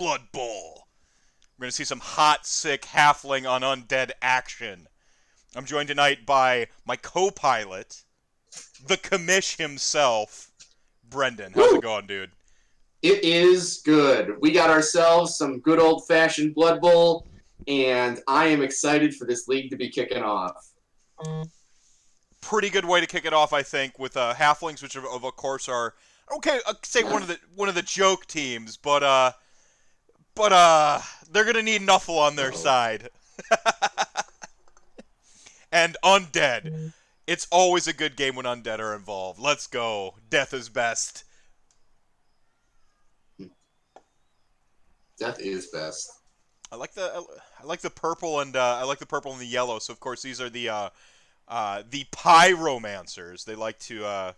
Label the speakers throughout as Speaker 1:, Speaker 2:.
Speaker 1: Blood Bowl. We're going to see some hot, sick Halfling on Undead action. I'm joined tonight by my co-pilot, the commish himself, Brendan. How's it
Speaker 2: Woo!
Speaker 1: going, dude?
Speaker 2: It is good. We got ourselves some good old-fashioned Blood Bowl, and I am excited for this league to be kicking off.
Speaker 1: Pretty good way to kick it off, I think, with Halflings, which of course are say one of the joke teams, but they're gonna need Nuffle on their side. And Undead. It's always a good game when Undead are involved. Let's go. Death is best.
Speaker 2: Death is best.
Speaker 1: I like the purple and I like the purple and the yellow. So of course these are the pyromancers. They like to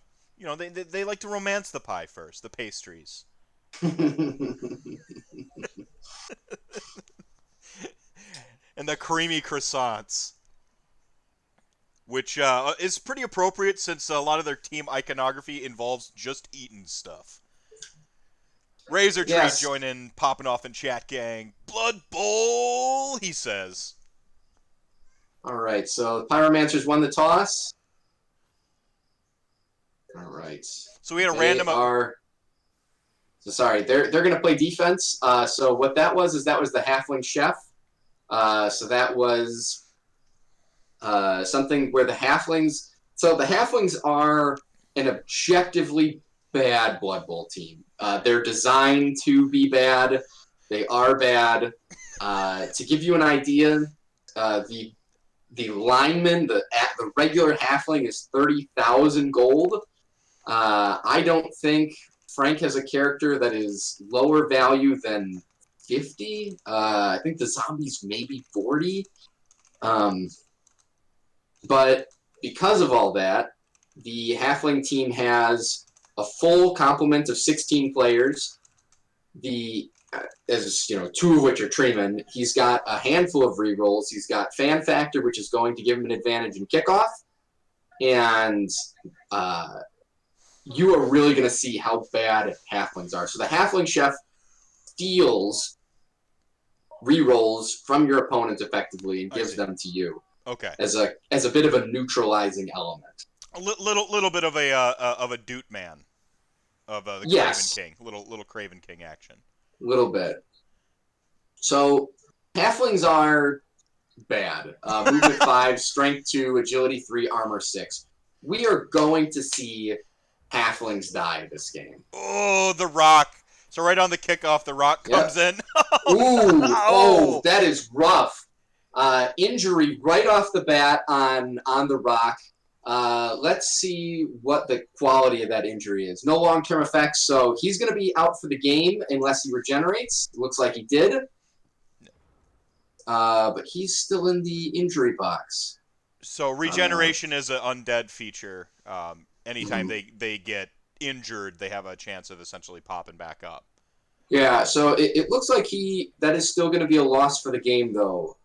Speaker 1: they like to romance the pie first, the pastries. And the creamy croissants, which is pretty appropriate since a lot of their team iconography involves just eating stuff. Razor Tree
Speaker 2: Yes.
Speaker 1: joining, popping off in chat, gang. Blood Bowl, he says.
Speaker 2: All right, so the Pyromancers won the toss. All right.
Speaker 1: So we had a random.
Speaker 2: They're going to play defense. So what that was is that was the Halfling Chef. So that was something where the Halflings. So the Halflings are an objectively bad Blood Bowl team. They're designed to be bad. They are bad. To give you an idea, the lineman, the regular Halfling is 30,000 gold. I don't think Frank has a character that is lower value than 50. I think the zombies maybe 40. But because of all that, the Halfling team has a full complement of 16 players. As you know, 2 of which are Treeman. He's got a handful of rerolls. He's got Fan Factor, which is going to give him an advantage in kickoff. And you are really going to see how bad Halflings are. So the Halfling Chef steals rerolls from your opponent effectively and gives them to you.
Speaker 1: Okay.
Speaker 2: As a bit of a neutralizing element.
Speaker 1: A little bit of a Doot Man, of the
Speaker 2: Yes.
Speaker 1: Craven King, little Craven King action.
Speaker 2: A little bit. So Halflings are bad. Movement 5, Strength 2, Agility 3, Armor 6. We are going to see Halflings die this game.
Speaker 1: Oh, the Rock. So right on the kickoff, the Rock comes in.
Speaker 2: Oh, that is rough. Injury right off the bat on the Rock. Let's see what the quality of that injury is. No long-term effects, so he's going to be out for the game unless he regenerates. Looks like he did. But he's still in the injury box.
Speaker 1: So regeneration is an undead feature. Anytime they get injured, they have a chance of essentially popping back up.
Speaker 2: Yeah, so it looks like that is still going to be a loss for the game, though,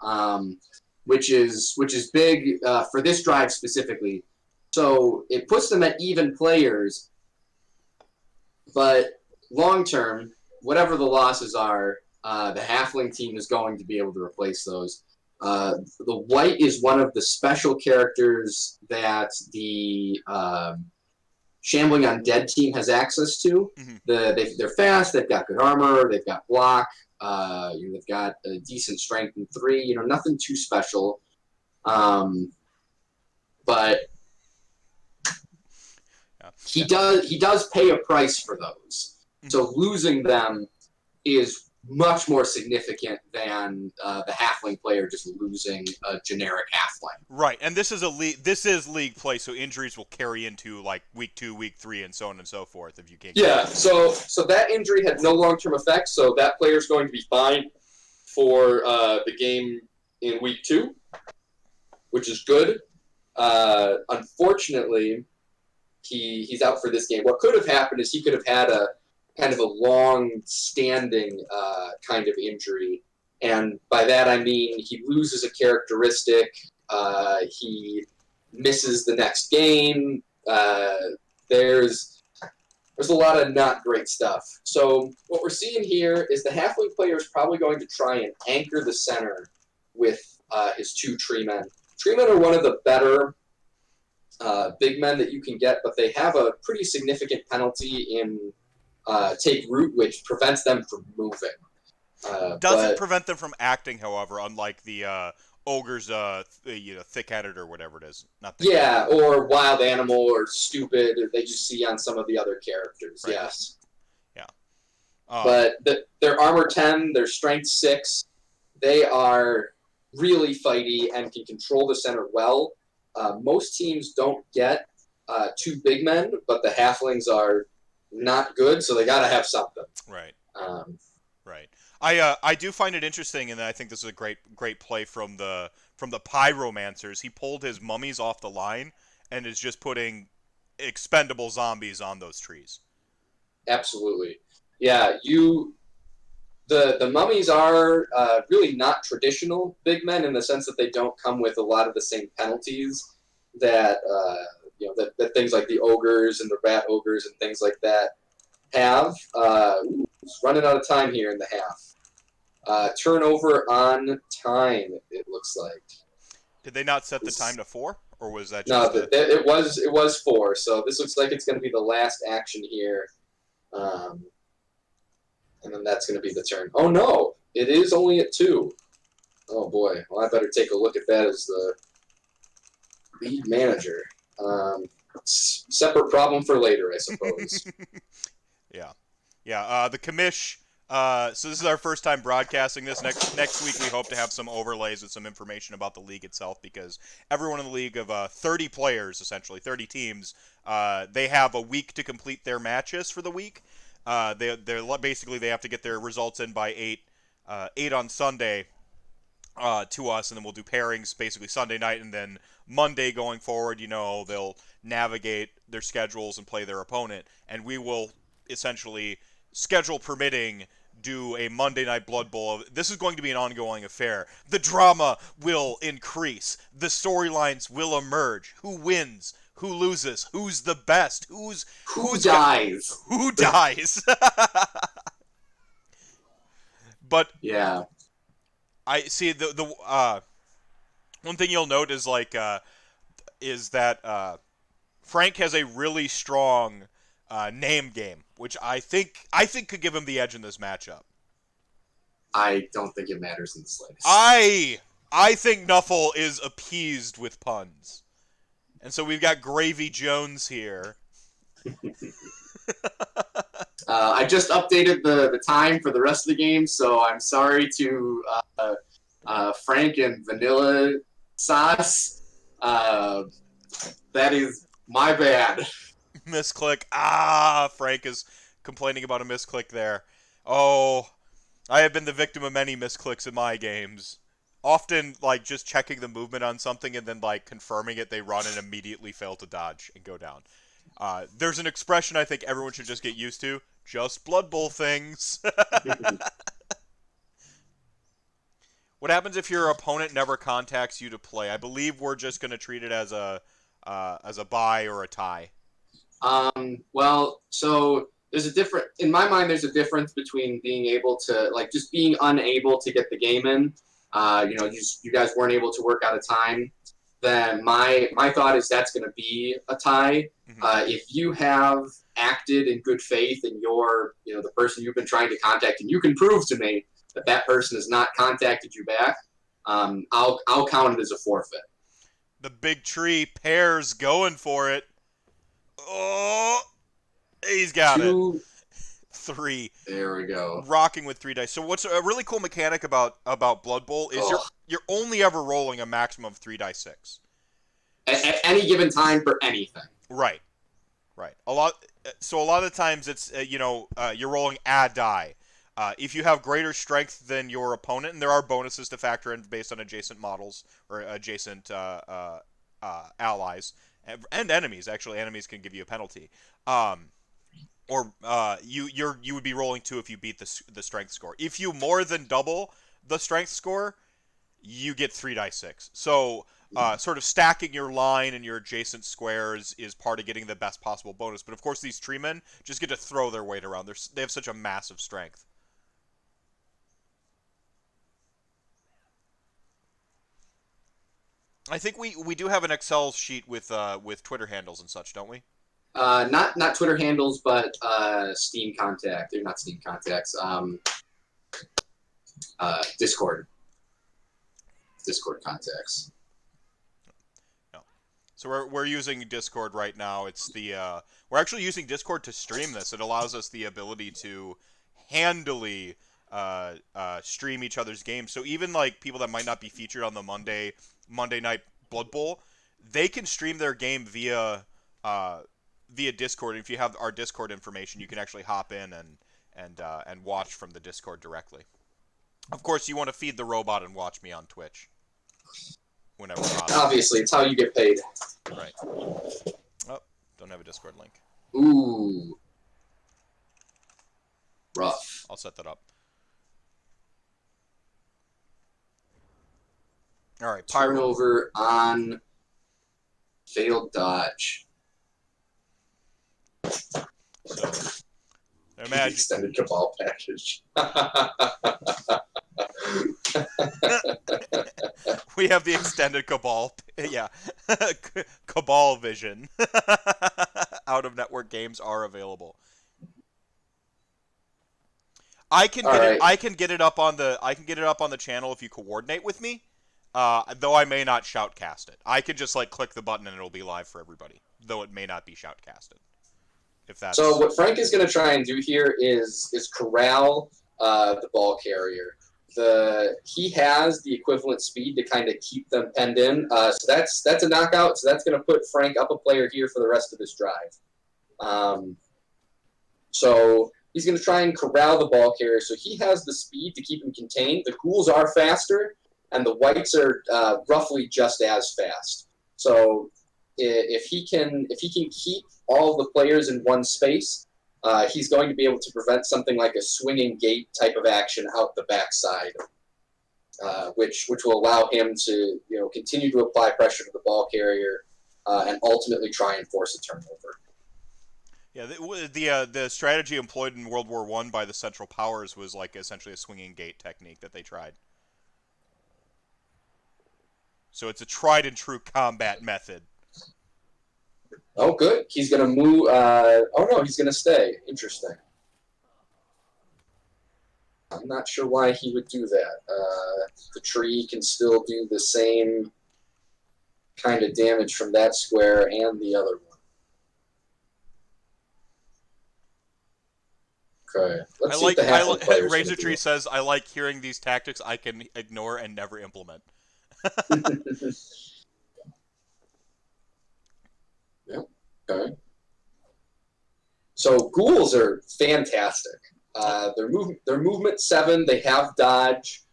Speaker 2: which is big for this drive specifically. So it puts them at even players, but long term, whatever the losses are, the Halfling team is going to be able to replace those. The White is one of the special characters that the Shambling Undead team has access to.
Speaker 1: Mm-hmm.
Speaker 2: They're fast. They've got good armor. They've got block. They've got a decent strength in 3. Nothing too special. But he does pay a price for those. Mm-hmm. So losing them is much more significant than the Halfling player just losing a generic Halfling.
Speaker 1: Right, and this is league play, so injuries will carry into like week 2, week 3, and so on and so forth. If you can't.
Speaker 2: Yeah, so that injury had no long-term effects, so that player's going to be fine for the game in week 2, which is good. Unfortunately, he's out for this game. What could have happened is he could have had a kind of a long-standing kind of injury. And by that I mean he loses a characteristic, he misses the next game. There's there's a lot of not great stuff. So what we're seeing here is the halfling player is probably going to try and anchor the center with his 2 tree men. Tree men are one of the better big men that you can get, but they have a pretty significant penalty in take root, which prevents them from moving.
Speaker 1: Doesn't prevent them from acting, however, unlike the ogres, thick-headed or whatever it is. Not thick-headed.
Speaker 2: Yeah, or wild animal or stupid that you see on some of the other characters. Right. Yes.
Speaker 1: Yeah.
Speaker 2: But they're armor 10, they're strength 6. They are really fighty and can control the center well. Most teams don't get 2 big men, but the halflings are not good, so they got to have something.
Speaker 1: Right.
Speaker 2: Right.
Speaker 1: I do find it interesting, and I think this is a great play from the pyromancers. He pulled his mummies off the line and is just putting expendable zombies on those trees.
Speaker 2: Absolutely. Yeah, the mummies are really not traditional big men in the sense that they don't come with a lot of the same penalties that that things like the ogres and the rat ogres and things like that have. Running out of time here in the half. Turnover on time, it looks like.
Speaker 1: Did they not set the time to 4, or was that
Speaker 2: just
Speaker 1: no?
Speaker 2: It was 4. So this looks like it's going to be the last action here, and then that's going to be the turn. Oh no, it is only at 2. Oh boy, well I better take a look at that as the lead manager. Separate problem for later, I suppose.
Speaker 1: Yeah. The commish. So this is our first time broadcasting this. Next week we hope to have some overlays with some information about the league itself, because everyone in the league of 30 players, essentially 30 teams, they have a week to complete their matches for the week. They're basically they have to get their results in by 8 on Sunday to us, and then we'll do pairings basically Sunday night, and then Monday going forward, they'll navigate their schedules and play their opponent, and we will essentially, schedule permitting, do a Monday Night Blood Bowl. This is going to be an ongoing affair. The drama will increase. The storylines will emerge. Who wins? Who loses? Who's the best? Who
Speaker 2: dies?
Speaker 1: Who dies? But
Speaker 2: yeah,
Speaker 1: I see the one thing you'll note is that Frank has a really strong name game, which I think could give him the edge in this matchup.
Speaker 2: I don't think it matters in the slightest.
Speaker 1: I think Nuffle is appeased with puns, and so we've got Gravy Jones here.
Speaker 2: I just updated the time for the rest of the game, so I'm sorry to Frank and Vanilla Sauce. That is my bad.
Speaker 1: Misclick. Frank is complaining about a misclick there. Oh, I have been the victim of many misclicks in my games. Often, just checking the movement on something and then, confirming it, they run and immediately fail to dodge and go down. There's an expression I think everyone should just get used to. Just Blood Bowl things. What happens if your opponent never contacts you to play? I believe we're just going to treat it as a bye or a tie.
Speaker 2: Well, so there's in my mind, there's a difference between being able to, just being unable to get the game in. You guys weren't able to work out a time. Then my thought is that's going to be a tie. Mm-hmm. If you have acted in good faith and you're, the person you've been trying to contact, and you can prove to me that person has not contacted you back, I'll count it as a forfeit.
Speaker 1: The big tree Pear's going for it. Oh, he's got it. 3.
Speaker 2: There we go.
Speaker 1: Rocking with 3 dice. So what's a really cool mechanic about Blood Bowl is you're only ever rolling a maximum of 3 dice 6.
Speaker 2: At any given time for anything.
Speaker 1: Right. A lot of the times it's you're rolling a die. If you have greater strength than your opponent, and there are bonuses to factor in based on adjacent models or adjacent allies and enemies. Actually, enemies can give you a penalty. Or you would be rolling 2 if you beat the strength score. If you more than double the strength score, you get 3 dice 6. So sort of stacking your line and your adjacent squares is part of getting the best possible bonus. But of course, these treemen just get to throw their weight around. They have such a massive strength. I think we do have an Excel sheet with Twitter handles and such, don't we?
Speaker 2: Not Twitter handles, but Steam contact. They're not Steam contacts. Discord. Discord contacts.
Speaker 1: No. So we're using Discord right now. It's the we're actually using Discord to stream this. It allows us the ability to handily stream each other's games. So even like people that might not be featured on the Monday night Blood Bowl, they can stream their game via Discord. And if you have our Discord information, you can actually hop in and watch from the Discord directly. Of course, you want to feed the robot and watch me on Twitch whenever possible.
Speaker 2: Obviously, it's how you get paid.
Speaker 1: Right. Oh, don't have a Discord link.
Speaker 2: Ooh. Rough.
Speaker 1: I'll set that up. All right, Pyro.
Speaker 2: Turnover on failed dodge.
Speaker 1: So, imagine
Speaker 2: extended cabal package.
Speaker 1: we have the extended cabal. Yeah, cabal vision. Out of network games are available. I can get it up on the channel if you coordinate with me. Though I may not shoutcast it. I could just like click the button and it'll be live for everybody. Though it may not be shoutcasted. If that's...
Speaker 2: So what Frank is going to try and do here is corral the ball carrier. He has the equivalent speed to kind of keep them penned in. So that's a knockout. So that's going to put Frank up a player here for the rest of this drive. So he's going to try and corral the ball carrier. So he has the speed to keep him contained. The ghouls are faster, and the whites are roughly just as fast. So if he can keep all the players in one space, he's going to be able to prevent something like a swinging gate type of action out the backside, which will allow him to continue to apply pressure to the ball carrier and ultimately try and force a turnover.
Speaker 1: Yeah, the strategy employed in World War I by the Central Powers was like essentially a swinging gate technique that they tried. So it's a tried and true combat method.
Speaker 2: Oh, good. He's going to move. Oh, no, he's going to stay. Interesting. I'm not sure why he would do that. The tree can still do the same kind of damage from that square and the other one. Okay. Let's see what the Halfling player's
Speaker 1: Razor
Speaker 2: gonna
Speaker 1: Tree
Speaker 2: do.
Speaker 1: says, I like hearing these tactics I can ignore and never implement.
Speaker 2: Yeah. Okay. So ghouls are fantastic. Their movement 7. They have dodge.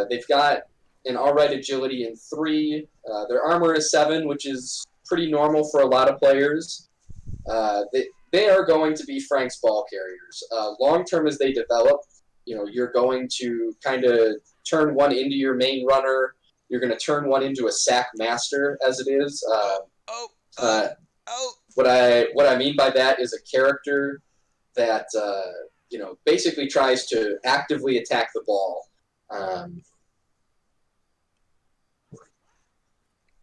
Speaker 2: They've got an alright agility in 3. Their armor is 7, which is pretty normal for a lot of players. They are going to be Frank's ball carriers. Long term as they develop, you're going to kind of turn one into your main runner. You're going to turn one into a sack master, as it is. What I mean by that is a character that basically tries to actively attack the ball.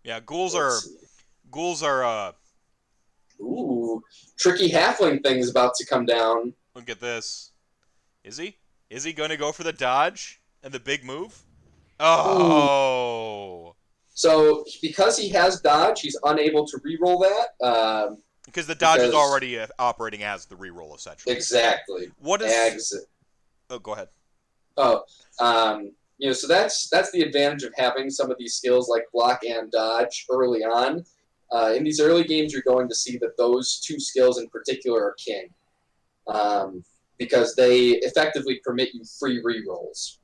Speaker 1: Yeah, ghouls are.
Speaker 2: Ooh, tricky halfling thing is about to come down.
Speaker 1: Look at this. Is he? Is he going to go for the dodge and the big move? Oh.
Speaker 2: Ooh. So because he has dodge, he's unable to reroll that.
Speaker 1: Because the dodge is already operating as the reroll, essentially.
Speaker 2: Exactly.
Speaker 1: What is? Oh, go ahead.
Speaker 2: Oh, so that's the advantage of having some of these skills like block and dodge early on. In these early games, you're going to see that those two skills in particular are king, because they effectively permit you free rerolls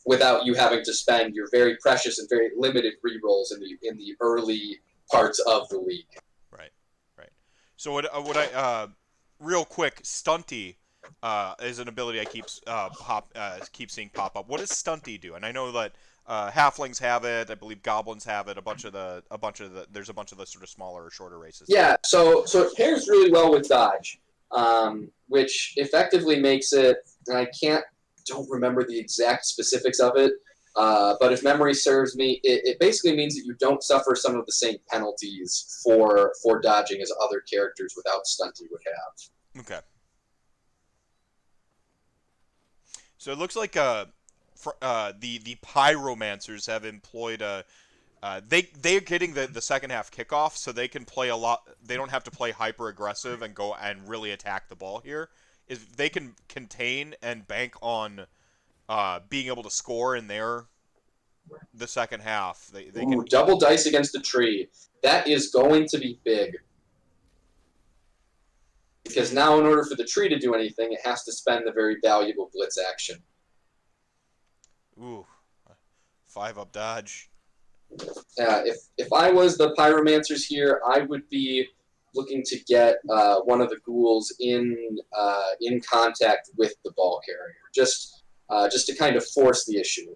Speaker 2: without you having to spend your very precious and very limited rerolls in the early parts of the league.
Speaker 1: Right. So what I real quick, Stunty is an ability I keep seeing pop up. What does Stunty do? And I know that halflings have it. I believe goblins have it. There's a bunch of the sort of smaller or shorter races.
Speaker 2: Yeah, so it pairs really well with dodge, which effectively makes it. And don't remember the exact specifics of it, but if memory serves me, it basically means that you don't suffer some of the same penalties for dodging as other characters without stunty would have.
Speaker 1: Okay. So it looks like the pyromancers have employed a they're getting the second half kickoff, so they can play a lot. They don't have to play hyper aggressive and go and really attack the ball here. If they can contain and bank on being able to score in the second half, they
Speaker 2: Ooh,
Speaker 1: can.
Speaker 2: double dice against a tree. That is going to be big. Because now, in order for the tree to do anything, it has to spend the very valuable blitz action.
Speaker 1: Ooh, 5-up dodge.
Speaker 2: If I was the pyromancers here, I would be looking to get one of the ghouls in contact with the ball carrier, just to kind of force the issue.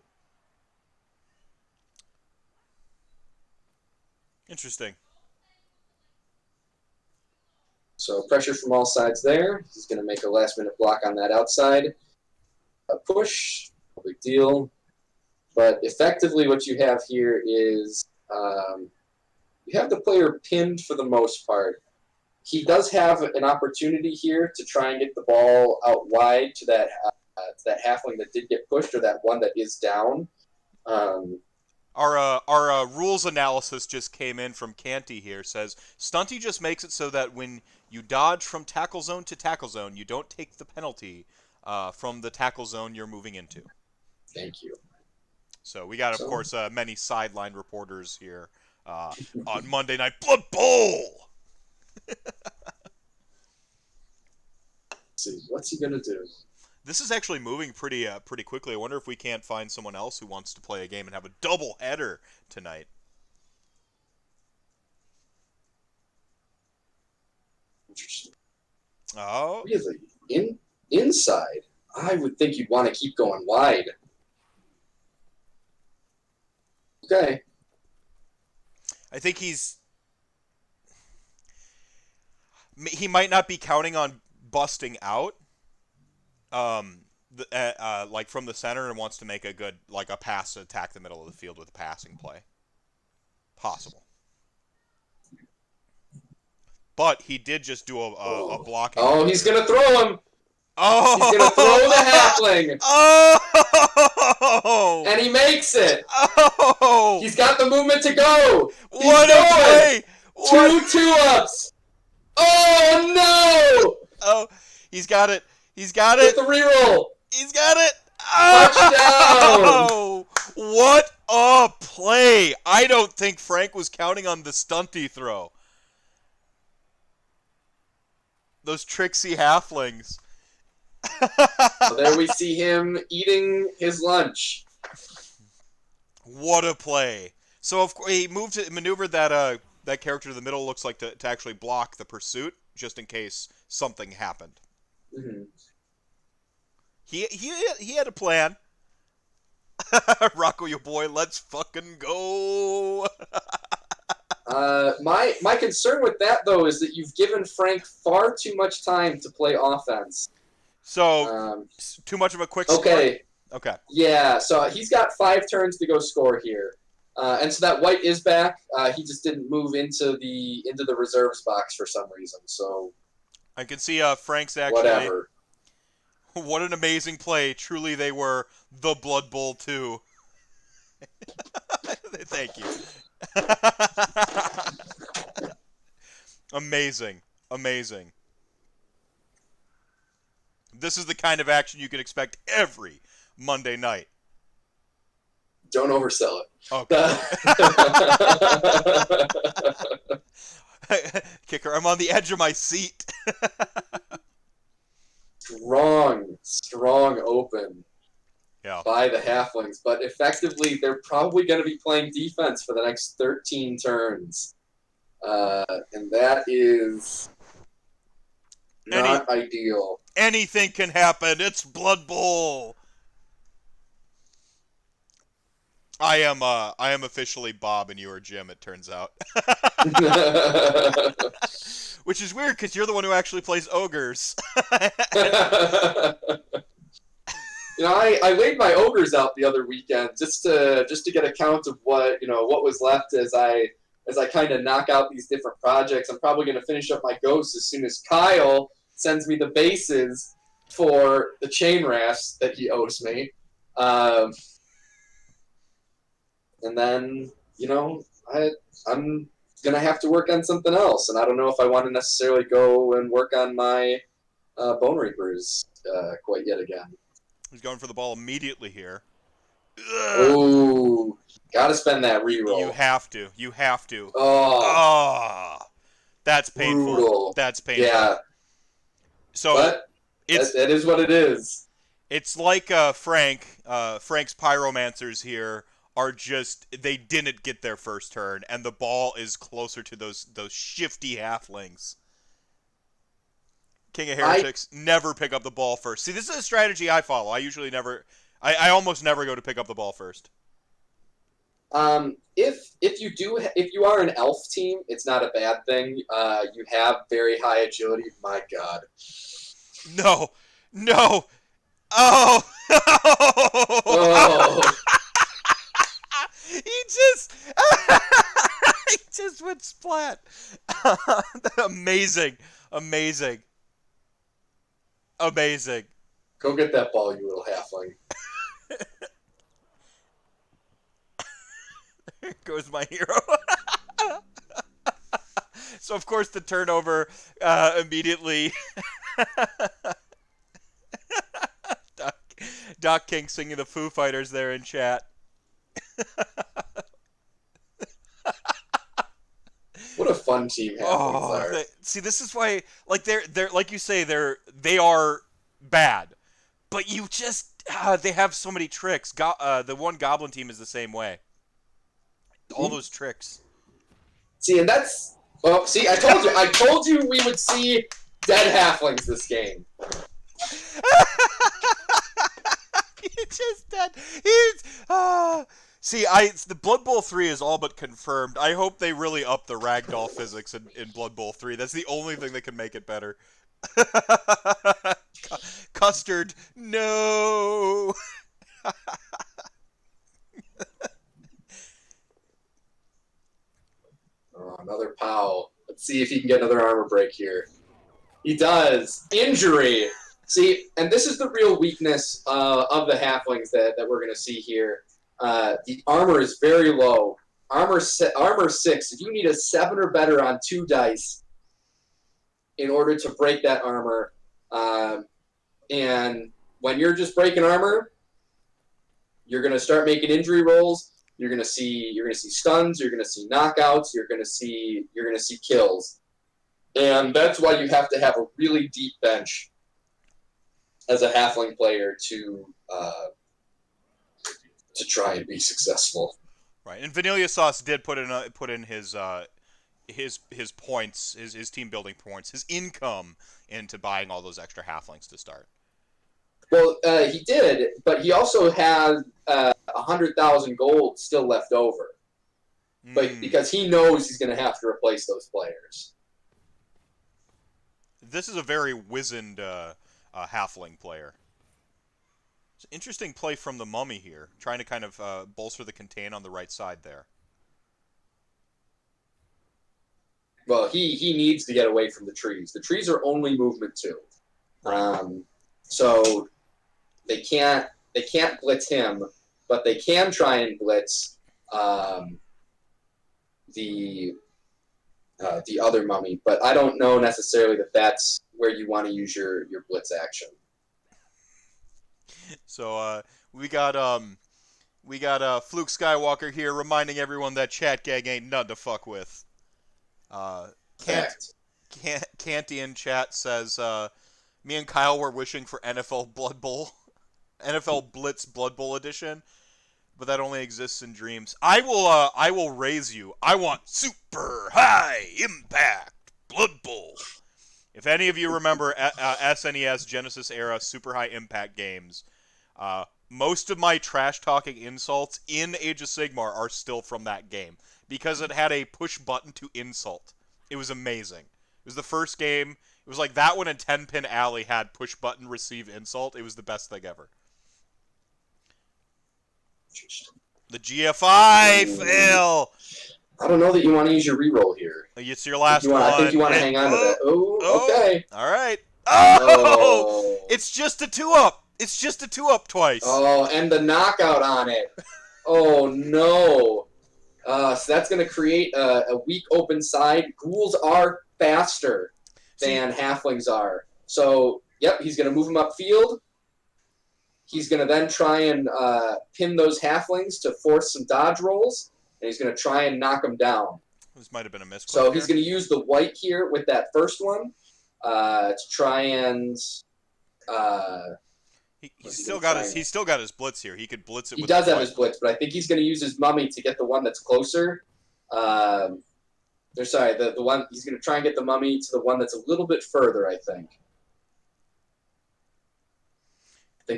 Speaker 1: Interesting.
Speaker 2: So pressure from all sides there. He's going to make a last-minute block on that outside. A push, no big deal. But effectively what you have here is you have the player pinned for the most part. He does have an opportunity here to try and get the ball out wide to that halfling that did get pushed or that one that is down.
Speaker 1: Our rules analysis just came in from Canty here. Says Stunty just makes it so that when you dodge from tackle zone to tackle zone, you don't take the penalty from the tackle zone you're moving into.
Speaker 2: Thank you.
Speaker 1: So we got, of course, many sideline reporters here on Monday Night Blood Bowl.
Speaker 2: Let's see, what's he gonna do?
Speaker 1: This is actually moving pretty quickly. I wonder if we can't find someone else who wants to play a game and have a double header tonight.
Speaker 2: Interesting.
Speaker 1: Oh,
Speaker 2: Really? Inside? I would think you'd want to keep going wide. Okay.
Speaker 1: I think he might not be counting on busting out, like from the center, and wants to make a good a pass to attack the middle of the field with a passing play. Possible. But he did just do a blocking.
Speaker 2: Oh, he's gonna throw him.
Speaker 1: Oh,
Speaker 2: he's gonna throw the halfling.
Speaker 1: Oh,
Speaker 2: and he makes it.
Speaker 1: Oh,
Speaker 2: he's got the movement to go.
Speaker 1: What a play!
Speaker 2: Two ups. Oh no!
Speaker 1: Oh, he's got it. He's got it.
Speaker 2: With the reroll.
Speaker 1: He's got it.
Speaker 2: Oh!
Speaker 1: Touchdown! What a play! I don't think Frank was counting on the stunty throw. Those tricksy halflings.
Speaker 2: So there we see him eating his lunch.
Speaker 1: What a play! So of course he maneuvered that that character to the middle. Looks like to actually block the pursuit, just in case something happened.
Speaker 2: Mm-hmm.
Speaker 1: He had a plan. Rocco, your boy, let's fucking go.
Speaker 2: My concern with that, though, is that you've given Frank far too much time to play offense.
Speaker 1: So, too much of a quick
Speaker 2: okay.
Speaker 1: score? Okay.
Speaker 2: Yeah, so he's got 5 turns to go score here. And so that white is back. He just didn't move into the reserves box for some reason. So
Speaker 1: I can see Frank's actually...
Speaker 2: Whatever.
Speaker 1: What an amazing play. Truly, they were the Blood Bowl 2. Thank you. Amazing. Amazing. This is the kind of action you can expect every Monday night.
Speaker 2: Don't oversell
Speaker 1: it. Okay. Kicker, I'm on the edge of my seat.
Speaker 2: Strong open by the halflings, but effectively they're probably going to be playing defense for the next 13 turns, and that is Not ideal.
Speaker 1: Anything can happen. It's Blood Bowl. I am officially Bob and you are Jim, it turns out. Which is weird because you're the one who actually plays ogres.
Speaker 2: I laid my ogres out the other weekend just to get a count of what was left as I kind of knock out these different projects. I'm probably going to finish up my ghosts as soon as Kyle sends me the bases for the chain rafts that he owes me. And then, I'm going to have to work on something else. And I don't know if I want to necessarily go and work on my Bone Reapers quite yet again.
Speaker 1: He's going for the ball immediately here.
Speaker 2: Ooh, gotta spend that reroll.
Speaker 1: You have to. You have to.
Speaker 2: Oh,
Speaker 1: that's painful.
Speaker 2: Brutal.
Speaker 1: That's painful.
Speaker 2: Yeah.
Speaker 1: So
Speaker 2: but that is what it is.
Speaker 1: It's like Frank's pyromancers here are just, they didn't get their first turn, and the ball is closer to those shifty halflings. King of Heretics never pick up the ball first. See, this is a strategy I follow. I usually never, I almost never go to pick up the ball first.
Speaker 2: If you are an elf team, it's not a bad thing. You have very high agility. My God.
Speaker 1: No. Oh.
Speaker 2: Oh.
Speaker 1: He just went splat. Amazing.
Speaker 2: Go get that ball, you little halfling.
Speaker 1: There goes my hero. So, of course, the turnover immediately. Doc King singing the Foo Fighters there in chat.
Speaker 2: What a fun team halflings are.
Speaker 1: See, this is why, like, they're like you say, they are bad, but you just they have so many tricks. The one Goblin team is the same way. All those tricks.
Speaker 2: See, and that's see, I told you we would see dead halflings this game.
Speaker 1: He's just dead. See, the Blood Bowl 3 is all but confirmed. I hope they really up the ragdoll physics in Blood Bowl 3. That's the only thing that can make it better. Custard, no.
Speaker 2: Another Pow. Let's see if he can get another armor break here. He does. Injury. See, and this is the real weakness of the halflings that we're going to see here. The armor is very low. Armor 6. You need a 7 or better on 2 dice in order to break that armor. And when you're just breaking armor, you're going to start making injury rolls. You're going to see stuns. You're going to see knockouts. You're going to see kills. And that's why you have to have a really deep bench as a halfling player to try and be successful.
Speaker 1: Right, and Vanilla Sauce did put in his points, his team building points, his income into buying all those extra halflings to start.
Speaker 2: Well, he did, but he also had 100,000 gold still left over, but because he knows he's going to have to replace those players.
Speaker 1: This is a very wizened halfling player. It's an interesting play from the Mummy here, trying to kind of bolster the contain on the right side there.
Speaker 2: Well, he needs to get away from the trees. The trees are only movement 2. So they can't blitz him, but they can try and blitz the other Mummy. But I don't know necessarily that that's where you want to use your blitz action.
Speaker 1: So we got Fluke Skywalker here reminding everyone that chat gag ain't nothing to fuck with. Canty in chat says me and Kyle were wishing for NFL Blood Bowl, NFL Blitz Blood Bowl edition, but that only exists in dreams. I will raise you. I want super high impact Blood Bowl. If any of you remember SNES Genesis era super high impact games, most of my trash talking insults in Age of Sigmar are still from that game because it had a push button to insult. It was amazing. It was the first game. It was like that one and 10 Pin Alley had push button receive insult. It was the best thing ever. The GFI fail.
Speaker 2: I don't know that you want to use your reroll here.
Speaker 1: It's your last one.
Speaker 2: I think you want to hang on to that. Oh, okay.
Speaker 1: All right. Oh!
Speaker 2: Oh.
Speaker 1: It's just a 2-up. It's just a 2-up twice.
Speaker 2: Oh, and the knockout on it. Oh, no. So that's going to create a weak open side. Ghouls are faster than halflings are. So, yep, he's going to move them upfield. He's going to then try and pin those halflings to force some dodge rolls, and he's going to try and knock them down.
Speaker 1: This might have been a misclick.
Speaker 2: So he's going to use the white here with that first one to try and...
Speaker 1: He's still got his blitz here. He could blitz it.
Speaker 2: He does have his blitz, but I think he's going to use his mummy to get the one that's closer. The one he's going to try and get the mummy to the one that's a little bit further. I think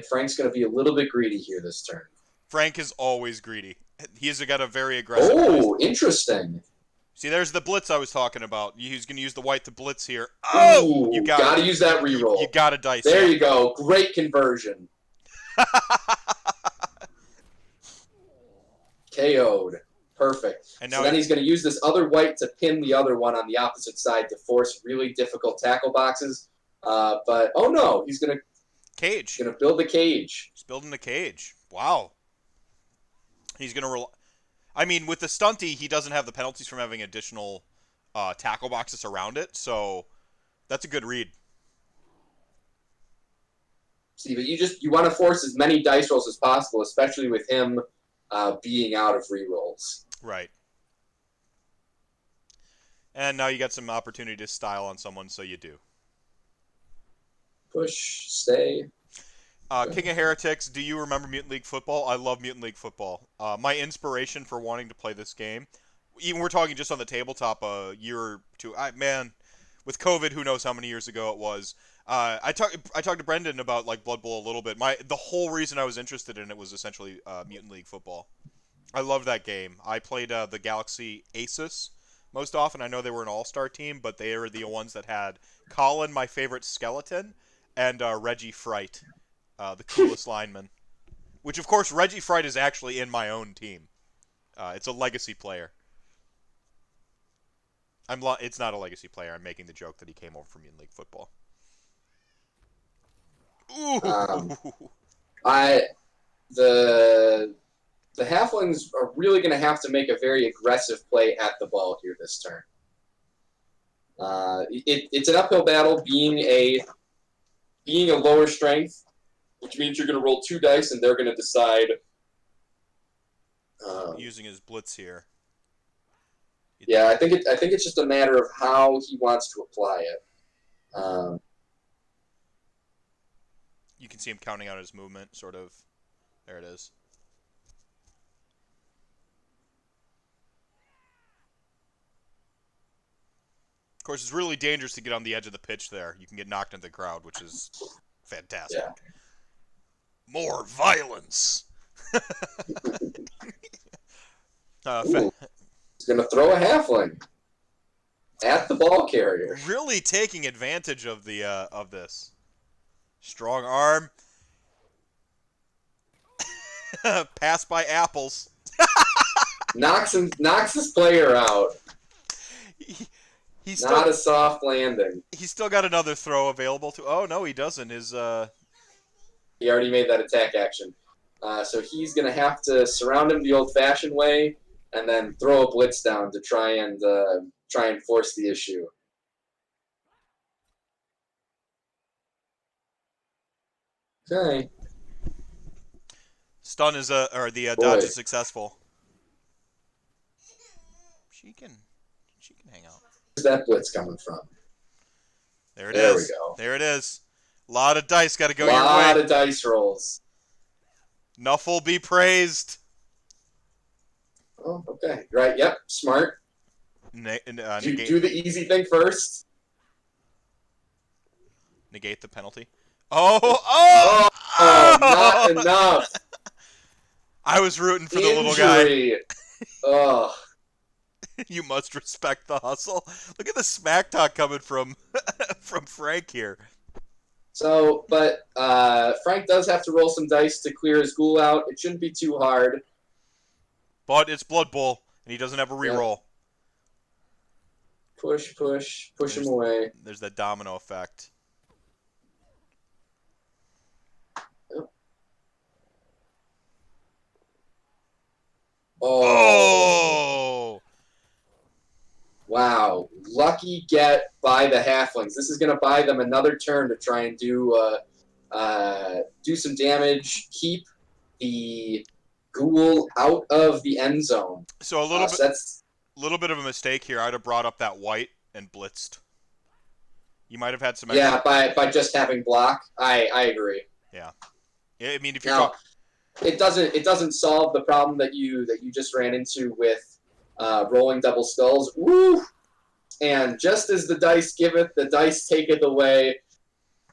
Speaker 2: Frank's going to be a little bit greedy here this turn.
Speaker 1: Frank is always greedy. He's got a very aggressive.
Speaker 2: Oh, interesting.
Speaker 1: See, there's the blitz I was talking about. He's going to use the white to blitz here. Oh,
Speaker 2: ooh, you got to use that reroll.
Speaker 1: You got to dice.
Speaker 2: There you go. Great conversion. KO'd. Perfect. And now then he's going to use this other white to pin the other one on the opposite side to force really difficult tackle boxes. But, oh no, he's going to...
Speaker 1: Cage.
Speaker 2: He's going to build the cage.
Speaker 1: He's building the cage. Wow. He's going to... I mean, with the stunty, he doesn't have the penalties from having additional tackle boxes around it, so that's a good read.
Speaker 2: See, but you want to force as many dice rolls as possible, especially with him being out of rerolls.
Speaker 1: Right. And now you got some opportunity to style on someone, so you do.
Speaker 2: Push, stay.
Speaker 1: King of Heretics, do you remember Mutant League Football? I love Mutant League Football. My inspiration for wanting to play this game, even we're talking just on the tabletop a year or two. Man, with COVID, who knows how many years ago it was. I talked to Brendan about like Blood Bowl a little bit. The whole reason I was interested in it was essentially Mutant League Football. I love that game. I played the Galaxy Asus most often. I know they were an all-star team, but they were the ones that had Colin, my favorite skeleton, and Reggie Fright. The coolest lineman. Which, of course, Reggie Fright is actually in my own team. It's a legacy player. It's not a legacy player. I'm making the joke that he came over from Mutant League Football. Ooh.
Speaker 2: The Halflings are really going to have to make a very aggressive play at the ball here this turn. It's an uphill battle being a lower strength, which means you're going to roll 2 dice, and they're going to decide.
Speaker 1: Using his blitz here.
Speaker 2: Yeah, I think it's just a matter of how he wants to apply it.
Speaker 1: You can see him counting out his movement, sort of. There it is. Of course, it's really dangerous to get on the edge of the pitch there. You can get knocked into the crowd, which is fantastic.
Speaker 2: Yeah.
Speaker 1: More violence.
Speaker 2: He's going to throw a halfling at the ball carrier.
Speaker 1: Really taking advantage of the of this. Strong arm. Pass by apples.
Speaker 2: knocks his player out.
Speaker 1: He's
Speaker 2: not a soft landing.
Speaker 1: He's still got another throw available to. Oh no, he doesn't.
Speaker 2: He already made that attack action. So he's going to have to surround him the old-fashioned way and then throw a blitz down to try and force the issue. Okay.
Speaker 1: Stun is the dodge is successful. She can hang out.
Speaker 2: Where's that blitz coming from?
Speaker 1: There it is. There we go. There it is. A lot of dice got to go your way.
Speaker 2: A lot of dice rolls.
Speaker 1: Nuffle be praised.
Speaker 2: Oh, okay. Right. Yep. Smart. Do the easy thing first.
Speaker 1: negate the penalty. Oh, oh,
Speaker 2: Oh, not
Speaker 1: oh!
Speaker 2: enough.
Speaker 1: I was rooting for the little guy.
Speaker 2: Injury. Oh.
Speaker 1: You must respect the hustle. Look at the smack talk coming from from Frank here.
Speaker 2: So, but Frank does have to roll some dice to clear his ghoul out. It shouldn't be too hard.
Speaker 1: But it's Blood Bowl, and he doesn't have a
Speaker 2: Yep.
Speaker 1: reroll.
Speaker 2: Push him away.
Speaker 1: There's that domino effect.
Speaker 2: Yep. Oh.
Speaker 1: Oh!
Speaker 2: Wow. Lucky get by the Halflings. This is going to buy them another turn to try and do some damage, keep the ghoul out of the end zone.
Speaker 1: So little bit of a mistake here. I'd have brought up that white and blitzed. You might have had some extra...
Speaker 2: Yeah, by just having block. I agree.
Speaker 1: Yeah. I mean, if you're
Speaker 2: now, it doesn't solve the problem that you just ran into with rolling double skulls. Woo! And just as the dice giveth, the dice taketh away.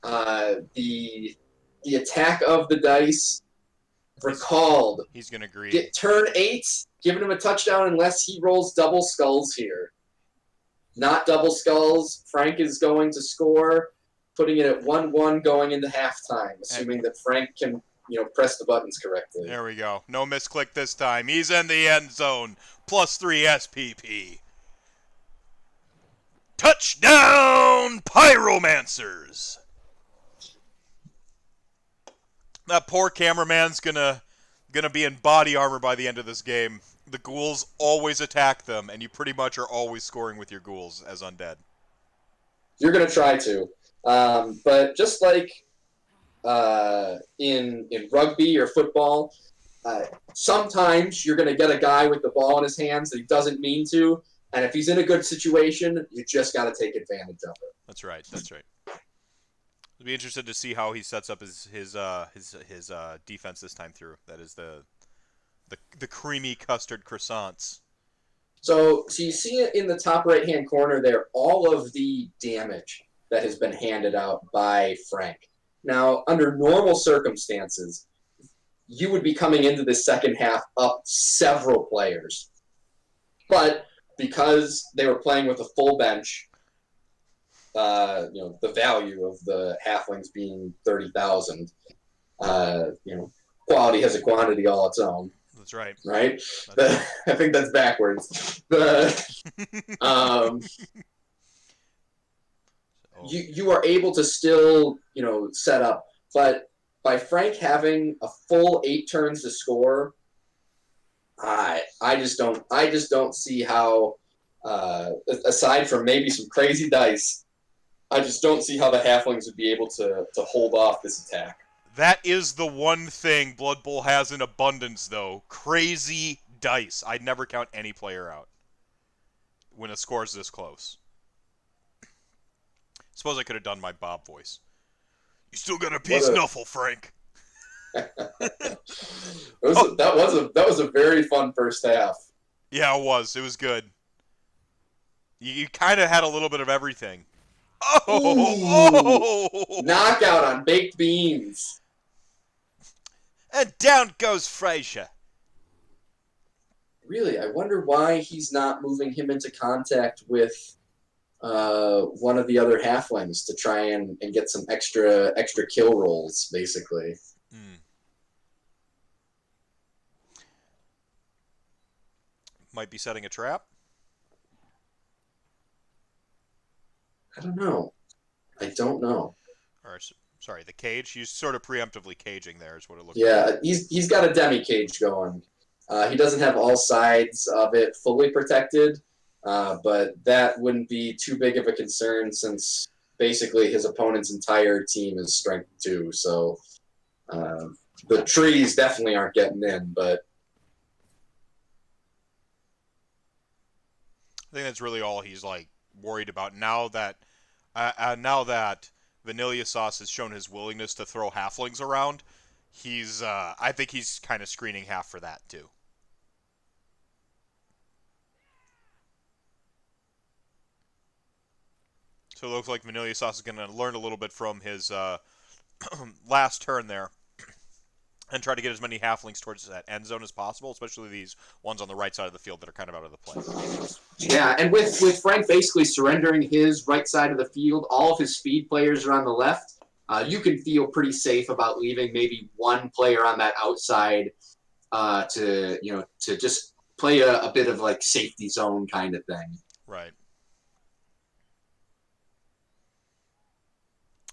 Speaker 2: The attack of the dice recalled.
Speaker 1: He's gonna agree.
Speaker 2: Turn 8, giving him a touchdown unless he rolls double skulls here. Not double skulls. Frank is going to score, putting it at 1-1 going into halftime, assuming that Frank can press the buttons correctly.
Speaker 1: There we go. No misclick this time. He's in the end zone. +3 SPP. Touchdown, Pyromancers! That poor cameraman's gonna be in body armor by the end of this game. The ghouls always attack them, and you pretty much are always scoring with your ghouls as undead.
Speaker 2: You're gonna try to, but just like in rugby or football, sometimes you're gonna get a guy with the ball in his hands that he doesn't mean to. And if he's in a good situation, you just got to take advantage of it.
Speaker 1: That's right. I'll be interested to see how he sets up his defense this time through. That is the creamy custard croissants.
Speaker 2: So you see it in the top right-hand corner there, all of the damage that has been handed out by Frank. Now, under normal circumstances, you would be coming into the second half up several players. But because they were playing with a full bench, the value of the Halflings being 30,000, quality has a quantity all its own.
Speaker 1: That's right.
Speaker 2: Right?
Speaker 1: That's
Speaker 2: I think that's backwards. You are able to still, set up, but by Frank having a full 8 turns to score, I just don't see how, aside from maybe some crazy dice, I just don't see how the Halflings would be able to hold off this attack.
Speaker 1: That is the one thing Blood Bowl has in abundance, though. Crazy dice. I'd never count any player out when a score's this close. Suppose I could have done my Bob voice. You still got a piece knuffle, Frank.
Speaker 2: That was a very fun first half.
Speaker 1: Yeah, it was. It was good. You kind of had a little bit of everything. Oh!
Speaker 2: Knockout on baked beans.
Speaker 1: And down goes Frazier.
Speaker 2: Really, I wonder why he's not moving him into contact with one of the other Halflings to try and get some extra kill rolls, basically.
Speaker 1: Might be setting a trap.
Speaker 2: I don't know.
Speaker 1: Or, sorry, the cage. He's sort of preemptively caging there is what it looks
Speaker 2: like.
Speaker 1: like.
Speaker 2: Yeah, he's got a demi-cage going. He doesn't have all sides of it fully protected, but that wouldn't be too big of a concern since basically his opponent's entire team is strength 2. So the trees definitely aren't getting in, but
Speaker 1: I think that's really all he's worried about now that Vanilla Sauce has shown his willingness to throw Halflings around. I think he's kind of screening half for that too. So it looks like Vanilla Sauce is going to learn a little bit from his last turn there and try to get as many halflings towards that end zone as possible, especially these ones on the right side of the field that are kind of out of the play.
Speaker 2: Yeah, and with Frank basically surrendering his right side of the field, all of his speed players are on the left. You can feel pretty safe about leaving maybe one player on that outside to just play a bit of like safety zone kind of thing.
Speaker 1: Right.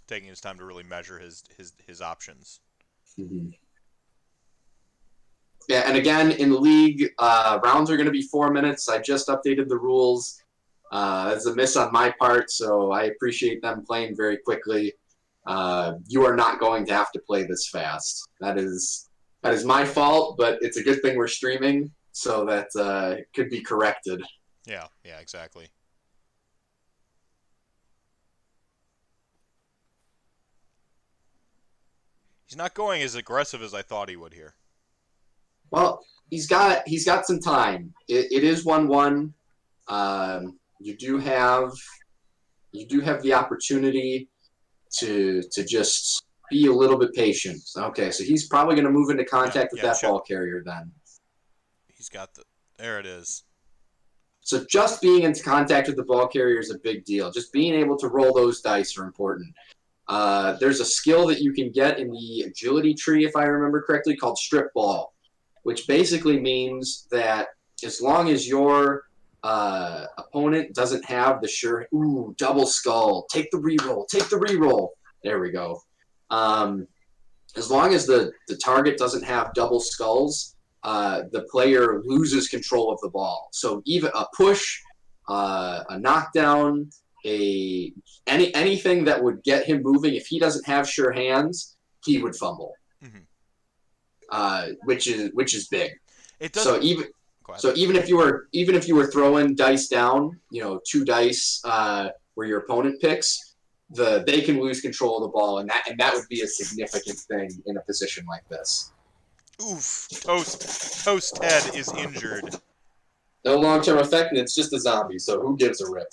Speaker 1: Taking his time to really measure his options.
Speaker 2: Mm-hmm. Yeah, and again, in the league, rounds are going to be 4 minutes. I just updated the rules. That's a miss on my part, so I appreciate them playing very quickly. You are not going to have to play this fast. That is my fault, but it's a good thing we're streaming, so that it could be corrected.
Speaker 1: Yeah, exactly. He's not going as aggressive as I thought he would here.
Speaker 2: Well, he's got some time. It is 1-1. You do have the opportunity to just be a little bit patient. Okay, so he's probably going to move into contact with that ball carrier then.
Speaker 1: He's got there it is.
Speaker 2: So just being in contact with the ball carrier is a big deal. Just being able to roll those dice are important. There's a skill that you can get in the agility tree, if I remember correctly, called strip ball, which basically means that as long as your opponent doesn't have the double skull, take the reroll. There we go. As long as the target doesn't have double skulls, the player loses control of the ball. So even a push, a knockdown, anything that would get him moving, if he doesn't have sure hands, he would fumble. Which is big.
Speaker 1: It does.
Speaker 2: So even if you were throwing dice down, 2 dice where your opponent picks, they can lose control of the ball, and that would be a significant thing in a position like this.
Speaker 1: Oof! Toast Ted is injured.
Speaker 2: No long-term effect, and it's just a zombie. So who gives a rip?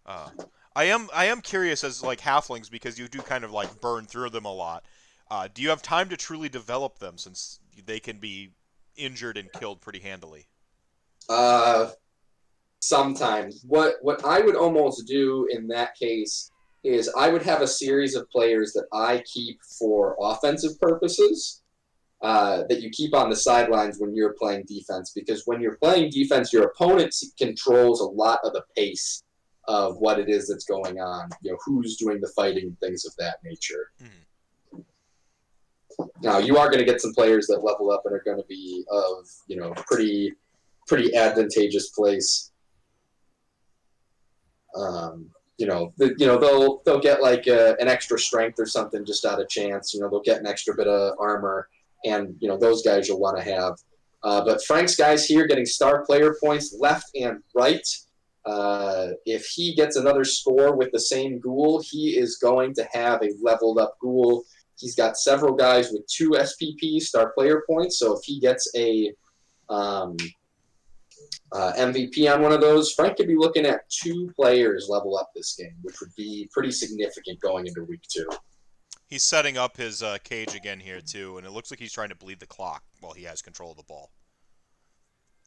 Speaker 1: I am curious as like halflings, because you do kind of like burn through them a lot. Do you have time to truly develop them, since they can be injured and killed pretty handily?
Speaker 2: Sometimes. What I would almost do in that case is I would have a series of players that I keep for offensive purposes that you keep on the sidelines when you're playing defense, because when you're playing defense, your opponent controls a lot of the pace of what it is that's going on, who's doing the fighting, things of that nature. Now, you are going to get some players that level up and are going to be of, pretty advantageous place. They'll get like an extra strength or something just out of chance. They'll get an extra bit of armor, and those guys you'll want to have. But Frank's guys here getting star player points left and right. If he gets another score with the same ghoul, he is going to have a leveled up ghoul. He's got several guys with 2 SPP, star player points. So if he gets a MVP on one of those, Frank could be looking at 2 players level up this game, which would be pretty significant going into week 2.
Speaker 1: He's setting up his cage again here too, and it looks like he's trying to bleed the clock while he has control of the ball.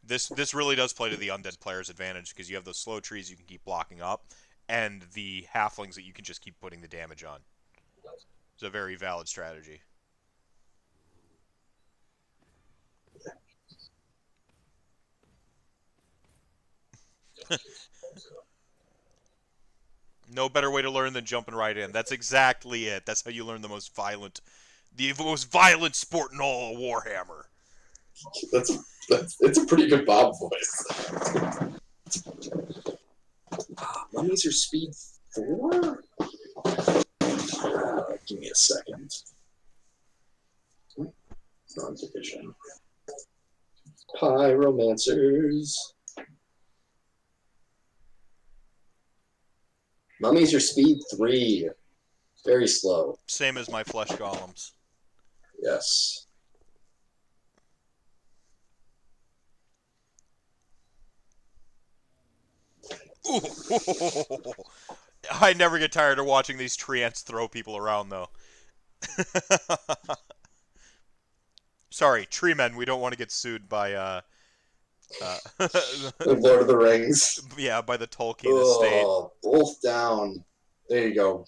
Speaker 1: This really does play to the undead player's advantage, because you have those slow trees you can keep blocking up, and the halflings that you can just keep putting the damage on. It's a very valid strategy. No better way to learn than jumping right in. That's exactly it. That's how you learn the most violent sport in all of Warhammer.
Speaker 2: It's a pretty good Bob voice. Mummies are speed 4? Give me a second. Non-division. Pyromancers. Mummies are speed 3. Very slow.
Speaker 1: Same as my flesh golems.
Speaker 2: Yes.
Speaker 1: Ooh. I never get tired of watching these tree ants throw people around, though. Sorry, tree men. We don't want to get sued by uh,
Speaker 2: Lord of the Rings.
Speaker 1: yeah, by the Tolkien estate.
Speaker 2: Oh, both down. There you go.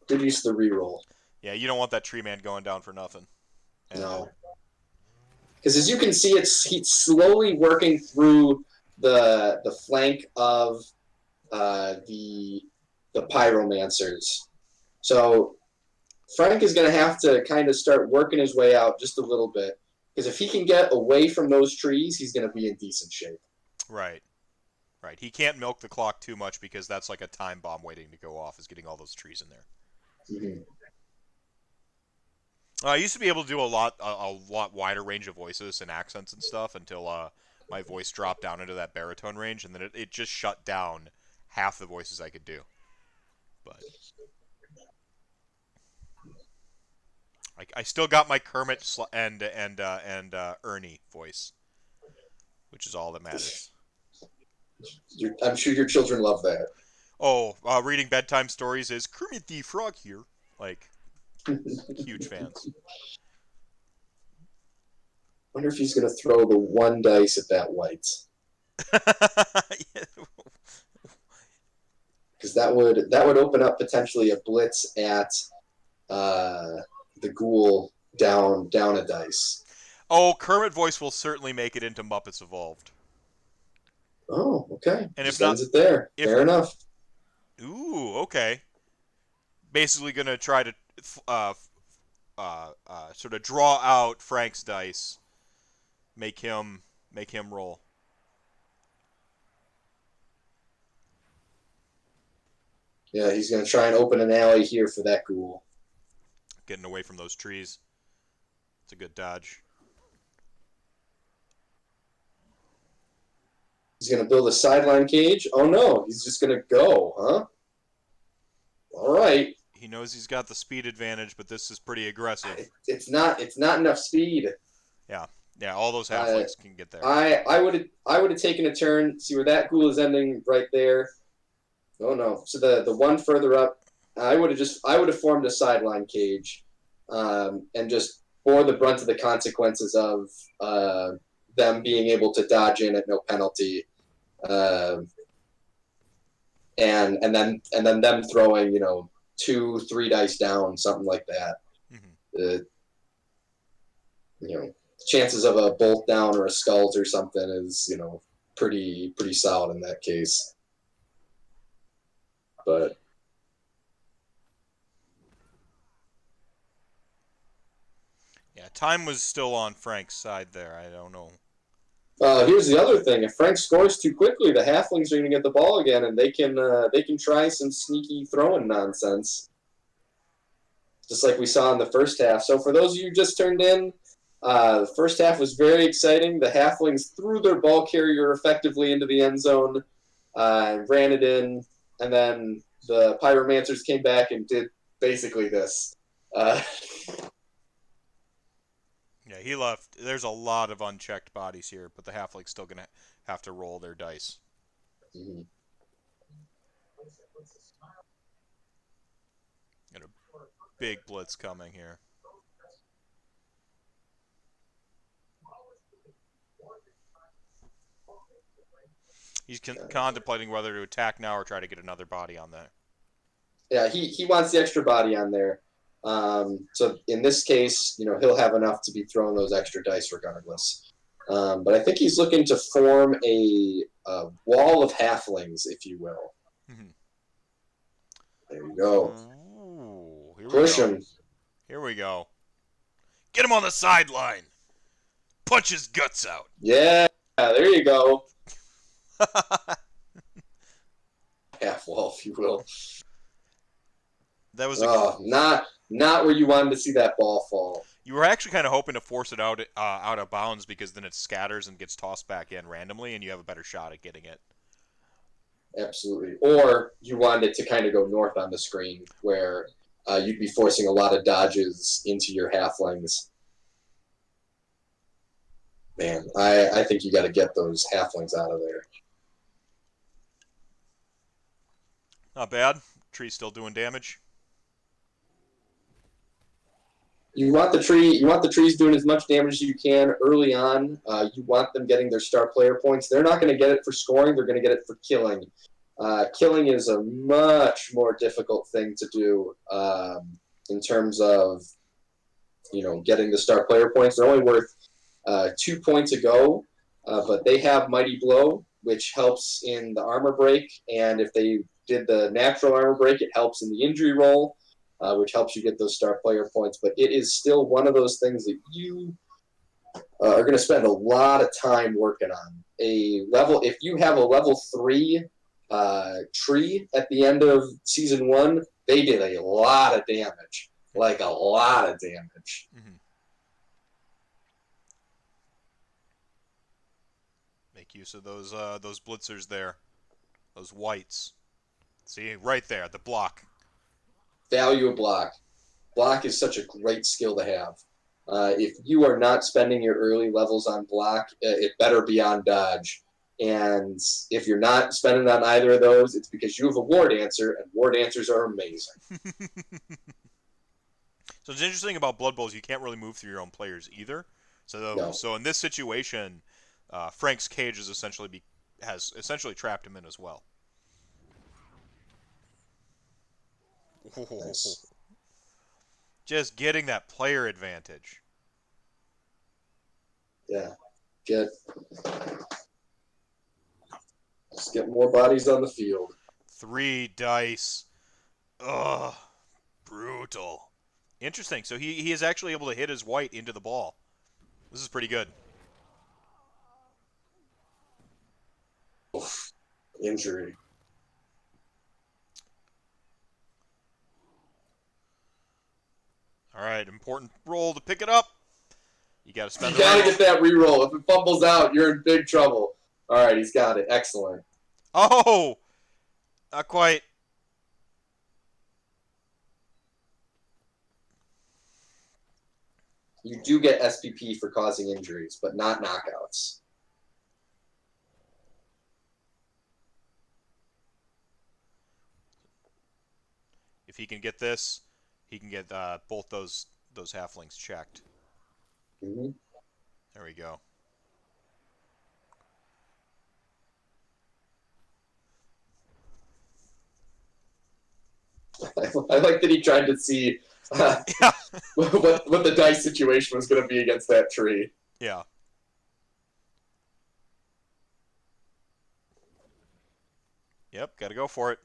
Speaker 2: Good use of the reroll.
Speaker 1: Yeah, you don't want that tree man going down for nothing. And
Speaker 2: No. Because as you can see, he's slowly working through the flank of the pyromancers. So Frank is going to have to kind of start working his way out just a little bit. Because if he can get away from those trees, he's going to be in decent shape.
Speaker 1: right, right. He can't milk the clock too much because that's like a time bomb waiting to go off. Is getting all those trees in there.
Speaker 2: Mm-hmm.
Speaker 1: I used to be able to do a lot wider range of voices and accents and stuff until my voice dropped down into that baritone range, and then it just shut down half the voices I could do. But I still got my Kermit and Ernie voice, which is all that matters.
Speaker 2: I'm sure your children love that.
Speaker 1: Oh, reading bedtime stories is Kermit the Frog here. Like, huge fans.
Speaker 2: Wonder if he's going to throw the one dice at that white. Because that would open up potentially a blitz at the ghoul down a dice.
Speaker 1: Oh, Kermit voice will certainly make it into Muppets Evolved.
Speaker 2: Oh, okay.
Speaker 1: And if
Speaker 2: Just
Speaker 1: not,
Speaker 2: ends it there.
Speaker 1: if
Speaker 2: Fair enough.
Speaker 1: ooh, okay. Basically, gonna try to sort of draw out Frank's dice, make him roll.
Speaker 2: Yeah, he's going to try and open an alley here for that ghoul.
Speaker 1: Getting away from those trees. It's a good dodge.
Speaker 2: He's going to build a sideline cage. Oh no, he's just going to go, huh? All right.
Speaker 1: He knows he's got the speed advantage, but this is pretty aggressive.
Speaker 2: It's not enough speed.
Speaker 1: Yeah, yeah. All those halflings can get there.
Speaker 2: I would have taken a turn. See where that ghoul is ending right there. Oh no! So the one further up, I would have formed a sideline cage, and just bore the brunt of the consequences of them being able to dodge in at no penalty, and then them throwing 2-3 dice down, something like that.
Speaker 1: Mm-hmm.
Speaker 2: Chances of a bolt down or a skulls or something is pretty solid in that case. But
Speaker 1: yeah, time was still on Frank's side there. I don't know.
Speaker 2: Here's the other thing: if Frank scores too quickly, the Halflings are going to get the ball again, and they can try some sneaky throwing nonsense, just like we saw in the first half. So for those of you who just turned in, the first half was very exciting. The Halflings threw their ball carrier effectively into the end zone, ran it in, and then the Pyromancers came back and did basically this.
Speaker 1: Yeah, he left. There's a lot of unchecked bodies here, but the halfling's still gonna have to roll their dice.
Speaker 2: Mm-hmm.
Speaker 1: Got a big blitz coming here. He's contemplating whether to attack now or try to get another body on there.
Speaker 2: Yeah, he wants the extra body on there. So in this case, he'll have enough to be throwing those extra dice regardless. But I think he's looking to form a wall of halflings, if you will.
Speaker 1: Mm-hmm.
Speaker 2: There you go.
Speaker 1: Ooh,
Speaker 2: Push him.
Speaker 1: Here we go. Get him on the sideline. Punch his guts out.
Speaker 2: Yeah, there you go. Half wall, if you will.
Speaker 1: That was
Speaker 2: not where you wanted to see that ball fall.
Speaker 1: You were actually kind of hoping to force it out of bounds because then it scatters and gets tossed back in randomly, and you have a better shot at getting it.
Speaker 2: Absolutely. Or you wanted it to kind of go north on the screen, where you'd be forcing a lot of dodges into your halflings. Man, I think you got to get those halflings out of there.
Speaker 1: Not bad. Tree's still doing damage.
Speaker 2: You want the tree. You want the trees doing as much damage as you can early on. You want them getting their star player points. They're not going to get it for scoring. They're going to get it for killing. Killing is a much more difficult thing to do in terms of getting the star player points. They're only worth 2 points a go, but they have Mighty Blow, which helps in the armor break. And if they did the natural armor break, it helps in the injury roll. Which helps you get those star player points. But it is still one of those things that you are going to spend a lot of time working on. If you have a level 3 tree at the end of season 1, they did a lot of damage. Like a lot of damage.
Speaker 1: Mm-hmm. Make use of those blitzers there. Those whites. See, right there, the block.
Speaker 2: Value of block. Block is such a great skill to have. If you are not spending your early levels on block, it better be on dodge. And if you're not spending on either of those, it's because you have a war dancer, and war dancers are amazing.
Speaker 1: So it's interesting about Blood Bowls, you can't really move through your own players either. So in this situation, Frank's cage has essentially trapped him in as well.
Speaker 2: Nice.
Speaker 1: Just getting that player advantage.
Speaker 2: Yeah. Just get more bodies on the field.
Speaker 1: 3 dice. Ugh. Brutal. Interesting. So he is actually able to hit his white into the ball. This is pretty good.
Speaker 2: Oof. Injury.
Speaker 1: All right, important roll to pick it up. You got to spend.
Speaker 2: You gotta get that reroll. If it fumbles out, you're in big trouble. All right, he's got it. Excellent.
Speaker 1: Oh, not quite.
Speaker 2: You do get SPP for causing injuries, but not knockouts.
Speaker 1: If he can get this, he can get both those halflings checked.
Speaker 2: Mm-hmm.
Speaker 1: There we go.
Speaker 2: I like that he tried to see what the dice situation was going to be against that tree.
Speaker 1: Yeah. Yep, got to go for it.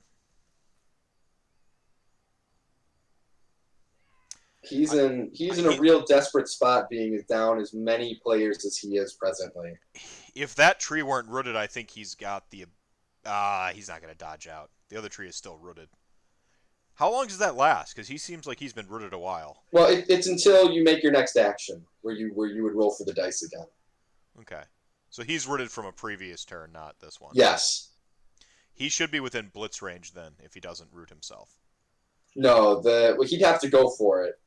Speaker 2: He's in a real desperate spot, being down as many players as he is presently.
Speaker 1: If that tree weren't rooted, I think he's got the. He's not going to dodge out. The other tree is still rooted. How long does that last? Because he seems like he's been rooted a while.
Speaker 2: Well, it's until you make your next action, where you would roll for the dice again.
Speaker 1: Okay. So he's rooted from a previous turn, not this one.
Speaker 2: Yes.
Speaker 1: He should be within blitz range then, if he doesn't root himself.
Speaker 2: No, he'd have to go for it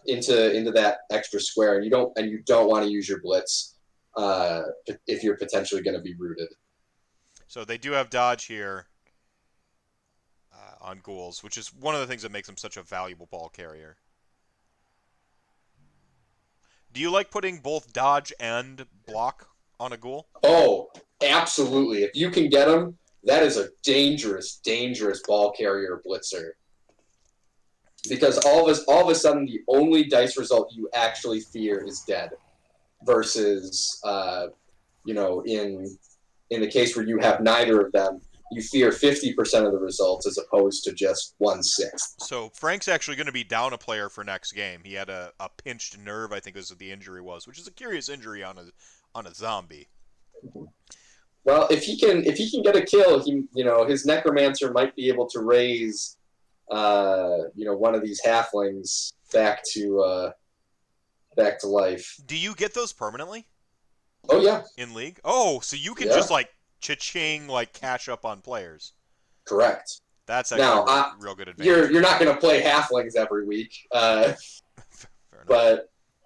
Speaker 2: into that extra square, and you don't want to use your blitz if you're potentially going to be rooted.
Speaker 1: So they do have dodge here on ghouls, which is one of the things that makes him such a valuable ball carrier. Do you like putting both dodge and block on a ghoul?
Speaker 2: Oh, absolutely. If you can get him, that is a dangerous, dangerous ball carrier blitzer. Because all of a sudden, the only dice result you actually fear is dead. Versus, in the case where you have neither of them, you fear 50% of the results as opposed to just 1/6.
Speaker 1: So Frank's actually going to be down a player for next game. He had a pinched nerve, I think was what the injury was, which is a curious injury on a zombie.
Speaker 2: Well, if he can get a kill, his necromancer might be able to raise one of these halflings back to life.
Speaker 1: Do you get those permanently?
Speaker 2: Oh yeah.
Speaker 1: In League? Oh, so you can just like cha-ching, like catch up on players.
Speaker 2: Correct.
Speaker 1: That's actually a real good advantage.
Speaker 2: You're not going to play halflings every week, but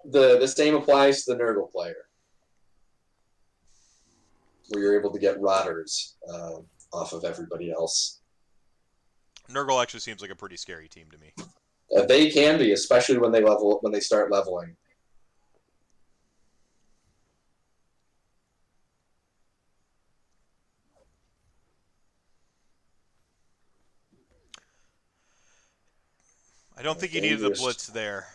Speaker 2: the same applies to the Nurgle player, where you're able to get rotters off of everybody else.
Speaker 1: Nurgle actually seems like a pretty scary team to me.
Speaker 2: They can be, especially when they start leveling.
Speaker 1: I don't think you needed the
Speaker 2: Dangerous.
Speaker 1: blitz there.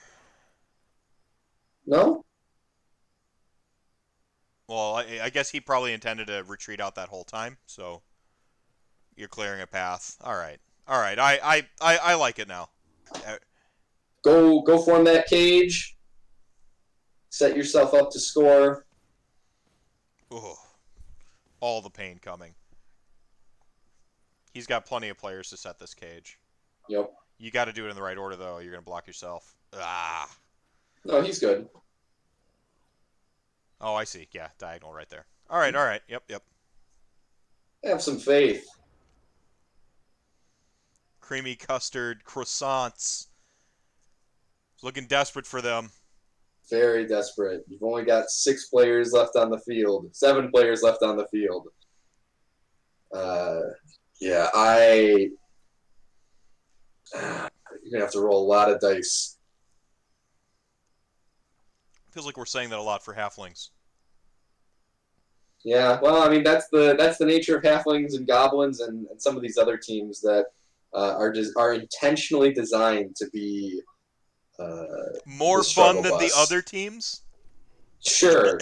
Speaker 2: No?
Speaker 1: Well, I guess he probably intended to retreat out that whole time, so you're clearing a path. All right. I like it now.
Speaker 2: Go form that cage. Set yourself up to score.
Speaker 1: Ugh. All the pain coming. He's got plenty of players to set this cage.
Speaker 2: Yep.
Speaker 1: You got to do it in the right order, though. You're going to block yourself. Ah.
Speaker 2: No, he's good.
Speaker 1: Oh, I see. Yeah, diagonal right there. All right. Yep.
Speaker 2: Have some faith.
Speaker 1: Creamy custard croissants. Looking desperate for them.
Speaker 2: Very desperate. You've only got 6 players left on the field. 7 players left on the field. Yeah, you're gonna have to roll a lot of dice.
Speaker 1: Feels like we're saying that a lot for halflings.
Speaker 2: Yeah, well, I mean that's the nature of halflings and goblins and some of these other teams that are intentionally designed to be
Speaker 1: More
Speaker 2: the
Speaker 1: fun
Speaker 2: struggle
Speaker 1: than the
Speaker 2: bus.
Speaker 1: other teams?
Speaker 2: Sure.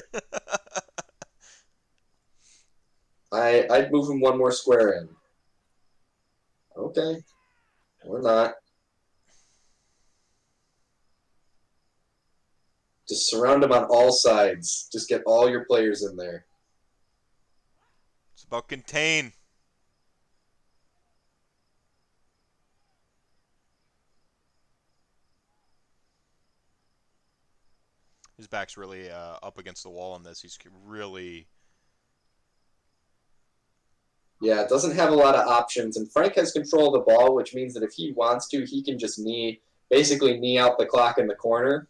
Speaker 2: I'd move him one more square in. Okay. Or not. Just surround him on all sides. Just get all your players in there.
Speaker 1: It's about contain. His back's really up against the wall on this. He's really...
Speaker 2: Yeah, it doesn't have a lot of options, and Frank has control of the ball, which means that if he wants to, he can just basically knee out the clock in the corner,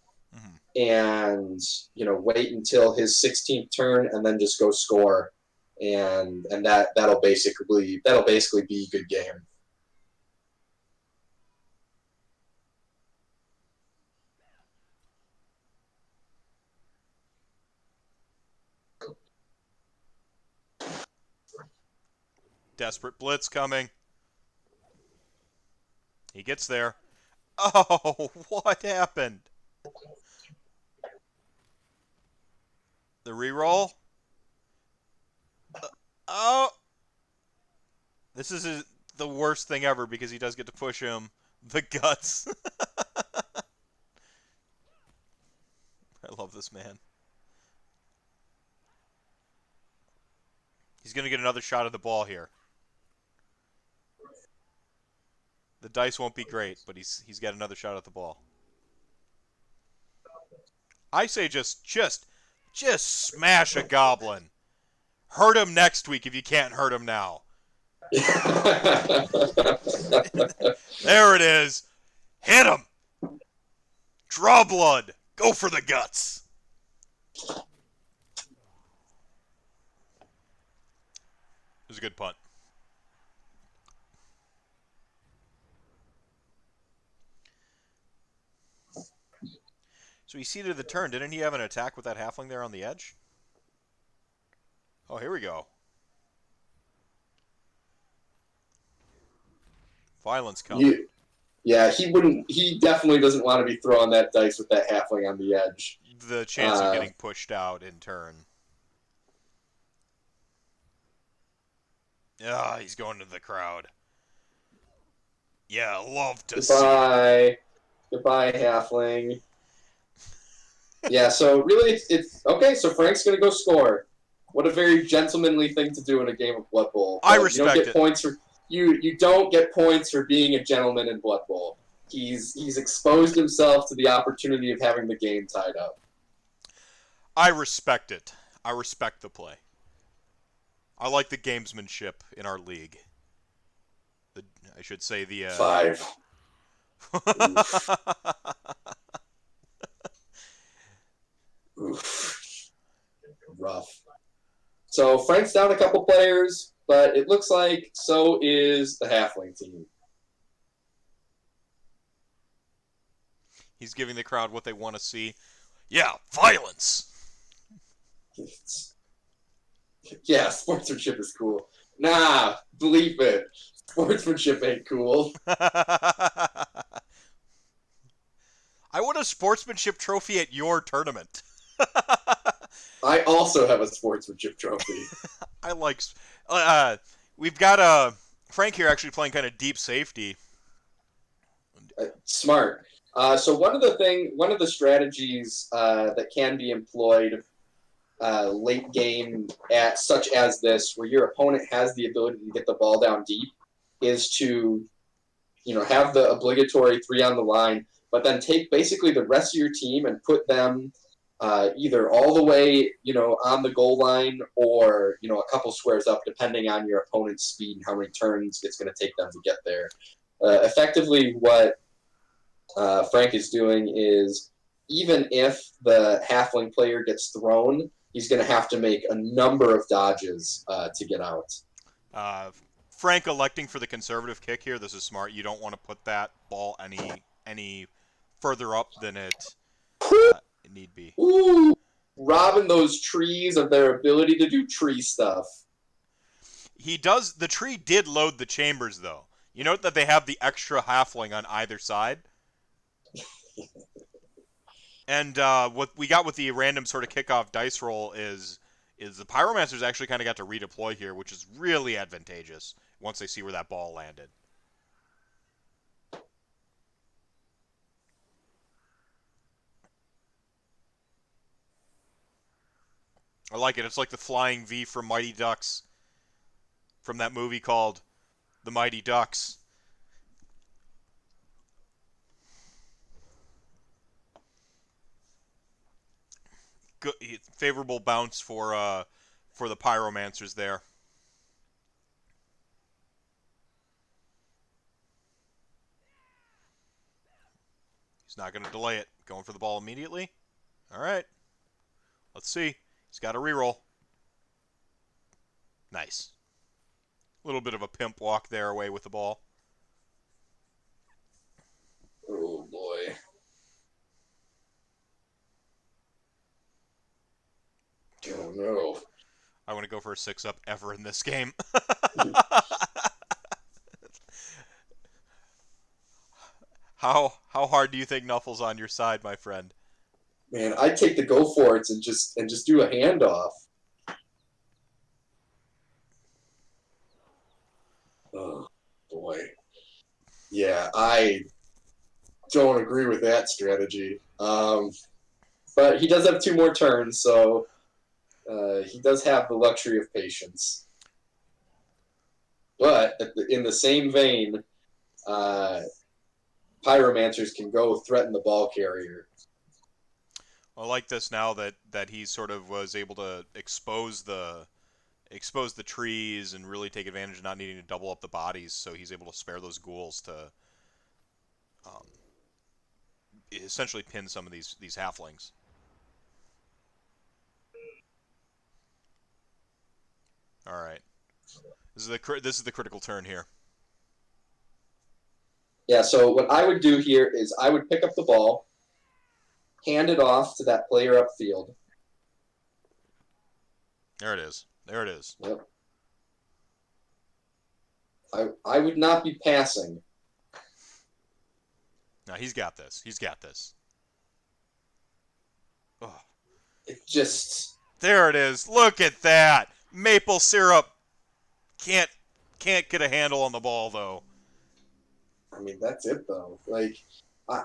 Speaker 2: and wait until his 16th turn, and then just go score, and that'll basically be a good game.
Speaker 1: Desperate blitz coming. He gets there. Oh, what happened? The reroll? Oh! This is the worst thing ever because he does get to push him. The guts. I love this man. He's going to get another shot at the ball here. The dice won't be great, but he's got another shot at the ball. I say just smash a goblin. Hurt him next week if you can't hurt him now. There it is. Hit him. Draw blood. Go for the guts. It was a good punt. So he seeded the turn. Didn't he have an attack with that halfling there on the edge? Oh, here we go. Violence coming.
Speaker 2: Yeah, he definitely doesn't want to be throwing that dice with that halfling on the edge.
Speaker 1: The chance of getting pushed out in turn. Ah, he's going to the crowd. Yeah, love to see.
Speaker 2: Goodbye, halfling. Yeah, so really, it's okay. So Frank's gonna go score. What a very gentlemanly thing to do in a game of Blood Bowl.
Speaker 1: I respect
Speaker 2: you don't get points for you don't get points for being a gentleman in Blood Bowl. He's exposed himself to the opportunity of having the game tied up.
Speaker 1: I respect it. I respect the play. I like the gamesmanship in our league. I should say the
Speaker 2: 5. Oof. Rough. So Frank's down a couple players. but it looks like so is the Halfling team.
Speaker 1: He's giving the crowd what they want to see. Yeah, violence.
Speaker 2: Yeah, sportsmanship is cool. Nah, believe it. Sportsmanship ain't cool.
Speaker 1: I won a sportsmanship trophy at your tournament.
Speaker 2: I also have a sportsmanship trophy.
Speaker 1: I like. We've got Frank here actually playing kind of deep safety.
Speaker 2: Smart. So one of the strategies that can be employed late game at such as this, where your opponent has the ability to get the ball down deep, is to have the obligatory 3 on the line, but then take basically the rest of your team and put them either all the way on the goal line or a couple squares up, depending on your opponent's speed and how many turns it's going to take them to get there. Effectively, what Frank is doing is, even if the halfling player gets thrown, he's going to have to make a number of dodges to get out.
Speaker 1: Frank electing for the conservative kick here. This is smart. You don't want to put that ball any further up than it need be.
Speaker 2: Ooh, robbing those trees of their ability to do tree stuff.
Speaker 1: He does. The tree did load the chambers, though. You note that they have the extra halfling on either side. And what we got with the random sort of kickoff dice roll is the Pyromancers actually kind of got to redeploy here, which is really advantageous once they see where that ball landed. I like it. It's like the flying V from Mighty Ducks, from that movie called The Mighty Ducks. Good, favorable bounce for the Pyromancers there. He's not going to delay it. Going for the ball immediately. All right. Let's see. He's got a reroll. Nice. A little bit of a pimp walk there away with the ball.
Speaker 2: Oh, boy. Oh, no.
Speaker 1: I want to go for a 6-up ever in this game. How hard do you think Nuffle's on your side, my friend?
Speaker 2: Man, I'd take the go for it and just do a handoff. Oh, boy. Yeah, I don't agree with that strategy. But he does have 2 more turns, so he does have the luxury of patience. But in the same vein, Pyromancers can go threaten the ball carrier.
Speaker 1: I like this now that he sort of was able to expose the trees and really take advantage of not needing to double up the bodies, so he's able to spare those ghouls to essentially pin some of these halflings. All right, this is the critical turn here.
Speaker 2: Yeah, so what I would do here is I would pick up the ball, hand it off to that player upfield.
Speaker 1: There it is. There it is.
Speaker 2: Yep. I would not be passing.
Speaker 1: Now he's got this. He's got this. Oh.
Speaker 2: It just...
Speaker 1: There it is. Look at that. Maple syrup can't get a handle on the ball, though.
Speaker 2: I mean, that's it, though. Like,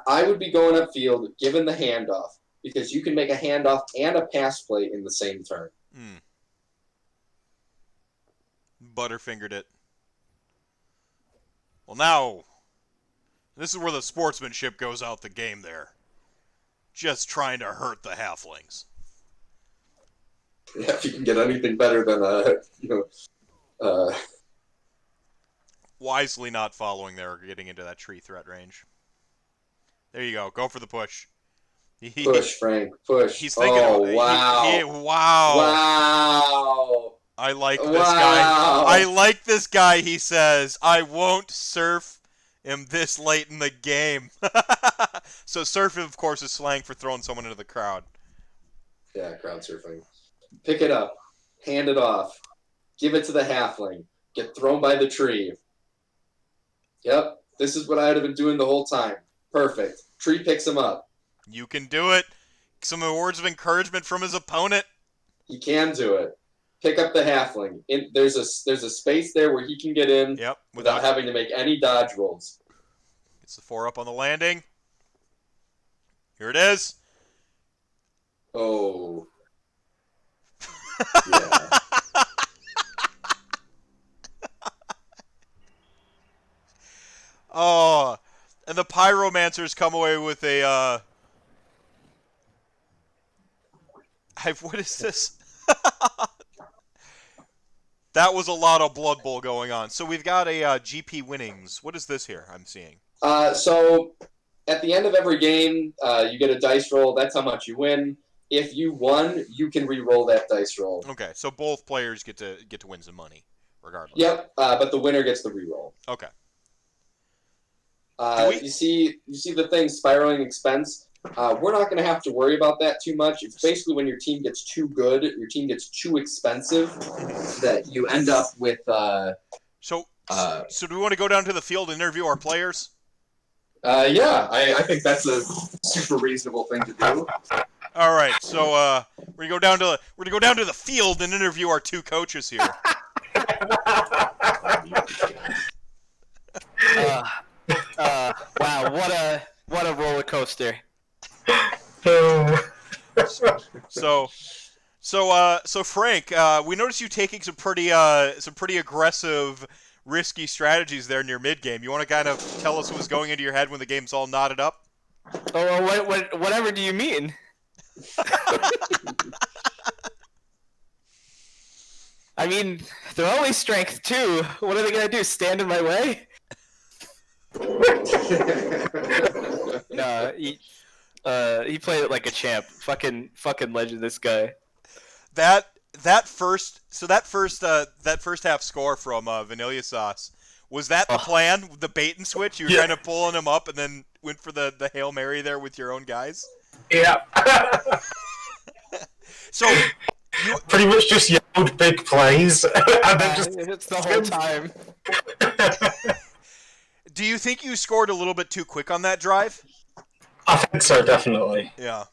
Speaker 2: I would be going upfield, given the handoff, because you can make a handoff and a pass play in the same turn.
Speaker 1: Butterfingered it. Well, now, this is where the sportsmanship goes out the game there. Just trying to hurt the halflings.
Speaker 2: Yeah, if you can get anything better than
Speaker 1: Wisely not following there or getting into that tree threat range. There you go. Go for the push.
Speaker 2: push, Frank, push.
Speaker 1: He's thinking
Speaker 2: oh,
Speaker 1: about it.
Speaker 2: wow.
Speaker 1: Wow.
Speaker 2: Wow.
Speaker 1: I like this guy. I
Speaker 2: Wow.
Speaker 1: like this guy, he says. I won't surf him this late in the game. So surf, of course, is slang for throwing someone into the crowd.
Speaker 2: Yeah, crowd surfing. Pick it up. Hand it off. Give it to the halfling. Get thrown by the tree. Yep, this is what I would have been doing the whole time. Perfect. Tree picks him up.
Speaker 1: You can do it. Some words of encouragement from his opponent.
Speaker 2: He can do it. Pick up the halfling. There's a space there where he can get in
Speaker 1: Yep,
Speaker 2: without having to make any dodge rolls.
Speaker 1: It's the 4 up on the landing. Here it is.
Speaker 2: Oh. Yeah.
Speaker 1: Oh, and the pyromancers come away with a what is this? That was a lot of Blood Bowl going on. So we've got a GP winnings. What is this here I'm seeing?
Speaker 2: So at the end of every game, you get a dice roll. That's how much you win. If you won, you can re-roll that dice roll.
Speaker 1: Okay, so both players get to win some money, regardless.
Speaker 2: Yep, but the winner gets the re-roll.
Speaker 1: Okay.
Speaker 2: You see the thing spiraling expense. We're not going to have to worry about that too much. It's basically when your team gets too good, your team gets too expensive, that you end up with.
Speaker 1: So do we want to go down to the field and interview our players?
Speaker 2: Yeah, I think that's a super reasonable thing to do.
Speaker 1: All right, so we're gonna go down to the field and interview our two coaches here.
Speaker 3: Wow, what a roller coaster.
Speaker 1: So Frank, we noticed you taking some pretty aggressive, risky strategies there in your mid game. You want to kind of tell us what was going into your head when the game's all knotted up?
Speaker 3: Oh, whatever do you mean? I mean, they're only strength 2. What are they gonna do? Stand in my way? No, he played it like a champ. Fucking legend, this guy.
Speaker 1: That first half score from Vanilla Sauce, was that the plan? The bait and switch? You were kind of pulling him up and then went for the Hail Mary there with your own guys?
Speaker 4: Yeah.
Speaker 1: So you
Speaker 4: pretty much just yelled big plays and then just
Speaker 3: It's the whole time.
Speaker 1: do you think you scored a little bit too quick on that drive?
Speaker 4: I think so, definitely.
Speaker 1: Yeah.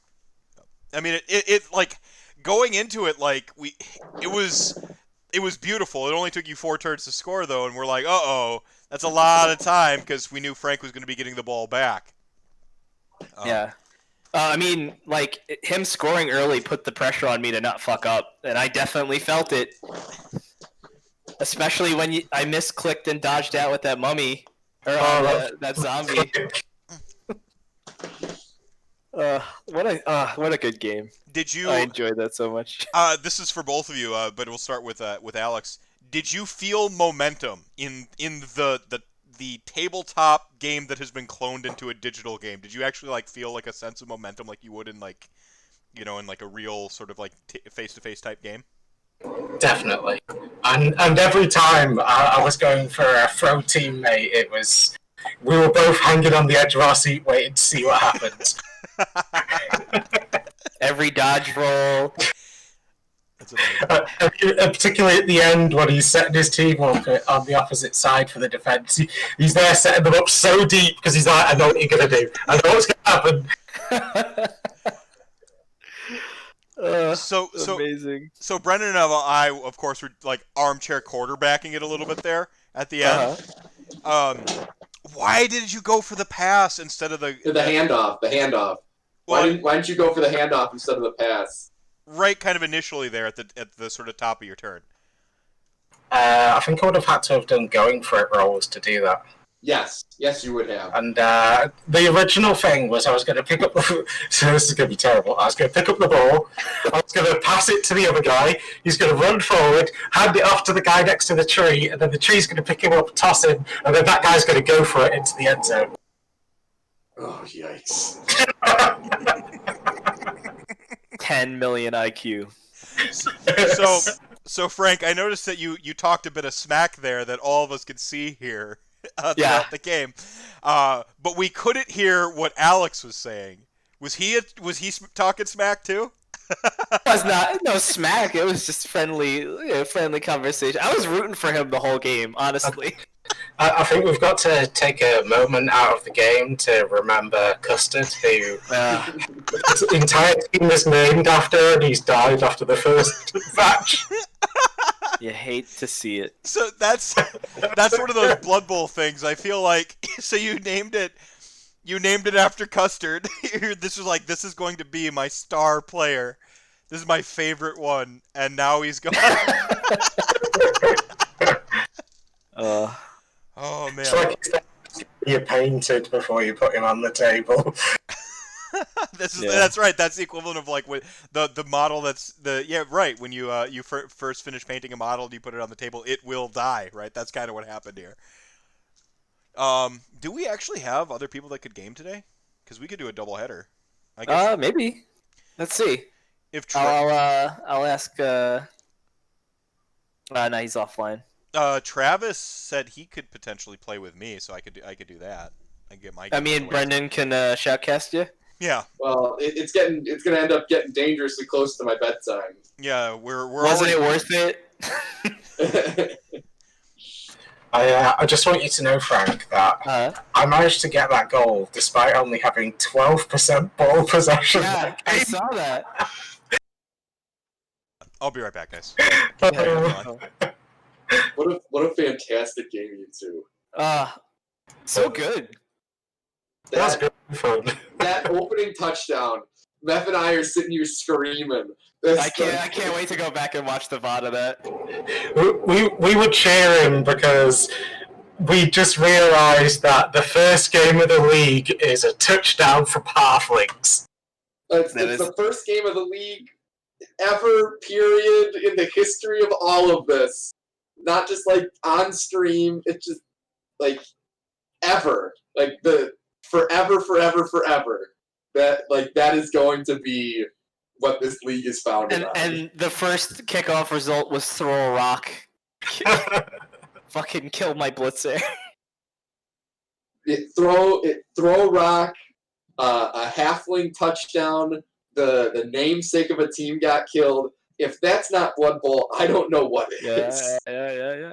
Speaker 1: I mean, it like going into it, like it was beautiful. It only took you 4 turns to score though, and we're like, that's a lot of time because we knew Frank was going to be getting the ball back.
Speaker 3: Yeah. I mean, like, him scoring early put the pressure on me to not fuck up, and I definitely felt it. Especially when I misclicked and dodged out with that mummy, or that zombie. What a good game.
Speaker 1: Did you?
Speaker 3: I enjoyed that so much.
Speaker 1: This is for both of you, but we'll start with Alex. Did you feel momentum in the tabletop game that has been cloned into a digital game? Did you actually like feel like a sense of momentum like you would in like, in like a real sort of like face-to-face type game?
Speaker 4: Definitely. And every time I was going for a throw teammate, we were both hanging on the edge of our seat waiting to see what happened.
Speaker 3: Every dodge roll.
Speaker 4: Particularly at the end when he's setting his team up on the opposite side for the defense. He's there setting them up so deep because he's like, I know what you're going to do. I know what's going to happen.
Speaker 1: So
Speaker 3: amazing.
Speaker 1: So Brendan and I, of course, were like armchair quarterbacking it a little bit there at the end. Why did you go for the pass instead of the
Speaker 2: handoff? The handoff. Why didn't you go for the handoff instead of the pass?
Speaker 1: Right, kind of initially there at the sort of top of your turn.
Speaker 4: I think I would have had to have done going for it rolls to do that.
Speaker 2: Yes, you would have.
Speaker 4: And the original thing was I was going to pick up the... So this is going to be terrible. I was going to pick up the ball. I was going to pass it to the other guy. He's going to run forward, hand it off to the guy next to the tree, and then the tree's going to pick him up, toss him, and then that guy's going to go for it into the end zone.
Speaker 2: Oh, yikes.
Speaker 3: 10 million IQ.
Speaker 1: So Frank, I noticed that you talked a bit of smack there that all of us could see here
Speaker 3: Yeah.
Speaker 1: throughout the game, but we couldn't hear what Alex was saying. Was he talking smack too?
Speaker 3: It was not no smack. It was just friendly conversation. I was rooting for him the whole game, honestly.
Speaker 4: I think we've got to take a moment out of the game to remember Custard, who his entire team is named after, and he's died after the first match.
Speaker 3: You hate to see it.
Speaker 1: So that's one of those Blood Bowl things. I feel like so you named it after Custard. This is going to be my star player. This is my favorite one, and now he's gone. Oh man!
Speaker 4: It's like you painted before you put him on the table.
Speaker 1: That's right. That's the equivalent of like with the model. Right. When you first finish painting a model, and you put it on the table, it will die. Right. That's kind of what happened here. Do we actually have other people that could game today? Because we could do a double header. I guess.
Speaker 3: Maybe. Let's see.
Speaker 1: If
Speaker 3: I'll ask. No, he's offline.
Speaker 1: Travis said he could potentially play with me, so I could do that. I could get my.
Speaker 3: Brendan can shoutcast you.
Speaker 1: Yeah.
Speaker 2: Well, it's gonna end up getting dangerously close to my bedtime.
Speaker 1: Yeah, we're.
Speaker 3: Wasn't it worth it?
Speaker 4: I just want you to know, Frank, that I managed to get that goal despite only having 12% ball possession.
Speaker 3: Yeah, I saw that.
Speaker 1: I'll be right back, guys.
Speaker 2: What a fantastic game, you two.
Speaker 3: So good.
Speaker 4: That's good fun.
Speaker 2: That opening touchdown, Meph and I are sitting here screaming.
Speaker 3: I can't wait to go back and watch the VOD of that.
Speaker 4: We would cheer him because we just realised that the first game of the league is a touchdown from Halflings.
Speaker 2: It's the first game of the league ever, period, in the history of all of this. Not just like on stream, it's just like ever. Like the forever. That is going to be what this league is founded on.
Speaker 3: And the first kickoff result was throw a rock. Fucking kill my blitzer.
Speaker 2: Throw a rock, a halfling touchdown, the namesake of a team got killed. If that's not Blood Bowl, I don't know what is.
Speaker 3: Yeah.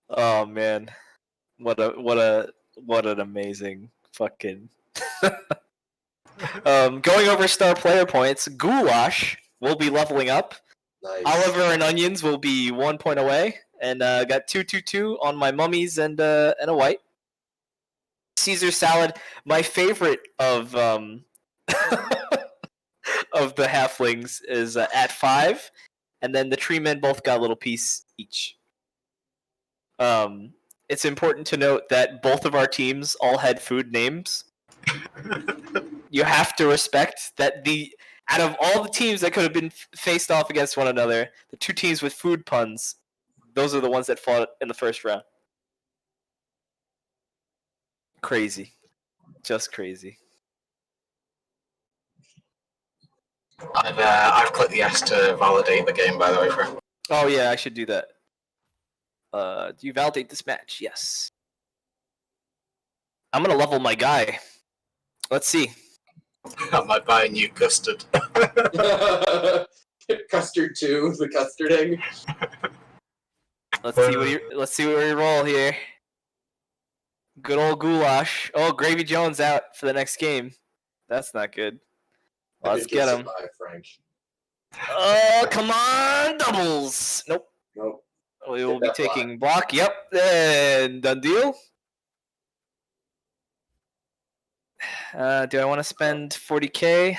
Speaker 3: Oh man, what an amazing fucking. Going over star player points, Goulash will be leveling up.
Speaker 2: Nice.
Speaker 3: Oliver and Onions will be 1 point away, and got 2-2-2 on my mummies and a white. Caesar salad, my favorite of of the halflings is at 5, and then the tree men both got a little piece each. It's important to note that both of our teams all had food names. You have to respect that out of all the teams that could have been faced off against one another, the two teams with food puns, those are the ones that fought in the first round. Crazy. Just crazy.
Speaker 4: I've clicked the S to validate the game, by the way, Frank.
Speaker 3: Oh yeah, I should do that. Do you validate this match? Yes. I'm gonna level my guy. Let's see.
Speaker 4: I might buy a new Custard.
Speaker 2: Custard 2, the custarding.
Speaker 3: Let's see what we roll here. Good old Goulash. Oh, Gravy Jones out for the next game. That's not good. Let's get him.
Speaker 2: Frank.
Speaker 3: Oh, come on, doubles. Nope. We will be taking block. Yep, and done deal. Do I want to spend 40k?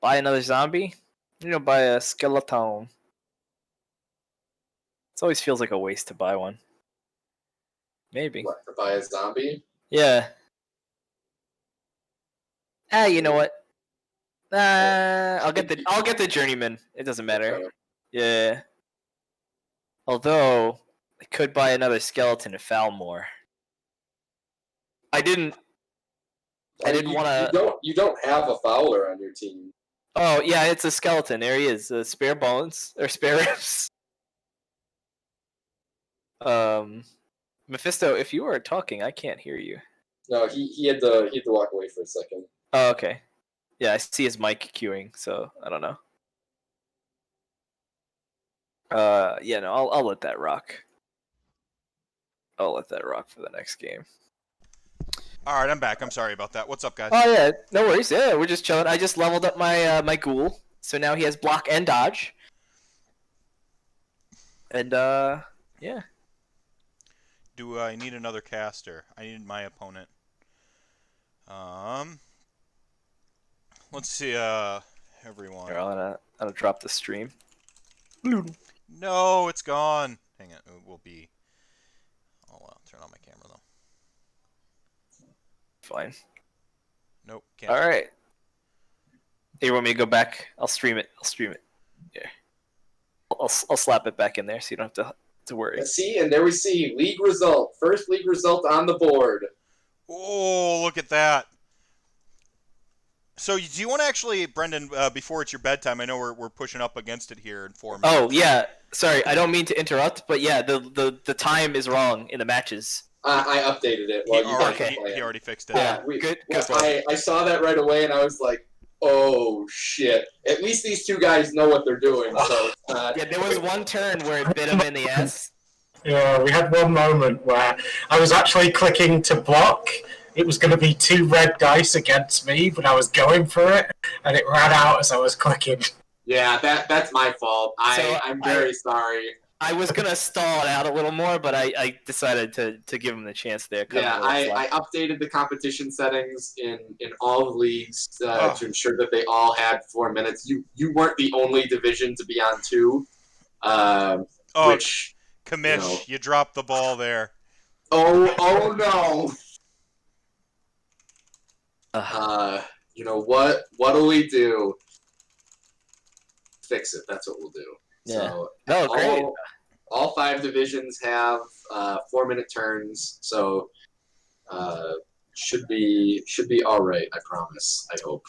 Speaker 3: Buy another zombie? Buy a skeleton. It always feels like a waste to buy one. Maybe.
Speaker 2: What, to buy a zombie?
Speaker 3: Yeah. You know what? I'll get the journeyman. It doesn't matter.
Speaker 2: Okay.
Speaker 3: Yeah. Although I could buy another skeleton to foul more. I didn't want to.
Speaker 2: You don't have a fowler on your team.
Speaker 3: Oh yeah, it's a skeleton. There he is. Spare bones or spare ribs. Mephisto, if you are talking, I can't hear you.
Speaker 2: No, he had to walk away for a second.
Speaker 3: Oh, okay. Yeah, I see his mic queuing, so I don't know. Yeah, no, I'll let that rock. I'll let that rock for the next game.
Speaker 1: All right, I'm back. I'm sorry about that. What's up, guys?
Speaker 3: Oh yeah, no worries. Yeah, we're just chilling. I just leveled up my my ghoul, so now he has block and dodge. And yeah.
Speaker 1: Do I need another caster? I need my opponent. Let's see. Everyone.
Speaker 3: Here, I'll drop the stream.
Speaker 1: No, it's gone. Hang on. It will be. Oh well. Turn on my camera though.
Speaker 3: Fine.
Speaker 1: Nope. Can't.
Speaker 3: All right. Hey, you want me to go back? I'll stream it. Yeah. I'll slap it back in there so you don't have to worry.
Speaker 2: Let's see, and there we see league result. First league result on the board.
Speaker 1: Oh, look at that. So, do you want to actually, Brendan, before it's your bedtime? I know we're pushing up against it here in 4 minutes.
Speaker 3: Oh yeah, sorry, I don't mean to interrupt, but yeah, the time is wrong in the matches.
Speaker 2: I updated it.
Speaker 1: He already fixed it.
Speaker 3: Yeah, good.
Speaker 2: I saw that right away, and I was like, "Oh shit!" At least these two guys know what they're doing. So,
Speaker 3: yeah, there was one turn where it bit him in the ass.
Speaker 4: Yeah, we had one moment where I was actually clicking to block. It was going to be 2 red dice against me, but I was going for it, and it ran out as I was clicking.
Speaker 2: Yeah, that's my fault. I'm very sorry.
Speaker 3: I was gonna stall it out a little more, but I decided to give him the chance there.
Speaker 2: Yeah, I updated the competition settings in all the leagues to ensure that they all had 4 minutes. You weren't the only division to be on 2. Which
Speaker 1: Commish, you dropped the ball there.
Speaker 2: Oh no. What'll we do? Fix it. That's what we'll do.
Speaker 3: Yeah.
Speaker 2: So,
Speaker 3: great.
Speaker 2: All 5 divisions have 4-minute turns, so should be all right. I promise. I hope.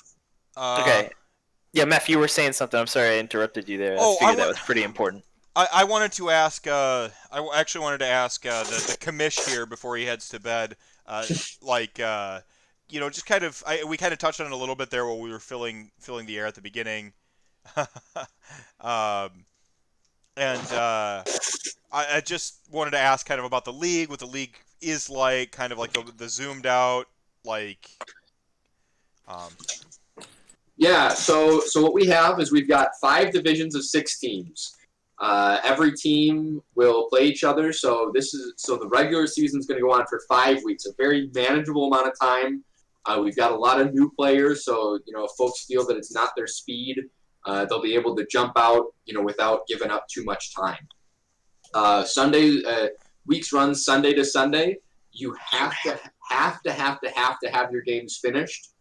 Speaker 3: Okay. Yeah, Meph, you were saying something. I'm sorry I interrupted you there. I figured that was pretty important.
Speaker 1: I wanted to ask. I actually wanted to ask the commish here before he heads to bed. Just kind of. We kind of touched on it a little bit there while we were filling the air at the beginning. I just wanted to ask kind of about the league, what the league is like, kind of like the zoomed out, like.
Speaker 2: Yeah. So what we have is we've got 5 divisions of 6 teams. Every team will play each other. So the regular season is going to go on for 5 weeks, a very manageable amount of time. We've got a lot of new players, so if folks feel that it's not their speed, they'll be able to jump out, without giving up too much time. Weeks run Sunday to Sunday. You have to have your games finished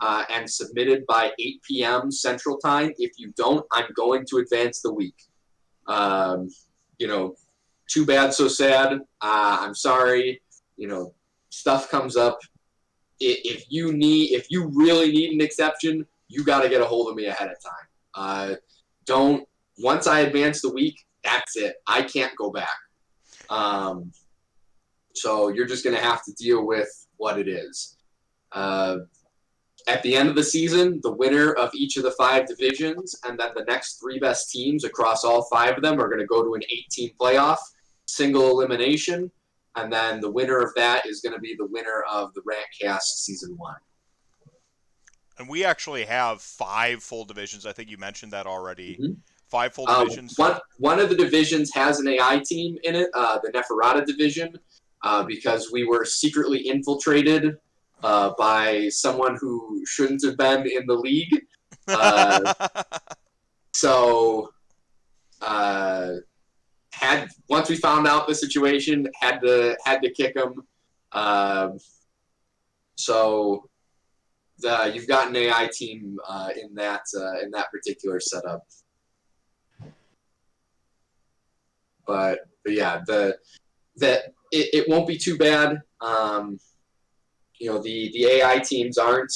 Speaker 2: and submitted by 8 p.m. Central Time. If you don't, I'm going to advance the week. Too bad, so sad. I'm sorry. Stuff comes up. If you really need an exception, you got to get a hold of me ahead of time. Once I advance the week, that's it. I can't go back. So you're just going to have to deal with what it is. At the end of the season, the winner of each of the 5 divisions and then the next 3 best teams across all 5 of them are going to go to an 18 playoff, single elimination, and then the winner of that is going to be the winner of the Rantcast Season 1.
Speaker 1: And we actually have 5 full divisions. I think you mentioned that already.
Speaker 2: Mm-hmm.
Speaker 1: 5 full divisions.
Speaker 2: One of the divisions has an AI team in it, the Neferata division, because we were secretly infiltrated by someone who shouldn't have been in the league. Once we found out the situation, had to kick him. You've got an AI team in that particular setup. But yeah, it won't be too bad. The AI teams aren't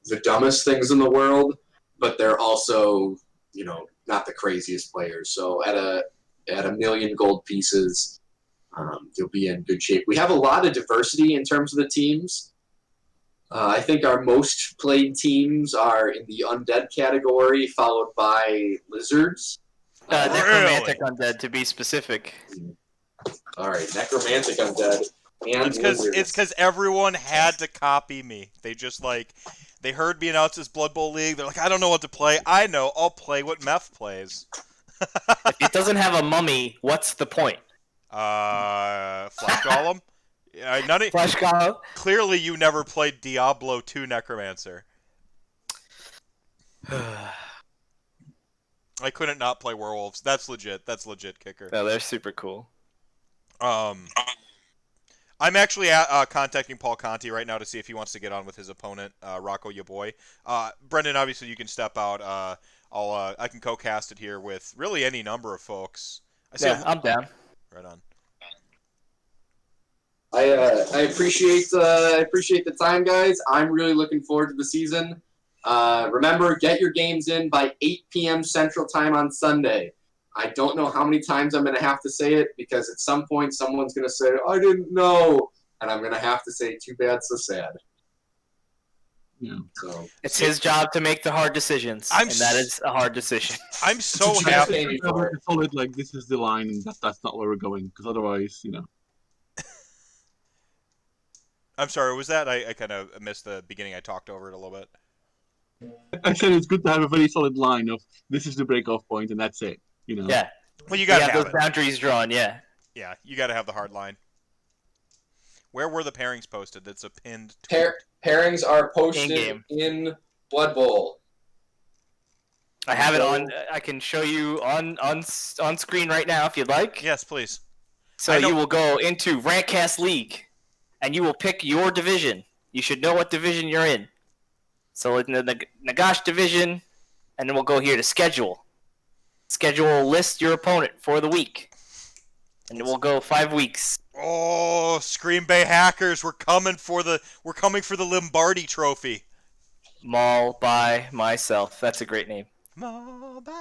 Speaker 2: the dumbest things in the world, but they're also, not the craziest players. So at a million gold pieces, you'll be in good shape. We have a lot of diversity in terms of the teams. I think our most played teams are in the undead category, followed by lizards.
Speaker 3: Necromantic undead, to be specific.
Speaker 2: All right, necromantic undead and lizards.
Speaker 1: It's because everyone had to copy me. They just they heard me announce this Blood Bowl league. They're like, I don't know what to play. I know. I'll play what Meph plays.
Speaker 3: If it doesn't have a mummy, what's the point?
Speaker 1: Flesh Golem.
Speaker 3: Flesh Golem.
Speaker 1: Clearly, you never played Diablo 2 Necromancer. I couldn't not play werewolves. That's legit. That's legit kicker.
Speaker 3: No, they're super cool.
Speaker 1: I'm actually contacting Paul Conti right now to see if he wants to get on with his opponent, Rocco ya boy. Brendan, obviously you can step out. I can co-cast it here with really any number of folks.
Speaker 3: I'm down.
Speaker 1: Right on.
Speaker 2: I appreciate the time, guys. I'm really looking forward to the season. Remember, get your games in by 8 p.m. Central Time on Sunday. I don't know how many times I'm going to have to say it, because at some point someone's going to say, I didn't know, and I'm going to have to say, too bad, so sad.
Speaker 5: Yeah.
Speaker 2: So
Speaker 3: it's his job to make the hard decisions, and that is a hard decision.
Speaker 1: I'm so
Speaker 2: Did you
Speaker 1: happy.
Speaker 2: pay me for it?
Speaker 5: Solid, this is the line, and that's not where we're going, because otherwise,
Speaker 1: I'm sorry, was that? I kind of missed the beginning. I talked over it a little bit.
Speaker 5: I said it's good to have a very solid line of this is the break-off point, and that's it.
Speaker 3: Yeah.
Speaker 1: Well, you got to have
Speaker 3: those
Speaker 1: it.
Speaker 3: boundaries drawn, yeah.
Speaker 1: Yeah, you got to have the hard line. Where were the pairings posted? That's a pinned tweet.
Speaker 2: Pairings are posted
Speaker 3: In-game.
Speaker 2: in Blood Bowl.
Speaker 3: I have it on. I can show you on screen right now if you'd like.
Speaker 1: Yes, please.
Speaker 3: So
Speaker 1: I know-
Speaker 3: you will go into Rantcast League, and you will pick your division. You should know what division you're in. So in the Nagash division, and then we'll go here to schedule. Schedule will list your opponent for the week, and we'll go 5 weeks.
Speaker 1: Oh, Scream Bay Hackers, we're coming for the Lombardi Trophy.
Speaker 3: Maul by myself. That's a great name.
Speaker 1: Maul by-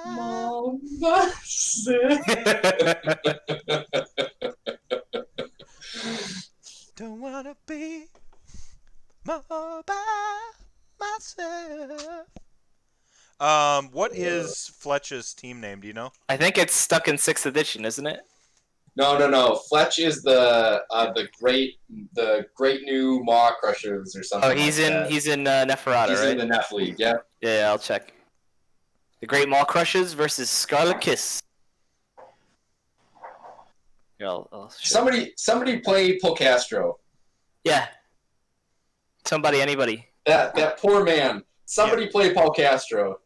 Speaker 1: Don't wanna be more by myself. What is Fletch's team name? Do you know?
Speaker 3: I think it's stuck in 6th edition, isn't it?
Speaker 2: No. Fletch is the great new Maw Crushers or something.
Speaker 3: Oh, he's in Neferata,
Speaker 2: He's
Speaker 3: right?
Speaker 2: in the Nef League, yeah.
Speaker 3: Yeah, I'll check. The Great Maw Crushes versus Scarlet Kiss. Here, I'll show.
Speaker 2: Somebody play Polcastro.
Speaker 3: Yeah. Somebody, anybody.
Speaker 2: That poor man. Somebody play Polcastro.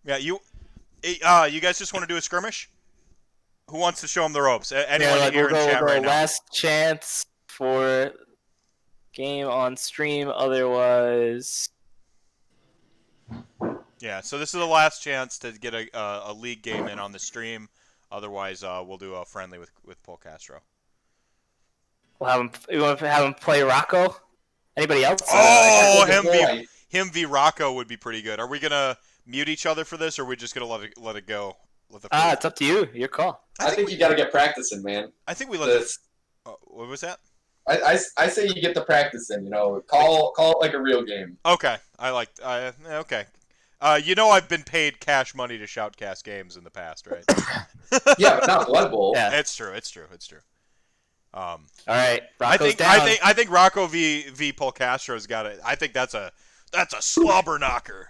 Speaker 1: Yeah, you guys just want to do a skirmish? Who wants to show him the ropes? Anyone here in chat right now?
Speaker 3: Last chance for game on stream. Otherwise,
Speaker 1: Yeah, so this is the last chance to get a league game in on the stream. Otherwise, we'll do a friendly with Paul Castro.
Speaker 3: we'll have him. You want to have him play Rocco? Anybody else?
Speaker 1: Oh,
Speaker 2: Good boy.
Speaker 1: him v Rocco would be pretty good. Are we gonna mute each other for this, or are we just gonna let it go?
Speaker 3: It's up to you. Your call.
Speaker 2: I think you got to get practicing, man.
Speaker 1: I think we let it. What was that?
Speaker 2: I say you get the practice in. Call it like a real game.
Speaker 1: Okay, okay. I've been paid cash money to shoutcast games in the past, right?
Speaker 2: Yeah, but not Blood Bowl.
Speaker 3: Yeah.
Speaker 1: It's true.
Speaker 3: All right.
Speaker 1: I
Speaker 3: Rocco's
Speaker 1: think
Speaker 3: down.
Speaker 1: I think Rocco v Paul Castro's got it. I think that's a slobber knocker.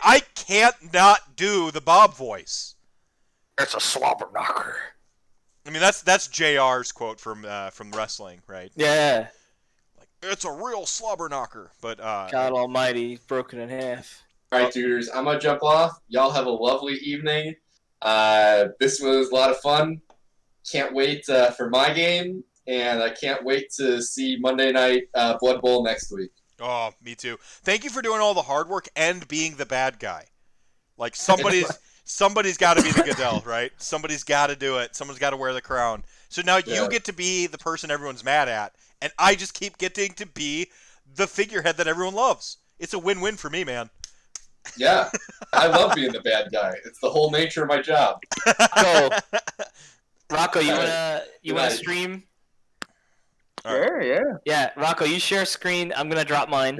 Speaker 1: I can't not do the Bob voice.
Speaker 3: It's a slobber knocker.
Speaker 1: I mean that's JR's quote from wrestling, right?
Speaker 3: Yeah.
Speaker 1: Like it's a real slobber knocker. But
Speaker 3: God Almighty, broken in half.
Speaker 2: All right, dudes, I'm gonna jump off. Y'all have a lovely evening. This was a lot of fun. Can't wait for my game, and I can't wait to see Monday night Blood Bowl next week.
Speaker 1: Oh, me too. Thank you for doing all the hard work and being the bad guy. Like somebody's got to be the Goodell, right? Somebody's got to do it. Someone's got to wear the crown. So now you get to be the person everyone's mad at, and I just keep getting to be the figurehead that everyone loves. It's a win-win for me, man.
Speaker 6: Yeah, I love being the bad guy. It's the whole nature of my job.
Speaker 3: Rocco, you
Speaker 6: Alright.
Speaker 3: wanna stream?
Speaker 7: Sure, yeah.
Speaker 3: Yeah, Rocco, you share screen. I'm gonna drop mine.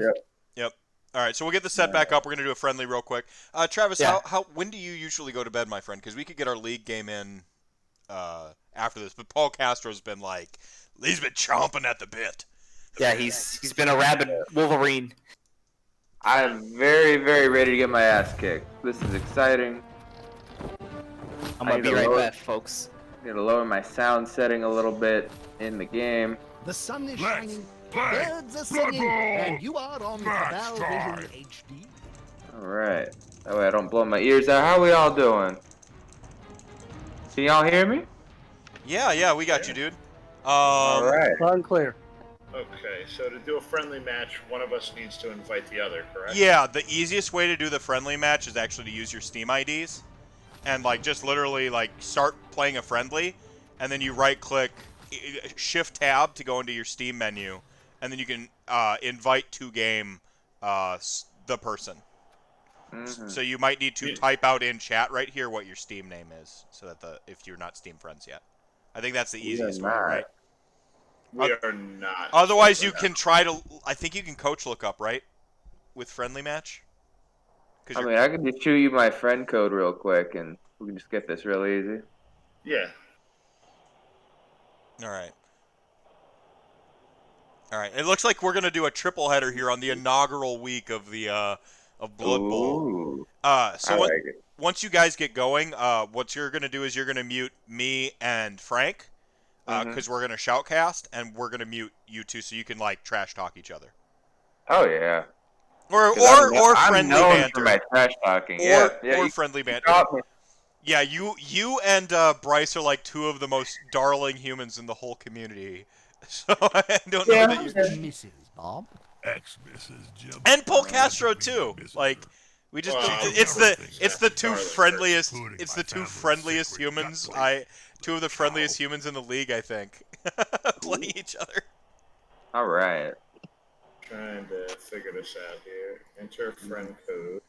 Speaker 1: Yep. All right, so we'll get the set back up. We're gonna do a friendly real quick. Travis,
Speaker 3: Yeah.
Speaker 1: how when do you usually go to bed, my friend? Because we could get our league game in after this. But Paul Castro's been like, he's been chomping at the bit.
Speaker 3: Yeah, he's been a rabid Wolverine.
Speaker 7: I'm very, very ready to get my ass kicked. This is exciting.
Speaker 3: I'm
Speaker 7: I
Speaker 3: gonna
Speaker 7: need
Speaker 3: be
Speaker 7: to
Speaker 3: right
Speaker 7: lower-
Speaker 3: back, folks.
Speaker 7: I'm gonna lower my sound setting a little bit in the game.
Speaker 8: The sun is shining, birds are singing, and you are on Cabal Vision HD.
Speaker 7: Alright. That way I don't blow my ears out. How we all doing? Can y'all hear me?
Speaker 1: Yeah, we got you, dude.
Speaker 7: Alright.
Speaker 5: Loud and clear.
Speaker 9: Okay, so to do a friendly match, one of us needs to invite the other, correct?
Speaker 1: Yeah, the easiest way to do the friendly match is actually to use your Steam IDs, and like just literally like start playing a friendly, and then you right-click, Shift Tab to go into your Steam menu, and then you can invite to game the person. So you might need to type out in chat right here what your Steam name is, so that if you're not Steam friends yet. I think that's the easiest way, right?
Speaker 9: We are not.
Speaker 1: Otherwise, you can try to. I think you can coach look up, right? With friendly match.
Speaker 7: I mean, I can just shoot you my friend code real quick, and we can just get this real easy.
Speaker 9: Yeah.
Speaker 1: All right. All right. It looks like we're gonna do a triple header here on the inaugural week of the of Blood Bowl.
Speaker 7: Ooh.
Speaker 1: So
Speaker 7: I like it.
Speaker 1: once you guys get going, what you're gonna do is you're gonna mute me and Frank, because we're gonna shoutcast, and we're gonna mute you two so you can like trash talk each other.
Speaker 7: Oh yeah.
Speaker 1: Or
Speaker 7: I'm
Speaker 1: friendly
Speaker 7: known
Speaker 1: banter.
Speaker 7: for my trash talking.
Speaker 1: Or
Speaker 7: you
Speaker 1: friendly banter.
Speaker 7: got me.
Speaker 1: Yeah, you and Bryce are like two of the most darling humans in the whole community. So I don't know that you.
Speaker 8: Mrs. Bob.
Speaker 1: And Paul Castro too. Like we just it's the two friendliest humans two of the friendliest humans in the league, I think. Playing each other.
Speaker 7: All right.
Speaker 9: Trying to figure this out here. Enter friend code.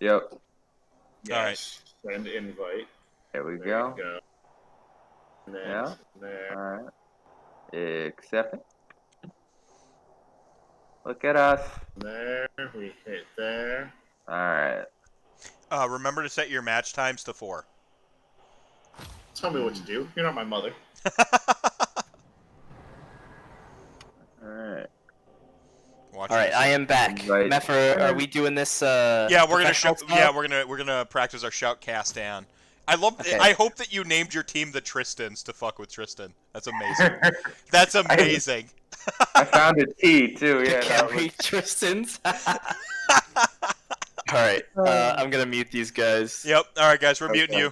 Speaker 7: Yep.
Speaker 9: Yes. Send invite.
Speaker 7: There we
Speaker 9: There
Speaker 7: go.
Speaker 9: you go. And then
Speaker 7: Yeah.
Speaker 9: there.
Speaker 7: All right. Accept it. Look at us.
Speaker 9: There. We hit there.
Speaker 7: All right.
Speaker 1: Remember to set your match times to 4.
Speaker 9: Tell me what to do. You're not my mother.
Speaker 7: All right.
Speaker 3: All right, I am back.
Speaker 7: Right.
Speaker 3: Mepher, are we doing this?
Speaker 1: Yeah, we're gonna
Speaker 3: professional
Speaker 1: show.
Speaker 3: style?
Speaker 1: Yeah, we're gonna practice our shoutcast Dan. I love.
Speaker 3: Okay.
Speaker 1: I hope that you named your team the Tristans to fuck with Tristan. That's amazing. That's amazing.
Speaker 7: I found a T too.
Speaker 3: The
Speaker 7: Yeah. that
Speaker 3: Camry Tristans. All right, I'm gonna mute these guys.
Speaker 1: Yep. All right, guys, we're muting you.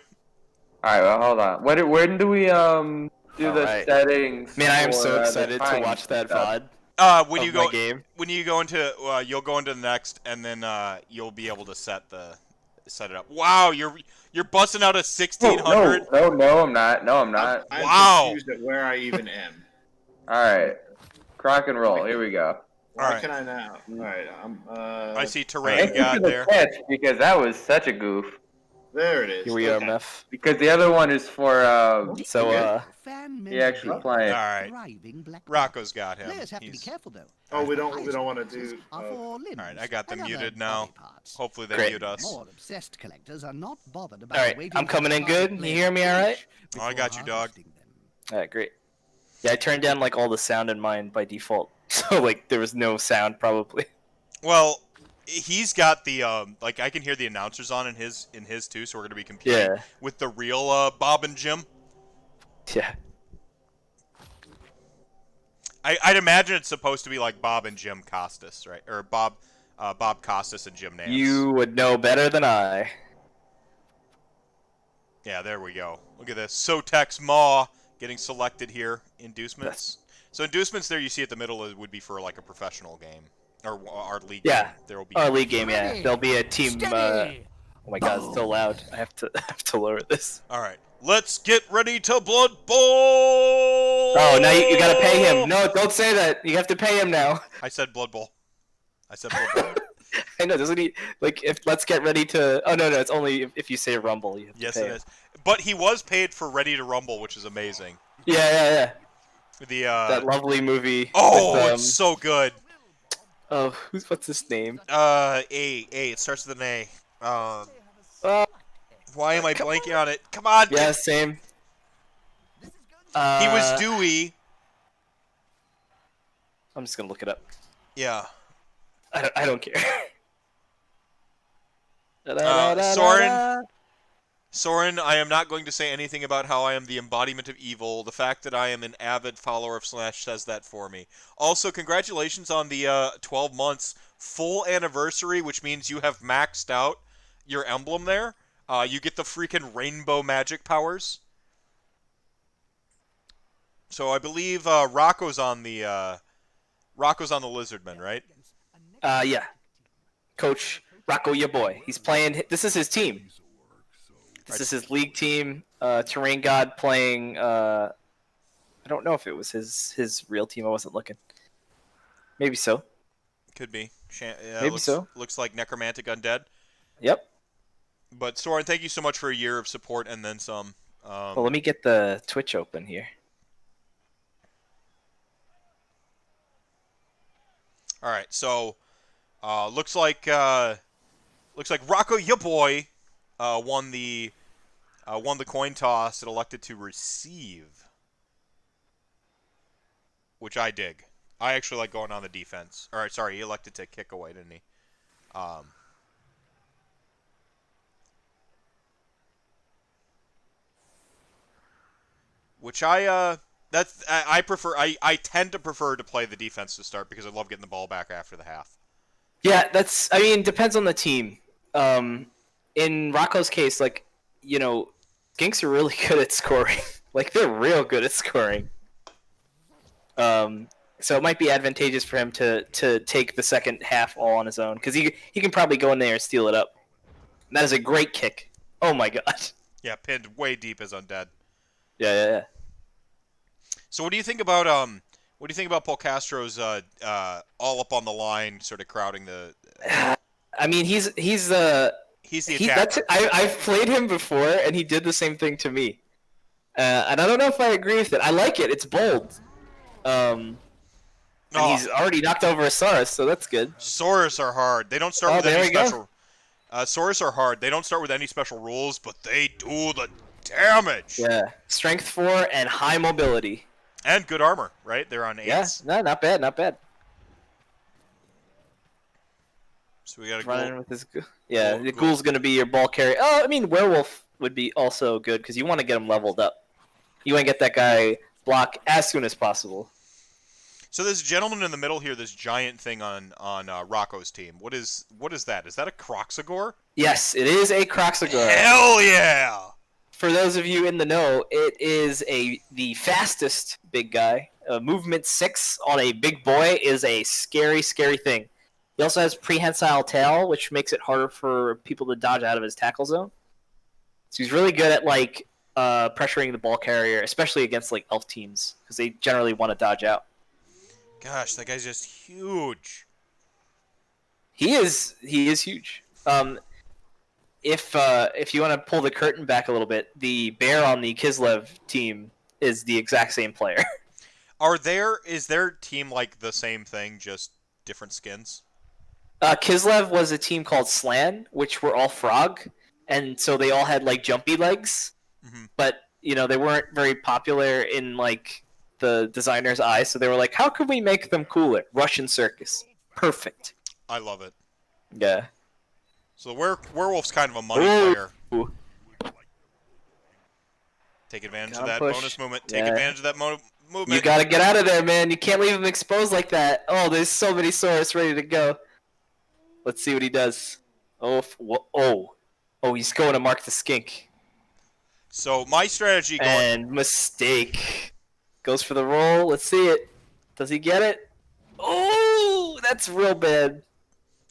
Speaker 7: All right. Well, hold on. When do we do the
Speaker 3: right.
Speaker 7: settings?
Speaker 3: Man, I am
Speaker 7: for,
Speaker 3: so
Speaker 7: the
Speaker 3: excited to
Speaker 7: time
Speaker 3: watch that
Speaker 7: stuff?
Speaker 3: VOD.
Speaker 1: When
Speaker 3: of
Speaker 1: you
Speaker 3: my
Speaker 1: go,
Speaker 3: game.
Speaker 1: when you go into, you'll go into the next, and then you'll be able to set it up. Wow, you're busting out a 1600.
Speaker 7: No, I'm not. No, I'm not.
Speaker 9: I'm
Speaker 1: Wow.
Speaker 9: confused at where I even am.
Speaker 7: All right. Crock and roll. Here we go.
Speaker 9: Why
Speaker 1: All right.
Speaker 9: can I now? All right.
Speaker 1: I see terrain
Speaker 7: Thank you
Speaker 1: god
Speaker 7: for the
Speaker 1: there.
Speaker 7: catch because that was such a goof.
Speaker 9: There it is.
Speaker 3: Here we are,
Speaker 9: Okay.
Speaker 3: Meph.
Speaker 7: Because the other one is for
Speaker 3: So,
Speaker 8: Fan
Speaker 7: he actually
Speaker 1: All
Speaker 7: playing.
Speaker 1: right,
Speaker 8: Thriving black
Speaker 1: Rocco's got him.
Speaker 8: Players have to be
Speaker 1: He's-
Speaker 8: careful though.
Speaker 9: Oh, we don't want to do.
Speaker 8: Are for limbs
Speaker 1: All right, I got them
Speaker 8: and other
Speaker 1: muted now.
Speaker 8: body parts.
Speaker 1: Hopefully they
Speaker 3: Great.
Speaker 1: mute us.
Speaker 8: More obsessed collectors are not bothered about
Speaker 3: all right,
Speaker 8: waiting
Speaker 3: I'm
Speaker 8: for
Speaker 3: coming
Speaker 8: the
Speaker 3: in
Speaker 8: party
Speaker 3: good. You
Speaker 8: player
Speaker 3: hear me
Speaker 8: to
Speaker 3: all right?
Speaker 8: finish
Speaker 1: Oh, I
Speaker 8: before
Speaker 1: got you, dog.
Speaker 8: harvesting them.
Speaker 3: All right, great. Yeah, I turned down like all the sound in mine by default, so like there was no sound probably.
Speaker 1: Well, he's got the like I can hear the announcers on in his too, so we're gonna be competing
Speaker 3: Yeah.
Speaker 1: with the real Bob and Jim.
Speaker 3: Yeah.
Speaker 1: I'd imagine it's supposed to be like Bob and Jim Costas, right? Or Bob Costas and Jim Nance.
Speaker 3: You would know better than I.
Speaker 1: Yeah, there we go. Look at this. Sotex Maw getting selected here. Inducements. So inducements there you see at the middle would be for like a professional game. Or our league
Speaker 3: Yeah.
Speaker 1: game. There will be
Speaker 3: Our league game, yeah.
Speaker 8: Ready.
Speaker 3: There'll be a team.
Speaker 8: Steady.
Speaker 3: Oh my god, it's so loud. I have to lower this.
Speaker 1: Alright. Let's get ready to Blood Bowl!
Speaker 3: Oh, now you gotta pay him. No, don't say that. You have to pay him now.
Speaker 1: I said Blood Bowl. I said Blood Bowl.
Speaker 3: know, doesn't he? Like, if let's get ready to. Oh no, it's only if you say Rumble. You have
Speaker 1: Yes,
Speaker 3: to pay
Speaker 1: it
Speaker 3: him.
Speaker 1: is. But he was paid for Ready to Rumble, which is amazing.
Speaker 3: Yeah.
Speaker 1: The
Speaker 3: That lovely movie.
Speaker 1: oh,
Speaker 3: with,
Speaker 1: it's so good.
Speaker 3: Oh, what's his name?
Speaker 1: It starts with an A.
Speaker 3: Uh,
Speaker 1: Why am I blanking on it? Come on.
Speaker 3: yeah, same.
Speaker 1: He was Dewey.
Speaker 3: I'm just gonna look it up.
Speaker 1: Yeah.
Speaker 3: I don't care.
Speaker 1: Soren, I am not going to say anything about how I am the embodiment of evil. The fact that I am an avid follower of Slash says that for me. Also, congratulations on the 12 months full anniversary, which means you have maxed out your emblem there. You get the freaking rainbow magic powers. So I believe Rocco's on the Lizardman, right?
Speaker 3: Yeah. Coach Rocco, your boy. He's playing. This is his team. This is his league team. Terrain God playing. I don't know if it was his real team. I wasn't looking. Maybe so.
Speaker 1: Could be.
Speaker 3: Maybe so.
Speaker 1: Looks like Necromantic Undead.
Speaker 3: Yep.
Speaker 1: But Soren, thank you so much for a year of support and then some.
Speaker 3: Well, let me get the Twitch open here.
Speaker 1: All right, so looks like Rocco, your boy, won the coin toss and elected to receive, which I dig. I actually like going on the defense. All right, sorry, he elected to kick away, didn't he? Which I prefer. I tend to prefer to play the defense to start because I love getting the ball back after the half.
Speaker 3: Yeah, depends on the team. In Rocco's case, Skinks are really good at scoring. They're real good at scoring. So it might be advantageous for him to take the second half all on his own because he can probably go in there and steal it up. And that is a great kick. Oh my god.
Speaker 1: Yeah, pinned way deep as Undead.
Speaker 3: Yeah.
Speaker 1: So what do you think about Paul Castro's all up on the line, sort of crowding the?
Speaker 3: I mean, he's the attacker. I've played him before, and he did the same thing to me. And I don't know if I agree with it. I like it. It's bold. And he's already knocked over a Saurus, so that's good.
Speaker 1: Saurus are hard. They don't start with any special. Saurus are hard. They don't start with any special rules, but they do the damage.
Speaker 3: Yeah, strength 4 and high mobility.
Speaker 1: And good armor, right? They're on 8s.
Speaker 3: Yeah, no, not bad.
Speaker 1: So we got a
Speaker 3: running with this. Yeah, the ghoul's gonna be your ball carrier. Oh, I mean, werewolf would be also good because you want to get him leveled up. You want to get that guy block as soon as possible.
Speaker 1: So this gentleman in the middle here, this giant thing on Rocco's team. What is that? Is that a Croxagore?
Speaker 3: Yes, it is a Croxagore.
Speaker 1: Hell yeah!
Speaker 3: For those of you in the know, it is the fastest big guy. Movement 6 on a big boy is a scary, scary thing. He also has prehensile tail, which makes it harder for people to dodge out of his tackle zone. So he's really good at pressuring the ball carrier, especially against elf teams, because they generally want to dodge out.
Speaker 1: Gosh, that guy's just huge.
Speaker 3: He is huge. If you want to pull the curtain back a little bit, the bear on the Kislev team is the exact same player.
Speaker 1: Is their team the same thing, just different skins?
Speaker 3: Kislev was a team called Slan, which were all frog, and so they all had jumpy legs.
Speaker 1: Mm-hmm.
Speaker 3: But they weren't very popular in the designer's eyes, so they were like, how could we make them cooler? Russian circus. Perfect.
Speaker 1: I love it.
Speaker 3: Yeah.
Speaker 1: So the werewolf's kind of a money player.
Speaker 3: Ooh.
Speaker 1: Take advantage of that bonus movement. Take advantage of that movement.
Speaker 3: You gotta get out of there, man. You can't leave him exposed like that. Oh, there's so many Saurus ready to go. Let's see what he does. Oh, he's going to mark the skink.
Speaker 1: So my strategy going...
Speaker 3: And mistake. Goes for the roll. Let's see it. Does he get it? Oh, that's real bad.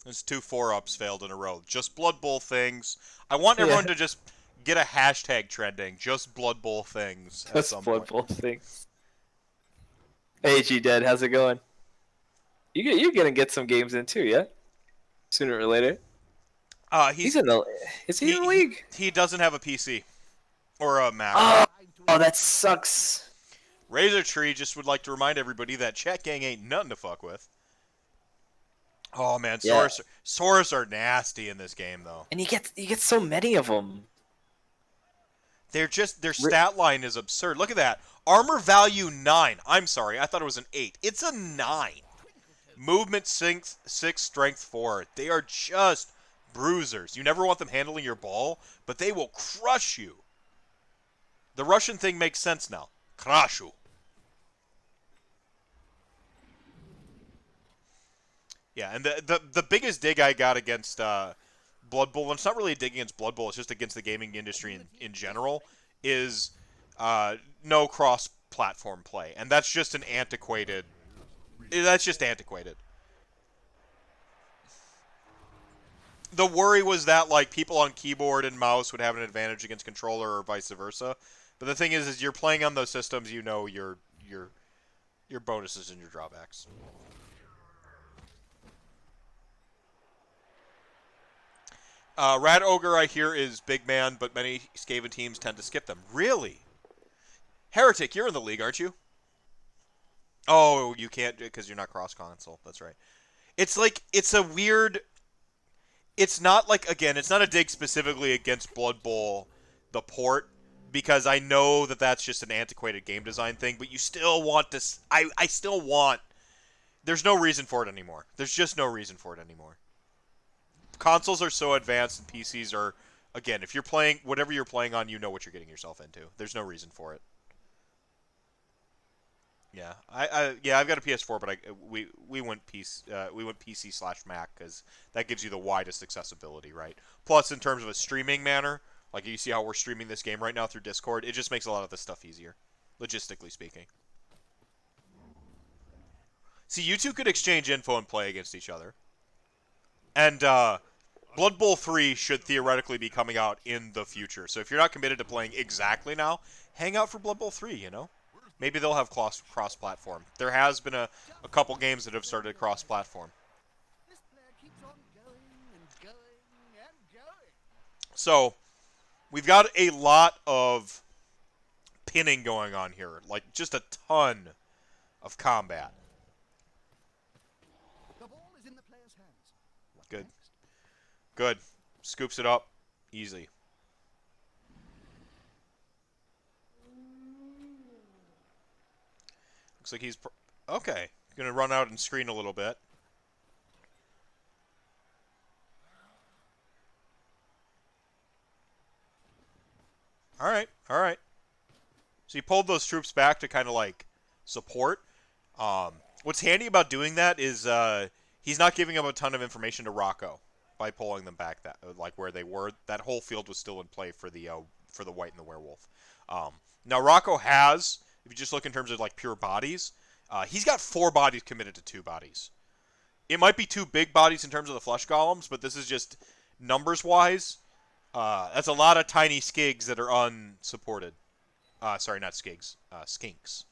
Speaker 1: There's 2 4-ups failed in a row. Just Blood Bowl things. I want everyone to just get a hashtag trending. Just Blood Bowl things.
Speaker 3: Just Blood Bowl things. Hey, G-Dead, how's it going? You're gonna get some games in too, yeah? sooner or later.
Speaker 1: He's
Speaker 3: He's in the. Is he in the league?
Speaker 1: He doesn't have a PC or a Mac.
Speaker 3: Oh, that sucks.
Speaker 1: Razor Tree just would like to remind everybody that Chat Gang ain't nothing to fuck with. Oh man,
Speaker 3: Yeah.
Speaker 1: Saurus are nasty in this game though.
Speaker 3: And you get so many of them.
Speaker 1: Their stat line is absurd. Look at that. Armor value 9. I'm sorry, I thought it was an 8. It's a 9. Movement 6, strength 4. They are just bruisers. You never want them handling your ball, but they will crush you. The Russian thing makes sense now. Crush you. Yeah, and the biggest dig I got against Blood Bowl, and it's not really a dig against Blood Bowl, it's just against the gaming industry in general, is no cross-platform play. And that's just antiquated. The worry was that like people on keyboard and mouse would have an advantage against controller or vice versa. But the thing is you're playing on those systems, you know your bonuses and your drawbacks. Rat Ogre, I hear, is big man, but many Skaven teams tend to skip them. Really? Heretic, you're in the league, aren't you? Oh, you can't because you're not cross-console. That's right. It's like, it's a weird... It's not like, again, it's not a dig specifically against Blood Bowl, the port, because I know that that's just an antiquated game design thing, but you still want to... I still want... There's no reason for it anymore. There's just no reason for it anymore. Consoles are so advanced and PCs are, again, if you're playing, whatever you're playing on, you know what you're getting yourself into. There's no reason for it. Yeah, I've got a PS4, but we went PC/Mac because that gives you the widest accessibility, right? Plus, in terms of a streaming manner, like you see how we're streaming this game right now through Discord, it just makes a lot of this stuff easier, logistically speaking. See, you two could exchange info and play against each other. And Blood Bowl 3 should theoretically be coming out in the future. So if you're not committed to playing exactly now, hang out for Blood Bowl 3, you know? Maybe they'll have cross-platform. There has been a couple games that have started cross-platform. So, we've got a lot of pinning going on here. Like, just a ton of combat. Good. Good. Scoops it up. Easy. Looks like he's... Okay. Gonna run out and screen a little bit. Alright. Alright. So he pulled those troops back to kind of, like, support. What's handy about doing that is... he's not giving up a ton of information to Rocco by pulling them back that like where they were. That whole field was still in play for the White and the Werewolf. Now Rocco has, if you just look in terms of like pure bodies, he's got 4 bodies committed to 2 bodies. It might be 2 big bodies in terms of the flesh golems, but this is just numbers wise. That's a lot of tiny skigs that are unsupported. Sorry, not skigs. Skinks.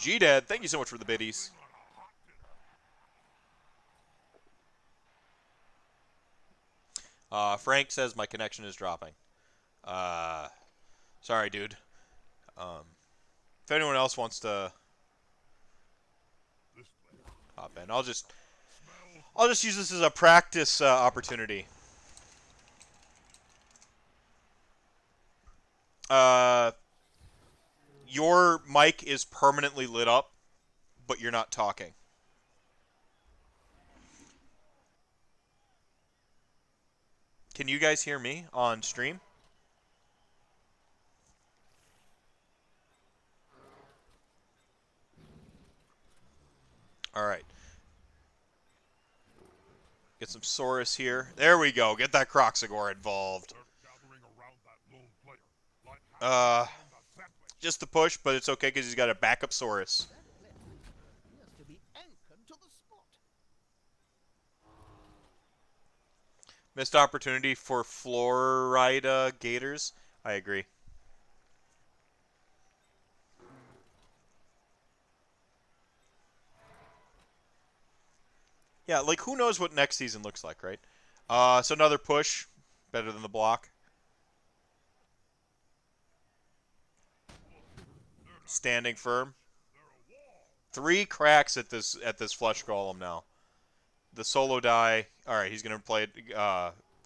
Speaker 1: G-Dad, thank you so much for the biddies. Frank says my connection is dropping. Sorry, dude. If anyone else wants to hop in, I'll just use this as a practice opportunity. Your mic is permanently lit up, but you're not talking. Can you guys hear me on stream? Alright. Get some Saurus here. There we go. Get that Croxagore involved. Just the push, but it's okay because he's got a backup Saurus. Missed opportunity for Florida Gators. I agree. Yeah, like who knows what next season looks like, right? So another push, better than the block. Standing firm. 3 cracks at this flesh golem now. The solo die. All right, he's gonna play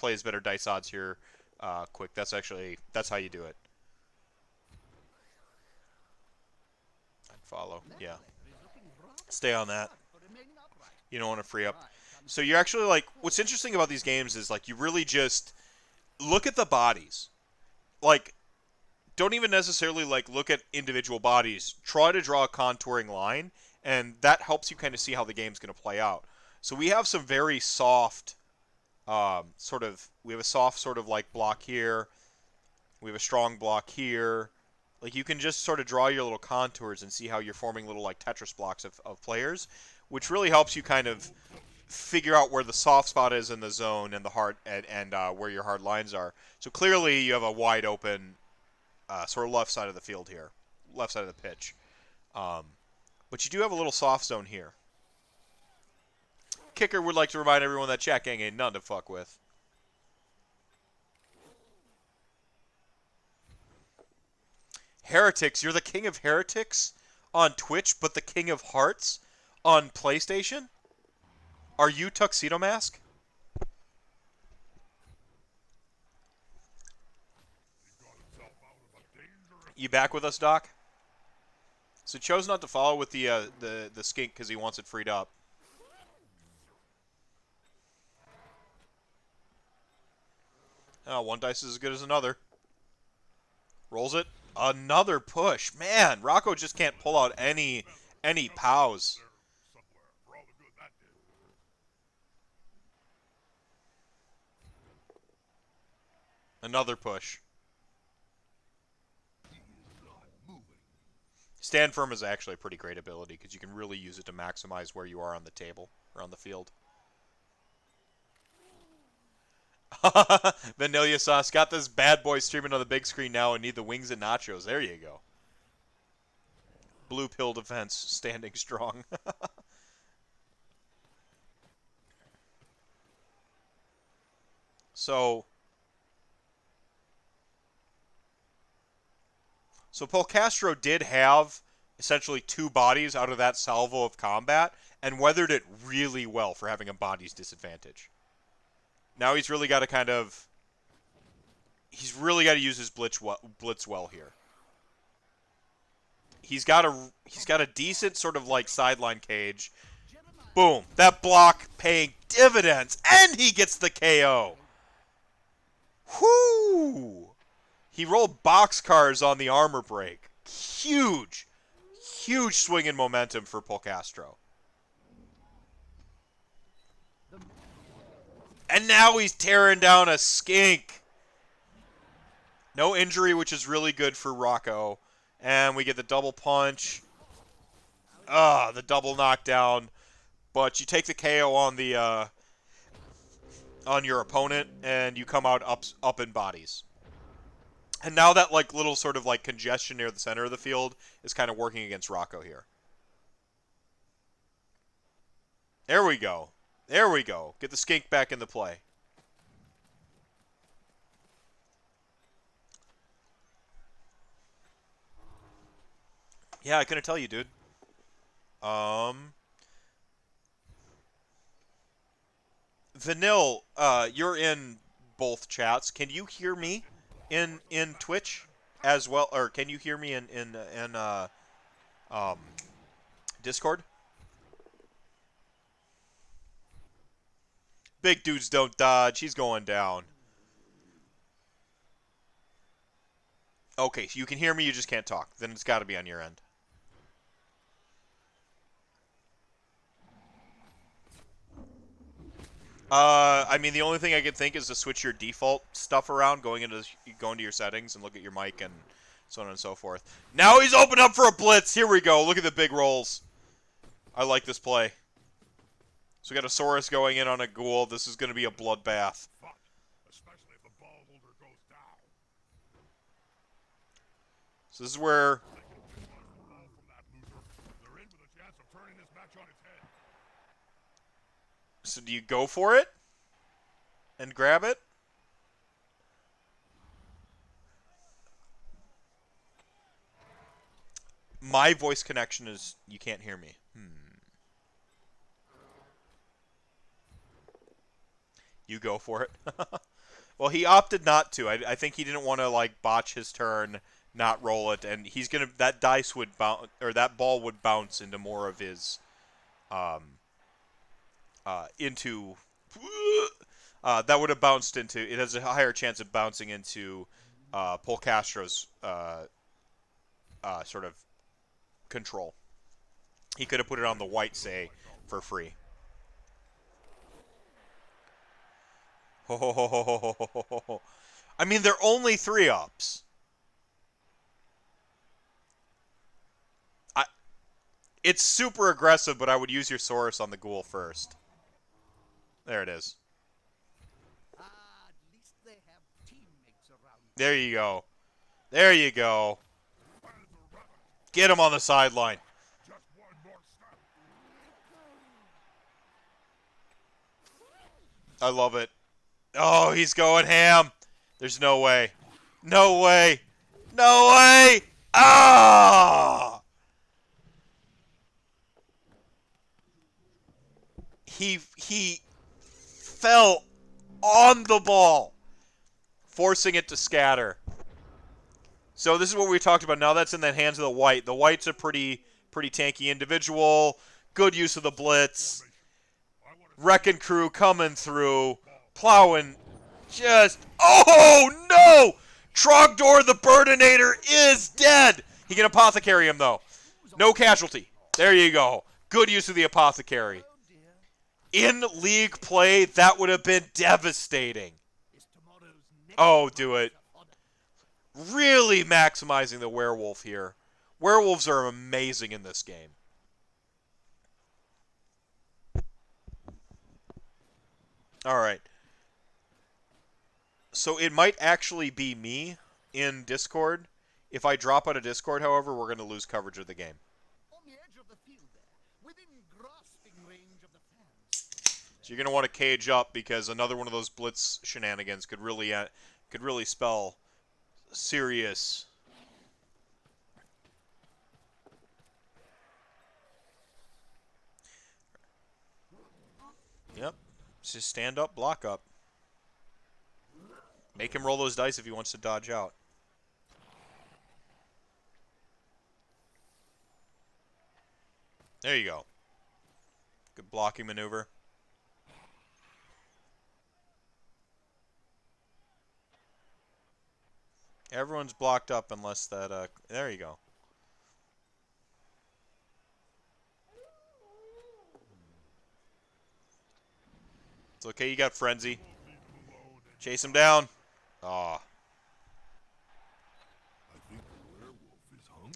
Speaker 1: his better dice odds here. Quick. That's how you do it. I'd follow. Yeah. Stay on that. You don't want to free up. So you're actually like, what's interesting about these games is like you really just look at the bodies. Like, don't even necessarily like look at individual bodies. Try to draw a contouring line, and that helps you kind of see how the game's going to play out. So we have some very soft, we have a soft sort of like block here. We have a strong block here. Like you can just sort of draw your little contours and see how you're forming little like Tetris blocks of players, which really helps you kind of figure out where the soft spot is in the zone and the hard and where your hard lines are. So clearly you have a wide open sort of left side of the field here, left side of the pitch. But you do have a little soft zone here. Kicker would like to remind everyone that Chat Gang ain't none to fuck with. Heretics, you're the king of heretics on Twitch, but the king of hearts on PlayStation? Are you Tuxedo Mask? You back with us, Doc? So chose not to follow with the skink because he wants it freed up. Oh, one dice is as good as another. Rolls it. Another push. Man, Rocco just can't pull out any pows. Another push. Stand firm is actually a pretty great ability because you can really use it to maximize where you are on the table or on the field. Vanilla Sauce got this bad boy streaming on the big screen now and need the wings and nachos. There you go. Blue pill defense standing strong. So Paul Castro did have essentially 2 bodies out of that salvo of combat and weathered it really well for having a bodies disadvantage. Now he's really got to use his blitz well here. He's got a decent sort of like sideline cage. Boom, that block paying dividends, and he gets the KO. Whoo! He rolled boxcars on the armor break. Huge swing in momentum for Paul Castro. And now he's tearing down a skink. No injury, which is really good for Rocco. And we get the double punch. The double knockdown. But you take the KO on the on your opponent, and you come out up in bodies. And now that like little sort of like congestion near the center of the field is kind of working against Rocco here. There we go. There we go. Get the skink back into play. Yeah, I couldn't tell you, dude. Vanille, you're in both chats. Can you hear me in Twitch as well, or can you hear me in Discord? Big dudes don't dodge. He's going down. Okay, so you can hear me, you just can't talk. Then it's got to be on your end. I mean, the only thing I could think is to switch your default stuff around, go into your settings and look at your mic and so on and so forth. Now he's open up for a blitz. Here we go. Look at the big rolls. I like this play. So we got a Saurus going in on a ghoul. This is going to be a bloodbath. So this is where So do you go for it and grab it? My voice connection is you can't hear me. You go for it. Well, he opted not to. I think he didn't want to like botch his turn, not roll it, and he's gonna that dice would bounce or that ball would bounce into more of his into that would have bounced into. It has a higher chance of bouncing into Polcastro's sort of control. He could have put it on the white, say, for free. Ho ho ho ho ho ho ho ho ho. I mean, they're only 3-ups. It's super aggressive, but I would use your Saurus on the ghoul first. There it is.
Speaker 8: At least they have teammates around.
Speaker 1: There you go. There you go. Get him on the sideline. I love it. Oh, he's going ham. There's no way. No way. No way. Ah! He fell on the ball, forcing it to scatter. So this is what we talked about. Now that's in the hands of the white. The white's a pretty tanky individual. Good use of the blitz. Wrecking crew coming through, plowing. Just oh no! Trogdor the Burdinator is dead. He can apothecary him though. No casualty. There you go. Good use of the apothecary. In league play, that would have been devastating. Oh, do it. Really maximizing the werewolf here. Werewolves are amazing in this game. All right. So it might actually be me in Discord. If I drop out of Discord, however, we're going to lose coverage of the game.
Speaker 8: On the edge of the field there, within grasping range of the fans.
Speaker 1: So you're going to want to cage up because another one of those blitz shenanigans could really spell serious. Yep. Just stand up, block up. Make him roll those dice if he wants to dodge out. There you go. Good blocking maneuver. Everyone's blocked up unless that, there you go. It's okay, you got Frenzy. Chase him down. Aw.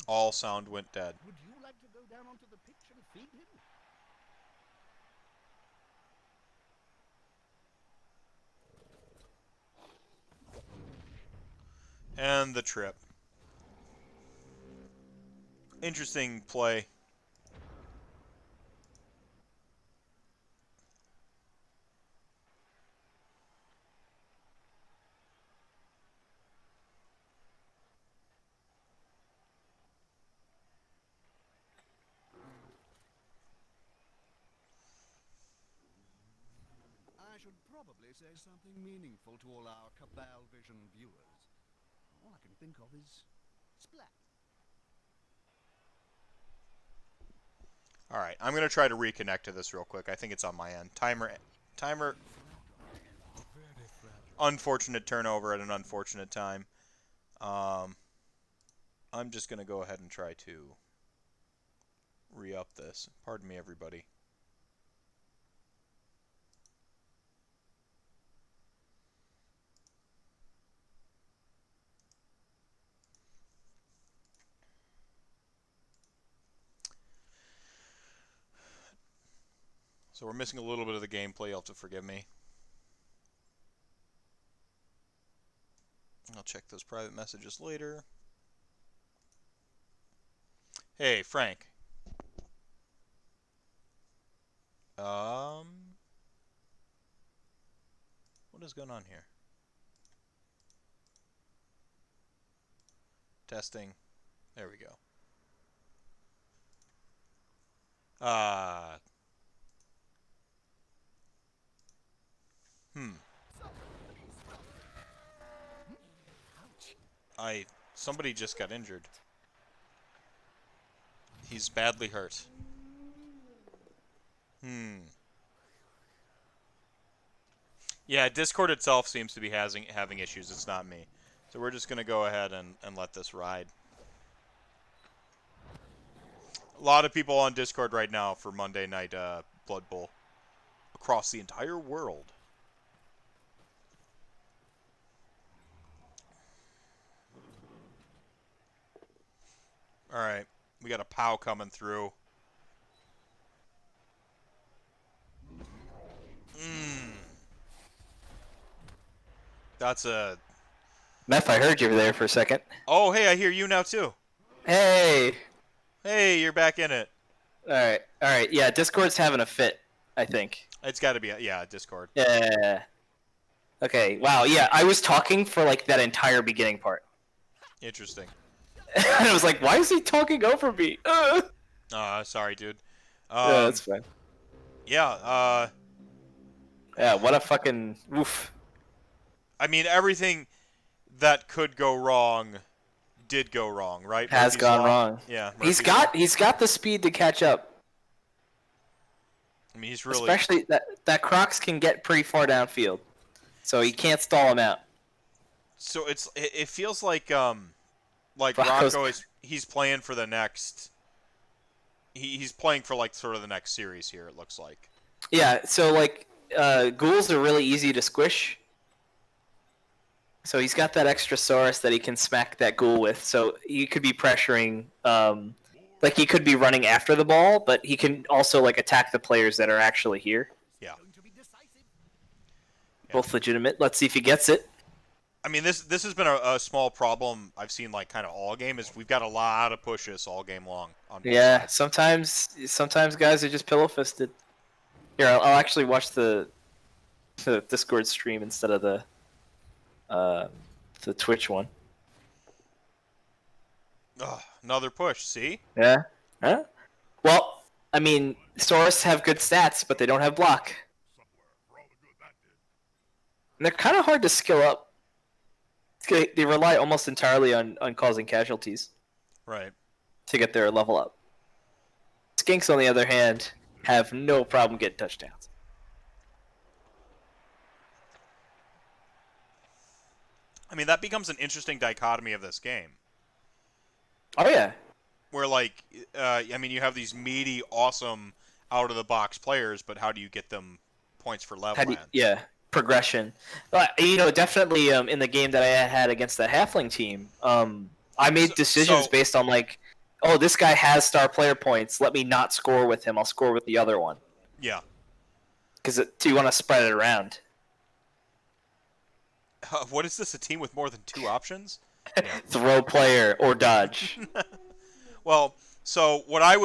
Speaker 1: All sound went dead.
Speaker 8: Would you like to go down onto the pitch and feed him?
Speaker 1: And the trip. Interesting play.
Speaker 8: I should probably say something meaningful to all our Cabal Vision viewers. All I can think of is splat.
Speaker 1: All right, I'm going to try to reconnect to this real quick. I think it's on my end. Timer. Unfortunate turnover at an unfortunate time. I'm just going to go ahead and try to re-up this. Pardon me, everybody. So we're missing a little bit of the gameplay. You'll have to forgive me. I'll check those private messages later. Hey, Frank. What is going on here? Testing. There we go. Somebody just got injured. He's badly hurt. Yeah, Discord itself seems to be having issues. It's not me. So we're just going to go ahead and let this ride. A lot of people on Discord right now for Monday night Blood Bowl across the entire world. All right, we got a POW coming through. That's a...
Speaker 3: Meph, I heard you were there for a second.
Speaker 1: Oh, hey, I hear you now too.
Speaker 3: Hey.
Speaker 1: Hey, you're back in it.
Speaker 3: All right. Yeah, Discord's having a fit, I think.
Speaker 1: It's got to be, yeah, Discord.
Speaker 3: Yeah. Okay, wow, yeah, I was talking for, like, that entire beginning part.
Speaker 1: Interesting.
Speaker 3: And I was like, why is he talking over me?
Speaker 1: Sorry, dude.
Speaker 3: Yeah, that's fine.
Speaker 1: Yeah,
Speaker 3: Yeah, what a fucking... Oof.
Speaker 1: I mean, everything that could go wrong did go wrong, right?
Speaker 3: Has
Speaker 1: Murphy's
Speaker 3: gone
Speaker 1: Law?
Speaker 3: wrong.
Speaker 1: Yeah.
Speaker 3: He's got the speed to catch up.
Speaker 1: I mean, he's really...
Speaker 3: Especially that Crocs can get pretty far downfield. So he can't stall him out.
Speaker 1: So it feels like
Speaker 3: Rocco's...
Speaker 1: Rocco he's playing for the next... He's playing for, like, sort of the next series here, it looks like.
Speaker 3: Yeah, so, like, ghouls are really easy to squish. So he's got that extra Saurus that he can smack that ghoul with. So he could be pressuring, like he could be running after the ball, but he can also like attack the players that are actually here.
Speaker 1: Yeah.
Speaker 3: Both legitimate. Let's see if he gets it.
Speaker 1: I mean, this has been a small problem I've seen like kind of all game is we've got a lot of pushes all game long. On both sides.
Speaker 3: Sometimes guys are just pillow fisted. Here, I'll actually watch the Discord stream instead of the Twitch one.
Speaker 1: Ugh, another push, see?
Speaker 3: Yeah. Huh? Well, I mean, Saurus have good stats, but they don't have block. And they're kind of hard to skill up. They rely almost entirely on causing casualties.
Speaker 1: Right.
Speaker 3: To get their level up. Skinks, on the other hand, have no problem getting touchdowns.
Speaker 1: I mean, that becomes an interesting dichotomy of this game.
Speaker 3: Oh, yeah.
Speaker 1: Where, like, I mean, you have these meaty, awesome, out-of-the-box players, but how do you get them points for level?
Speaker 3: Yeah, progression. You know, definitely in the game that I had against the Halfling team, I made decisions based on, like, oh, this guy has star player points. Let me not score with him. I'll score with the other one.
Speaker 1: Yeah.
Speaker 3: Because you want to spread it around.
Speaker 1: What is this, a team with more than 2 options?
Speaker 3: Yeah. Throw player or dodge.
Speaker 1: Well, so what I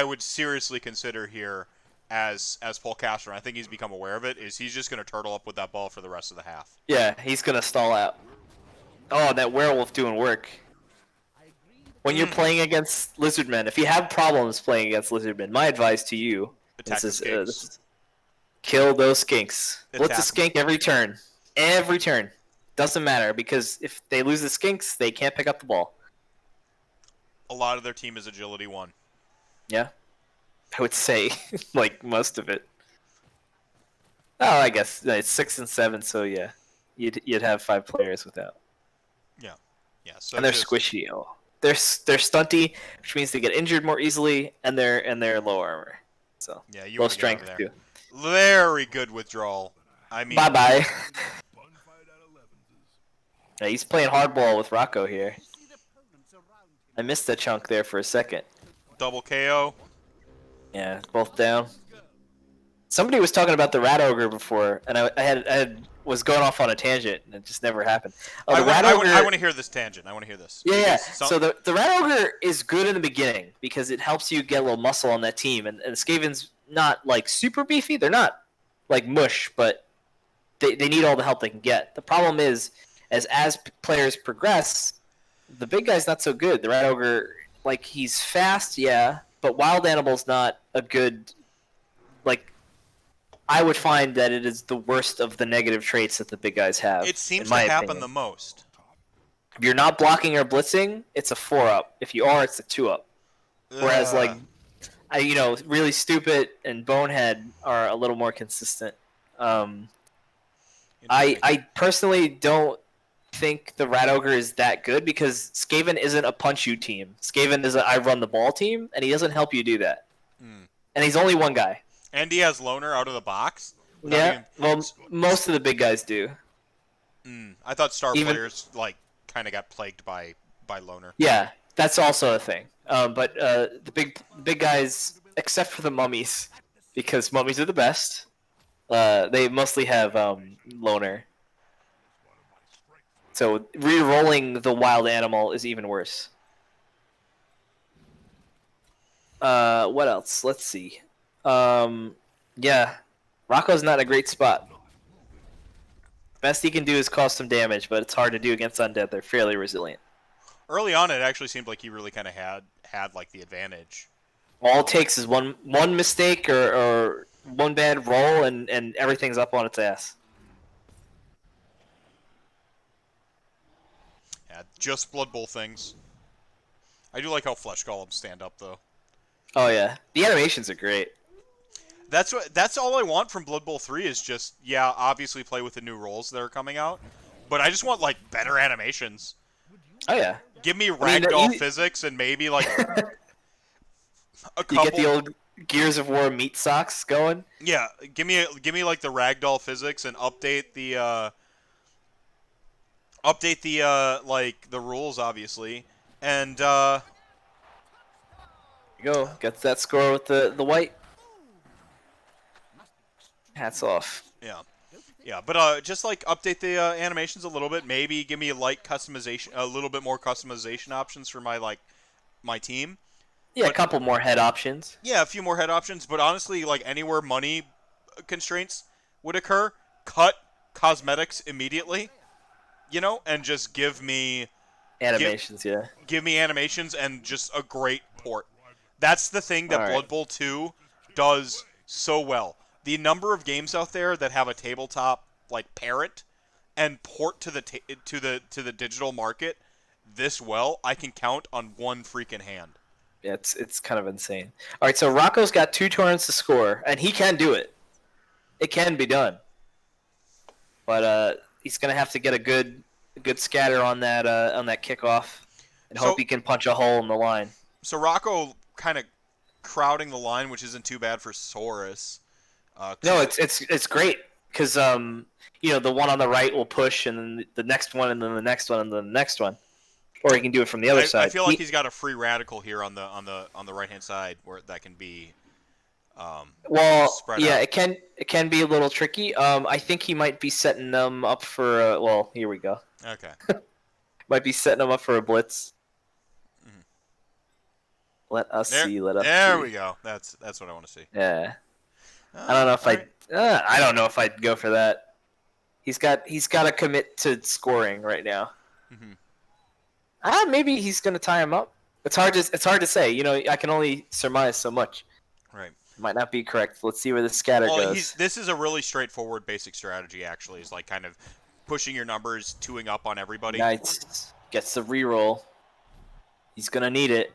Speaker 1: would seriously consider here as Polcaster, and I think he's become aware of it, is he's just going to turtle up with that ball for the rest of the half.
Speaker 3: Yeah, he's going to stall out. Oh, that werewolf doing work. When you're playing against lizardmen, if you have problems playing against lizardmen, my advice to you is kill those skinks. Blitz a skink every turn. Every turn. Doesn't matter, because if they lose the skinks, they can't pick up the ball.
Speaker 1: A lot of their team is agility 1.
Speaker 3: Yeah. I would say, like, most of it. Oh, I guess it's 6 and 7, so yeah. You'd have 5 players without.
Speaker 1: Yeah. Yeah. So
Speaker 3: and they're squishy. Oh. They're stunty, which means they get injured more easily, and they're low armor. So
Speaker 1: yeah, you
Speaker 3: low strength too.
Speaker 1: Very good withdrawal. I mean,
Speaker 3: bye. Yeah, he's playing hardball with Rocco here. I missed that chunk there for a second.
Speaker 1: Double KO.
Speaker 3: Yeah, both down. Somebody was talking about the Rat Ogre before, and I was going off on a tangent, and it just never happened. Oh,
Speaker 1: I want to hear this tangent. I want to hear this.
Speaker 3: Yeah. So the Rat Ogre is good in the beginning because it helps you get a little muscle on that team, and Skaven's not like super beefy. They're not like mush, but they need all the help they can get. The problem is, as players progress, the big guy's not so good. The Rat Ogre, like, he's fast, yeah, but Wild Animal's not a good, like, I would find that it is the worst of the negative traits that the big guys have.
Speaker 1: It seems
Speaker 3: in my
Speaker 1: to happen
Speaker 3: opinion.
Speaker 1: the most.
Speaker 3: If you're not blocking or blitzing, it's a 4-up. If you are, it's a 2-up. Whereas, like, really stupid and bonehead are a little more consistent. I personally don't think the Rat Ogre is that good because Skaven isn't a punch you team. Skaven is a I run the ball team, and he doesn't help you do that. And he's only one guy.
Speaker 1: And he has Loner out of the box.
Speaker 3: Yeah, well, most of the big guys do.
Speaker 1: I thought star players like kind of got plagued by Loner.
Speaker 3: Yeah, that's also a thing. But the big guys, except for the mummies, because mummies are the best. They mostly have Loner. So re-rolling the wild animal is even worse. What else? Let's see. Yeah, Rocco's not in a great spot. Best he can do is cause some damage, but it's hard to do against undead. They're fairly resilient.
Speaker 1: Early on, it actually seemed like he really kind of had like the advantage.
Speaker 3: All it takes is one mistake or one bad roll, and everything's up on its ass.
Speaker 1: Yeah, just Blood Bowl things. I do like how flesh golems stand up though.
Speaker 3: Oh yeah, the animations are great.
Speaker 1: That's all I want from Blood Bowl 3 is just, yeah, obviously play with the new roles that are coming out, but I just want like better animations.
Speaker 3: Oh yeah.
Speaker 1: Give me ragdoll physics and maybe like a couple.
Speaker 3: You get the old Gears of War meat socks going.
Speaker 1: Yeah, give me like the ragdoll physics and update the like the rules obviously, and
Speaker 3: you go, gets that score with the white. Hats off.
Speaker 1: Yeah, but just like update the animations a little bit. Maybe give me like customization, a little bit more customization options for my team.
Speaker 3: Yeah, a couple more head options.
Speaker 1: Yeah, a few more head options. But honestly, like anywhere money constraints would occur, cut cosmetics immediately. And just give me
Speaker 3: animations.
Speaker 1: Give me animations and just a great port. That's the thing that Blood Bowl 2 does so well. The number of games out there that have a tabletop like parrot and port to the digital market this well, I can count on one freaking hand.
Speaker 3: Yeah, it's kind of insane. All right, so Rocco's got 2 turns to score, and he can do it. It can be done, but he's gonna have to get a good scatter on that kickoff, and hope he can punch a hole in the line.
Speaker 1: So Rocco kind of crowding the line, which isn't too bad for Saurus.
Speaker 3: No, it's great because the one on the right will push, and then the next one, and then the next one, and then the next one, or he can do it from the other side.
Speaker 1: I feel like he's got a free radical here on the right hand side where that can be. Spread out.
Speaker 3: it can be a little tricky. I think he might be setting them up for. Well, here we go.
Speaker 1: Okay.
Speaker 3: Might be setting them up for a blitz. Mm-hmm. Let us see.
Speaker 1: There we go. That's what I want to see.
Speaker 3: Yeah. I don't know if I don't know if I'd go for that. He's got to commit to scoring right now.
Speaker 1: Mm-hmm.
Speaker 3: Maybe he's gonna tie him up. It's hard to say. I can only surmise so much.
Speaker 1: Right.
Speaker 3: Might not be correct. Let's see where the scatter goes.
Speaker 1: This is a really straightforward basic strategy. Actually, is like kind of pushing your numbers, 2-ing up on everybody.
Speaker 3: Nice. Gets the reroll. He's gonna need it.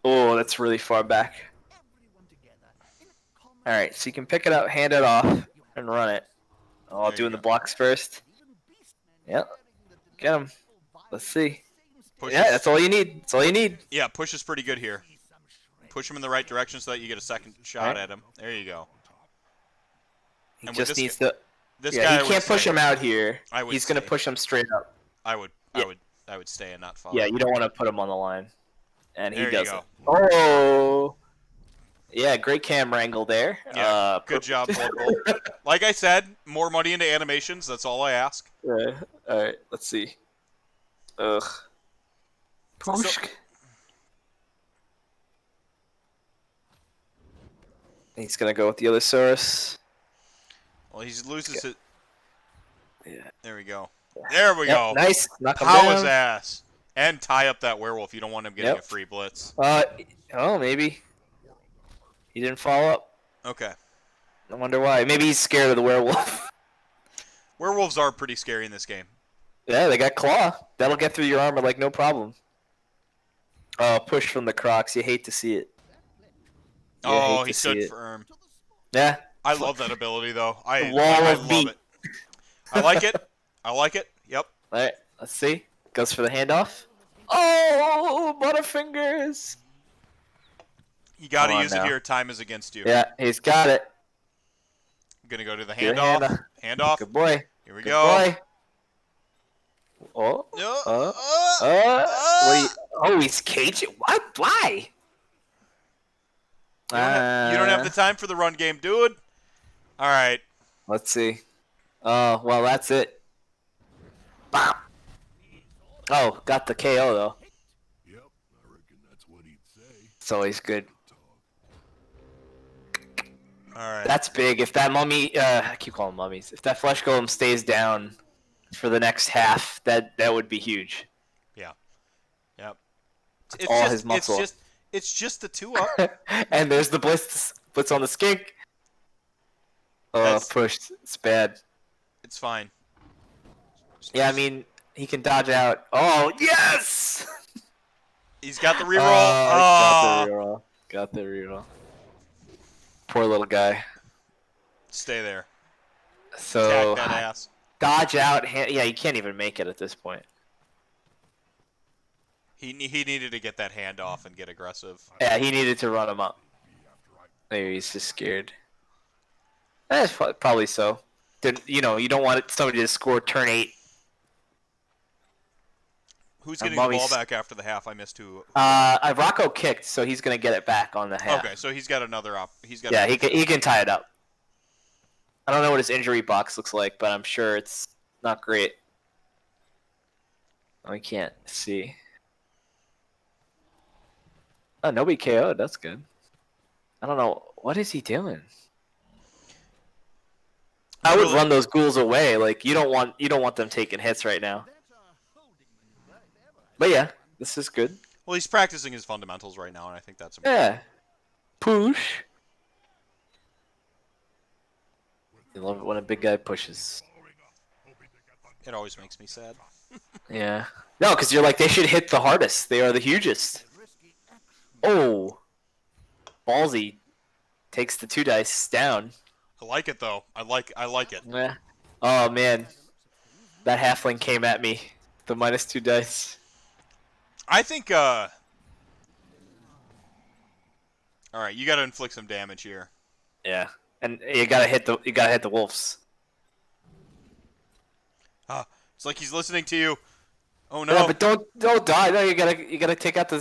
Speaker 3: Oh, that's really far back. Alright, so you can pick it up, hand it off, and run it. Oh, doing the blocks first. Yep. Get him. Let's see. Yeah, that's all you need. That's all you need.
Speaker 1: Yeah, push is pretty good here. Push him in the right direction so that you get a second shot at him. There you go.
Speaker 3: He just needs to...
Speaker 1: This guy
Speaker 3: he can't push him out here. He's going to
Speaker 1: stay.
Speaker 3: push him straight up.
Speaker 1: I would stay and not follow.
Speaker 3: Yeah, you don't want to put him on the line. And he doesn't.
Speaker 1: Go.
Speaker 3: Oh! Yeah, great camera angle there.
Speaker 1: Yeah, good job, Blood Bowl. Like I said, more money into animations. That's all I ask.
Speaker 3: All right, let's see. Ugh. He's gonna go with the other Saurus.
Speaker 1: Well, he loses it.
Speaker 3: Yeah.
Speaker 1: There we go. There we go.
Speaker 3: Nice. Knock him
Speaker 1: Pow his
Speaker 3: down.
Speaker 1: ass. And tie up that werewolf. You don't want him getting a free blitz.
Speaker 3: Oh, maybe. He didn't follow up.
Speaker 1: Okay.
Speaker 3: I wonder why. Maybe he's scared of the werewolf.
Speaker 1: Werewolves are pretty scary in this game.
Speaker 3: Yeah, they got claw. That'll get through your armor like no problem. Oh, push from the Crocs. You hate to see it.
Speaker 1: Oh, he stood firm.
Speaker 3: Yeah.
Speaker 1: I love that ability, though. I
Speaker 3: of
Speaker 1: love
Speaker 3: beat.
Speaker 1: it. I like it. I like it. Yep.
Speaker 3: All right, let's see. Goes for the handoff. Oh, Butterfingers.
Speaker 1: You got to
Speaker 3: Come on
Speaker 1: use it
Speaker 3: now.
Speaker 1: here. Time is against you.
Speaker 3: Yeah, he's got it.
Speaker 1: I'm going to go to the
Speaker 3: Good
Speaker 1: handoff. Handoff.
Speaker 3: Good boy.
Speaker 1: Here we
Speaker 3: Good
Speaker 1: go.
Speaker 3: boy. Oh. Oh, he's caging. What? Why?
Speaker 1: You don't have the time for the run game, dude. All right.
Speaker 3: Let's see. Oh, well, that's it. Bam. Oh, got the KO, though.
Speaker 8: Yep, I reckon that's what he'd say.
Speaker 3: It's always good.
Speaker 1: All right.
Speaker 3: That's big. If that mummy, I keep calling them mummies. If that flesh golem stays down for the next half, that would be huge.
Speaker 1: Yeah. Yep.
Speaker 3: It's all his muscle.
Speaker 1: It's just the 2-up.
Speaker 3: And there's the blitz on the skink. Oh, pushed. It's bad.
Speaker 1: It's fine.
Speaker 3: Yeah, I mean, he can dodge out. Oh, yes!
Speaker 1: He's got the reroll.
Speaker 3: Got the reroll. Got the reroll. Poor little guy.
Speaker 1: Stay there.
Speaker 3: So,
Speaker 1: Attack that ass.
Speaker 3: dodge out. Yeah, you can't even make it at this point.
Speaker 1: He needed to get that hand off and get aggressive.
Speaker 3: Yeah, he needed to run him up. Maybe he's just scared. That's probably so. You don't want somebody to score turn 8.
Speaker 1: Who's getting the ball back after the half? I missed who.
Speaker 3: Rocco kicked, so he's gonna get it back on the half.
Speaker 1: Okay, so he's got another op.
Speaker 3: Yeah, he can tie it up. I don't know what his injury box looks like, but I'm sure it's not great. I can't see. Oh, nobody KO'd. That's good. I don't know. What is he doing? I would run those ghouls away. Like you don't want them taking hits right now. But yeah, this is good.
Speaker 1: Well, he's practicing his fundamentals right now, and I think that's important.
Speaker 3: Yeah. Push. You love it when a big guy pushes.
Speaker 1: It always makes me sad.
Speaker 3: Yeah. No, because you're like, they should hit the hardest. They are the hugest. Oh. Ballsy takes the 2 dice down.
Speaker 1: I like it, though. I like it.
Speaker 3: Yeah. Oh, man. That halfling came at me. The -2 dice.
Speaker 1: I think, Alright, you gotta inflict some damage here.
Speaker 3: Yeah. And you gotta hit the wolves.
Speaker 1: It's like he's listening to you. Oh no!
Speaker 3: Yeah, but don't die. No, you gotta take out the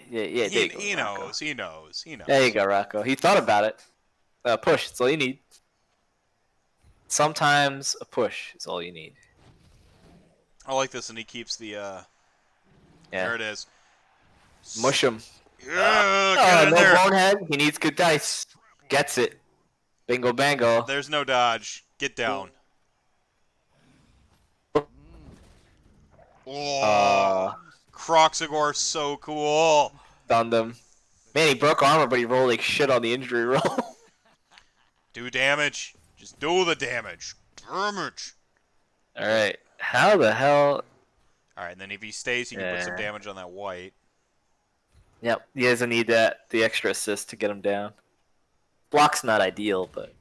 Speaker 3: Yeah.
Speaker 1: He knows. He knows.
Speaker 3: There you go, Rocco. He thought about it. Push. That's all you need. Sometimes a push is all you need.
Speaker 1: I like this, and he keeps the.
Speaker 3: Yeah.
Speaker 1: There it is.
Speaker 3: Mush him.
Speaker 1: Yeah, get in
Speaker 3: no
Speaker 1: there.
Speaker 3: bonehead. He needs good dice. Gets it. Bingo bango.
Speaker 1: There's no dodge. Get down. Oh, Croxagor, so cool.
Speaker 3: Stunned him. Man, he broke armor, but he rolled like shit on the injury roll.
Speaker 1: Do damage. Just do the damage. Damage.
Speaker 3: Alright. How the hell?
Speaker 1: Alright, and then if he stays, he can put some damage on that white.
Speaker 3: Yep. He doesn't need the extra assist to get him down. Block's not ideal, but.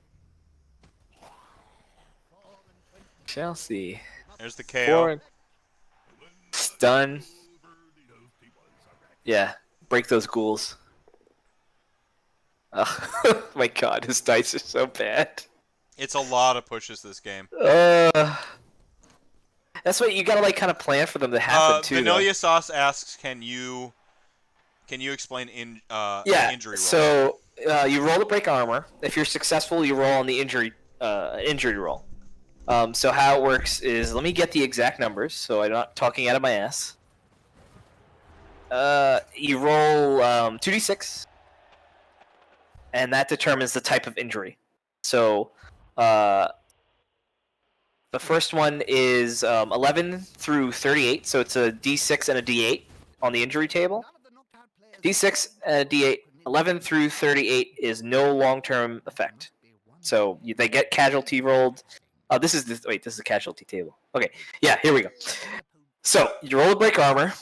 Speaker 3: Shall see.
Speaker 1: There's the KO.
Speaker 3: Stun. Yeah. Break those ghouls. Oh my god, his dice are so bad.
Speaker 1: It's a lot of pushes this game.
Speaker 3: That's what you gotta like kind of plan for them to happen too.
Speaker 1: Vanilla Sauce asks, can you explain injury roll?
Speaker 3: So you roll to break armor. If you're successful, you roll on the injury roll. So how it works is, let me get the exact numbers, so I'm not talking out of my ass. You roll 2d6, and that determines the type of injury. So The first one is 11 through 38, so it's a D6 and a D8 on the injury table. D6 and a D8, 11 through 38 is no long-term effect. So they get casualty rolled. This is the casualty table. Okay, yeah, here we go. So you roll a break armor,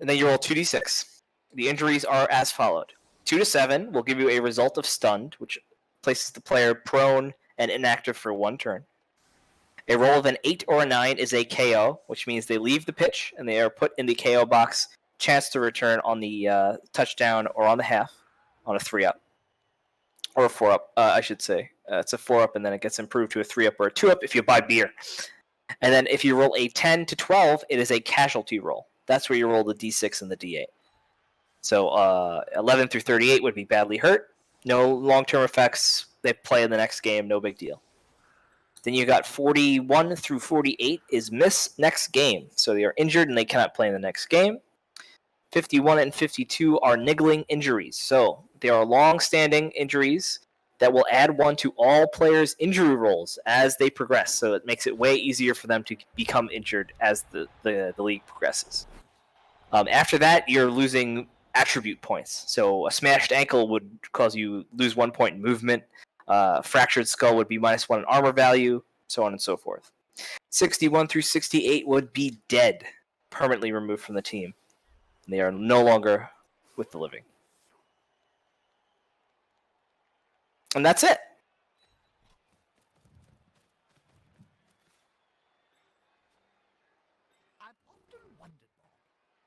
Speaker 3: and then you roll 2d6. The injuries are as followed. 2 to 7 will give you a result of stunned, which places the player prone and inactive for 1 turn. A roll of an 8 or a 9 is a KO, which means they leave the pitch and they are put in the KO box. Chance to return on the touchdown or on the half on a 3-up. Or a 4-up, I should say. It's a 4-up, and then it gets improved to a 3-up or a 2-up if you buy beer. And then if you roll a 10 to 12, it is a casualty roll. That's where you roll the D6 and the D8. So 11 through 38 would be badly hurt. No long-term effects. They play in the next game. No big deal. Then you got 41 through 48 is miss next game. So they are injured and they cannot play in the next game. 51 and 52 are niggling injuries. So they are long-standing injuries that will add 1 to all players' injury rolls as they progress. So it makes it way easier for them to become injured as the league progresses. After that, you're losing attribute points. So a smashed ankle would cause you lose 1 point in movement. Fractured skull would be -1 in armor value, so on and so forth. 61 through 68 would be dead, permanently removed from the team. They are no longer with the living. And that's it.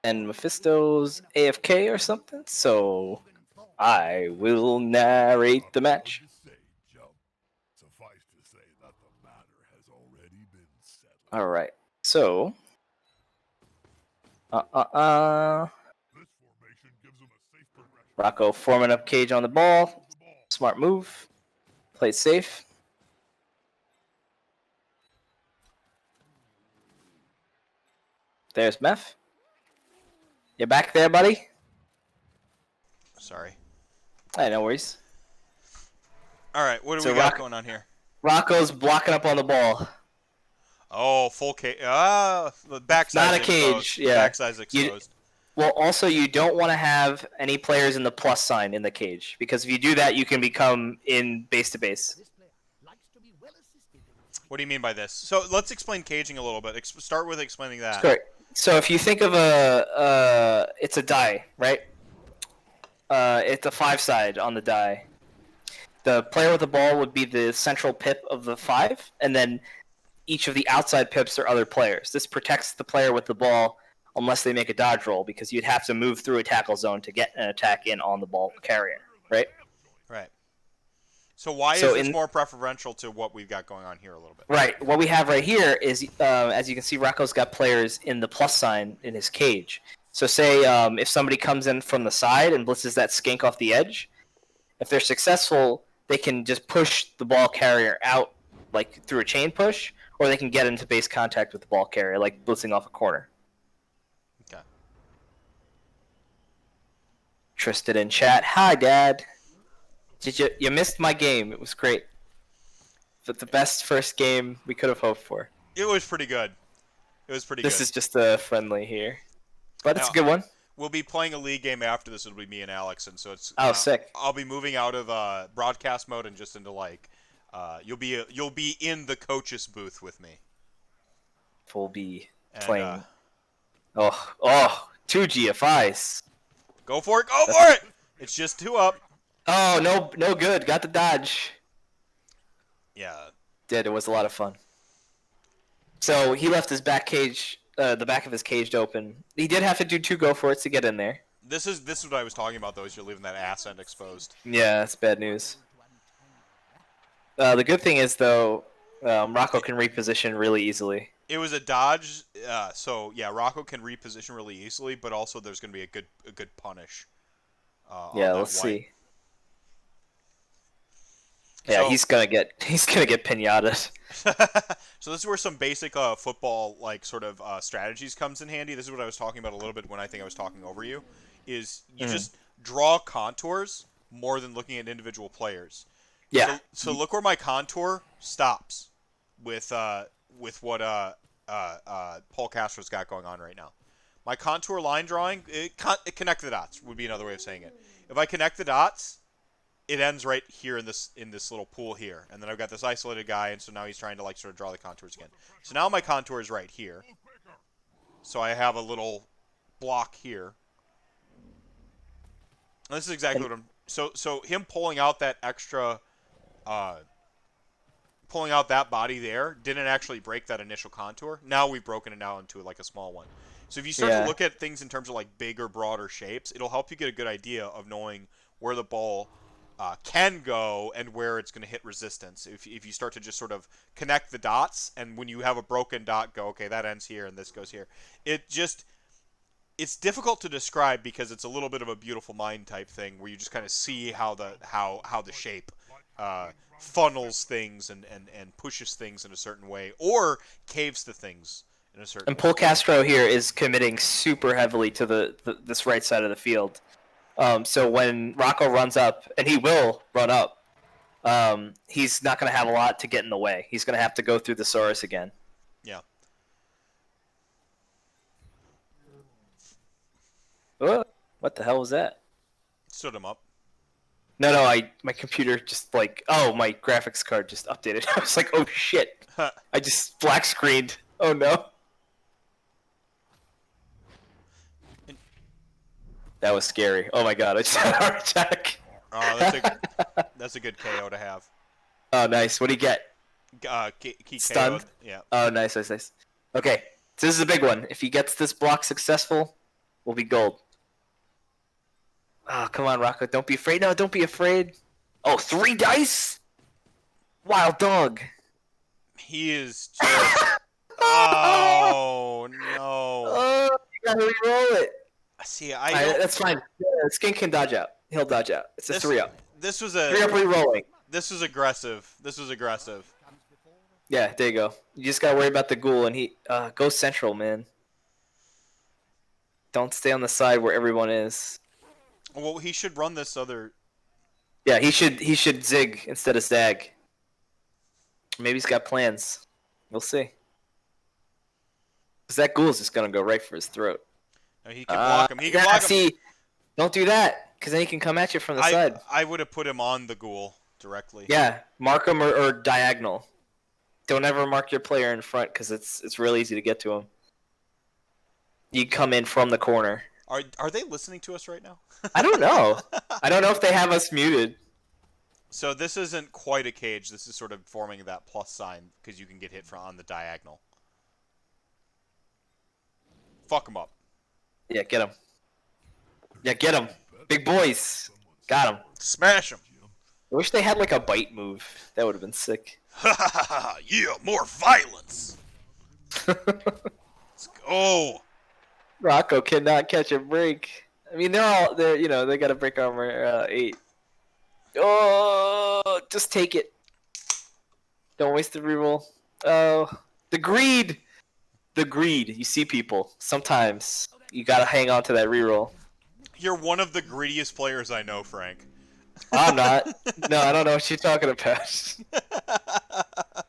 Speaker 3: And Mephisto's AFK or something, so I will narrate the match. All right, so Rocco forming up cage on the ball. Smart move. Play safe. There's Meph. You back there, buddy?
Speaker 1: Sorry.
Speaker 3: Hey, no worries.
Speaker 1: All right, what do
Speaker 3: So
Speaker 1: we got going on here?
Speaker 3: Rocco's blocking up on the ball.
Speaker 1: Oh, full cage. The backside's
Speaker 3: Not a cage,
Speaker 1: exposed.
Speaker 3: yeah.
Speaker 1: The backside's exposed.
Speaker 3: Well, also, you don't want to have any players in the plus sign in the cage, because if you do that, you can become in base-to-base.
Speaker 1: What do you mean by this? So let's explain caging a little bit. Start with explaining that.
Speaker 3: Correct. So if you think of it's a die, right? It's a 5-side on the die. The player with the ball would be the central pip of the 5, and then each of the outside pips are other players. This protects the player with the ball unless they make a dodge roll, because you'd have to move through a tackle zone to get an attack in on the ball carrier, right?
Speaker 1: Right. So why is this more preferential to what we've got going on here a little bit?
Speaker 3: Right. What we have right here is, as you can see, Rocco's got players in the plus sign in his cage. So say if somebody comes in from the side and blitzes that skink off the edge, if they're successful, they can just push the ball carrier out like through a chain push, or they can get into base contact with the ball carrier, like blitzing off a corner.
Speaker 1: Okay.
Speaker 3: Tristan in chat. Hi, Dad. You missed my game. It was great. But the best first game we could have hoped for.
Speaker 1: It was pretty good.
Speaker 3: This is just a friendly here. But it's a good one.
Speaker 1: We'll be playing a league game after this. It'll be me and Alex, and so it's.
Speaker 3: Sick.
Speaker 1: I'll be moving out of broadcast mode and just into like, you'll be in the coach's booth with me.
Speaker 3: We'll be
Speaker 1: And,
Speaker 3: playing. 2 GFIs.
Speaker 1: Go for it! Go for it! It's just 2 up.
Speaker 3: Oh, no good. Got the dodge.
Speaker 1: Yeah.
Speaker 3: It was a lot of fun. So he left his back cage, the back of his cage open. He did have to do 2 go for it to get in there.
Speaker 1: This is what I was talking about, though, is you're leaving that ass end exposed.
Speaker 3: Yeah, that's bad news. The good thing is, though, Rocco can reposition really easily.
Speaker 1: It was a dodge, so yeah, Rocco can reposition really easily, but also there's going to be a good punish.
Speaker 3: Yeah, let's see. Yeah, so, he's gonna get pinataed.
Speaker 1: So this is where some basic football sort of strategies comes in handy. This is what I was talking about a little bit when I think I was talking over you. Is you just draw contours more than looking at individual players.
Speaker 3: Yeah.
Speaker 1: So look where my contour stops with what Paul Castro's got going on right now. My contour line drawing, it connect the dots would be another way of saying it. If I connect the dots, it ends right here in this little pool here, and then I've got this isolated guy, and so now he's trying to like sort of draw the contours again. So now my contour is right here. So I have a little block here. And this is exactly what I'm. So him pulling out that extra, pulling out that body there didn't actually break that initial contour. Now we've broken it out into like a small one. So if you start to look at things in terms of like big or broader shapes, it'll help you get a good idea of knowing where the ball can go and where it's going to hit resistance. If you start to just sort of connect the dots, and when you have a broken dot, go, okay, that ends here and this goes here. It's difficult to describe because it's a little bit of a beautiful mind type thing where you just kind of see how the shape funnels things and pushes things in a certain way or caves to things in a certain way.
Speaker 3: And Paul Castro here is committing super heavily to this right side of the field. So when Rocco runs up, and he will run up, he's not going to have a lot to get in the way. He's going to have to go through the Saurus again.
Speaker 1: Yeah.
Speaker 3: What the hell was that?
Speaker 1: Stood him up.
Speaker 3: No, my computer just my graphics card just updated. I was like, oh shit. I just black screened. Oh no. That was scary. Oh my god, I just had a heart attack.
Speaker 1: Oh, that's a good KO to have.
Speaker 3: Oh, nice. What do you get?
Speaker 1: Key
Speaker 3: Stunned?
Speaker 1: KO'd. Yeah.
Speaker 3: Oh, nice. Okay, so this is a big one. If he gets this block successful, we'll be gold. Oh, come on, Rocco. Don't be afraid. No, don't be afraid. Oh, 3 dice? Wild dog.
Speaker 1: He is just... Oh, no.
Speaker 3: Oh, you gotta re-roll it.
Speaker 1: See,
Speaker 3: That's fine. Skink can dodge out. He'll dodge out. It's a 3-up.
Speaker 1: This was
Speaker 3: 3-up re-rolling.
Speaker 1: This was aggressive.
Speaker 3: Yeah, there you go. You just gotta worry about the ghoul, and he go central, man. Don't stay on the side where everyone is.
Speaker 1: Well, he should run this other.
Speaker 3: Yeah, he should zig instead of zag. Maybe he's got plans. We'll see. Because that ghoul's just gonna go right for his throat.
Speaker 1: No, he can block him. He can block him.
Speaker 3: See, don't do that, because then he can come at you from the side.
Speaker 1: I would have put him on the ghoul directly.
Speaker 3: Yeah, mark him or diagonal. Don't ever mark your player in front, because it's real easy to get to him. You come in from the corner.
Speaker 1: Are they listening to us right now?
Speaker 3: I don't know. I don't know if they have us muted.
Speaker 1: So this isn't quite a cage. This is sort of forming that plus sign because you can get hit on the diagonal. Fuck him up.
Speaker 3: Yeah, get him. Yeah, get him. Big boys. Got him.
Speaker 1: Smash him.
Speaker 3: I wish they had like a bite move. That would have been sick.
Speaker 1: Ha ha ha! Yeah, more violence. Let's go.
Speaker 3: Rocco cannot catch a break. I mean, they got a break armor 8. Oh, just take it. Don't waste the reroll. Oh, the greed. The greed. You see, people. Sometimes you gotta hang on to that reroll.
Speaker 1: You're one of the greediest players I know, Frank.
Speaker 3: I'm not. No, I don't know what you're talking about.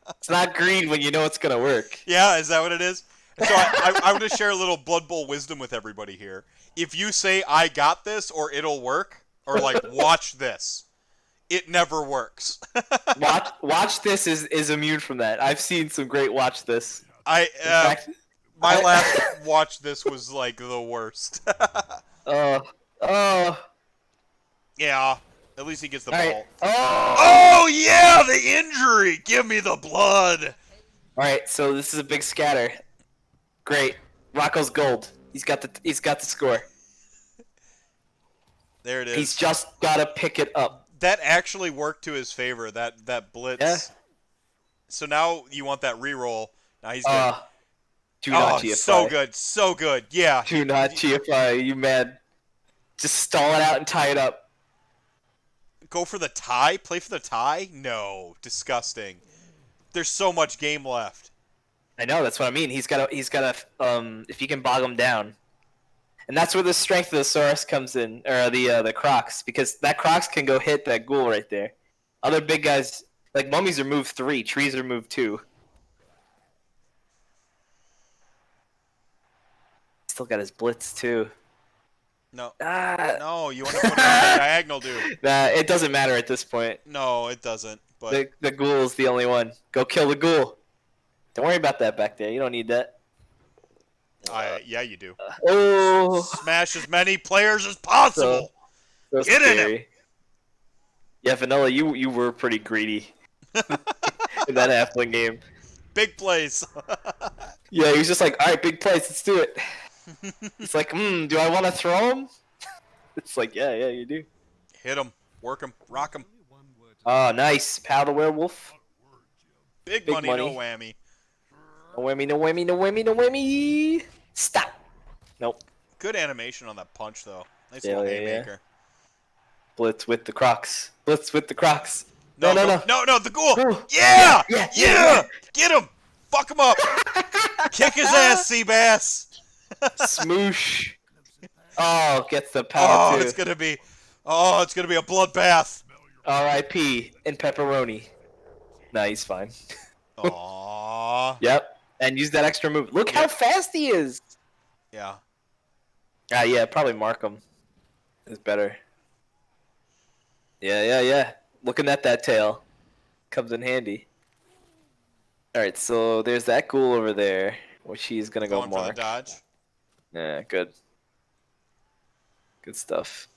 Speaker 3: It's not greed when you know it's gonna work.
Speaker 1: Yeah, is that what it is? So I want to share a little Blood Bowl wisdom with everybody here. If you say, I got this, or it'll work, or like, watch this, it never works.
Speaker 3: Watch this is immune from that. I've seen some great watch this.
Speaker 1: My last watch this was like the worst. Yeah, at least he gets the ball.
Speaker 3: Right.
Speaker 1: Oh yeah, the injury! Give me the blood!
Speaker 3: Alright, so this is a big scatter. Great. Rocco's gold. He's got the score.
Speaker 1: There it is.
Speaker 3: He's just gotta pick it up.
Speaker 1: That actually worked to his favor, that blitz.
Speaker 3: Yeah.
Speaker 1: So now you want that reroll. Now he's good.
Speaker 3: Do not GFI.
Speaker 1: So good. Yeah.
Speaker 3: Do not GFI, you mad. Just stall it out and tie it up.
Speaker 1: Go for the tie? Play for the tie? No. Disgusting. There's so much game left.
Speaker 3: I know, that's what I mean. He's gotta if you can bog him down. And that's where the strength of the Saurus comes in, or the Crocs, because that Crocs can go hit that ghoul right there. Other big guys, like mummies are move 3, trees are move 2. still got his blitz too.
Speaker 1: No.
Speaker 3: Ah.
Speaker 1: No, you want to put it on the diagonal, dude.
Speaker 3: Nah, it doesn't matter at this point.
Speaker 1: No, it doesn't. But
Speaker 3: The ghoul's the only one. Go kill the ghoul. Don't worry about that back there. You don't need that.
Speaker 1: yeah, you do.
Speaker 3: Oh,
Speaker 1: Smash as many players as possible.
Speaker 3: so
Speaker 1: Get in
Speaker 3: scary.
Speaker 1: him.
Speaker 3: Yeah, Vanilla, you were pretty greedy in that halfling game.
Speaker 1: Big plays.
Speaker 3: Yeah, he was just like, all right, big plays, let's do it. It's like, do I want to throw him? It's like, yeah, you do.
Speaker 1: Hit him, work him, rock him.
Speaker 3: Oh, nice. Pow the werewolf.
Speaker 1: Big money, no whammy.
Speaker 3: No whammy, no whammy, no whammy, no whammy. Stop. Nope.
Speaker 1: Good animation on that punch, though. Nice
Speaker 3: Yeah,
Speaker 1: little
Speaker 3: yeah,
Speaker 1: haymaker.
Speaker 3: Blitz with the Crocs. Blitz with the Crocs.
Speaker 1: No,
Speaker 3: No.
Speaker 1: the ghoul.
Speaker 3: Oh.
Speaker 1: Yeah!
Speaker 3: Yeah.
Speaker 1: Get him! Fuck him up! Kick his ass, Seabass!
Speaker 3: Smoosh. Oh, gets the power too.
Speaker 1: It's gonna be a bloodbath.
Speaker 3: R.I.P. and pepperoni. Nah, he's fine.
Speaker 1: Aww.
Speaker 3: Yep. And use that extra move. Look how fast he is.
Speaker 1: Yeah.
Speaker 3: Yeah, probably Markham is better. Yeah. Looking at that tail. Comes in handy. Alright, so there's that ghoul over there, which he's gonna go
Speaker 1: Going for
Speaker 3: mark.
Speaker 1: the dodge.
Speaker 3: Yeah, good. Good stuff.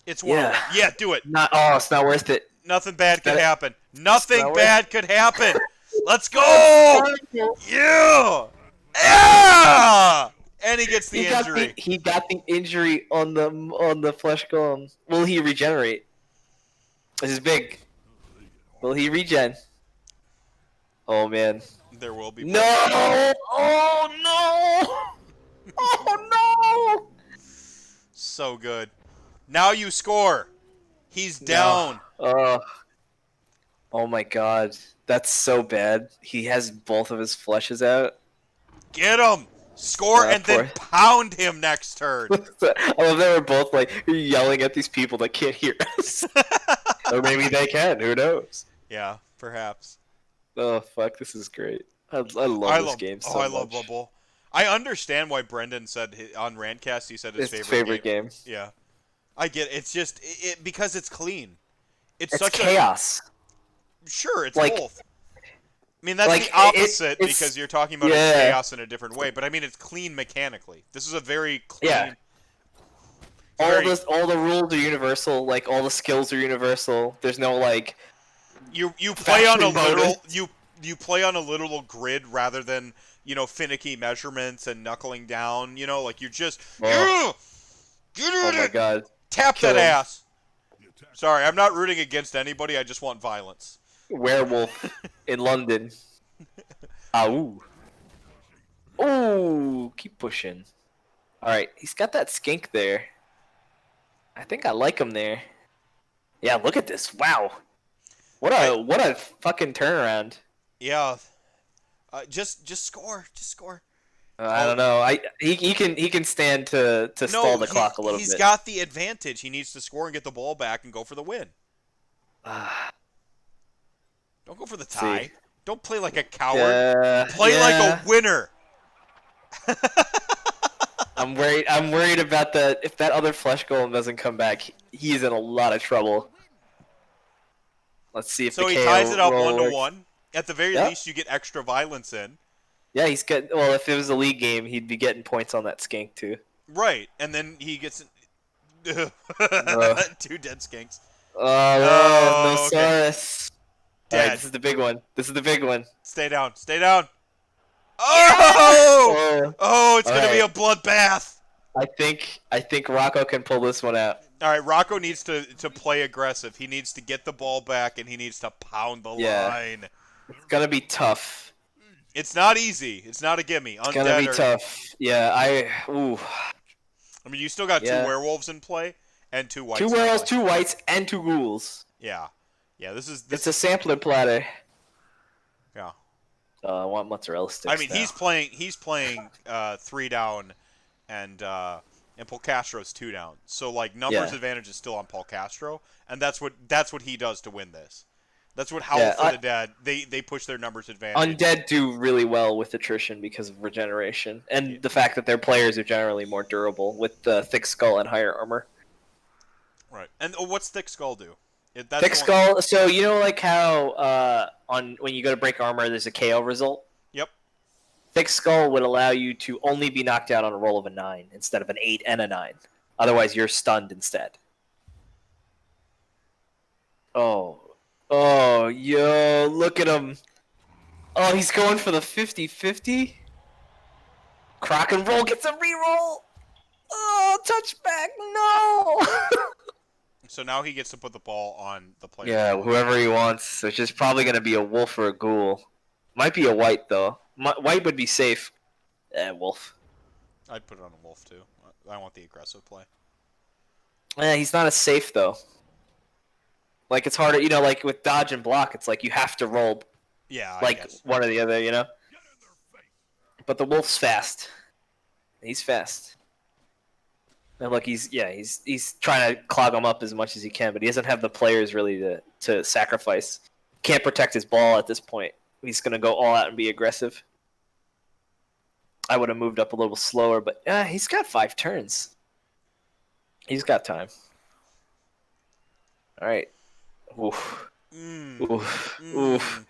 Speaker 1: It's one.
Speaker 3: Yeah.
Speaker 1: Yeah, do it.
Speaker 3: It's not worth it.
Speaker 1: Nothing bad could
Speaker 3: That-
Speaker 1: happen. Nothing
Speaker 3: not
Speaker 1: bad could happen. Let's go! Yeah! Yeah! And he gets the injury.
Speaker 3: He got the injury on the flesh golem. Will he regenerate? This is big. Will he regen? Oh man.
Speaker 1: There will be.
Speaker 3: No! Oh no! Oh no!
Speaker 1: So good. Now you score. He's down.
Speaker 3: Oh my god. That's so bad. He has both of his fleshes out.
Speaker 1: Get him. Score
Speaker 3: Yeah,
Speaker 1: and then pound him next turn.
Speaker 3: I love that we're both like yelling at these people that can't hear us. Or maybe they can. Who knows?
Speaker 1: Yeah, perhaps.
Speaker 3: Oh fuck! This is great. I love this game so much.
Speaker 1: I love Blood Bowl. I understand why Brendan said on Randcast he said his favorite
Speaker 3: game.
Speaker 1: Yeah, I get it. It's just because it's clean. It's such
Speaker 3: chaos.
Speaker 1: Sure, it's
Speaker 3: like,
Speaker 1: both. I mean, that's
Speaker 3: like,
Speaker 1: the opposite
Speaker 3: it's,
Speaker 1: because you're talking about chaos in a different way. But I mean, it's clean mechanically. This is a very clean.
Speaker 3: Yeah. All the rules are universal. Like all the skills are universal. There's no like.
Speaker 1: You play on a literal
Speaker 3: bonus.
Speaker 1: you play on a literal grid rather than finicky measurements and knuckling down. Like you're just
Speaker 3: Oh my god.
Speaker 1: Tap
Speaker 3: Kill
Speaker 1: that
Speaker 3: him.
Speaker 1: ass. Sorry, I'm not rooting against anybody. I just want violence.
Speaker 3: Werewolf in London. Ooh. Ooh, keep pushing. Alright, he's got that skink there. I think I like him there. Yeah, look at this. Wow. What a fucking turnaround.
Speaker 1: Yeah. Just score. Just score.
Speaker 3: I don't know. He can stand to stall the clock a little bit.
Speaker 1: He's got the advantage. He needs to score and get the ball back and go for the win. Don't go for the tie. Don't play like a coward. Play like a winner.
Speaker 3: I'm worried about that. If that other flesh golem doesn't come back, he's in a lot of trouble. Let's see if
Speaker 1: so
Speaker 3: the
Speaker 1: he
Speaker 3: KO
Speaker 1: ties it up
Speaker 3: roll
Speaker 1: 1-1. At the very least, you get extra violence in.
Speaker 3: Yeah, he's got. Well, if it was a league game, he'd be getting points on that skink too.
Speaker 1: Right, and then he gets 2 dead skinks.
Speaker 3: Oh no,
Speaker 1: okay.
Speaker 3: Nosaurus. Alright, this is the big one. This is the big one.
Speaker 1: Stay down. Stay down. Oh! Oh, it's gonna be a bloodbath.
Speaker 3: I think Rocco can pull this one out.
Speaker 1: All right, Rocco needs to play aggressive. He needs to get the ball back, and he needs to pound the line.
Speaker 3: It's gonna be tough.
Speaker 1: It's not easy. It's not a gimme.
Speaker 3: It's gonna be tough. Yeah, I
Speaker 1: mean, you still got 2 werewolves in play and 2 whites.
Speaker 3: 2 werewolves, 2 whites, and 2 ghouls.
Speaker 1: Yeah. Yeah, this
Speaker 3: It's a sampler platter.
Speaker 1: Yeah.
Speaker 3: I want mozzarella sticks.
Speaker 1: I mean,
Speaker 3: now.
Speaker 1: he's playing 3 down, and Paul Castro's 2 down. So like numbers advantage is still on Paul Castro, and that's what he does to win this. That's what Howl
Speaker 3: Yeah,
Speaker 1: for the Dead. They push their numbers advantage.
Speaker 3: Undead do really well with attrition because of regeneration and the fact that their players are generally more durable with the thick skull and higher armor.
Speaker 1: Right. And what's Thick Skull do?
Speaker 3: Thick skull. So you know, like how on when you go to break armor, there's a KO result.
Speaker 1: Yep.
Speaker 3: Thick skull would allow you to only be knocked out on a roll of a 9 instead of an 8 and a 9. Otherwise, you're stunned instead. Oh, yo, look at him. Oh, he's going for the 50-50. Crock and roll gets a reroll. Oh, touchback, no.
Speaker 1: So now he gets to put the ball on the player.
Speaker 3: Yeah, whoever he wants, which is probably going to be a wolf or a ghoul. Might be a white, though. White would be safe. Wolf.
Speaker 1: I'd put it on a wolf, too. I want the aggressive play.
Speaker 3: He's not as safe, though. Like, it's harder, you know, like with dodge and block, it's like you have to roll,
Speaker 1: Yeah,
Speaker 3: like, one or the other, you know? But the wolf's fast. He's fast. And look, he's trying to clog him up as much as he can, but he doesn't have the players really to sacrifice. Can't protect his ball at this point. He's going to go all out and be aggressive. I would have moved up a little slower, but he's got 5 turns. He's got time. All right. Oof. Oof. Oof.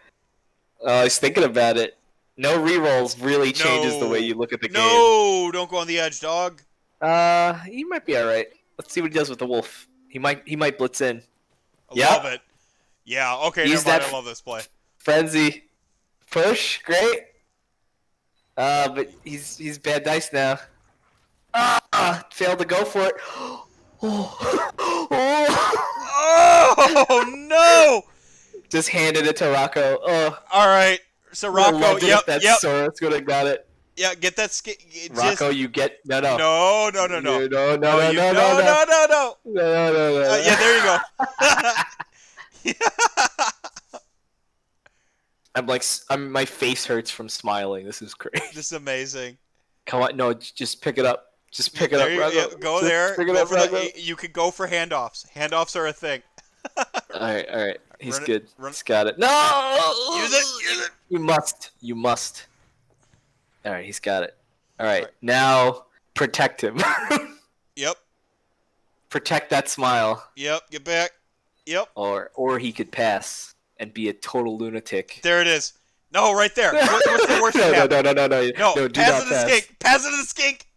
Speaker 3: He's thinking about it. No rerolls really changes the way you look at the game.
Speaker 1: No, don't go on the edge, dog.
Speaker 3: He might be all right. Let's see what he does with the wolf. He might blitz in.
Speaker 1: Love it. Yeah. Okay.
Speaker 3: Use
Speaker 1: never mind.
Speaker 3: that
Speaker 1: I love this play.
Speaker 3: Frenzy. Push. Great. But he's bad dice now. Failed to go for it.
Speaker 1: Oh no!
Speaker 3: Just handed it to Rocco. Oh.
Speaker 1: All right. So Rocco, yep.
Speaker 3: Soros would have got it.
Speaker 1: Yeah, get that skin.
Speaker 3: Rocco, you get no.
Speaker 1: No.
Speaker 3: No.
Speaker 1: Yeah, there you go.
Speaker 3: My face hurts from smiling. This is great.
Speaker 1: This is amazing.
Speaker 3: Come on, no, just pick it up. Just pick it up, Rocco.
Speaker 1: Yeah, go
Speaker 3: Just
Speaker 1: there.
Speaker 3: pick it up, Rocco.
Speaker 1: You could go for handoffs. Handoffs are a thing.
Speaker 3: All right. He's
Speaker 1: Run it,
Speaker 3: good.
Speaker 1: run-
Speaker 3: He's got it. No!
Speaker 1: Use it.
Speaker 3: You must. All right, he's got it. All right. Now protect him.
Speaker 1: Yep.
Speaker 3: Protect that smile.
Speaker 1: Yep. Get back. Yep.
Speaker 3: Or he could pass and be a total lunatic.
Speaker 1: There it is. No, right there. What's the worst that happens?
Speaker 3: No.
Speaker 1: No,
Speaker 3: do
Speaker 1: pass
Speaker 3: not
Speaker 1: it to the skink. Pass it to the skink.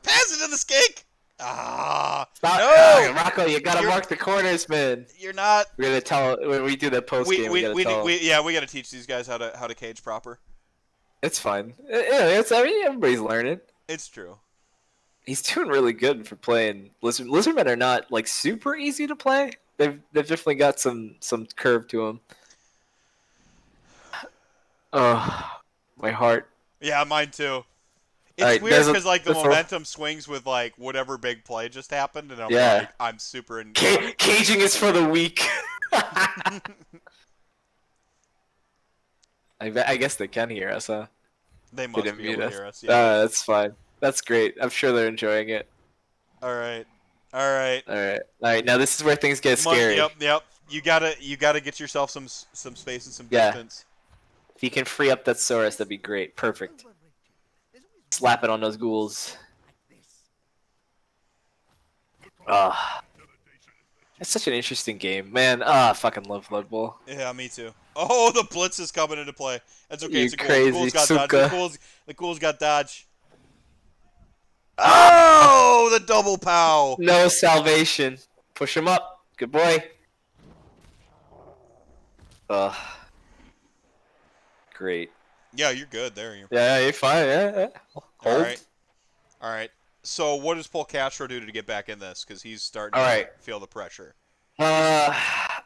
Speaker 1: Pass it to the skink.
Speaker 3: Stop.
Speaker 1: No.
Speaker 3: Rocco, you gotta mark the corners, man.
Speaker 1: You're not.
Speaker 3: We're gonna tell when we do that post game. We
Speaker 1: gotta teach these guys how to cage proper.
Speaker 3: It's fine. Yeah, everybody's learning.
Speaker 1: It's true.
Speaker 3: He's doing really good for playing. Lizardmen are not like super easy to play. They've definitely got some curve to them. Oh, my heart.
Speaker 1: Yeah, mine too. It's
Speaker 3: right,
Speaker 1: weird because like the momentum swings with like whatever big play just happened, and I'm super in.
Speaker 3: Caging is for the weak. I guess they can hear us, huh?
Speaker 1: They must be able to hear us.
Speaker 3: Yeah. That's fine. That's great. I'm sure they're enjoying it.
Speaker 1: All right.
Speaker 3: Now this is where things get scary.
Speaker 1: Yep. You gotta get yourself some space and some distance.
Speaker 3: If you can free up that Saurus, that'd be great. Perfect. Slap it on those ghouls. It's such an interesting game, man. I fucking love Blood Bowl.
Speaker 1: Yeah, me too. Oh, the blitz is coming into play. That's okay.
Speaker 3: You
Speaker 1: it's a
Speaker 3: crazy
Speaker 1: ghoul. The ghouls got dodge.
Speaker 3: Ah!
Speaker 1: Oh, the double pow.
Speaker 3: No salvation. Push him up. Good boy. Great.
Speaker 1: Yeah, you're good there.
Speaker 3: Yeah, you're fine. Yeah. Hold.
Speaker 1: All right. So what does Paul Castro do to get back in this? Because he's starting to feel the pressure.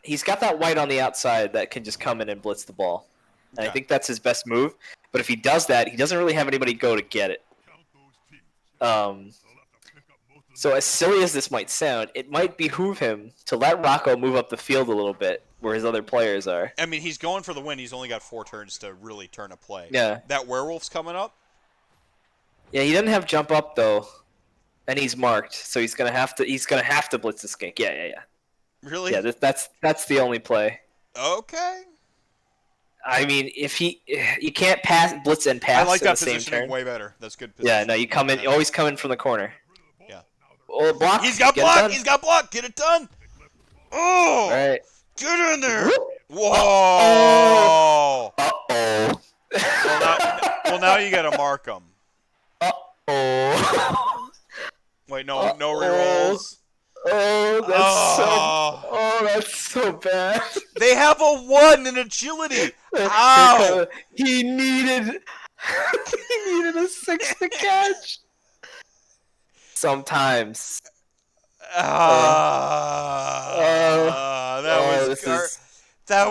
Speaker 3: He's got that white on the outside that can just come in and blitz the ball. And I think that's his best move. But if he does that, he doesn't really have anybody go to get it. So as silly as this might sound, it might behoove him to let Rocco move up the field a little bit where his other players are.
Speaker 1: I mean, he's going for the win. He's only got 4 turns to really turn a play.
Speaker 3: Yeah.
Speaker 1: That werewolf's coming up?
Speaker 3: Yeah, he doesn't have jump up though. And he's marked, so he's gonna have to blitz the skink. Yeah.
Speaker 1: Really?
Speaker 3: Yeah, that's the only play.
Speaker 1: Okay.
Speaker 3: I mean, if you can't pass blitz and pass
Speaker 1: I like
Speaker 3: in
Speaker 1: that
Speaker 3: the same
Speaker 1: positioning
Speaker 3: turn.
Speaker 1: way better. That's good
Speaker 3: Yeah,
Speaker 1: positioning.
Speaker 3: no, you come in, always come in from the corner.
Speaker 1: Yeah.
Speaker 3: Oh, block.
Speaker 1: He's got
Speaker 3: Get it
Speaker 1: block.
Speaker 3: done.
Speaker 1: He's got block. Get it done. Oh,
Speaker 3: Right.
Speaker 1: get in there.
Speaker 3: Whoop.
Speaker 1: Whoa.
Speaker 3: Uh-oh.
Speaker 1: Well, now you gotta mark them.
Speaker 3: Uh-oh.
Speaker 1: Wait, no rerolls.
Speaker 3: Oh, that's so bad.
Speaker 1: They have a 1 in agility. How?
Speaker 3: He needed a 6 to catch. Sometimes.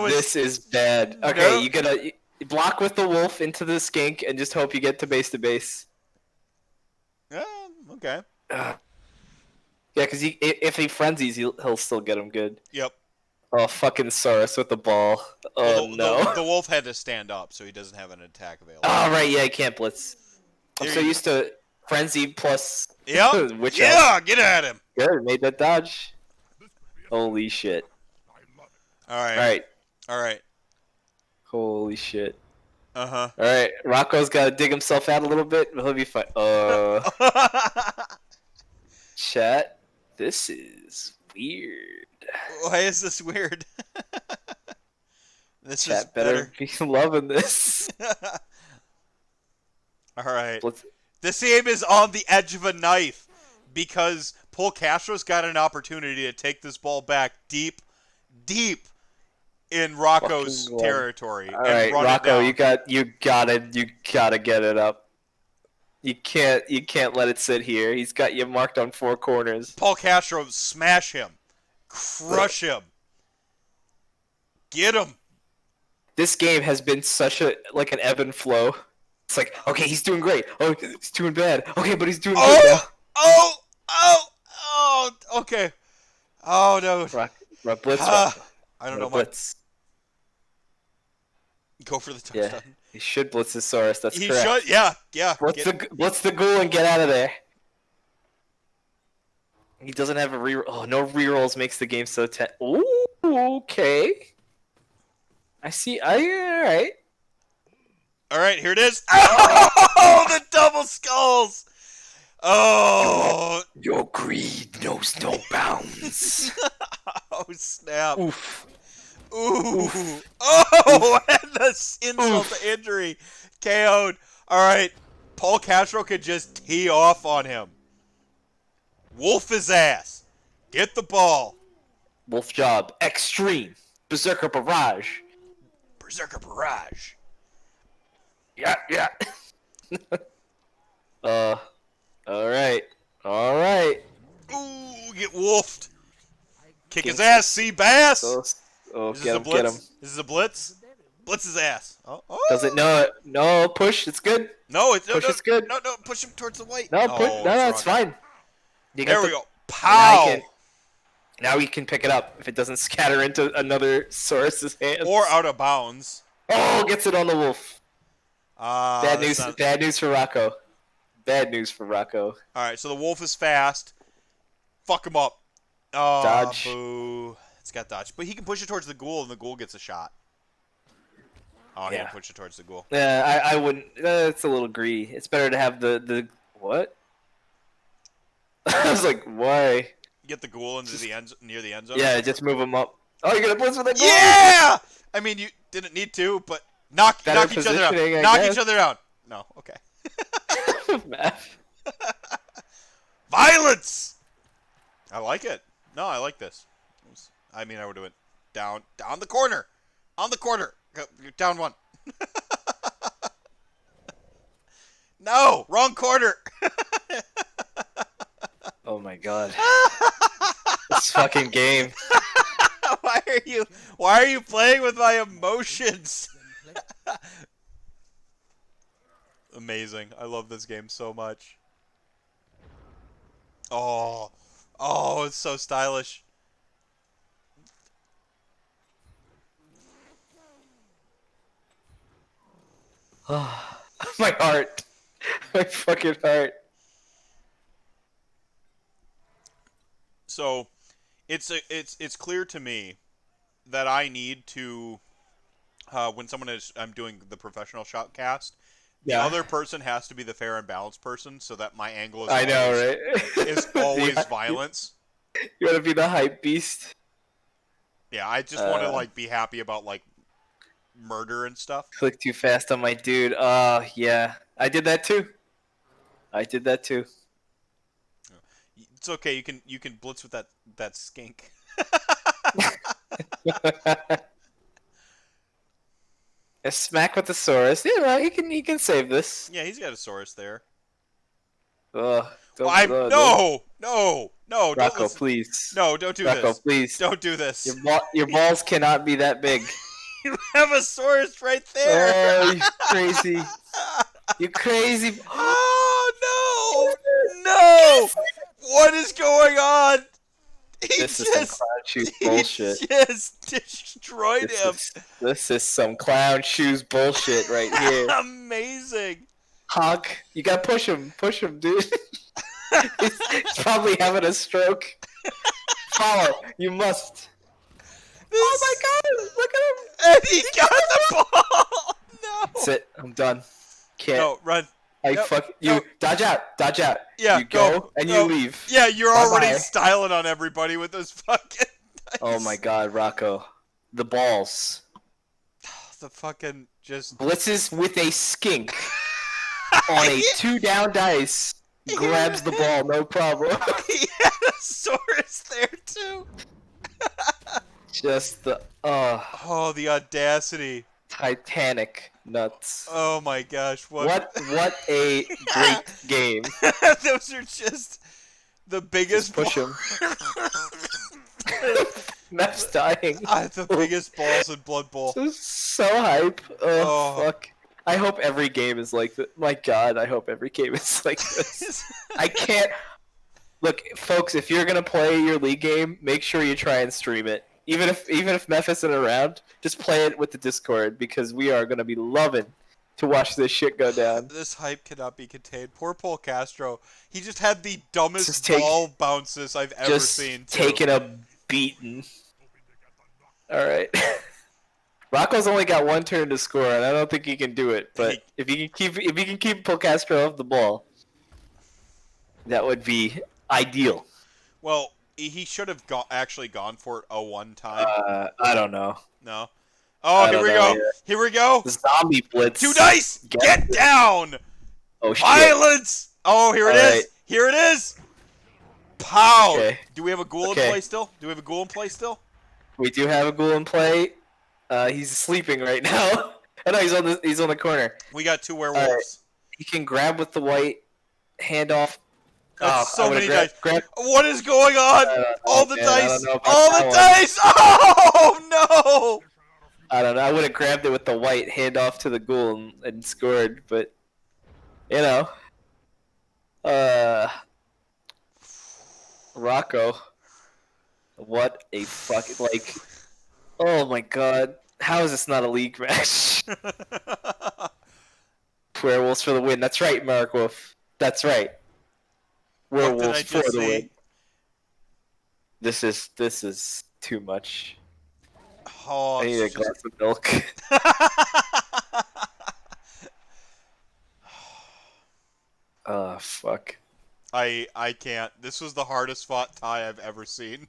Speaker 3: This is bad. Okay,
Speaker 1: Nope.
Speaker 3: you gotta block with the wolf into the skink and just hope you get to base.
Speaker 1: Yeah, okay.
Speaker 3: Yeah, because if he frenzies, he'll still get him good.
Speaker 1: Yep.
Speaker 3: Oh, fucking Saurus with the ball. Oh,
Speaker 1: Well,
Speaker 3: no.
Speaker 1: The wolf had to stand up, so he doesn't have an attack available.
Speaker 3: Oh, right, yeah, he can't blitz. I'm so used to frenzy plus witch elf.
Speaker 1: Get at him.
Speaker 3: Good, made that dodge. Holy shit.
Speaker 1: Alright.
Speaker 3: Holy shit.
Speaker 1: Uh-huh.
Speaker 3: Alright, Rocco's gotta dig himself out a little bit, but he'll be fine. Chat, this is weird.
Speaker 1: Why is this weird? This
Speaker 3: Chat
Speaker 1: is better.
Speaker 3: be loving this.
Speaker 1: Alright. This game is on the edge of a knife because Paul Castro's got an opportunity to take this ball back deep in Rocco's territory.
Speaker 3: All right,
Speaker 1: run
Speaker 3: Rocco,
Speaker 1: it down.
Speaker 3: you gotta get it up. You can't let it sit here. He's got you marked on 4 corners.
Speaker 1: Paul Castro, smash him, crush him, get him.
Speaker 3: This game has been such an ebb and flow. It's like, okay, he's doing great. Oh, he's doing bad. Okay, but he's doing good now.
Speaker 1: Okay. Oh no.
Speaker 3: Rock blitz.
Speaker 1: I don't know.
Speaker 3: Blitz.
Speaker 1: Go for the touchdown.
Speaker 3: Yeah, he should blitz his Saurus. That's correct.
Speaker 1: He should. Yeah.
Speaker 3: Blitz the ghoul and get out of there. He doesn't have a reroll. Oh, no rerolls makes the game so tense. Ooh, okay. I see. All right.
Speaker 1: All right, here it is. Oh, the double skulls. Oh.
Speaker 3: Your greed knows no bounds.
Speaker 1: Oh, snap.
Speaker 3: Oof.
Speaker 1: Ooh.
Speaker 3: Oof.
Speaker 1: Oh, and the insult to injury. KO'd. All right. Paul Castro could just tee off on him. Wolf his ass. Get the ball.
Speaker 3: Wolf job. Extreme. Berserker barrage.
Speaker 1: Berserker barrage.
Speaker 3: Yeah. Alright.
Speaker 1: Ooh, get wolfed. Kick his ass, see Bass.
Speaker 3: Oh,
Speaker 1: Is
Speaker 3: get him.
Speaker 1: This is a blitz. Blitz his ass. Oh.
Speaker 3: Does it? No, push. It's good.
Speaker 1: No, it's
Speaker 3: push. It's good.
Speaker 1: No, push him towards the white.
Speaker 3: No, push. No, it's fine.
Speaker 1: There we go. Pow.
Speaker 3: Now we can pick it up if it doesn't scatter into another Saurus's hands.
Speaker 1: Or out of bounds.
Speaker 3: Oh, gets it on the wolf. Bad news.
Speaker 1: Not...
Speaker 3: Bad news for Rocco. Bad news for Rocco.
Speaker 1: All right, so the wolf is fast. Fuck him up. Oh,
Speaker 3: dodge.
Speaker 1: Boo. It's got dodge, but he can push it towards the ghoul, and the ghoul gets a shot. Oh, he can push it towards the ghoul.
Speaker 3: Yeah, I wouldn't. It's a little greedy. It's better to have the what? I was like, why?
Speaker 1: Get the ghoul into the end near the end zone.
Speaker 3: Yeah, just move him up. Oh, you're gonna blitz with that ghoul?
Speaker 1: Yeah. I mean, you didn't need to, but knock each other down. Knock each other down. No, okay.
Speaker 3: Math.
Speaker 1: Violence. I like it. No, I like this. I mean, I would do it down the corner, on the corner. You're down 1. No, wrong corner.
Speaker 3: Oh my god. This fucking game.
Speaker 1: Why are you playing with my emotions? Amazing. I love this game so much. Oh, it's so stylish.
Speaker 3: My heart. My fucking heart.
Speaker 1: So, it's clear to me that I need to when I'm doing the professional shot cast. The
Speaker 3: Yeah.
Speaker 1: other person has to be the fair and balanced person, so that my angle is
Speaker 3: I know, right?
Speaker 1: is always
Speaker 3: Yeah.
Speaker 1: violence.
Speaker 3: You want to be the hype beast?
Speaker 1: Yeah, I just want to like be happy about like murder and stuff.
Speaker 3: Click too fast on my dude. Yeah. I did that too.
Speaker 1: It's okay. You can blitz with that skink.
Speaker 3: A smack with the Saurus. Yeah, no, he can save this.
Speaker 1: Yeah, he's got a Saurus there.
Speaker 3: Ugh.
Speaker 1: No. Don't
Speaker 3: Rocco,
Speaker 1: listen.
Speaker 3: please.
Speaker 1: No, don't do
Speaker 3: Rocco,
Speaker 1: this.
Speaker 3: please.
Speaker 1: Don't do this.
Speaker 3: Your balls cannot be that big.
Speaker 1: You have a Saurus right there.
Speaker 3: Oh, you crazy. You crazy.
Speaker 1: Oh, no. What is going on?
Speaker 3: This is some clown shoes bullshit.
Speaker 1: He just destroyed him.
Speaker 3: This is some clown shoes bullshit right here.
Speaker 1: Amazing.
Speaker 3: Hawk, you gotta push him, dude. He's probably having a stroke. Follow, you must. Oh my god, look at him!
Speaker 1: And he got the ball! No!
Speaker 3: That's it, I'm done. Can't.
Speaker 1: No, run.
Speaker 3: You dodge out.
Speaker 1: Yeah,
Speaker 3: you go and you leave.
Speaker 1: Yeah, you're
Speaker 3: Bye-bye.
Speaker 1: already styling on everybody with those fucking dice.
Speaker 3: Oh my god, Rocco. The balls.
Speaker 1: The fucking just...
Speaker 3: Blitzes with a skink on a 2 down dice. Grabs the ball, no problem.
Speaker 1: He had a Saurus there, too.
Speaker 3: Just the...
Speaker 1: Oh, the audacity.
Speaker 3: Titanic nuts.
Speaker 1: Oh my gosh, what
Speaker 3: a great game.
Speaker 1: Those are just the biggest...
Speaker 3: Just push him. Matt's dying.
Speaker 1: The biggest balls in Blood Bowl.
Speaker 3: So hype. Oh, fuck. I hope every game is like this. My god, I hope every game is like this. I can't... Look, folks, if you're gonna play your League game, make sure you try and stream it. Even if Meph isn't around, just play it with the Discord, because we are gonna be loving to watch this shit go down.
Speaker 1: This hype cannot be contained. Poor Paul Castro. He just had the dumbest ball bounces I've ever seen.
Speaker 3: Just taking a beating. Alright. Rocco's only got 1 turn to score, and I don't think he can do it. But if he can keep Paul Castro off the ball, that would be ideal.
Speaker 1: Well, he should have actually gone for it a one time.
Speaker 3: I don't know.
Speaker 1: No. Oh, here we go.
Speaker 3: Yeah.
Speaker 1: Here we go.
Speaker 3: Zombie blitz.
Speaker 1: 2 dice. Get down.
Speaker 3: Oh shit.
Speaker 1: Violence. Oh, here it is.
Speaker 3: Right.
Speaker 1: Here it is. Pow.
Speaker 3: Okay.
Speaker 1: Do we have a ghoul in play still?
Speaker 3: We do have a ghoul in play. He's sleeping right now. Oh no, he's on the corner.
Speaker 1: We got 2 werewolves.
Speaker 3: He can grab with the white, hand off.
Speaker 1: That's so many dice. What is going on? All the dice. All the dice. Oh no!
Speaker 3: I don't know. I would have grabbed it with the white, hand off to the ghoul and scored, but you know. Rocco. What a fucking oh my god. How is this not a league match? Werewolves for the win. That's right, Mark Wolf. That's right. Werewolves for the win. This is too much.
Speaker 1: Oh,
Speaker 3: I need a glass of milk. Oh fuck.
Speaker 1: I can't. This was the hardest fought tie I've ever seen.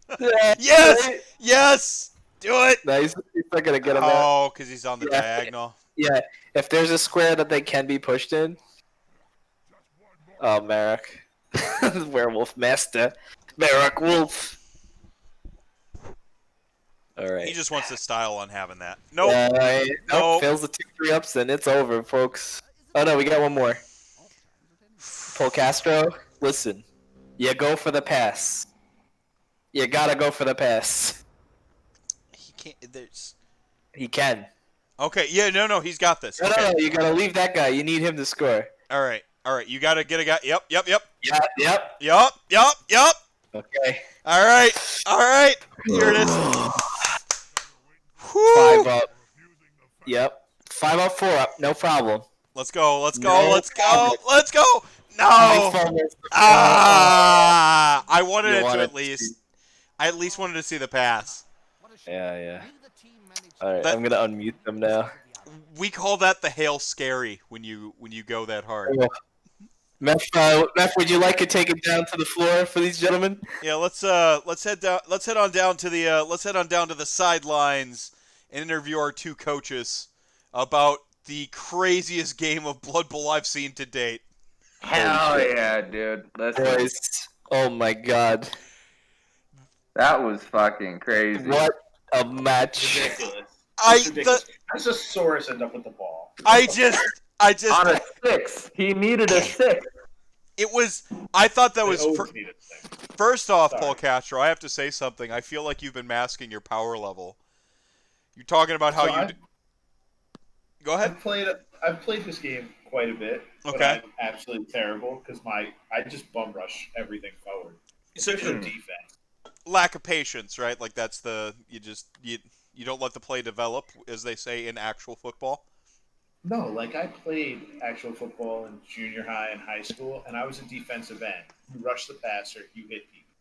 Speaker 3: Yes!
Speaker 1: Right? Yes! Do it!
Speaker 3: Nice. He's not gonna get him
Speaker 1: out. Because he's on the diagonal.
Speaker 3: Yeah, if there's a square that they can be pushed in. Oh, Merrick. Werewolf Master. Merrick Wolf. Alright.
Speaker 1: He just wants to style on having that. Nope.
Speaker 3: Nope. Fails the 2-3 ups and it's over, folks. Oh no, we got one more. Paul Castro, listen. You go for the pass. You gotta go for the pass.
Speaker 1: He can't. There's.
Speaker 3: He can.
Speaker 1: Okay. Yeah. No. He's got this.
Speaker 3: No, no. You gotta leave that guy. You need him to score.
Speaker 1: All right. You gotta get a guy. Yep.
Speaker 3: Yep. Okay.
Speaker 1: All right. Here it is.
Speaker 3: 5 up. Yep. 5 up, 4 up. No problem.
Speaker 1: Let's go. No. I wanted it to at least. I at least wanted to see the pass.
Speaker 3: Yeah. All right,
Speaker 1: That-
Speaker 3: I'm gonna unmute them now.
Speaker 1: We call that the hail scary when you go that hard.
Speaker 3: Meph, would you like to take it down to the floor for these gentlemen?
Speaker 1: Yeah, let's head down. Let's head on down to the sidelines and interview our two coaches about the craziest game of Blood Bowl I've seen to date.
Speaker 7: Hell yeah, dude. Listen,
Speaker 3: Boys, oh my god,
Speaker 7: that was fucking crazy.
Speaker 3: what a match!
Speaker 9: Ridiculous.
Speaker 1: I
Speaker 9: It's ridiculous. How does a Saurus end up with the ball?
Speaker 1: I just
Speaker 7: On a 6. He needed a 6.
Speaker 1: it was. I thought that
Speaker 9: They
Speaker 1: was.
Speaker 9: always need it thing.
Speaker 1: First off,
Speaker 9: Sorry.
Speaker 1: Paul Castro, I have to say something. I feel like you've been masking your power level. You're talking about how
Speaker 9: So
Speaker 1: you. Go ahead.
Speaker 9: I've played this game quite a bit, but
Speaker 1: Okay.
Speaker 9: I'm absolutely terrible because I just bum rush everything forward.
Speaker 1: So-
Speaker 9: There's no defense.
Speaker 1: Lack of patience, right? Like that's you don't let the play develop, as they say in actual football.
Speaker 9: No, like I played actual football in junior high and high school, and I was a defensive end. You rush the passer, you hit people.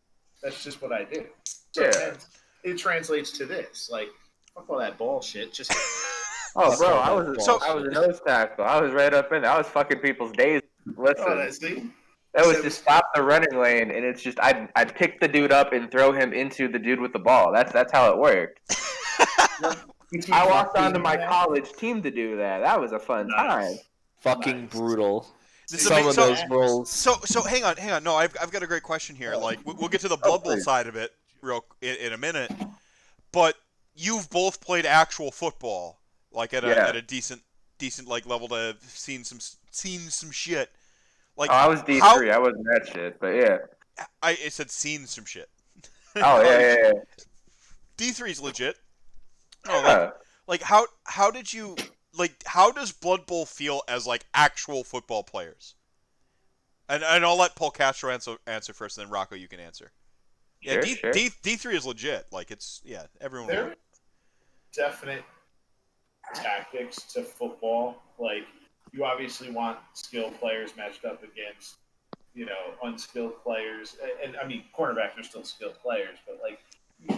Speaker 9: That's just what I do. So
Speaker 7: Yeah.
Speaker 9: it translates to this. Like, fuck all that bullshit. Just
Speaker 7: Oh, bro,
Speaker 3: So
Speaker 7: I was a nose tackle. I was right up in there. I was fucking people's days. Listen,
Speaker 9: see?
Speaker 7: that was just stop the running lane, and it's just I'd pick the dude up and throw him into the dude with the ball. That's how it worked. I walked onto my college team to do that. That was a fun time.
Speaker 3: Fucking
Speaker 9: Nice.
Speaker 3: brutal.
Speaker 1: This is
Speaker 3: Some
Speaker 1: amazing.
Speaker 3: of those rolls.
Speaker 1: So hang on. No, I've got a great question here. Like we'll get to the Blood Bowl
Speaker 7: please.
Speaker 1: side of it in a minute, but you've both played actual football, like at
Speaker 7: Yeah.
Speaker 1: a decent like level to have seen some shit. Like
Speaker 7: Oh, I was D3. I wasn't that shit, but yeah.
Speaker 1: I said seen some shit.
Speaker 7: Oh yeah.
Speaker 1: D3's legit. No,
Speaker 7: Yeah.
Speaker 1: like how did you how does Blood Bowl feel as like actual football players? And I'll let Paul Castro answer first, and then Rocco you can answer. Yeah,
Speaker 7: Sure.
Speaker 1: D3 is legit. Like it's everyone.
Speaker 9: There are definite tactics to football. Like, you obviously want skilled players matched up against, unskilled players. And I mean, cornerbacks are still skilled players, but like,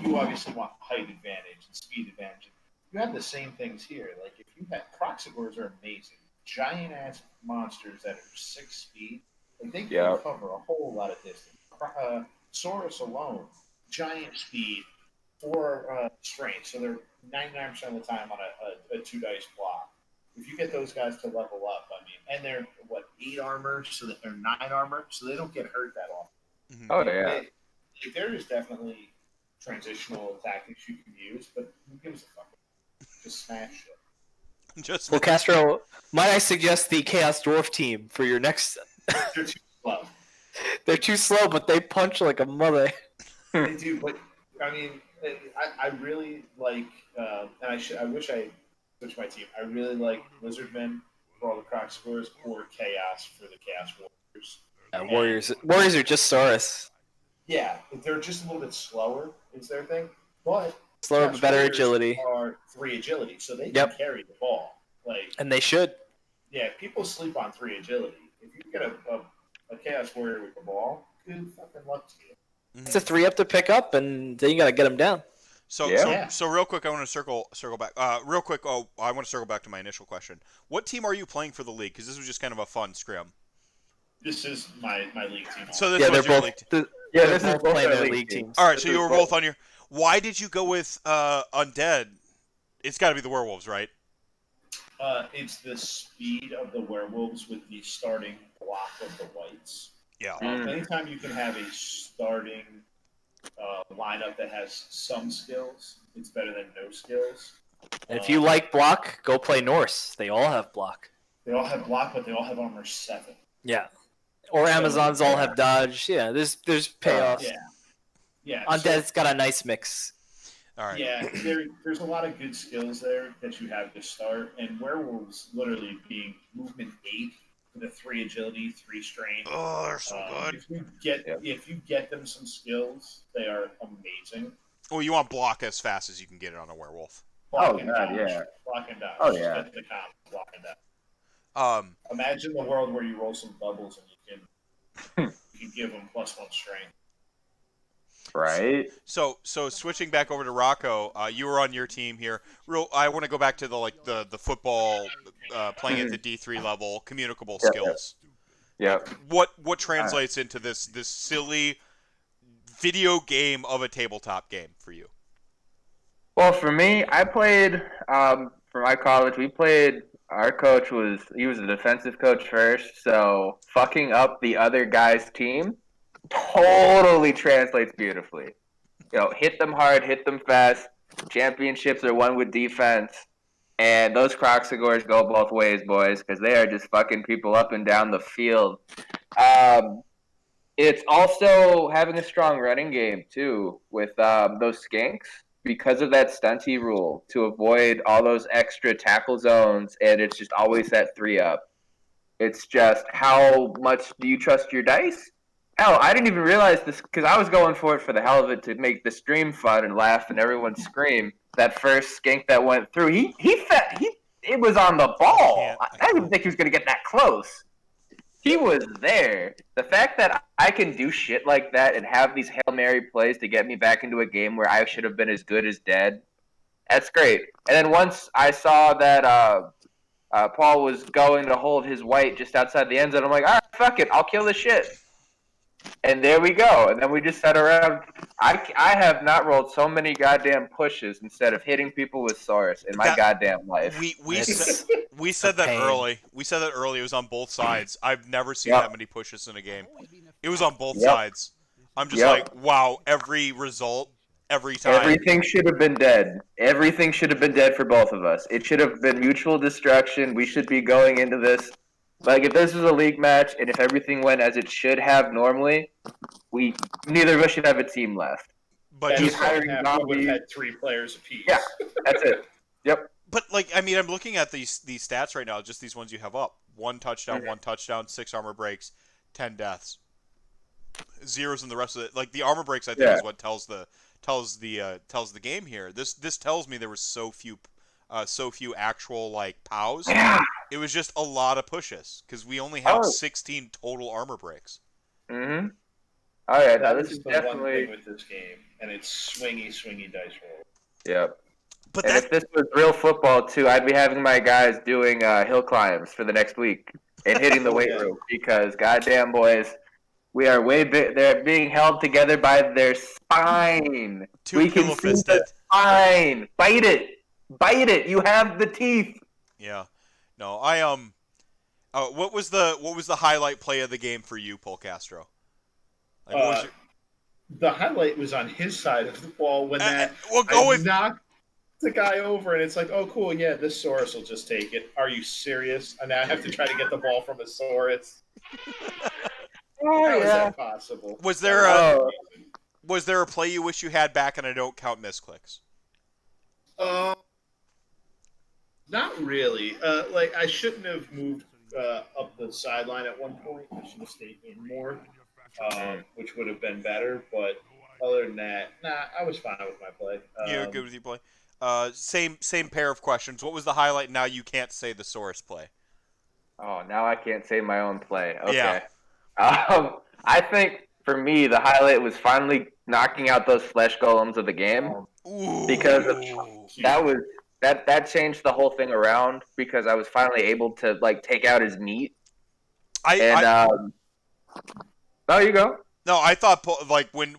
Speaker 9: you obviously want height advantage and speed advantage. You have the same things here. Like, if you have Proxigors are amazing, giant ass monsters that are 6 speed. Like, they can cover a whole lot of distance. Saurus alone, giant speed, 4 strength, so they're 99% of the time on a 2 dice block. If you get those guys to level up, I mean, and they're 8 armor, so that they're 9 armor, so they don't get hurt that often.
Speaker 7: Oh yeah.
Speaker 9: There is definitely transitional tactics you can use, but who gives a fuck? Just smash it.
Speaker 1: Just
Speaker 3: Well, Castro, might I suggest the Chaos Dwarf team for your next?
Speaker 9: They're too slow.
Speaker 3: They're too slow, but they punch like a mother.
Speaker 9: They do, but I mean, I really like, and I wish I switched my team. I really like Lizardmen for all the Croc scores, or Chaos for the Chaos Warriors.
Speaker 3: Warriors are just Saurus.
Speaker 9: Yeah, they're just a little bit slower. Is their thing, but
Speaker 3: Slower,
Speaker 9: Chaos
Speaker 3: but better
Speaker 9: Warriors
Speaker 3: agility.
Speaker 9: Are 3 agility, so they can
Speaker 3: Yep.
Speaker 9: carry the ball. Like,
Speaker 3: And they should.
Speaker 9: yeah, people sleep on 3 agility. If you get a Chaos Warrior with the ball, good fucking luck to you.
Speaker 3: It's a 3 up to pick up, and then you gotta get them down.
Speaker 1: So real quick, I want to circle back. Real quick, I want to circle back to my initial question. What team are you playing for the league? Because this was just kind of a fun scrim.
Speaker 9: This is my league team.
Speaker 1: So this
Speaker 3: Yeah,
Speaker 1: was
Speaker 3: they're
Speaker 1: your
Speaker 3: both.
Speaker 1: league.
Speaker 3: They're both playing their league teams.
Speaker 1: All right, so you were both on your. Why did you go with Undead? It's got to be the werewolves, right?
Speaker 9: It's the speed of the werewolves with the starting block of the whites.
Speaker 1: Yeah.
Speaker 9: Anytime you can have a starting lineup that has some skills, it's better than no skills.
Speaker 3: And if you like block, go play Norse. They all have block.
Speaker 9: They all have block, but they all have armor 7.
Speaker 3: Yeah. Or Amazons all have dodge. Yeah, there's payoffs.
Speaker 9: Yeah.
Speaker 3: Undead's got a nice mix.
Speaker 1: All right.
Speaker 9: Yeah, there's a lot of good skills there that you have to start, and werewolves literally being movement 8 with a 3 agility, 3 strength.
Speaker 1: Oh, they're so good.
Speaker 9: If you get them some skills, they are amazing.
Speaker 1: Well, you want block as fast as you can get it on a werewolf.
Speaker 9: Block
Speaker 7: Oh,
Speaker 9: and
Speaker 7: God,
Speaker 9: dodge.
Speaker 7: yeah.
Speaker 9: Block and dodge.
Speaker 7: Oh,
Speaker 9: Just
Speaker 7: yeah.
Speaker 9: get the comp, block and dodge.
Speaker 1: Um,
Speaker 9: Imagine the world where you roll some doubles and you can give them +1 strength.
Speaker 7: Right?
Speaker 1: So switching back over to Rocco, you were on your team here. I want to go back to the football, playing at the D3 level, communicable
Speaker 7: Yep.
Speaker 1: skills.
Speaker 7: Yep.
Speaker 1: What translates into this silly video game of a tabletop game for you?
Speaker 7: Well, for me, I played for my college. We played. Our coach was a defensive coach first, so fucking up the other guy's team totally translates beautifully. Hit them hard, hit them fast. Championships are won with defense, and those Croxagores go both ways, boys, because they are just fucking people up and down the field. It's also having a strong running game too with those skinks. Because of that stunty rule, to avoid all those extra tackle zones, and it's just always that 3-up. It's just, how much do you trust your dice? Hell, I didn't even realize this, because I was going for it for the hell of it to make the stream fun and laugh and everyone scream. That first skink that went through, it was on the ball. I didn't even think he was going to get that close. He was there. The fact that I can do shit like that and have these Hail Mary plays to get me back into a game where I should have been as good as dead, that's great. And then once I saw that Paul was going to hold his white just outside the end zone, I'm like, all right, fuck it, I'll kill the shit. And there we go. And then we just sat around. I have not rolled so many goddamn pushes instead of hitting people with Saurus in my goddamn life.
Speaker 1: We said that early. We said that early. It was on both sides. I've never seen that many pushes in a game. It was on both sides. I'm just like, wow, every result, every time.
Speaker 7: Everything should have been dead. Everything should have been dead for both of us. It should have been mutual destruction. We should be going into this. Like, if this was a league match, and if everything went as it should have normally, neither of us should have a team left.
Speaker 1: But
Speaker 9: just hiring would have had 3 players apiece.
Speaker 7: Yeah, that's it. Yep.
Speaker 1: But, I'm looking at these stats right now, just these ones you have up. 1 touchdown, 1 touchdown, 6 armor breaks, 10 deaths. Zeros in the rest of it. Like, the armor breaks, I think, is what tells the game here. This tells me there was so few actual POWs.
Speaker 7: Yeah.
Speaker 1: It was just a lot of pushes because we only have 16 total armor breaks.
Speaker 7: Mm-hmm. All right, now
Speaker 9: this
Speaker 7: this is
Speaker 9: the
Speaker 7: definitely
Speaker 9: one thing with this game, and it's swingy dice roll.
Speaker 7: Yep.
Speaker 1: But
Speaker 7: if this was real football too, I'd be having my guys doing hill climbs for the next week and hitting the weight room because goddamn boys, we are they're being held together by their spine. We can see the spine. Bite it. You have the teeth.
Speaker 1: Yeah. No, what was the highlight play of the game for you, Paul Castro?
Speaker 9: The highlight was on his side of the ball when knocked the guy over, and it's like, oh, cool, yeah, this Saurus will just take it. Are you serious? And now I have to try to get the ball from a Saurus. How is that possible?
Speaker 1: Was there a play you wish you had back, and I don't count misclicks?
Speaker 9: Not really. I shouldn't have moved up the sideline at one point. I should have stayed in more, which would have been better. But other than that, I was fine with my play.
Speaker 1: You're good with your play. Same pair of questions. What was the highlight? Now you can't say the Saurus play.
Speaker 7: Oh, now I can't say my own play. Okay.
Speaker 1: Yeah.
Speaker 7: I think for me the highlight was finally knocking out those flesh golems of the game.
Speaker 1: Ooh.
Speaker 7: Because that changed the whole thing around because I was finally able to take out his meat. No, you go.
Speaker 1: No, I thought when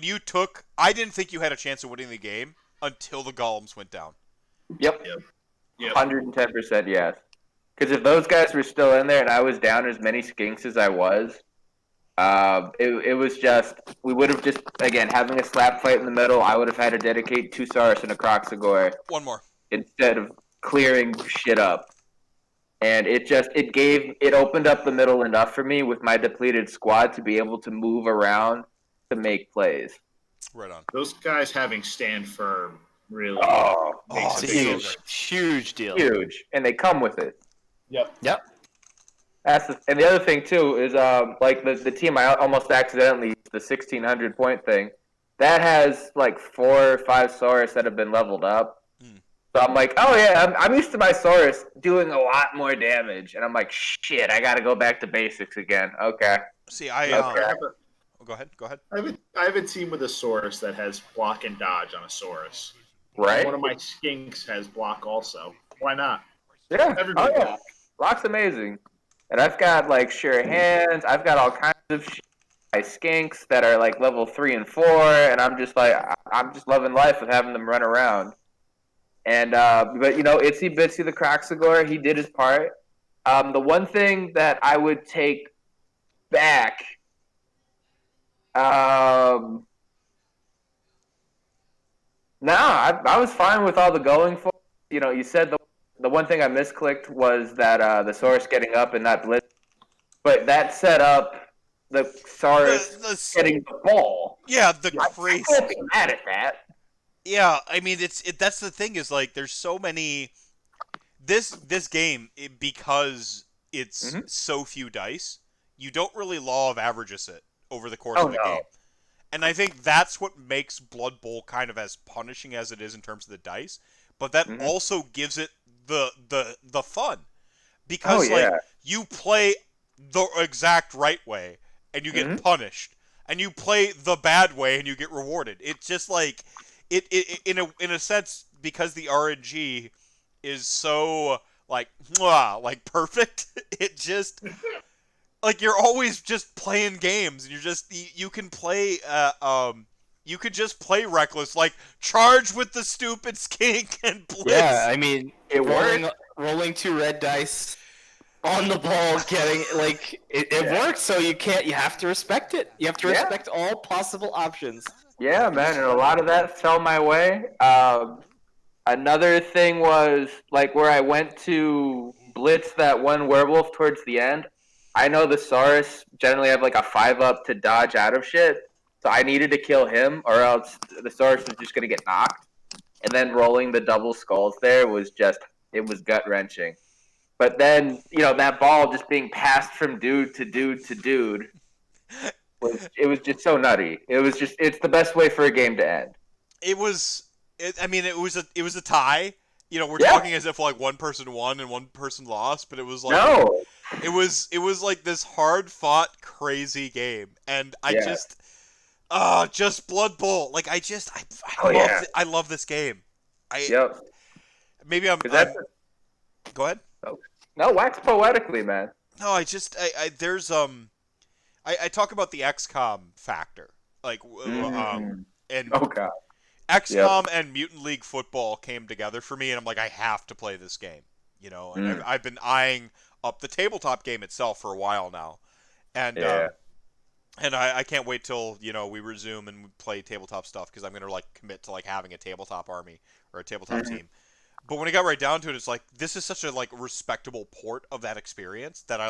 Speaker 1: you took, I didn't think you had a chance of winning the game until the golems went down.
Speaker 7: Yep. 110% yes. Because if those guys were still in there and I was down as many skinks as I was, it was just, we would have just, again, having a slap fight in the middle, I would have had to dedicate 2 Saurus and a Croxagore.
Speaker 1: One more.
Speaker 7: Instead of clearing shit up. And it opened up the middle enough for me with my depleted squad to be able to move around to make plays.
Speaker 1: Right on.
Speaker 9: Those guys having stand firm really makes a big difference.
Speaker 3: Huge deal.
Speaker 7: Huge. And they come with it.
Speaker 9: Yep.
Speaker 7: And the other thing too is the team I almost accidentally used, the 1600 point thing, that has 4 or 5 Saurus that have been leveled up. So I'm like, oh yeah, I'm used to my Saurus doing a lot more damage, and I'm like, shit, I got to go back to basics again. Okay.
Speaker 1: See,
Speaker 7: Okay.
Speaker 1: go ahead. Go ahead.
Speaker 9: I have a team with a Saurus that has block and dodge on a Saurus.
Speaker 7: Right?
Speaker 9: And one of my skinks has block also. Why not?
Speaker 7: Yeah.
Speaker 9: Everybody
Speaker 7: Oh, yeah.
Speaker 9: block.
Speaker 7: Block's amazing. And I've got like sure hands. I've got all kinds of shit. My skinks that are like level 3 and 4, and I'm just loving life with having them run around. And but Itsy Bitsy the Croxagore, he did his part. The one thing that I would take back, no, I was fine with all the going for. You said the one thing I misclicked was that the Saurus getting up and not blitz, but that set up the Saurus getting the ball.
Speaker 1: Yeah, the
Speaker 7: I
Speaker 1: crazy.
Speaker 7: can't be mad at that.
Speaker 1: Yeah, I mean that's the thing is like there's so many. This game because it's so few dice, you don't really law of averages it over the course of the game. And I think that's what makes Blood Bowl kind of as punishing as it is in terms of the dice, but that also gives it the fun. Because like you play the exact right way and you get punished, and you play the bad way and you get rewarded. It's just like it in a sense, because the RNG is so like perfect. It just like you're always just playing games, and you can play you could just play reckless, like charge with the stupid skink and blitz.
Speaker 3: Yeah, I mean, rolling 2 red dice on the ball, getting like it works. So you have to respect it. You have to respect all possible options.
Speaker 7: Yeah, man, and a lot of that fell my way. Another thing was like where I went to blitz that one werewolf towards the end. I know the Saurus generally have like a 5-up to dodge out of shit, so I needed to kill him, or else the Saurus was just gonna get knocked. And then rolling the double skulls there was gut wrenching. But then that ball just being passed from dude to dude to dude was just so nutty. It's the best way for a game to end.
Speaker 1: It was a tie. We're talking as if like one person won and one person lost, but it was like it was like this hard fought crazy game, and I just Blood Bowl. Like I love this game. Maybe I'm go ahead.
Speaker 7: No, wax poetically, man.
Speaker 1: No, there's I talk about the XCOM factor, like and
Speaker 7: God.
Speaker 1: XCOM and Mutant League Football came together for me, and I'm like, I have to play this game, and I've been eyeing up the tabletop game itself for a while now, and I can't wait till we resume and play tabletop stuff, because I'm gonna like commit to like having a tabletop army or a tabletop team. But when it got right down to it, it's like this is such a like respectable port of that experience that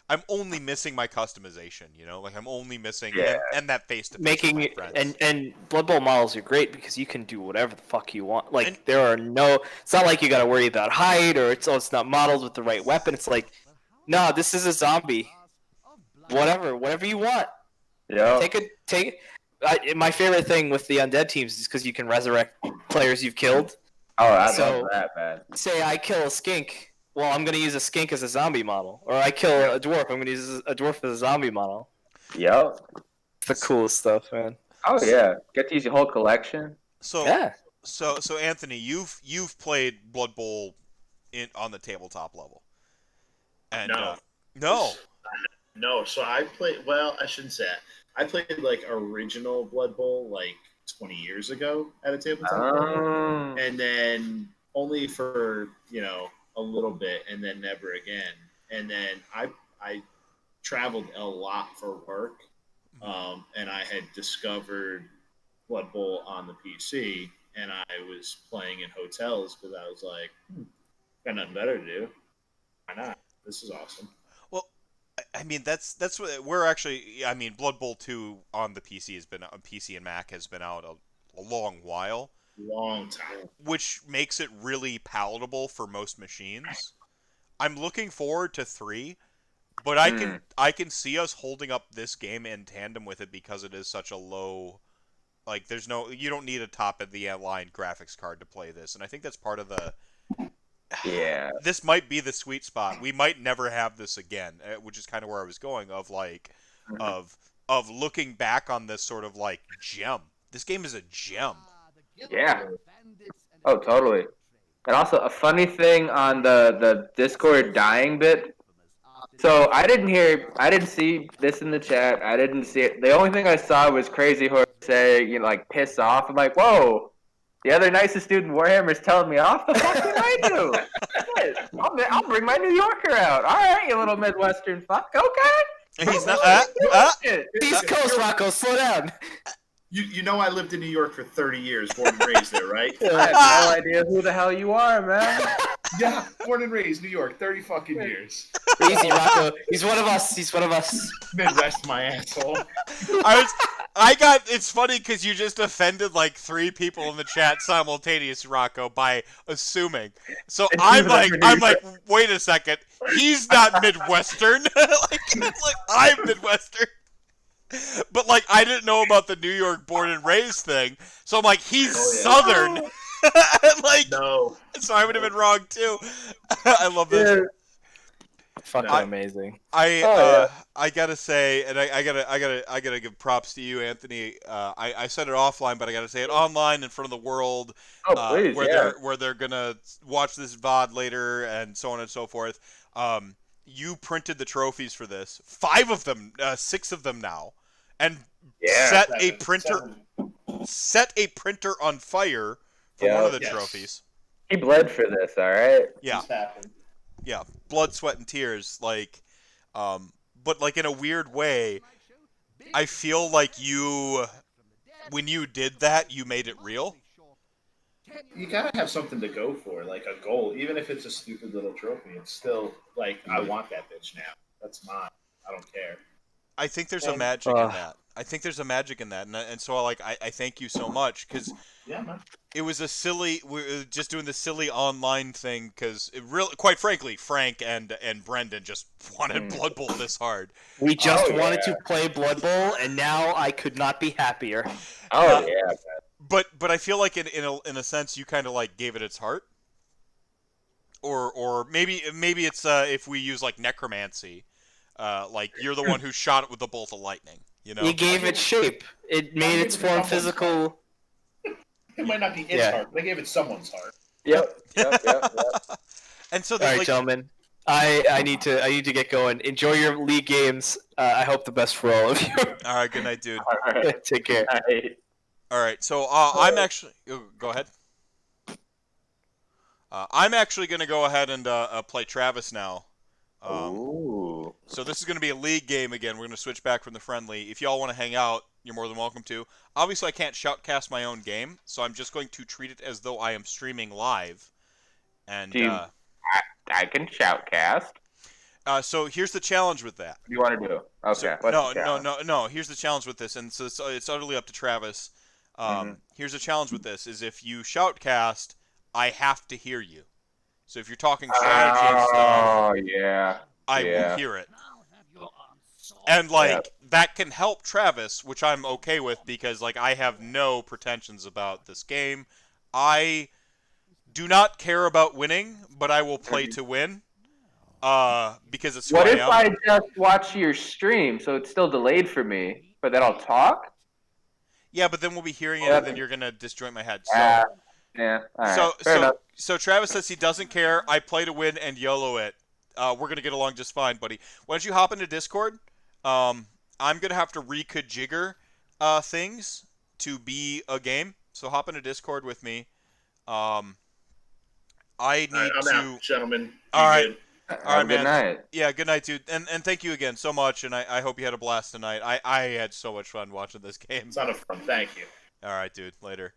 Speaker 1: I'm only missing my customization, like I'm only missing and that face-to-face with my friends.
Speaker 3: And Blood Bowl models are great because you can do whatever the fuck you want. Like it's not like you got to worry about height, or it's not modeled with the right weapon. It's like, no, this is a zombie. Whatever you want.
Speaker 7: Yeah.
Speaker 3: My favorite thing with the undead teams is because you can resurrect players you've killed.
Speaker 7: Oh, I love that, man.
Speaker 3: Say I kill a skink. Well, I'm going to use a skink as a zombie model. Or I kill a dwarf. I'm going to use a dwarf as a zombie model.
Speaker 7: Yep.
Speaker 3: It's the coolest stuff, man.
Speaker 7: Oh, yeah. Get to use your whole collection.
Speaker 1: So Anthony, you've played Blood Bowl on the tabletop level. And,
Speaker 9: No, so I played, well, I shouldn't say that. I played, like, original Blood Bowl, like, 20 years ago at a tabletop level. And then only for, a little bit, and then never again. And then I traveled a lot for work, and I had discovered Blood Bowl on the PC, and I was playing in hotels because I was like, got nothing better to do. Why not? This is awesome.
Speaker 1: Well, I mean that's what we're actually. I mean, Blood Bowl 2 on the PC has been on PC and Mac has been out a long while.
Speaker 9: Long time.
Speaker 1: Which makes it really palatable for most machines. I'm looking forward to 3, but I can see us holding up this game in tandem with it because it is such a low, like you don't need a top of the line graphics card to play this, and I think that's part of the.
Speaker 7: Yeah.
Speaker 1: This might be the sweet spot. We might never have this again, which is kind of where I was going. Of of looking back on this sort of like gem. This game is a gem.
Speaker 7: Yeah. Oh, totally. And also, a funny thing on the Discord dying bit. So I didn't see this in the chat. I didn't see it. The only thing I saw was Crazy Horse say, like, piss off. I'm like, whoa. The other nicest dude in Warhammer is telling me off. The fuck did I do? Shit. I'll bring my New Yorker out. All right, you little Midwestern fuck. Okay.
Speaker 1: He's not.
Speaker 3: East Coast, Rocco, slow down.
Speaker 9: You know I lived in New York for 30 years, born and raised there, right?
Speaker 7: I have no idea who the hell you are, man.
Speaker 9: Yeah, born and raised New York, 30 fucking years.
Speaker 3: Easy, Rocco. He's one of us. He's one of us.
Speaker 9: Midwest, my asshole.
Speaker 1: It's funny because you just offended like 3 people in the chat simultaneously, Rocco, by assuming. So I'm like, wait a second, he's not Midwestern. like I'm Midwestern. But like I didn't know about the New York born and raised thing, so I'm like, he's Southern. Like,
Speaker 9: no.
Speaker 1: So I would have been wrong too. I love this.
Speaker 7: Yeah.
Speaker 3: Fucking amazing.
Speaker 1: I gotta say, and I gotta give props to you, Anthony. I said it offline, but I gotta say it online in front of the world.
Speaker 7: Oh, please,
Speaker 1: where they're gonna watch this VOD later and so on and so forth. You printed the trophies for this, 5 of them, 6 of them now, and set a printer on fire for one of the trophies.
Speaker 7: He bled for this, all right?
Speaker 1: Yeah, blood, sweat, and tears. Like, but like in a weird way, I feel like when you did that, you made it real.
Speaker 9: You gotta have something to go for, like a goal. Even if it's a stupid little trophy, it's still like, I want that bitch now. That's mine. I don't care.
Speaker 1: I think there's a magic in that. I think there's a magic in that, and so like I thank you so much because it was a silly. We're just doing the silly online thing because it really, quite frankly, Frank and Brendan just wanted Blood Bowl this hard.
Speaker 3: We just wanted to play Blood Bowl, and now I could not be happier.
Speaker 7: Oh yeah.
Speaker 1: But I feel like in a sense you kind of like gave it its heart, or maybe it's if we use like necromancy, like you're the one who shot it with the bolt of lightning. You know,
Speaker 3: you gave it shape. It made its form physical.
Speaker 9: It might not be its heart, but I gave it someone's heart.
Speaker 7: Yep.
Speaker 1: And so,
Speaker 3: all right, gentlemen, I need to get going. Enjoy your league games. I hope the best for all of you.
Speaker 1: All right, good night, dude.
Speaker 7: All right.
Speaker 3: Take care.
Speaker 1: All right, so I'm actually go ahead. I'm actually going to go ahead and play Travis now.
Speaker 7: Ooh.
Speaker 1: So this is going to be a league game again. We're going to switch back from the friendly. If y'all want to hang out, you're more than welcome to. Obviously, I can't shoutcast my own game, so I'm just going to treat it as though I am streaming live. And
Speaker 7: I can shoutcast.
Speaker 1: So here's the challenge with that.
Speaker 7: What do you want to do? Okay.
Speaker 1: So, no. Here's the challenge with this, and so it's utterly up to Travis. Here's the challenge with this: is if you shoutcast, I have to hear you. So if you're talking strategy and stuff, I will hear it. And that can help Travis, which I'm okay with because like I have no pretensions about this game. I do not care about winning, but I will play to win. Because it's
Speaker 7: what if I just watch your stream, so it's still delayed for me, but then I'll talk?
Speaker 1: Yeah, but then we'll be hearing it, and then you're gonna disjoint my head. So,
Speaker 7: yeah. All right.
Speaker 1: So Travis says he doesn't care. I play to win and YOLO it. We're gonna get along just fine, buddy. Why don't you hop into Discord? I'm gonna have to reconfigure things to be a game. So hop into Discord with me. I need
Speaker 9: I'm out, gentlemen.
Speaker 1: All right.
Speaker 7: All right, man. Good night.
Speaker 1: Yeah, good night, dude. And thank you again so much, and I hope you had a blast tonight. I had so much fun watching this game.
Speaker 9: It's a lot of fun. Thank you.
Speaker 1: All right, dude. Later.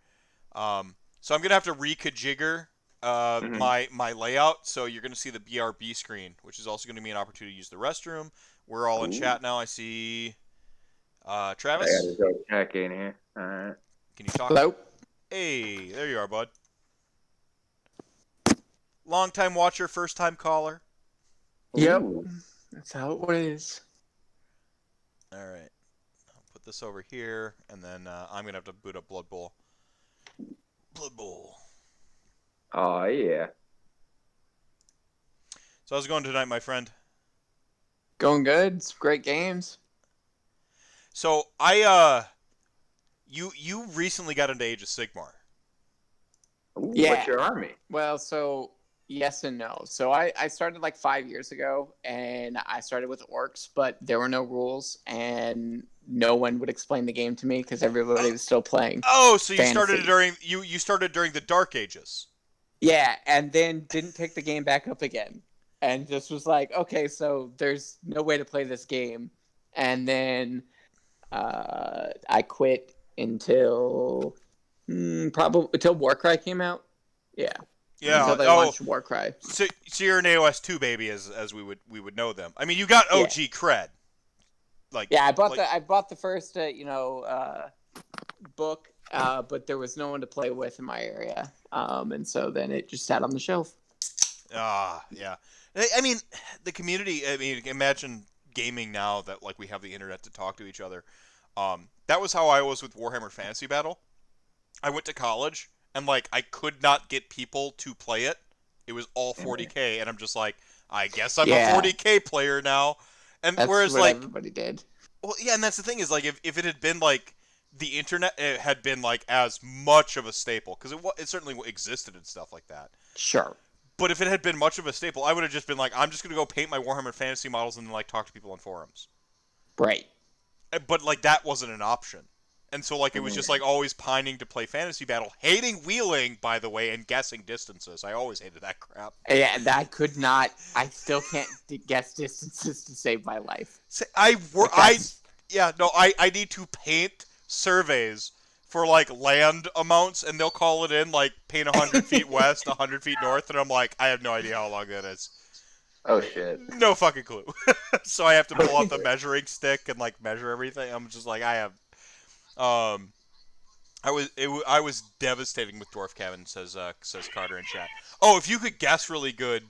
Speaker 1: So I'm gonna have to reconfigure my layout. So you're gonna see the BRB screen, which is also gonna be an opportunity to use the restroom. We're all in chat now. I see Travis.
Speaker 7: I gotta go check in here. All right.
Speaker 1: Can you talk?
Speaker 3: Hello.
Speaker 1: Hey, there you are, bud. Long time watcher, first time caller.
Speaker 10: Yep, that's how it is.
Speaker 1: All right, I'll put this over here, and then I'm gonna have to boot up Blood Bowl. Blood Bowl.
Speaker 7: Oh yeah.
Speaker 1: So how's it going tonight, my friend?
Speaker 10: Going good. It's great games.
Speaker 1: So you recently got into Age of Sigmar.
Speaker 7: Ooh,
Speaker 10: Yeah.
Speaker 7: What's your army?
Speaker 10: Well, so yes and no. So I started like 5 years ago, and I started with orcs, but there were no rules, and no one would explain the game to me because everybody was still playing.
Speaker 1: Oh, so you
Speaker 10: fantasy.
Speaker 1: started during you started during the Dark Ages.
Speaker 10: Yeah, and then didn't pick the game back up again, and just was like, okay, so there's no way to play this game, and then I quit until probably until Warcry came out. Yeah.
Speaker 1: Yeah.
Speaker 10: Until they launched Warcry.
Speaker 1: So you're an AOS 2 baby, as we would know them. I mean, you got OG cred. Like
Speaker 10: yeah, I bought the first book, but there was no one to play with in my area, and so then it just sat on the shelf.
Speaker 1: Yeah. I mean, the community. I mean, imagine gaming now that like we have the internet to talk to each other. That was how I was with Warhammer Fantasy Battle. I went to college and like I could not get people to play it. It was all 40K, and I'm just like, I guess I'm a 40K player now. And
Speaker 10: that's
Speaker 1: whereas
Speaker 10: what
Speaker 1: like
Speaker 10: everybody did.
Speaker 1: Well, yeah, and that's the thing is like if it had been like the internet it had been like as much of a staple because it certainly existed and stuff like that.
Speaker 10: Sure.
Speaker 1: But if it had been much of a staple, I would have just been like, I'm just gonna go paint my Warhammer Fantasy models and then like talk to people on forums.
Speaker 10: Right.
Speaker 1: But like that wasn't an option. And so like it was just like always pining to play Fantasy Battle, hating wheeling, by the way, and guessing distances. I always hated that crap.
Speaker 10: Yeah, and I could not. I still can't guess distances to save my life.
Speaker 1: I need to paint surveys for like land amounts, and they'll call it in like paint 100 feet west, 100 feet north, and I'm like, I have no idea how long that is.
Speaker 7: Oh shit.
Speaker 1: No fucking clue. So I have to pull out the measuring stick and like measure everything. I'm just like, I was devastating with Dwarf Cabin, says Carter in chat. Oh, if you could guess really good,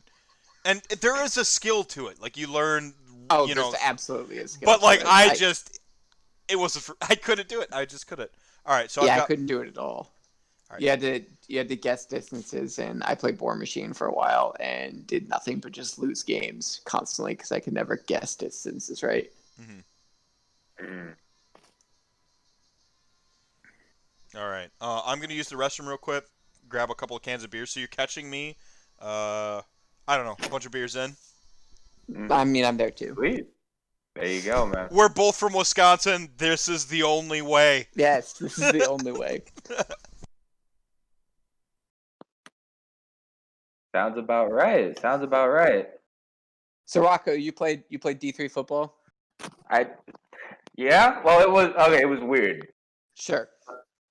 Speaker 1: and there is a skill to it. Like you learn.
Speaker 10: Oh,
Speaker 1: there's
Speaker 10: absolutely a skill.
Speaker 1: But like I couldn't do it. I just couldn't. All right, so
Speaker 10: I couldn't do it at all. Right. You had to guess distances, and I played War Machine for a while and did nothing but just lose games constantly because I could never guess distances right.
Speaker 1: Mm-hmm. All right, I'm gonna use the restroom real quick, grab a couple of cans of beer. So you're catching me, I don't know, a bunch of beers in.
Speaker 10: I mean, I'm there too.
Speaker 7: Sweet. There you go, man.
Speaker 1: We're both from Wisconsin. This is the only way.
Speaker 10: Yes, this is the only way.
Speaker 7: Sounds about right.
Speaker 10: So Rocco, you played D3 football?
Speaker 7: Yeah. Well, it was weird.
Speaker 10: Sure.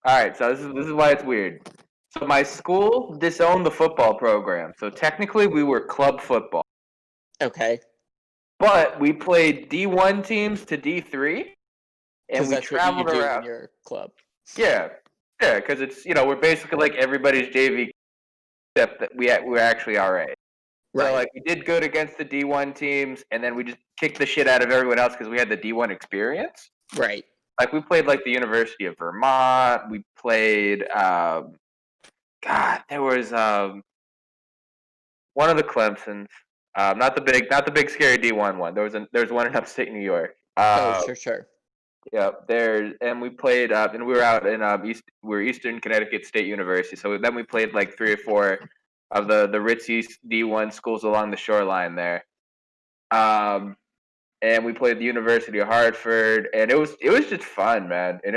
Speaker 7: All right. So this is why it's weird. So my school disowned the football program. So technically, we were club football.
Speaker 10: Okay.
Speaker 7: But we played D1 teams to D3, and we traveled around.
Speaker 10: In your club.
Speaker 7: Yeah, because it's we're basically like everybody's JV, except that we're actually RA. Right. So like we did good against the D1 teams, and then we just kicked the shit out of everyone else because we had the D1 experience.
Speaker 10: Right.
Speaker 7: Like we played like the University of Vermont. We played. There was one of the Clemsons. Not the big scary D1 one. There was one in upstate New York.
Speaker 10: Sure.
Speaker 7: Yeah, and we played and we were out in Eastern Connecticut State University. So then we played like 3 or 4 of the ritzy D1 schools along the shoreline there. And we played the University of Hartford, and it was just fun, man. And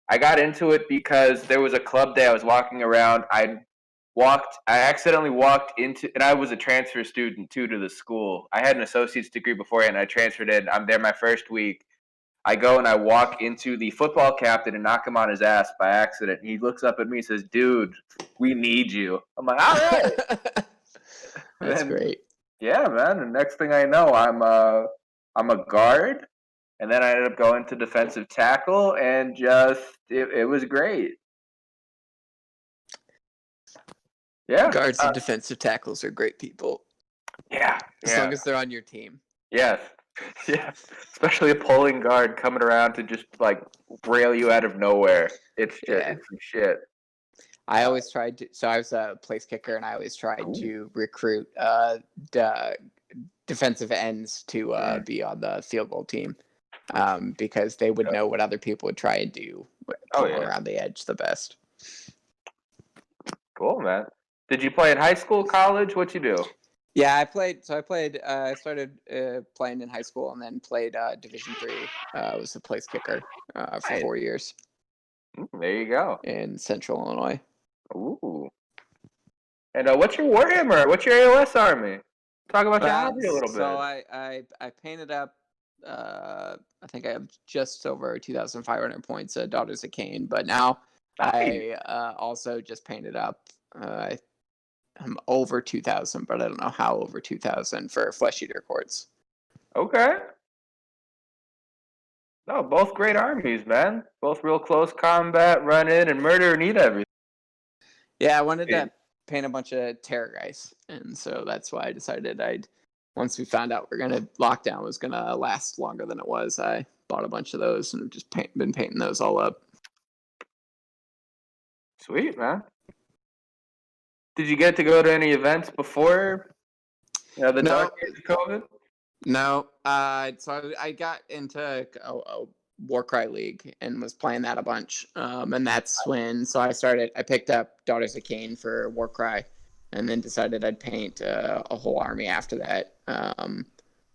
Speaker 7: I got into it because there was a club day I was walking around. I accidentally walked into, and I was a transfer student too to the school. I had an associate's degree beforehand, and I transferred in. I'm there my first week. I go and I walk into the football captain and knock him on his ass by accident. He looks up at me and says, "Dude, we need you." I'm like, "All right."
Speaker 10: That's great.
Speaker 7: Yeah, man. And next thing I know, I'm a guard, and then I ended up going to defensive tackle, and it was great. Yeah,
Speaker 10: guards and defensive tackles are great people.
Speaker 7: Yeah,
Speaker 10: as long as they're on your team.
Speaker 7: Yes, yeah. Especially a pulling guard coming around to just like rail you out of nowhere. It's just it's some shit.
Speaker 10: I always tried to. So I was a place kicker, and I always tried to recruit defensive ends to be on the field goal team. because they would know what other people would try and do,
Speaker 7: Oh,
Speaker 10: come
Speaker 7: yeah.
Speaker 10: around the edge the best.
Speaker 7: Cool, man. Did you play in high school, college? What you do?
Speaker 10: Yeah, I played. So I played. I started playing in high school, and then played Division III. I was the place kicker for
Speaker 7: Nice.
Speaker 10: 4 years
Speaker 7: There you go.
Speaker 10: in Central Illinois.
Speaker 7: Ooh. And what's your Warhammer? What's your AOS army? Talk about your hobby a little bit.
Speaker 10: So I painted up. I think I have just over 2,500 points. Daughters of Cain, but now I also just painted up. I'm over 2,000, but I don't know how over 2,000 for Flesh Eater Courts.
Speaker 7: Okay. No, both great armies, man. Both real close combat, run in and murder and eat everything.
Speaker 10: Yeah, I wanted to paint a bunch of terror guys, and so that's why I decided once we found out lockdown was gonna last longer than it was, I bought a bunch of those and have just been painting those all up.
Speaker 7: Sweet, man. Did you get to go to any events before the dark days of COVID?
Speaker 10: No. So I got into a Warcry League and was playing that a bunch. And that's when I picked up Daughters of Cain for Warcry, and then decided I'd paint a whole army after that.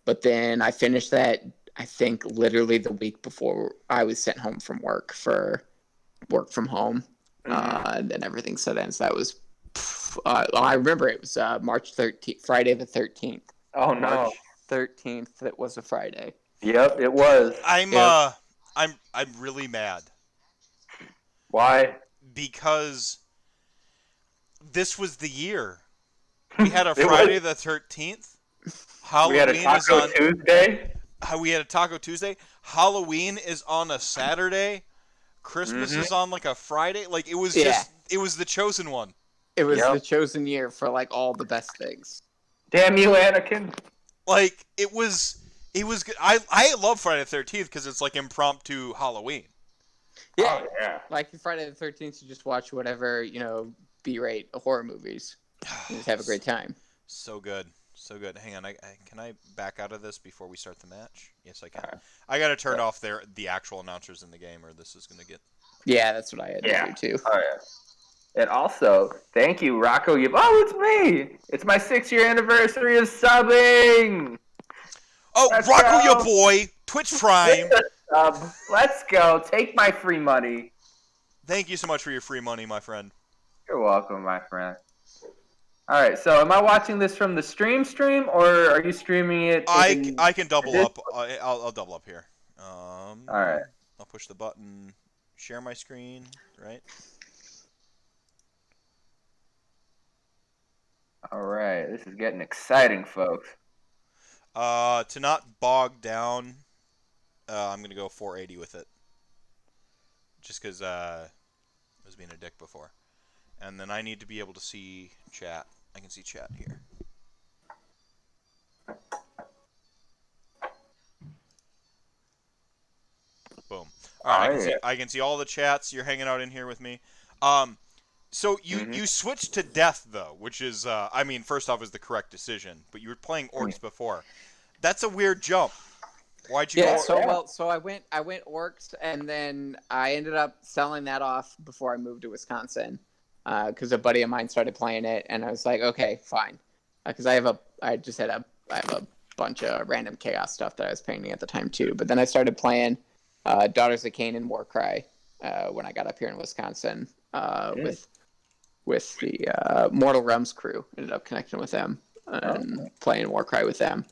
Speaker 10: But then I finished that, I think, literally the week before I was sent home from work for work from home. And then everything set in. So that was, I remember it was March 13th, Friday the 13th.
Speaker 7: Oh, no.
Speaker 10: March 13th, it was a Friday.
Speaker 7: Yep, it was.
Speaker 1: I'm really mad.
Speaker 7: Why?
Speaker 1: Because this was the year. We had a Friday the 13th. Halloween
Speaker 7: we had a Taco Tuesday.
Speaker 1: We had a Taco Tuesday. Halloween is on a Saturday. Christmas is on like a Friday. Like, it was it was the chosen one.
Speaker 10: It was the chosen year for like all the best things.
Speaker 7: Damn you, Anakin.
Speaker 1: Like, it was good. I love Friday the 13th because it's like impromptu Halloween.
Speaker 10: Yeah. Oh, yeah. Like Friday the 13th, you just watch whatever, B-rate horror movies. And just have a great time.
Speaker 1: So good. So good. Hang on. Can I back out of this before we start the match? Yes, I can. I got to turn off the actual announcers in the game, or this is going to get...
Speaker 10: Yeah, that's what I had to do, too.
Speaker 7: Oh, yeah. And also, thank you, Rocco. Oh, it's me. It's my 6-year anniversary of subbing.
Speaker 1: Oh, let's Rocco, your boy. Twitch Prime.
Speaker 7: Let's go. Take my free money.
Speaker 1: Thank you so much for your free money, my friend.
Speaker 7: You're welcome, my friend. All right, so am I watching this from the stream, or are you streaming it?
Speaker 1: I can double up. I'll double up here.
Speaker 7: All right.
Speaker 1: I'll push the button. Share my screen. Right.
Speaker 7: All right. This is getting exciting, folks.
Speaker 1: To not bog down, I'm gonna go 480 with it. Just because I was being a dick before. And then I need to be able to see chat. I can see chat here. Boom. All right, I can see all the chats. You're hanging out in here with me. So you switched to death though, which is I mean, first off, is the correct decision. But you were playing orcs before. That's a weird jump. Why'd you go?
Speaker 10: So I went orcs, and then I ended up selling that off before I moved to Wisconsin. Because a buddy of mine started playing it, and I was like, okay, fine. Because I have a bunch of random chaos stuff that I was painting at the time too. But then I started playing Daughters of Cain and Warcry when I got up here in Wisconsin with the Mortal Realms crew. Ended up connecting with them and playing Warcry with them.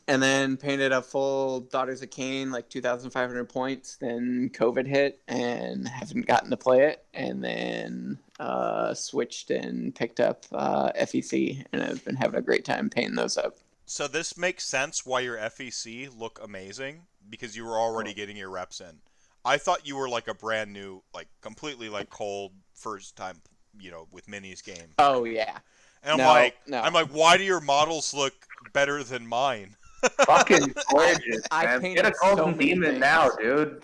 Speaker 10: And then painted a full Daughters of Cain, like 2,500 points. Then COVID hit and haven't gotten to play it. And then switched and picked up FEC, and I've been having a great time painting those up.
Speaker 1: So this makes sense why your FEC look amazing, because you were already getting your reps in. I thought you were like a brand new, like completely like cold first time, with minis game.
Speaker 10: Oh yeah.
Speaker 1: And I'm like, why do your models look better than mine?
Speaker 7: Fucking gorgeous,
Speaker 10: I
Speaker 7: man. Get a golden demon now, dude.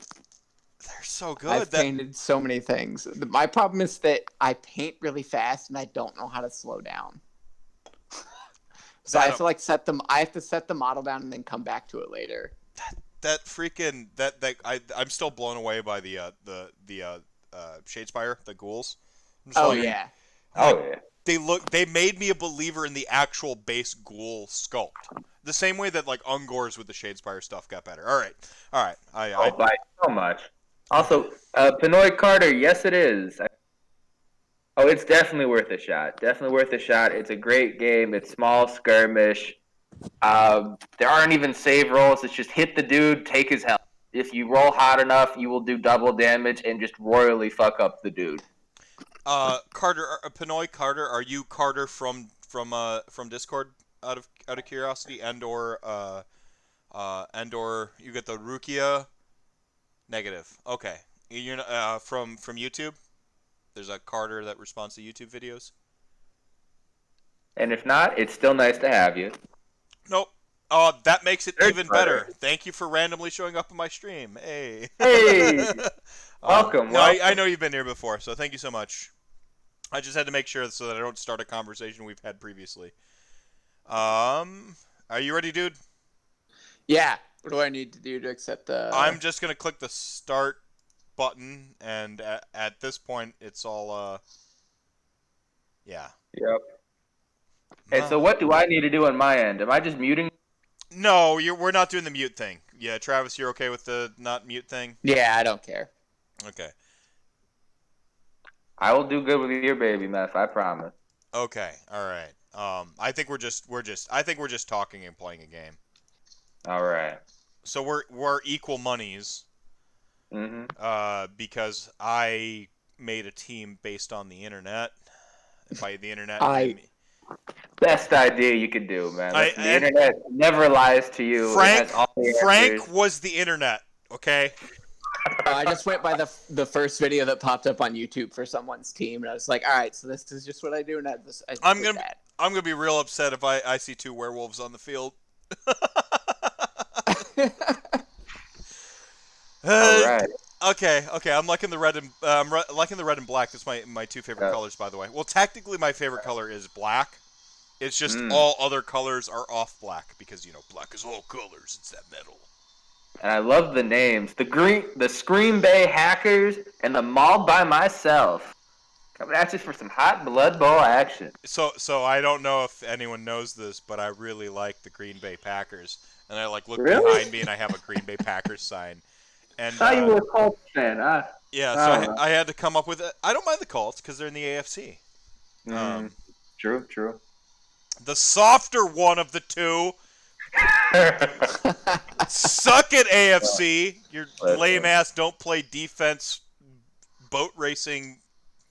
Speaker 1: They're so good.
Speaker 10: I've painted so many things. My problem is that I paint really fast and I don't know how to slow down. So I have to like set them. I have to set the model down and then come back to it later.
Speaker 1: That freaking I'm still blown away by the Shadespire, the ghouls. I'm just
Speaker 10: Oh
Speaker 1: like,
Speaker 10: yeah.
Speaker 1: They made me a believer in the actual base ghoul sculpt. The same way that like Ungors with the Shadespire stuff got better. All right.
Speaker 7: By so much. Also, Pinoy Carter, yes it is. Oh, it's definitely worth a shot. Definitely worth a shot. It's a great game. It's small skirmish. There aren't even save rolls. It's just hit the dude, take his health. If you roll hot enough, you will do double damage and just royally fuck up the dude.
Speaker 1: Carter, Pinoy Carter, are you Carter from Discord? Out of curiosity, and or you get the Rukia. Negative. Okay, you're from YouTube. There's a Carter that responds to YouTube videos.
Speaker 7: And if not, it's still nice to have you.
Speaker 1: Nope. That makes it even better. Thank you for randomly showing up on my stream. Hey.
Speaker 7: Hey. Welcome.
Speaker 1: No, I know you've been here before, so thank you so much. I just had to make sure so that I don't start a conversation we've had previously. Are you ready, dude?
Speaker 10: Yeah. What do I need to do to accept the...
Speaker 1: I'm just going to click the start button, and at this point, it's all, yeah.
Speaker 7: Yep. And so what do I need to do on my end? Am I just muting?
Speaker 1: No, we're not doing the mute thing. Yeah, Travis, you're okay with the not mute thing?
Speaker 10: Yeah, I don't care.
Speaker 1: Okay.
Speaker 7: I will do good with your baby, Meth. I promise.
Speaker 1: Okay, all right. I think we're just talking and playing a game.
Speaker 7: All right.
Speaker 1: So we're equal monies.
Speaker 7: Mm-hmm.
Speaker 1: Because I made a team based on the internet. By the internet,
Speaker 7: best idea you could do, man. The internet never lies to you.
Speaker 1: Frank was the internet. Okay.
Speaker 10: I just went by the first video that popped up on YouTube for someone's team, and I was like, all right, so this is just what I do, and
Speaker 1: I'm gonna be real upset if I see two werewolves on the field.
Speaker 7: All right.
Speaker 1: Okay. I'm liking the red and liking the red and black. That's my two favorite colors, by the way. Well, technically, my favorite color is black. It's just all other colors are off black because black is all colors. It's that metal.
Speaker 7: And I love the names: the Scream Bay Hackers and the Mauled by Myself. Coming at you for some hot Blood Bowl action.
Speaker 1: So I don't know if anyone knows this, but I really like the Green Bay Packers, and I look behind me and I have a Green Bay Packers sign. And
Speaker 7: I thought you were a Colts fan.
Speaker 1: Yeah, so I had to come up with it. I don't mind the Colts because they're in the AFC.
Speaker 7: True.
Speaker 1: The softer one of the two. Suck it, AFC. Your lame ass don't play defense boat racing.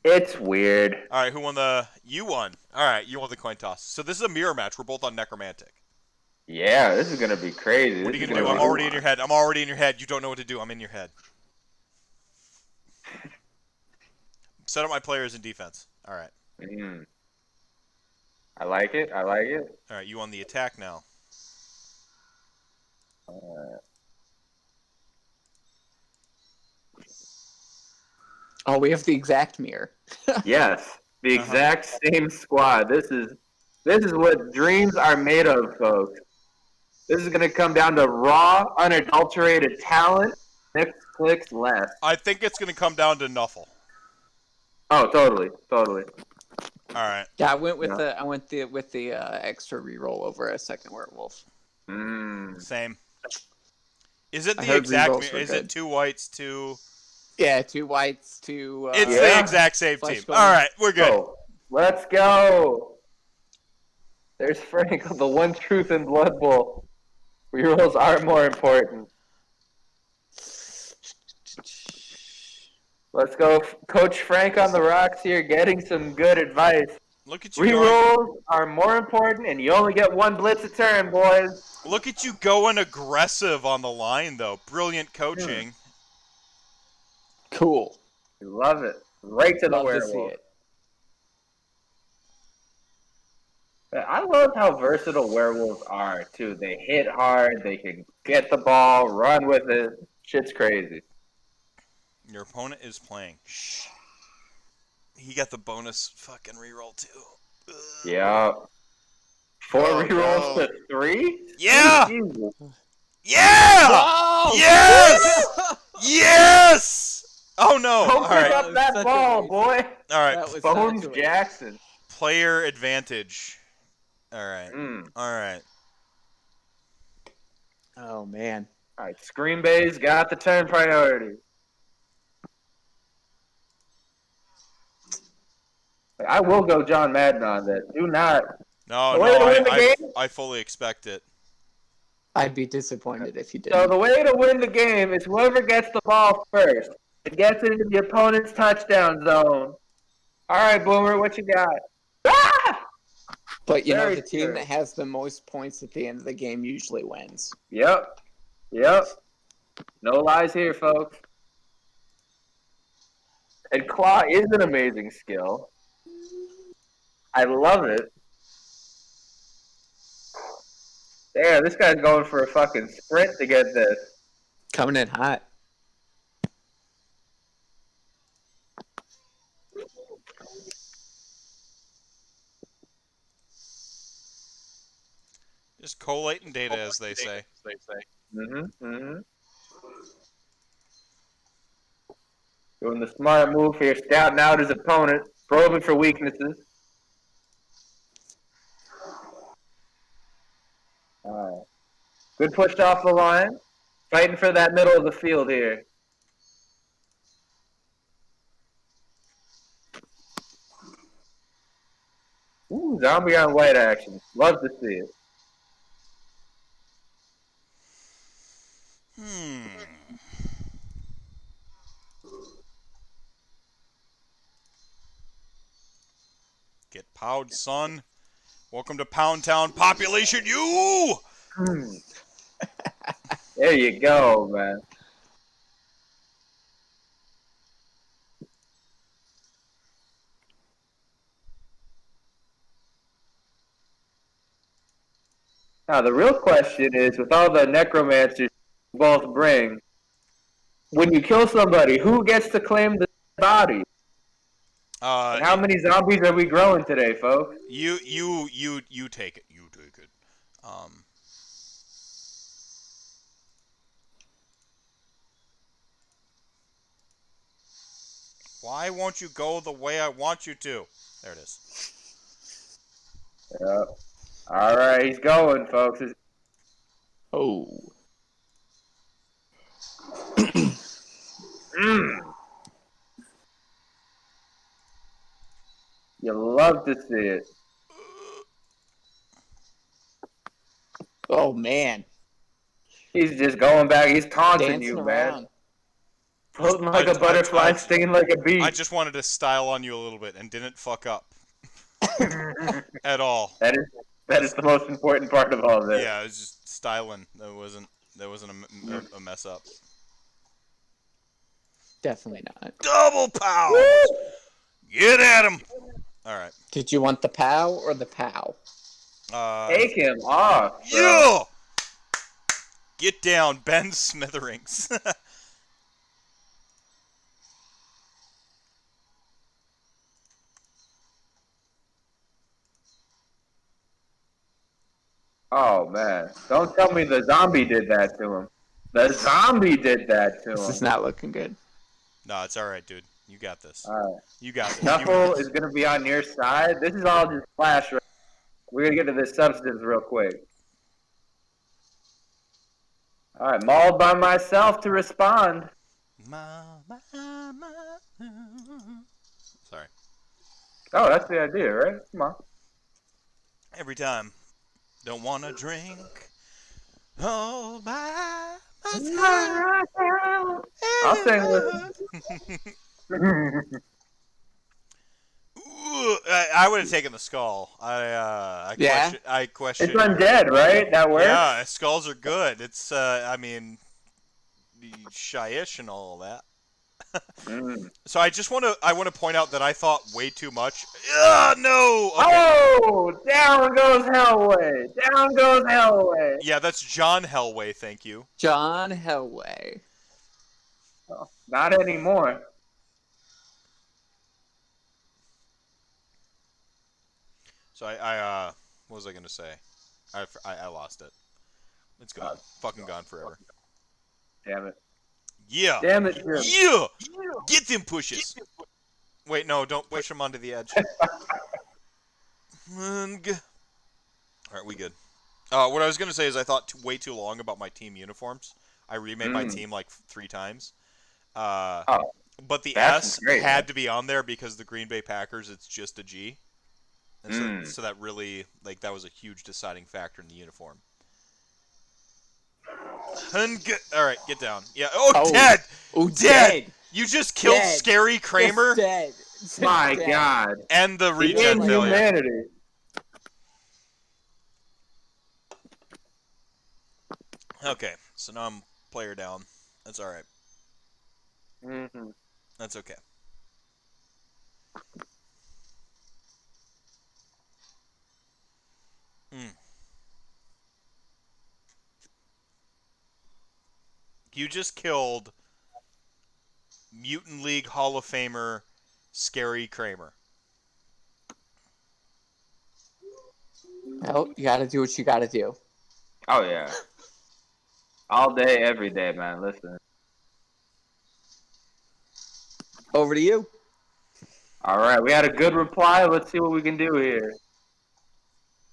Speaker 7: It's weird.
Speaker 1: All right, who won you won. All right, you won the coin toss. So this is a mirror match. We're both on Necromantic.
Speaker 7: Yeah, this is going to be crazy.
Speaker 1: What are you going to do? I'm already in your head. I'm already in your head. You don't know what to do. I'm in your head. Set up my players in defense. All right.
Speaker 7: I like it.
Speaker 1: All right, you on the attack now.
Speaker 10: Oh, we have the exact mirror.
Speaker 7: Yes, the exact same squad. This is what dreams are made of, folks. This is going to come down to raw, unadulterated talent. Next clicks left.
Speaker 1: I think it's going to come down to Nuffle.
Speaker 7: Oh, totally.
Speaker 1: All right.
Speaker 10: Yeah, I went with the extra reroll over a second werewolf.
Speaker 1: Same. Is it the exact? Is it 2 whites, 2?
Speaker 10: Yeah, 2 whites, 2.
Speaker 1: It's the exact same team. All right, we're good.
Speaker 7: Oh, let's go. There's Frank, the one truth in Blood Bowl. Rerolls are more important. Let's go, Coach Frank on the rocks here, getting some good advice.
Speaker 1: Look at you.
Speaker 7: Rerolls are more important, and you only get 1 blitz a turn, boys.
Speaker 1: Look at you going aggressive on the line, though. Brilliant coaching.
Speaker 10: Cool.
Speaker 7: Love it. Right to the werewolf. I love how versatile werewolves are, too. They hit hard, they can get the ball, run with it. Shit's crazy.
Speaker 1: Your opponent is playing. Shh. He got the bonus fucking reroll, too.
Speaker 7: Yeah. 4
Speaker 1: Oh,
Speaker 7: rerolls
Speaker 1: no.
Speaker 7: to 3?
Speaker 1: Yeah!
Speaker 7: Jesus.
Speaker 1: Yeah!
Speaker 10: No!
Speaker 1: Yes! Yes! Oh no!
Speaker 7: Don't
Speaker 1: All
Speaker 7: pick
Speaker 1: right.
Speaker 7: up that
Speaker 10: Such a
Speaker 7: ball,
Speaker 10: waste.
Speaker 7: boy.
Speaker 1: All right.
Speaker 10: That was
Speaker 7: Bones
Speaker 10: such a waste.
Speaker 7: Jackson.
Speaker 1: Player advantage. All right.
Speaker 7: Mm.
Speaker 1: All right.
Speaker 10: Oh man.
Speaker 7: All right, Screen Bay's got the turn priority. I will go John Madden on that. Do not.
Speaker 1: No,
Speaker 7: The way to win the game?
Speaker 1: I fully expect it.
Speaker 10: I'd be disappointed if you
Speaker 7: So
Speaker 10: didn't.
Speaker 7: the way to win the game is whoever gets the ball first. It gets it into the opponent's touchdown zone. All right, Boomer, what you got? Ah!
Speaker 10: But you know,
Speaker 7: Very
Speaker 10: the team
Speaker 7: true.
Speaker 10: that has the most points at the end of the game usually wins.
Speaker 7: Yep. No lies here, folks. And Claw is an amazing skill. I love it. Damn, this guy's going for a fucking sprint to get this.
Speaker 10: Coming in hot.
Speaker 1: Just collating data, as they say.
Speaker 7: Doing the smart move here, scouting out his opponent, probing for weaknesses. Alright. Good push off the line. Fighting for that middle of the field here. Ooh, zombie on white action. Love to see it.
Speaker 1: Get powed, son. Welcome to Pound Town Population U!
Speaker 7: There you go, man. Now, the real question is, with all the necromancers you both bring, when you kill somebody, who gets to claim the body? And how many zombies are we growing today, folks?
Speaker 1: You take it. You take it. Why won't you go the way I want you to? There it is.
Speaker 7: Yep. All right, he's going, folks.
Speaker 10: Oh.
Speaker 7: You love to see it.
Speaker 10: Oh man.
Speaker 7: He's just going back. He's taunting
Speaker 10: Dancing
Speaker 7: you,
Speaker 10: around.
Speaker 7: man. Floating like a butterfly, stinging like a bee.
Speaker 1: I just wanted to style on you a little bit and didn't fuck up. At all.
Speaker 7: That is the most important part of all this.
Speaker 1: Yeah, it was just styling. That wasn't a mess up.
Speaker 10: Definitely not.
Speaker 1: Double pow! Get at him! Alright.
Speaker 10: Did you want the POW or the POW?
Speaker 7: Take him off. Bro.
Speaker 1: Yeah! Get down, Ben Smitherings.
Speaker 7: Oh, man. Don't tell me the zombie did that to him. The zombie did that to him.
Speaker 10: This is not looking good.
Speaker 1: No, it's alright, dude. You got this.
Speaker 7: Alright.
Speaker 1: You got this.
Speaker 7: Shuffle is going to be on your side. This is all just flash. Right? We're going to get to this substance real quick. Alright, mauled by myself to respond.
Speaker 1: Sorry.
Speaker 7: Oh, that's the idea, right? Come on.
Speaker 1: Every time. Don't want to drink. Oh, by myself.
Speaker 7: I'll sing with
Speaker 1: I would have taken the skull. I question.
Speaker 7: It's undead, right? That works?
Speaker 1: Yeah, skulls are good. It's, I mean, shy-ish and all that. So I want to point out that I thought way too much. No! Okay.
Speaker 7: Oh! Down goes Hellway! Down goes Hellway!
Speaker 1: Yeah, that's John Hellway, thank you.
Speaker 10: John Hellway.
Speaker 7: Oh, not anymore.
Speaker 1: So I What was I gonna say? I lost it. It's gone. Fucking gone forever.
Speaker 7: Damn it.
Speaker 1: Yeah.
Speaker 7: Damn it, Jim.
Speaker 1: Yeah. Get them pushes. Wait, no, don't push them onto the edge. All right, we good. What I was gonna say is I thought way too long about my team uniforms. I remade my team like 3 times. But the S
Speaker 7: great,
Speaker 1: had to be on there because the Green Bay Packers, it's just a G. And so that really, like, that was a huge deciding factor in the uniform. All right, get down. Yeah. Oh, dead.
Speaker 10: Oh,
Speaker 1: dead. You just killed
Speaker 10: Dead.
Speaker 1: Scary Kramer
Speaker 10: Just dead.
Speaker 7: My
Speaker 10: Dead.
Speaker 7: God.
Speaker 1: and the regen failure.
Speaker 7: Inhumanity.
Speaker 1: Okay, so now I'm player down. That's all right.
Speaker 7: Mm-hmm.
Speaker 1: That's okay. You just killed Mutant League Hall of Famer Scary Kramer.
Speaker 10: Well, you gotta do what you gotta do.
Speaker 7: Oh, yeah. All day, every day, man. Listen.
Speaker 10: Over to you.
Speaker 7: All right, we had a good reply. Let's see what we can do here.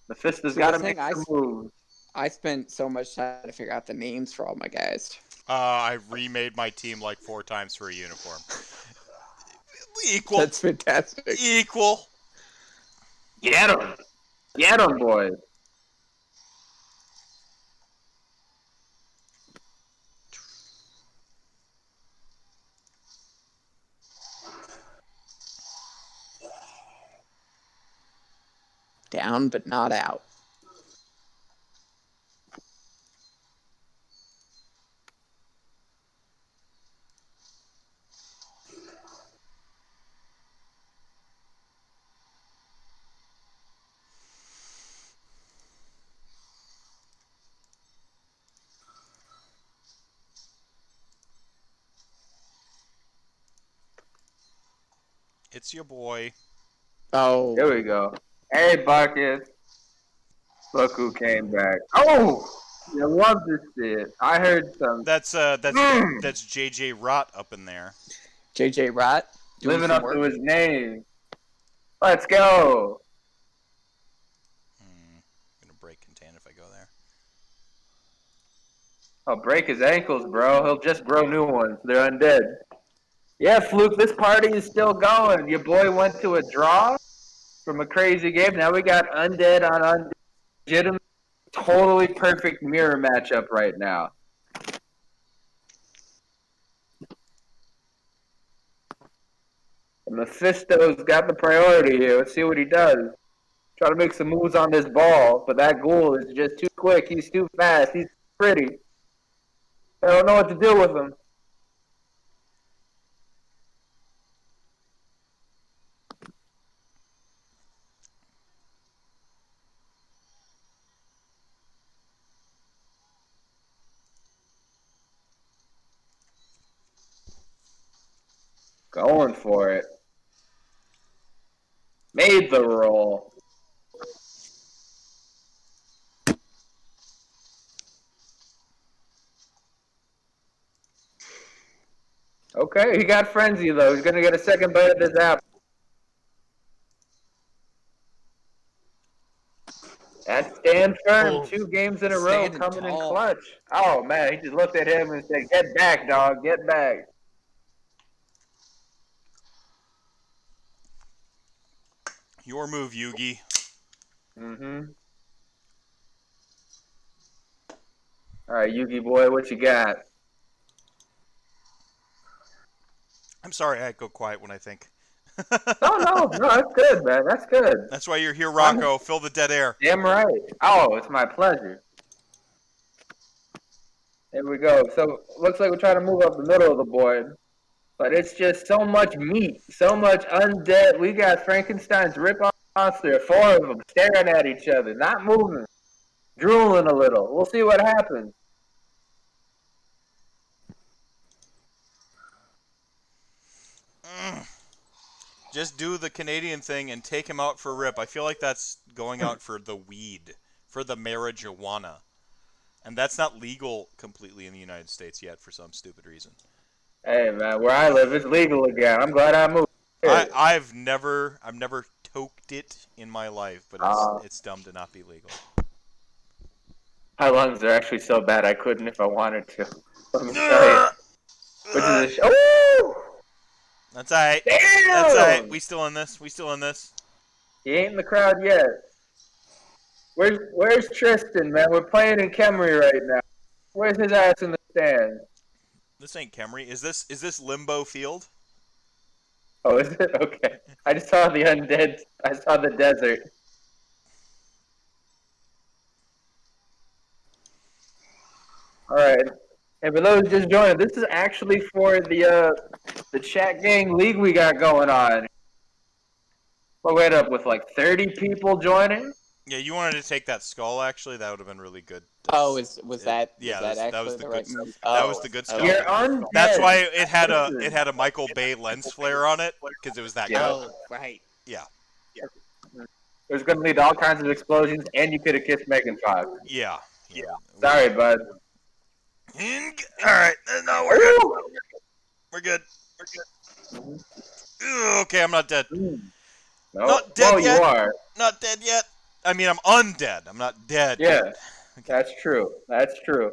Speaker 7: Mephisto's
Speaker 10: See,
Speaker 7: got
Speaker 10: the
Speaker 7: to make
Speaker 10: thing
Speaker 7: some moves.
Speaker 10: I spent so much time to figure out the names for all my guys.
Speaker 1: I remade my team like 4 times for a uniform. Equal.
Speaker 10: That's fantastic.
Speaker 1: Equal.
Speaker 7: Get him. Get him, boys.
Speaker 10: Down, but not out.
Speaker 1: It's your boy.
Speaker 10: Oh.
Speaker 7: Here we go. Hey, Bucket. Look who came back. Oh! You love this shit. I heard some.
Speaker 1: That's JJ Rott up in there.
Speaker 10: JJ Rott.
Speaker 7: Living up to his name. Let's go.
Speaker 1: I'm gonna break contain if I go there.
Speaker 7: I'll break his ankles, bro. He'll just grow new ones. They're undead. Yeah, Fluke, this party is still going. Your boy went to a draw from a crazy game. Now we got undead on undead. Legitimate, totally perfect mirror matchup right now. Mephisto's got the priority here. Let's see what he does. Try to make some moves on this ball, but that ghoul is just too quick. He's too fast. He's pretty. I don't know what to do with him. Going for it. Made the roll. Okay, he got frenzy though. He's gonna get a second bite at this apple. And stand firm. 2 games in a row
Speaker 10: Standing
Speaker 7: coming in
Speaker 10: tall.
Speaker 7: clutch. Oh man, he just looked at him and said, "Get back, dog. Get back."
Speaker 1: Your move, Yugi.
Speaker 7: Mm-hmm. All right, Yugi boy, what you got?
Speaker 1: I'm sorry, I go quiet when I think.
Speaker 7: No, that's good, man. That's good.
Speaker 1: That's why you're here, Rocco. Fill the dead air.
Speaker 7: Damn right. Oh, it's my pleasure. There we go. So looks like we're trying to move up the middle of the board, but it's just so much meat, so much undead. We got Frankenstein's rip-off monster, 4 of them staring at each other, not moving, drooling a little. We'll see what happens.
Speaker 1: Just do the Canadian thing and take him out for rip. I feel like that's going out for the weed, for the marijuana. And that's not legal completely in the United States yet for some stupid reason.
Speaker 7: Hey man, where I live, it's legal again. I'm glad I moved.
Speaker 1: I've never toked it in my life, but it's dumb to not be legal.
Speaker 7: My lungs are actually so bad I couldn't if I wanted to. Let me tell you. Which is
Speaker 1: That's alright.
Speaker 7: Damn!
Speaker 1: That's alright. We still in this. We still in this.
Speaker 7: He ain't in the crowd yet. Where's Tristan, man? We're playing in Kemry right now. Where's his ass in the stand?
Speaker 1: This ain't Kemry. Is this Limbo Field?
Speaker 7: Oh, is it? Okay. I just saw the undead. I saw the desert. All right. And for those just joining, this is actually for the chat gang league we got going on. We'll wait up with like 30 people joining.
Speaker 1: Yeah, you wanted to take that skull. Actually, that would have been really good.
Speaker 10: Oh, was that
Speaker 1: that was the
Speaker 10: the
Speaker 1: good.
Speaker 10: right move?
Speaker 1: That was the good skull.
Speaker 7: You're undead.
Speaker 1: That's why it had a Michael Bay lens flare on it because it was that good.
Speaker 10: Oh, right.
Speaker 1: Yeah.
Speaker 7: There's going to lead to all kinds of explosions, and you could have kissed Megan Fox.
Speaker 1: Yeah.
Speaker 7: Sorry, bud.
Speaker 1: All right. No, we're good. We're good. Okay, I'm not dead.
Speaker 7: Nope.
Speaker 1: Not dead yet.
Speaker 7: You are.
Speaker 1: Not dead yet. I mean, I'm undead. I'm not dead.
Speaker 7: Yeah,
Speaker 1: Okay.
Speaker 7: that's true. That's true.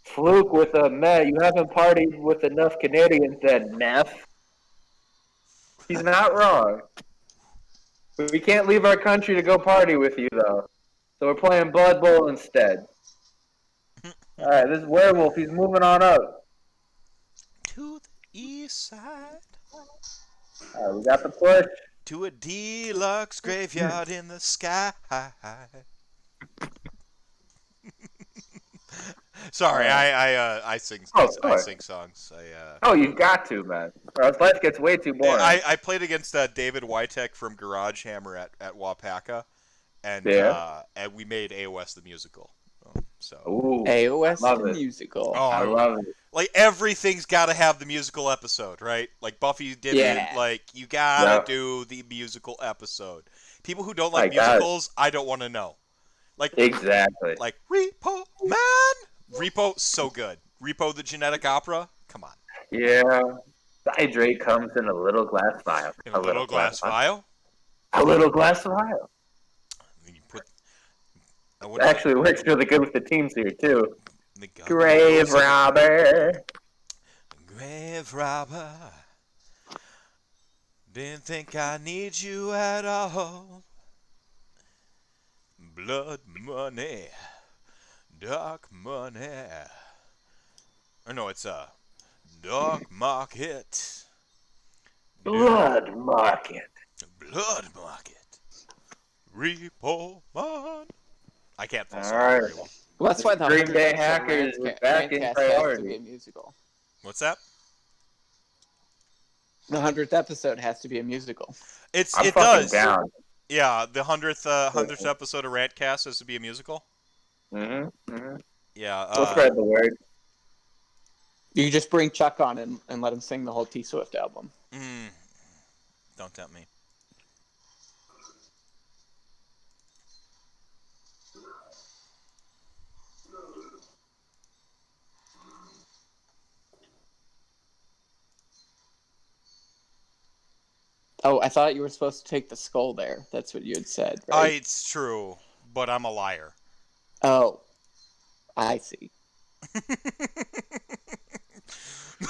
Speaker 7: Fluke with a Met. You haven't partied with enough Canadians, said Neff. He's not wrong. We can't leave our country to go party with you, though. So we're playing Blood Bowl instead. All right, this is Werewolf. He's moving on up.
Speaker 1: To the east side.
Speaker 7: All right, we got the push.
Speaker 1: To a deluxe graveyard in the sky. Sorry, I sing. I sing songs.
Speaker 7: You've got to, man. Or else life gets way too boring.
Speaker 1: I played against David Witek from Garage Hammer at Wapaka, and we made AOS the musical. So
Speaker 10: AOS the musical.
Speaker 1: Oh,
Speaker 7: I love it.
Speaker 1: Like everything's got to have the musical episode, right? Like Buffy did it. Like you gotta do the musical episode. People who don't like musicals, I don't want to know. Like
Speaker 7: exactly.
Speaker 1: Like Repo Man. Repo, so good. Repo the Genetic Opera. Come on.
Speaker 7: Yeah. Hydrate comes in a little glass vial.
Speaker 1: In a little glass vial.
Speaker 7: A little glass vial.
Speaker 1: You put.
Speaker 7: It actually works really good with the teams here too. Grave robber.
Speaker 1: Grave robber. Didn't think I need you at all. Blood money. Dark money. Or no, it's dark market.
Speaker 7: Blood market.
Speaker 1: Blood market. Repo man. I can't fall
Speaker 7: All right.
Speaker 10: Well, that's why the
Speaker 7: Green Day Hackers were back in priority.
Speaker 10: Has to be a musical.
Speaker 1: What's that?
Speaker 10: The 100th episode has to be a musical.
Speaker 1: It
Speaker 7: does.
Speaker 1: Down. Yeah, the 100th episode of Rantcast has to be a musical.
Speaker 7: Mm-hmm.
Speaker 1: Yeah.
Speaker 7: We'll spread the word.
Speaker 10: You just bring Chuck on and let him sing the whole T Swift album.
Speaker 1: Don't tempt me.
Speaker 10: Oh, I thought you were supposed to take the skull there. That's what you had said, right?
Speaker 1: It's true, but I'm a liar.
Speaker 10: Oh, I see.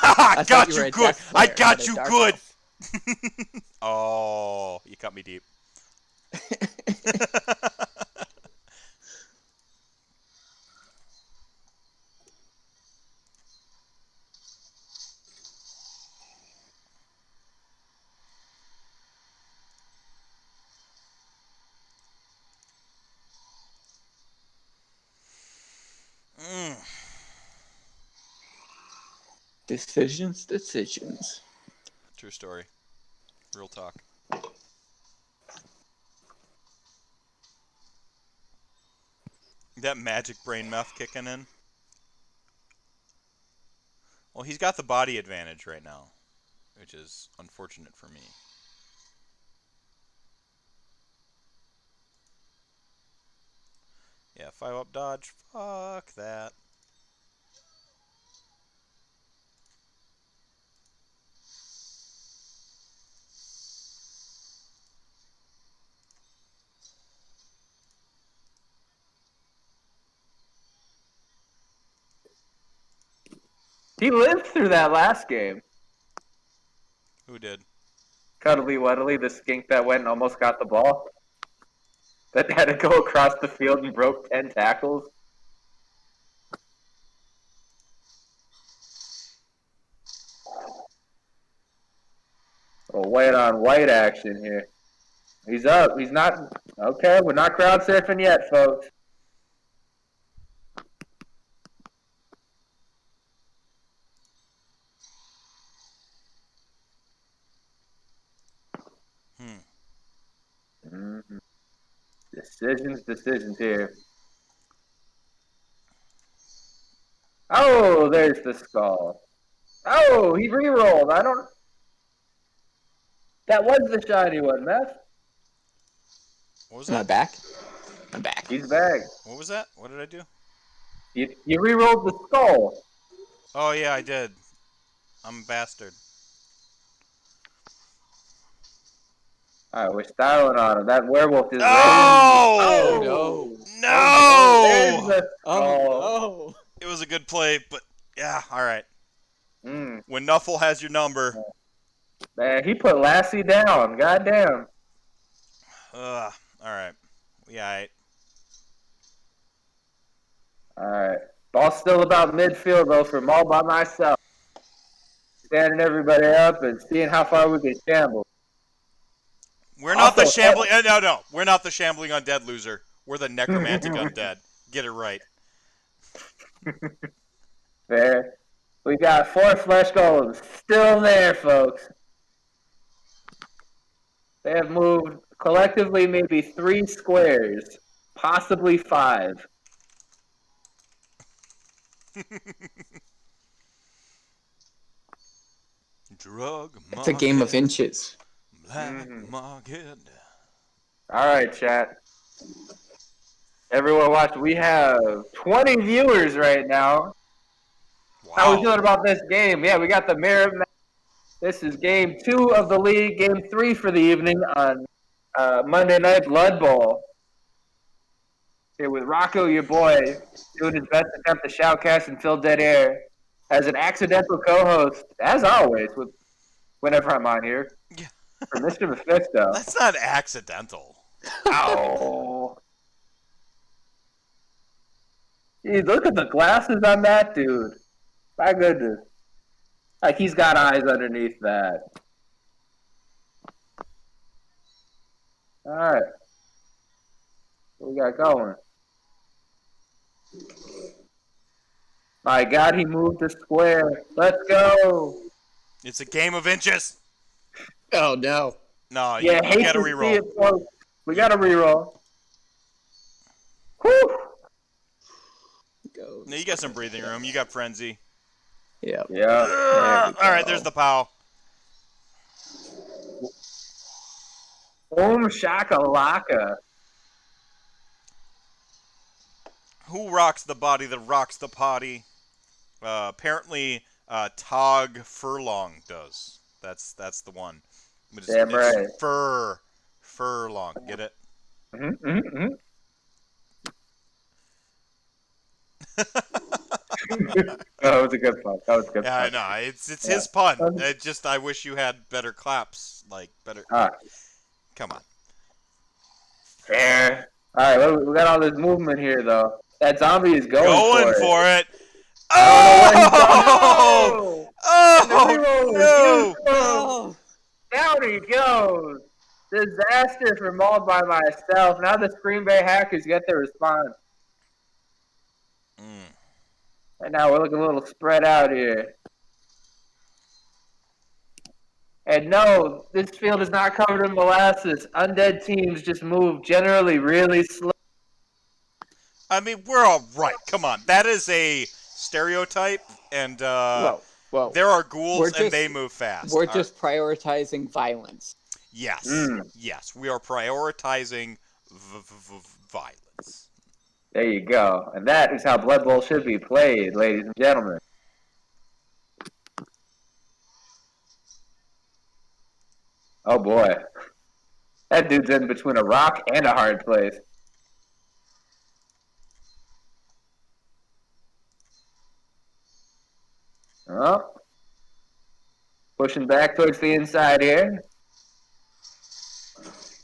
Speaker 1: I got you good. I got you good. Oh, you cut me deep.
Speaker 10: Decisions.
Speaker 1: True story. Real talk. That magic brain meth kicking in. Well, Well, he's got the body advantage right now, which is unfortunate for me. Yeah, 5-up dodge. Fuck that.
Speaker 7: He lived through that last game.
Speaker 1: Who did?
Speaker 7: Cuddly Wuddly, the skink that went and almost got the ball. That had to go across the field and broke 10 tackles. White on white action here. He's up. He's not. Okay, we're not crowd surfing yet, folks. Mm-hmm. Decisions here. Oh, there's the skull. Oh, he re-rolled. I don't. That was the shiny one, Meth.
Speaker 1: What was
Speaker 10: Am I
Speaker 1: that?
Speaker 10: back? I'm back.
Speaker 7: He's back.
Speaker 1: What was that? What did I do?
Speaker 7: You re-rolled the skull.
Speaker 1: Oh, yeah, I did. I'm a bastard.
Speaker 7: All right, we're styling on him. That werewolf is ready.
Speaker 1: Oh!
Speaker 10: No.
Speaker 1: No!
Speaker 7: There's the skull.
Speaker 10: Oh no.
Speaker 1: It was a good play, but yeah, all right.
Speaker 7: Mm.
Speaker 1: When Nuffle has your number.
Speaker 7: Man, he put Lassie down. Goddamn.
Speaker 1: All right. Yeah,
Speaker 7: All right. Ball's still about midfield, though, from all by myself. Standing everybody up and seeing how far we can shamble.
Speaker 1: We're not the
Speaker 7: Also,
Speaker 1: Shambling... No. We're not the Shambling Undead loser. We're the Necromantic Undead. Get it right.
Speaker 7: Fair. We got 4 flesh golems still there, folks. They have moved collectively maybe 3 squares, possibly 5.
Speaker 1: Drug
Speaker 10: It's a game of inches.
Speaker 1: Black market.
Speaker 7: All right, chat. Everyone watch. We have 20 viewers right now.
Speaker 1: Wow.
Speaker 7: How are we feeling about this game? Yeah, we got the mirror match. This is game 2 of the league, game 3 for the evening on Monday Night Blood Bowl. Here with Rocco, your boy, doing his best to attempt to shoutcast and fill dead air as an accidental co-host, as always, with whenever I'm on here.
Speaker 1: Yeah.
Speaker 7: For Mr. Mephisto.
Speaker 1: That's not accidental.
Speaker 7: Oh. Geez, look at the glasses on that dude. My goodness. Like he's got eyes underneath that. Alright. What we got going? My God, he moved the square. Let's go.
Speaker 1: It's a game of inches.
Speaker 10: Oh no.
Speaker 1: No,
Speaker 7: Yeah,
Speaker 1: you
Speaker 7: hate
Speaker 1: gotta
Speaker 7: to
Speaker 1: reroll.
Speaker 7: see it, folks. We gotta reroll. Whew.
Speaker 10: Go.
Speaker 1: No, you got some breathing room. You got frenzy.
Speaker 10: Yep.
Speaker 7: Yeah.
Speaker 1: All right, there's the POW.
Speaker 7: Boom shakalaka.
Speaker 1: Who rocks the body that rocks the potty? Apparently, Tog Furlong does. That's the one.
Speaker 7: Damn right.
Speaker 1: Furlong. Get it?
Speaker 7: Mm-hmm, mm-hmm. That was a good pun.
Speaker 1: Yeah, I know. It's his pun. I wish you had better claps. Like better. Come on.
Speaker 7: Fair. All right, we got all this movement here, though. That zombie is going
Speaker 1: for it.
Speaker 7: Oh!
Speaker 1: Oh!
Speaker 7: No! Down he goes. Disaster for Mauled by Myself. Now the Screen Bay Hackers get their response. And now we're looking a little spread out here. And no, this field is not covered in molasses. Undead teams just move generally really slow.
Speaker 1: I mean, we're all right. Come on. That is a stereotype, and
Speaker 7: Whoa.
Speaker 10: Well,
Speaker 1: There are
Speaker 10: we're
Speaker 1: ghouls and
Speaker 10: just-
Speaker 1: they move fast.
Speaker 10: We're just prioritizing violence.
Speaker 1: Yes.
Speaker 7: Mm.
Speaker 1: Yes. We are prioritizing violence.
Speaker 7: There you go. And that is how Blood Bowl should be played, ladies and gentlemen. Oh boy. That dude's in between a rock and a hard place. Oh. Pushing back towards the inside here.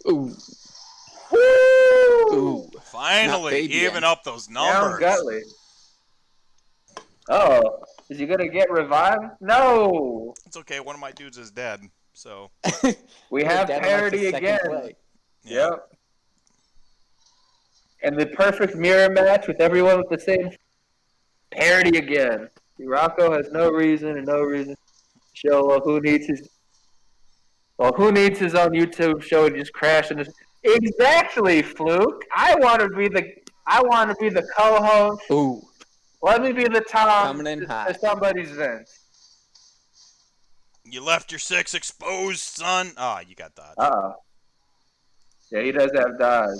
Speaker 10: Ooh.
Speaker 7: Woo!
Speaker 10: Ooh.
Speaker 1: Finally,
Speaker 10: baby
Speaker 1: even
Speaker 10: end.
Speaker 1: up those
Speaker 7: Down
Speaker 1: numbers.
Speaker 7: Gutley. Oh, is he gonna get revived? No.
Speaker 1: It's okay. One of my dudes is dead. So.
Speaker 7: We
Speaker 10: We're
Speaker 7: have
Speaker 10: dead on, like, the
Speaker 7: parity
Speaker 10: second
Speaker 7: again.
Speaker 10: play.
Speaker 1: Yeah.
Speaker 7: Yep. And the perfect mirror match with everyone with the same parity again. Rocco has no reason to show who needs his own YouTube show and just crash and just exactly, Fluke. I want to be the co-host.
Speaker 10: Ooh.
Speaker 7: Let me be the Tom
Speaker 10: Coming in hot.
Speaker 7: to somebody's Vince.
Speaker 1: You left your 6 exposed, son. Ah, you got dodged.
Speaker 7: Uh-oh. Yeah, he does have dodge.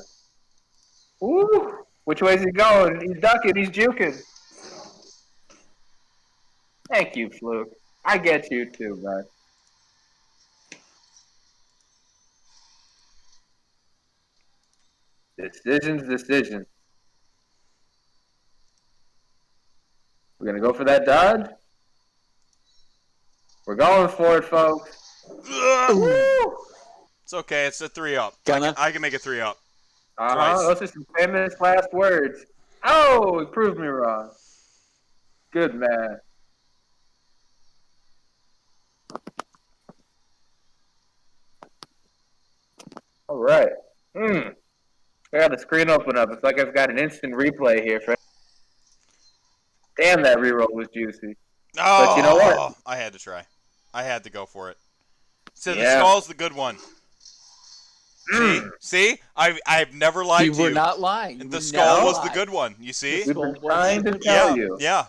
Speaker 7: Ooh. Which way is he going? He's ducking. He's juking. Thank you, Fluke. I get you too, man. Decisions. We're going to go for that dodge? We're going for it, folks. Woo!
Speaker 1: It's okay. It's a 3-up.
Speaker 10: Gonna.
Speaker 1: I can make a 3-up.
Speaker 7: Uh-huh. Those are some famous last words. Oh, he proved me wrong. Good man. All right. I got the screen open up. It's like I've got an instant replay here. Damn, that reroll was juicy.
Speaker 1: Oh,
Speaker 7: But you know what?
Speaker 1: I had to try. I had to go for it. So
Speaker 7: Yeah.
Speaker 1: the skull's the good one. See? I've never lied
Speaker 10: You
Speaker 1: to you.
Speaker 10: were not lying.
Speaker 1: The
Speaker 10: You
Speaker 1: skull
Speaker 10: never
Speaker 1: was the
Speaker 10: lied.
Speaker 1: good one. You see?
Speaker 7: We've been trying to tell you.
Speaker 1: Yeah.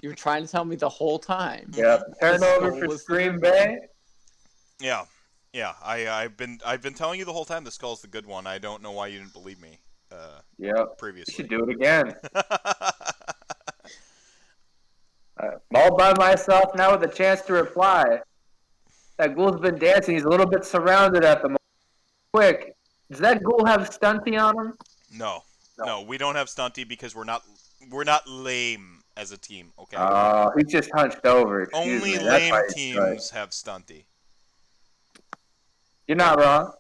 Speaker 10: You were trying to tell me the whole time.
Speaker 7: Yep. Turnover
Speaker 10: skull
Speaker 7: for
Speaker 10: was the
Speaker 7: Scream
Speaker 10: good
Speaker 7: Bay.
Speaker 1: Yeah. Yeah. I've been telling you the whole time the skull's the good one. I don't know why you didn't believe me.
Speaker 7: Yep. You
Speaker 1: Previously.
Speaker 7: should do it again. All by myself now with a chance to reply. That ghoul's been dancing. He's a little bit surrounded at the moment. Quick, does that ghoul have stunty on him?
Speaker 1: No, we don't have stunty because we're not lame as a team. Okay.
Speaker 7: Oh, he's just hunched over. Excuse
Speaker 1: Only
Speaker 7: me. That's
Speaker 1: lame
Speaker 7: why he's
Speaker 1: teams have stunty.
Speaker 7: You're not wrong.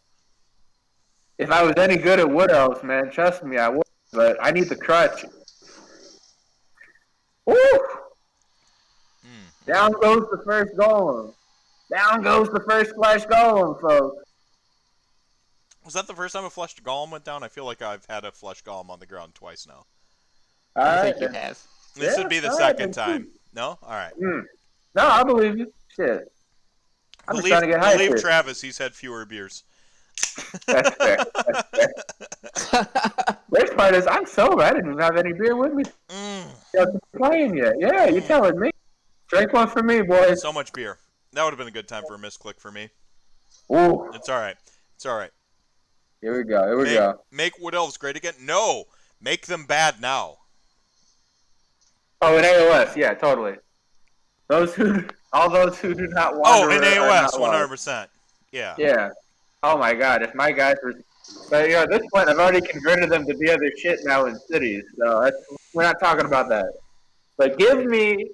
Speaker 7: If I was any good at Wood Elves, man, trust me, I would. But I need the crutch. Woo! Down goes the first golem. Down goes the first flesh golem, folks.
Speaker 1: Was that the first time a fleshed golem went down? I feel like I've had a fleshed golem on the ground twice now.
Speaker 7: All
Speaker 10: I
Speaker 7: right,
Speaker 10: think you
Speaker 7: then.
Speaker 10: have.
Speaker 1: This
Speaker 7: Yeah,
Speaker 1: would be the
Speaker 7: all right,
Speaker 1: second
Speaker 7: then,
Speaker 1: time. No? All right.
Speaker 7: No, I believe you. Shit. I'm just trying to get hyped
Speaker 1: Believe
Speaker 7: here.
Speaker 1: Travis, he's had fewer beers.
Speaker 7: That's fair. That's fair. Worst part is I'm sober. I didn't even have any beer with me. You haven't playing yet. Yeah, you're telling me. Drink one for me, boys.
Speaker 1: So much beer. That would have been a good time for a misclick for me.
Speaker 7: Ooh.
Speaker 1: It's all right. It's all right.
Speaker 7: Here we go. Here we go.
Speaker 1: Make Wood Elves great again? No. Make them bad now.
Speaker 7: Oh, in AOS, yeah, totally. All those who do not want.
Speaker 1: Oh, in AOS, 100%. Yeah.
Speaker 7: Yeah. Oh my God, if my guys were. But at this point, I've already converted them to be other shit now in cities. So we're not talking about that. But give me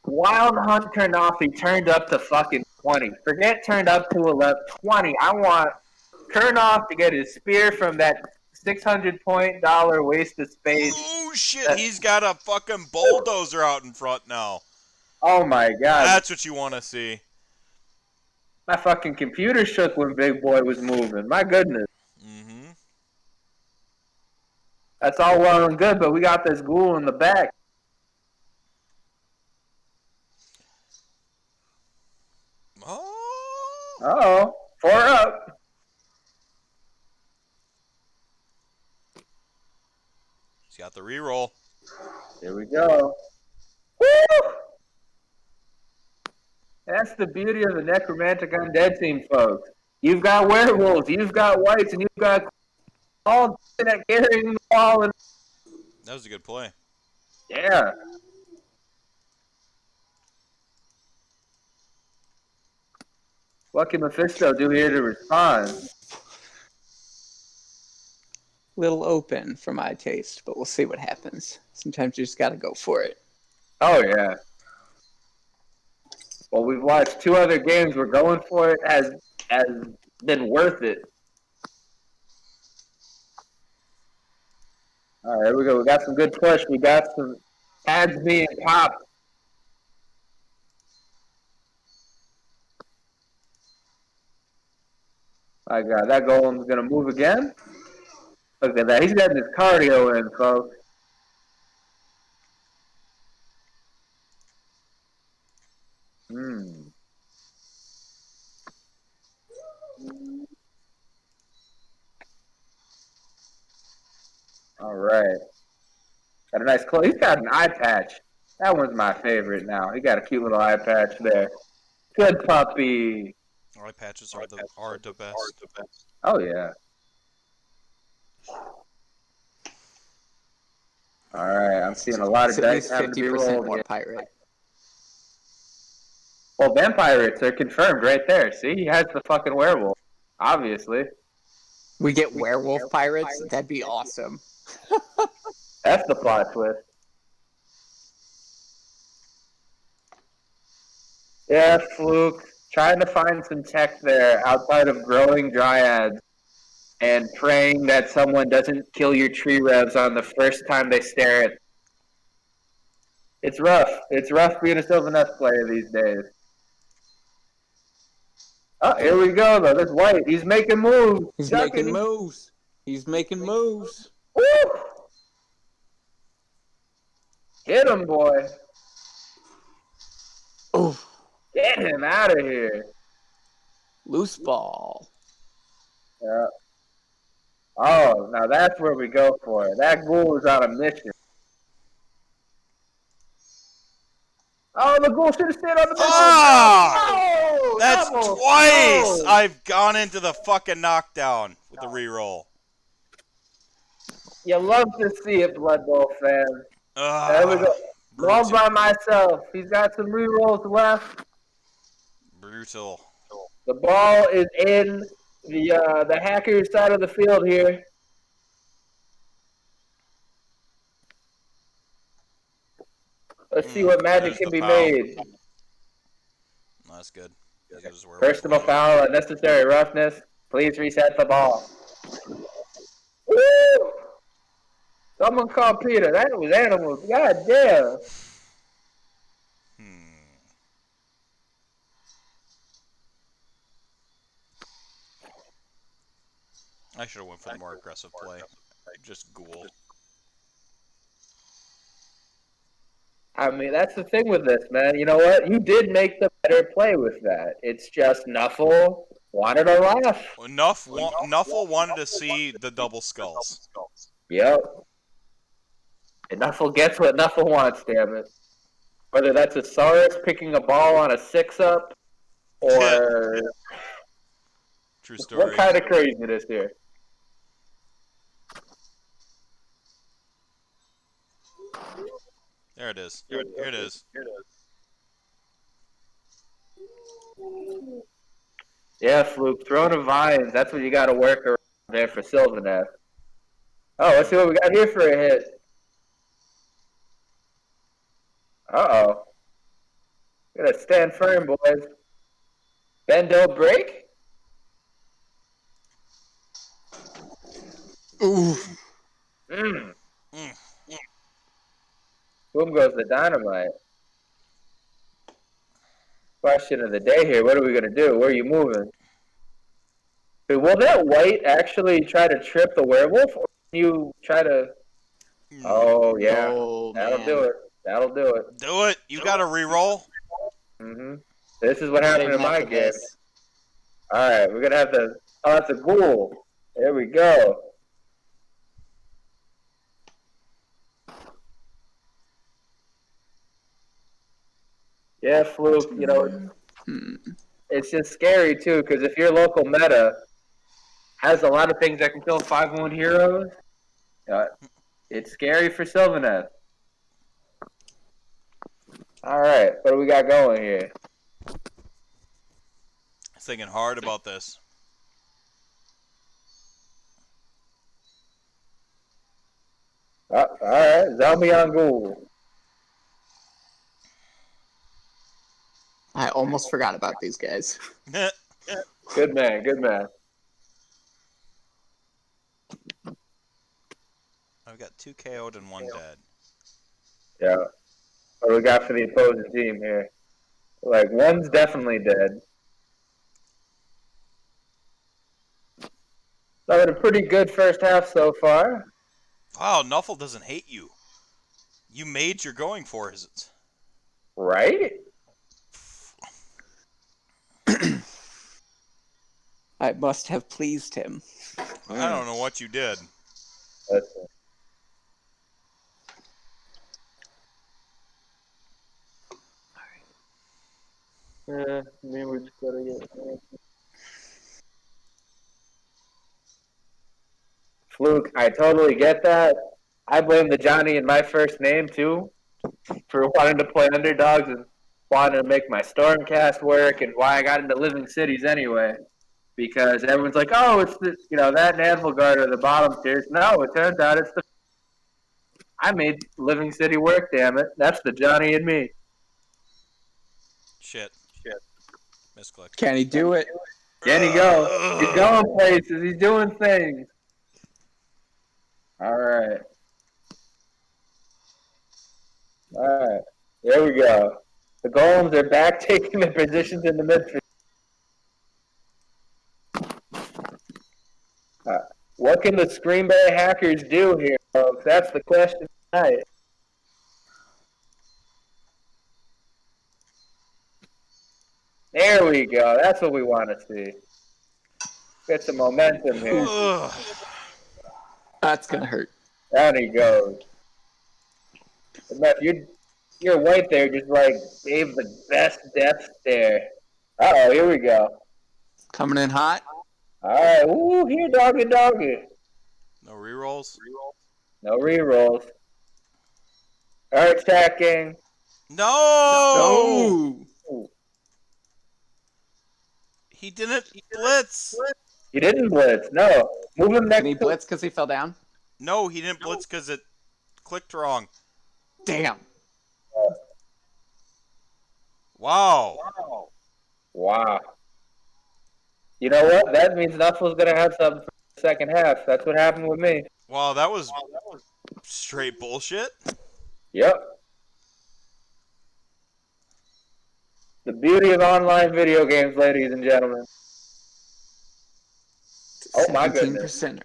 Speaker 7: Wild Hunt Kurnofi turned up to fucking 20. Forget turned up to 11. 20. I want Kurnoff to get his spear from that $600 waste of space.
Speaker 1: Oh shit, he's got a fucking bulldozer out in front now.
Speaker 7: Oh my God.
Speaker 1: That's what you want to see.
Speaker 7: My fucking computer shook when Big Boy was moving. My goodness.
Speaker 1: Mm-hmm.
Speaker 7: That's all well and good, but we got this ghoul in the back.
Speaker 1: Oh.
Speaker 7: Uh-oh. 4 up.
Speaker 1: He's got the reroll.
Speaker 7: Here we go. Woo! That's the beauty of the necromantic undead team, folks. You've got werewolves, you've got whites, and you've got all that carrying the ball. And
Speaker 1: That was a good play.
Speaker 7: yeah. What can Mephisto do here to respond?
Speaker 10: Little open for my taste, but we'll see what happens. Sometimes you just got to go for it.
Speaker 7: Oh, yeah. Well, we've watched 2 other games where going for it has been worth it. All right, here we go. We got some good push. We got some pads being popped. My God, that golem's going to move again. Look at that. He's getting his cardio in, folks. All right. Got a nice close. He's got an eye patch. That one's my favorite now. He got a cute little eye patch there. Good puppy.
Speaker 1: Eye patches are the best.
Speaker 7: Oh, yeah. All right. I'm seeing a lot of
Speaker 10: It's at
Speaker 7: dice
Speaker 10: least
Speaker 7: having to be
Speaker 10: 50%
Speaker 7: rolled
Speaker 10: more
Speaker 7: here.
Speaker 10: pirate.
Speaker 7: Well, vampirates are confirmed right there. See, he has the fucking werewolf. Obviously.
Speaker 10: We get werewolf pirates? That'd be awesome.
Speaker 7: That's the plot twist. Yeah, Fluke. Trying to find some tech there outside of growing dryads and praying that someone doesn't kill your tree revs on the first time they stare at. It's rough. It's rough being a Sylvaneth player these days. Oh, here we go, though. This white. He's making moves.
Speaker 10: He's making moves. He's making moves.
Speaker 7: Woo! Hit him, boy.
Speaker 10: Oof.
Speaker 7: Get him out of here.
Speaker 10: Loose ball.
Speaker 7: Yeah. Oh, now that's where we go for it. That ghoul is on a mission. Oh, the ghoul should have stayed on the mission.
Speaker 1: Ah!
Speaker 7: No!
Speaker 1: That's
Speaker 7: Double.
Speaker 1: twice
Speaker 7: No!
Speaker 1: I've gone into the fucking knockdown with the reroll.
Speaker 7: You love to see it, Blood Bowl fans. There we go. All by myself. He's got some rerolls left.
Speaker 1: Brutal.
Speaker 7: The ball is in the hacker side of the field here. Let's see what magic can be made.
Speaker 1: That's good.
Speaker 7: Personal foul, unnecessary roughness. Please reset the ball. Woo! Someone called Peter. That was animals. God damn.
Speaker 1: I should have went for the more aggressive play. Just ghoul.
Speaker 7: I mean, that's the thing with this, man. You know what? You did make the better play with that. It's just Nuffle wanted a laugh.
Speaker 1: Nuffle wanted to see the double skulls.
Speaker 7: Yep. And Nuffle gets what Nuffle wants, damn it. Whether that's a Saurus picking a ball on a 6-up, or...
Speaker 1: True story.
Speaker 7: What kind of craziness here?
Speaker 1: There it is. Here it is.
Speaker 7: Yeah, Fluke. Throne of Vines. That's what you got to work around there for Sylvaneth. Oh, let's see what we got here for a hit. Uh-oh. Gotta stand firm, boys. Bend, don't break?
Speaker 10: Ooh.
Speaker 7: Boom goes the dynamite. Question of the day here. What are we going to do? Where are you moving? Will that white actually try to trip the werewolf? Or can you try to... Oh, yeah. That'll do it. That'll do it.
Speaker 1: Do it. You got to reroll.
Speaker 7: Mm-hmm. This is what happened in my game. All right. We're going to have to... Oh, that's a ghoul. There we go. Yeah, Fluke, you know, It's just scary too, because if your local meta has a lot of things that can kill 5-1 heroes, it's scary for Sylvaneth. All right, what do we got going here?
Speaker 1: Thinking hard about this.
Speaker 7: All right, zombie on ghoul.
Speaker 10: I almost forgot about these guys.
Speaker 7: Good man, good man.
Speaker 1: I've got 2 KO'd and 1 dead.
Speaker 7: Yeah. What do we got for the opposing team here? Like, one's definitely dead. So, had a pretty good first half so far.
Speaker 1: Wow, Nuffle doesn't hate you. You made your going for it.
Speaker 7: Right?
Speaker 10: I must have pleased him.
Speaker 1: I don't know what you did.
Speaker 7: Listen. We're just gonna get Fluke, I totally get that. I blame the Johnny in my first name too for wanting to play underdogs and wanting to make my Stormcast work and why I got into Living Cities anyway. Because everyone's like, oh, it's the that and Anvilguard are the bottom tiers. No, it turns out it's the I made Living City work, damn it. That's the Johnny and me.
Speaker 1: Shit. Misclick.
Speaker 10: Can he do it?
Speaker 7: Can he go? He's going places. He's doing things. All right. There we go. The Golems are back taking their positions in the midfield. What can the Screen Bay Hackers do here, folks? That's the question tonight. There we go. That's what we want to see. Get some momentum here.
Speaker 10: That's gonna hurt.
Speaker 7: Down he goes. But your white there just like gave the best death stare. Uh-oh, here we go.
Speaker 10: Coming in hot.
Speaker 7: All right, woo, here, doggy.
Speaker 1: No rerolls?
Speaker 7: No rerolls. All right, stacking.
Speaker 1: No! He didn't blitz.
Speaker 7: He didn't blitz. No. Move him next.
Speaker 10: Did he blitz because he fell down?
Speaker 1: No, he didn't blitz because it clicked wrong.
Speaker 10: Damn.
Speaker 1: Wow.
Speaker 7: You know what? That means Nuffle's going to have something for the second half. That's what happened with me.
Speaker 1: Wow, that was straight bullshit.
Speaker 7: Yep. The beauty of online video games, ladies and gentlemen. Oh my goodness.
Speaker 10: 17%.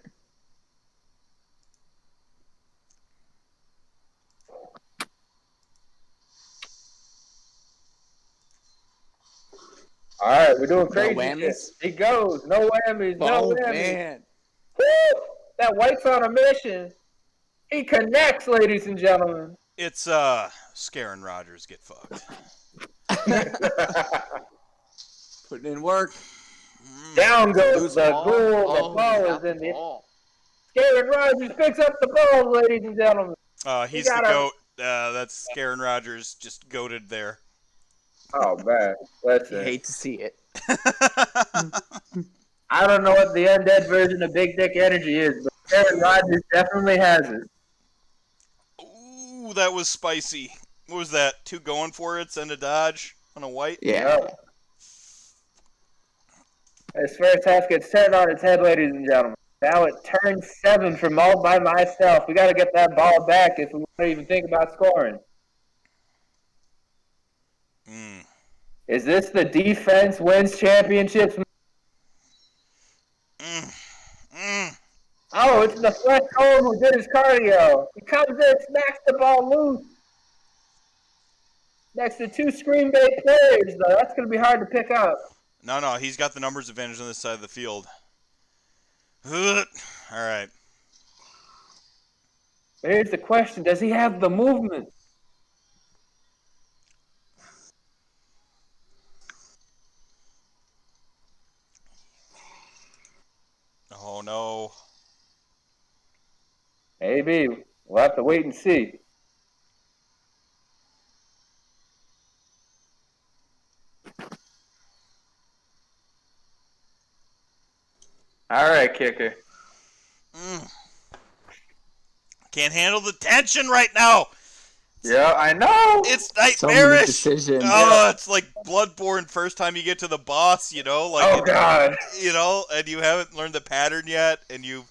Speaker 7: All right, we're doing crazy
Speaker 10: No whammies?
Speaker 7: shit. He goes. No whammies. No
Speaker 10: Oh,
Speaker 7: whammies.
Speaker 10: man.
Speaker 7: Woo! That white's on a mission. He connects, ladies and gentlemen.
Speaker 1: It's Scarin Rogers get fucked.
Speaker 10: Putting in work.
Speaker 7: Down goes
Speaker 10: Lose
Speaker 7: the
Speaker 10: ball.
Speaker 7: ghoul. The
Speaker 10: Oh,
Speaker 7: ball
Speaker 10: he
Speaker 7: is
Speaker 10: got the
Speaker 7: in the
Speaker 10: ball.
Speaker 7: Scarin Rogers picks up the ball, ladies and gentlemen.
Speaker 1: He's the goat. That's Scarin Rogers just goated there.
Speaker 7: Oh man,
Speaker 10: You
Speaker 7: listen.
Speaker 10: hate to see it.
Speaker 7: I don't know what the undead version of Big Dick Energy is, but Scarin Rogers definitely has it.
Speaker 1: Ooh, that was spicy. What was that? 2 going for it and a dodge on a white?
Speaker 10: Yeah.
Speaker 7: Yep. This first half gets turned on its head, ladies and gentlemen. Now it turns 7 from all by myself. We got to get that ball back if we want to even think about scoring. Is this the defense wins championships? Oh, it's the flesh hole who did his cardio. He comes in, smacks the ball loose. Next to 2 Screen Bay players, though. That's going to be hard to pick up.
Speaker 1: No, he's got the numbers advantage on this side of the field. All right.
Speaker 7: But here's the question. Does he have the movement?
Speaker 1: no.
Speaker 7: Maybe. We'll have to wait and see. All right, kicker.
Speaker 1: Can't handle the tension right now.
Speaker 7: Yeah, I know.
Speaker 1: It's
Speaker 10: So many
Speaker 1: nightmarish.
Speaker 10: decisions.
Speaker 1: Oh, it's like Bloodborne first time you get to the boss, you know, like
Speaker 7: Oh God.
Speaker 1: you know, and you haven't learned the pattern yet, and you've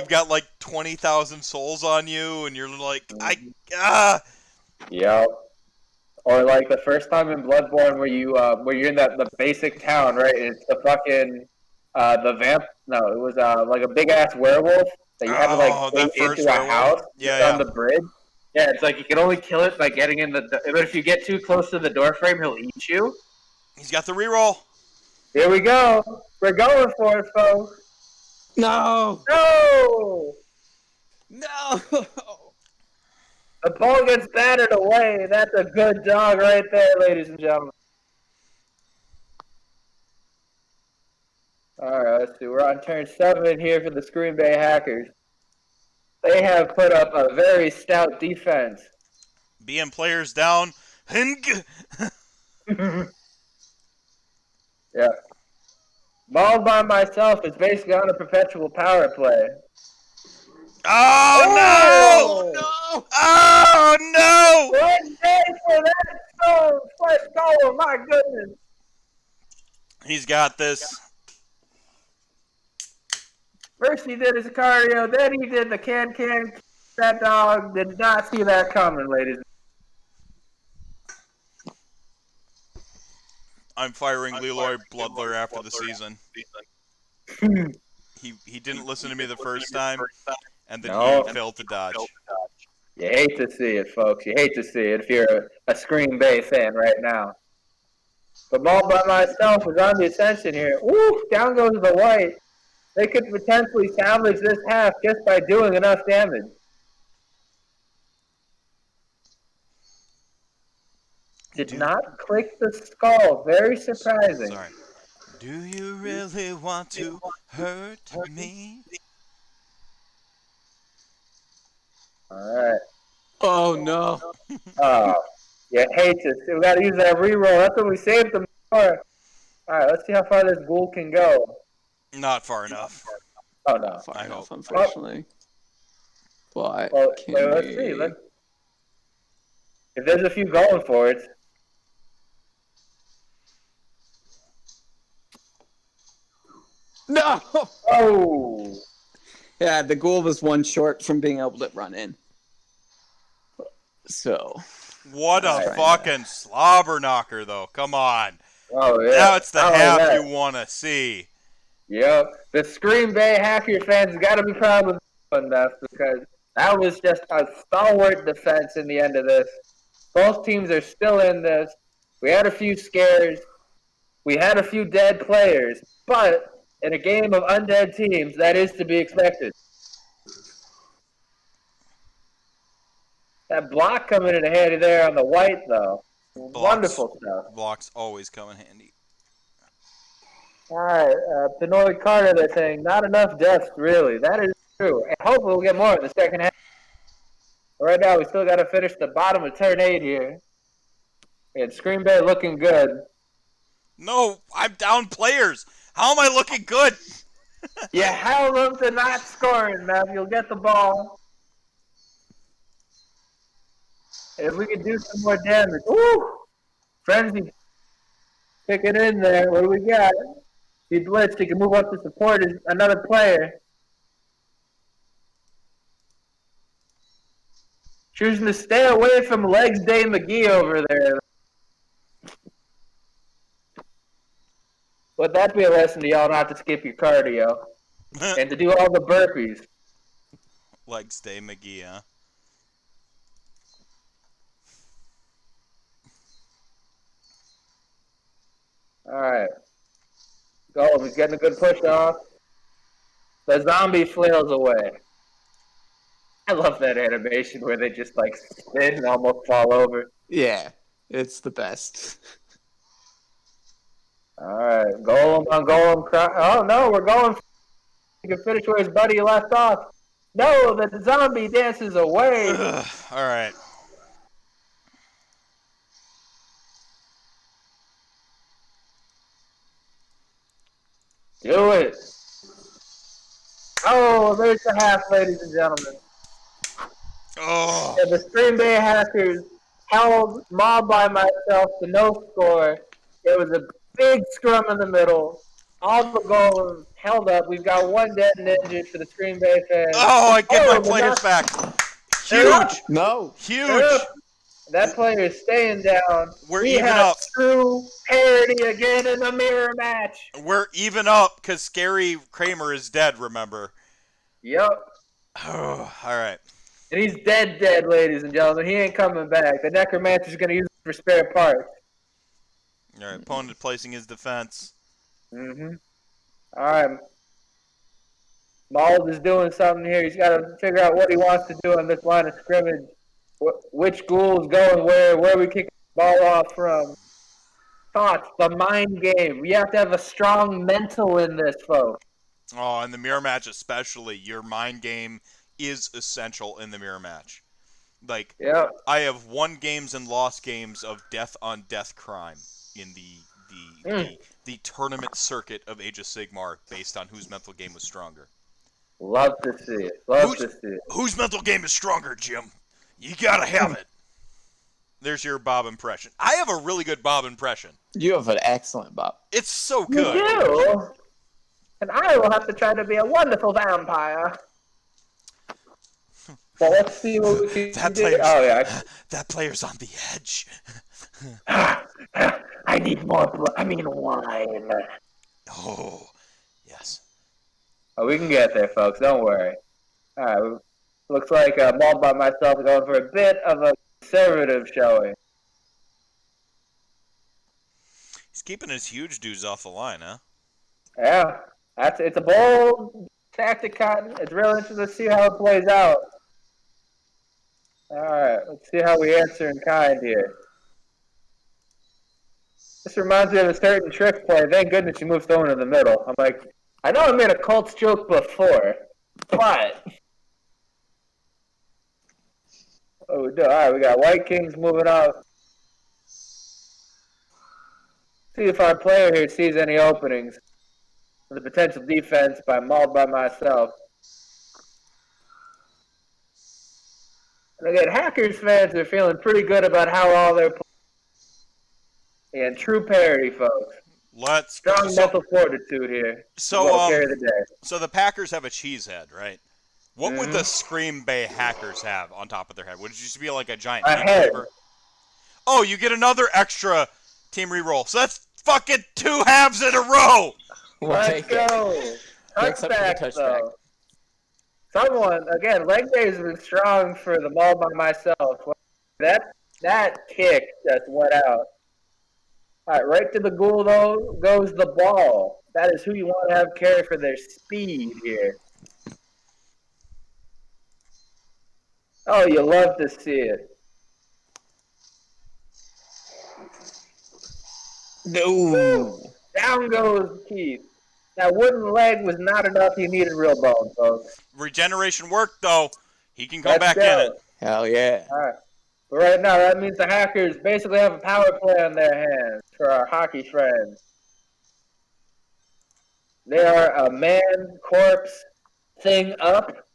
Speaker 1: got like 20,000 souls on you, and you're like,
Speaker 7: Yep. Or like the first time in Bloodborne where you're in the basic town, right? It's the fucking the vamp. No, it was like a big ass werewolf that you had to like
Speaker 1: that
Speaker 7: take
Speaker 1: first
Speaker 7: into a
Speaker 1: werewolf.
Speaker 7: house
Speaker 1: Yeah,
Speaker 7: on the bridge. Yeah, it's like you can only kill it by getting in the. But if you get too close to the door frame, he'll eat you.
Speaker 1: He's got the reroll.
Speaker 7: Here we go. We're going for it, folks.
Speaker 10: No.
Speaker 7: No.
Speaker 10: No.
Speaker 7: The ball gets battered away. That's a good dog right there, ladies and gentlemen. All right, let's see. We're on turn 7 here for the Screen Bay Hackers. They have put up a very stout defense.
Speaker 1: BM players down.
Speaker 7: Yeah. Ball by myself is basically on a perpetual power play.
Speaker 1: Oh, no! Oh, no!
Speaker 7: One day for that stone. Let's go. My goodness.
Speaker 1: He's got this.
Speaker 7: First he did his cardio, then he did the can. That dog did not see that coming, ladies.
Speaker 1: I'm firing Leroy Bloodler after the season. He didn't listen to me the first time, and then he failed to dodge.
Speaker 7: You hate to see it, folks. You hate to see it if you're a Screen Bay fan right now. But Ball by myself is on the ascension here. Ooh, down goes the white. They could potentially salvage this half just by doing enough damage. Did not click the skull. Very surprising.
Speaker 1: Sorry. Do you really want to hurt me?
Speaker 7: Alright.
Speaker 10: Oh, no.
Speaker 7: Oh, you hate to see. We got to use that reroll. That's what we saved them for. Alright, let's see how far this ghoul can go.
Speaker 1: Not far enough.
Speaker 7: Oh, no.
Speaker 10: Far enough, unfortunately. But
Speaker 7: Well,
Speaker 10: can
Speaker 7: let's
Speaker 10: we...
Speaker 7: see. If there's a few going for it.
Speaker 10: No!
Speaker 7: Oh!
Speaker 10: Yeah, the ghoul was one short from being able to run in. So...
Speaker 1: What a fucking slobber knocker, though. Come on.
Speaker 7: Oh, yeah.
Speaker 1: Now it's the half you want to see.
Speaker 7: Yep. The Screen Bay Hacker fans got to be proud of this one, because that was just a stalwart defense in the end of this. Both teams are still in this. We had a few scares. We had a few dead players. But in a game of undead teams, that is to be expected. That block coming in handy there on the white, though. Wonderful stuff.
Speaker 1: Blocks always come in handy.
Speaker 7: All right, Benoit Carter, they're saying, not enough deaths, really. That is true. And hopefully we'll get more in the second half. Right now, we still got to finish the bottom of turn 8 here. And Screen Bay looking good.
Speaker 1: No, I'm down players. How am I looking good?
Speaker 7: You held them to not scoring, Matt. You'll get the ball. If we can do some more damage. Ooh! Frenzy. Pick it in there. What do we got? He blitzed. He can move up to support another player. Choosing to stay away from Legs Day McGee over there. Would that be a lesson to y'all not to skip your cardio and to do all the burpees?
Speaker 1: Legs Day McGee, huh?
Speaker 7: All right. Go. He's getting a good push off. The zombie flails away. I love that animation where they just like spin and almost fall over.
Speaker 10: Yeah, it's the best.
Speaker 7: All right. Golem on Golem. Oh, no. We're going. He can finish where his buddy left off. No, the zombie dances away.
Speaker 1: Ugh, all right.
Speaker 7: Do it. Oh, there's the half, ladies and gentlemen.
Speaker 1: Oh.
Speaker 7: Yeah, the Stream Bay Hackers held Mob by Myself to no score. It was a big scrum in the middle. All the goals held up. We've got one dead and injured for the Stream Bay fans.
Speaker 1: Oh, I get my
Speaker 7: but
Speaker 1: players
Speaker 7: not-
Speaker 1: back.
Speaker 7: They're up.
Speaker 1: Huge.
Speaker 10: No.
Speaker 1: Huge.
Speaker 7: That player is staying down.
Speaker 1: We're
Speaker 7: we
Speaker 1: even
Speaker 7: have
Speaker 1: up.
Speaker 7: true parity again in the mirror match.
Speaker 1: We're even up because Scary Kramer is dead, remember?
Speaker 7: Yep.
Speaker 1: Oh, all right.
Speaker 7: And he's dead, ladies and gentlemen. He ain't coming back. The Necromancer's going to use it for spare parts.
Speaker 1: All right, opponent placing his defense.
Speaker 7: Mm-hmm. All right. Mauled is doing something here. He's got to figure out what he wants to do on this line of scrimmage. Which ghoul's going where we kick the ball off from. Thoughts, the mind game. We have to have a strong mental in this, folks.
Speaker 1: Oh, in the mirror match especially, your mind game is essential in the mirror match. Like,
Speaker 7: Yep.
Speaker 1: I have won games and lost games of death on death crime in the tournament circuit of Age of Sigmar based on whose mental game was stronger.
Speaker 7: Love to see it. Love to see it.
Speaker 1: Whose mental game is stronger, Jim? You gotta have it. There's your Bob impression. I have a really good Bob impression.
Speaker 10: You have an excellent Bob.
Speaker 1: It's so
Speaker 7: You
Speaker 1: good.
Speaker 7: do? And I will have to try to be a wonderful vampire. Well, let's see what we can
Speaker 1: That
Speaker 7: do.
Speaker 1: player's,
Speaker 7: Oh, yeah.
Speaker 1: that player's on the edge.
Speaker 7: I need more blood. I mean, wine.
Speaker 1: Oh, yes.
Speaker 7: Oh, we can get there, folks. Don't worry. All right. Looks like Mauled by Myself is going for a bit of a conservative showing.
Speaker 1: He's keeping his huge dudes off the line, huh?
Speaker 7: Yeah. It's a bold tactic, Cotton. It's real interesting to see how it plays out. All right. Let's see how we answer in kind here. This reminds me of a certain trick play. Thank goodness you moved Stone in the middle. I'm like, I know I made a Colts joke before, but... Oh, all right, we got White Kings moving up. See if our player here sees any openings for the potential defense by Mauled by Myself. And again, Hackers fans are feeling pretty good about how all they're playing. And true parity, folks. Strong mental fortitude here.
Speaker 1: So,
Speaker 7: Carry the day.
Speaker 1: So the Packers have a cheesehead, right? What would the Scream Bay Hackers have on top of their head? Would it just be like a giant
Speaker 7: A
Speaker 1: meat
Speaker 7: head.
Speaker 1: cleaver? Oh, you get another extra team reroll. So that's fucking 2 halves in a row.
Speaker 7: Let's go. Touchback, though. Someone, again, leg day has been strong for the Mauled by Myself. That kick just went out. All right, right to the ghoul, though, goes the ball. That is who you want to have carry for their speed here. Oh, you love to see it.
Speaker 10: No.
Speaker 7: Down goes Keith. That wooden leg was not enough. He needed real bone, folks.
Speaker 1: Regeneration worked, though. He can go
Speaker 7: Let's
Speaker 1: back
Speaker 7: go.
Speaker 1: in it.
Speaker 10: Hell yeah.
Speaker 7: All right. But right now, that means the Hackers basically have a power play on their hands for our hockey friends. They are a man corpse thing up.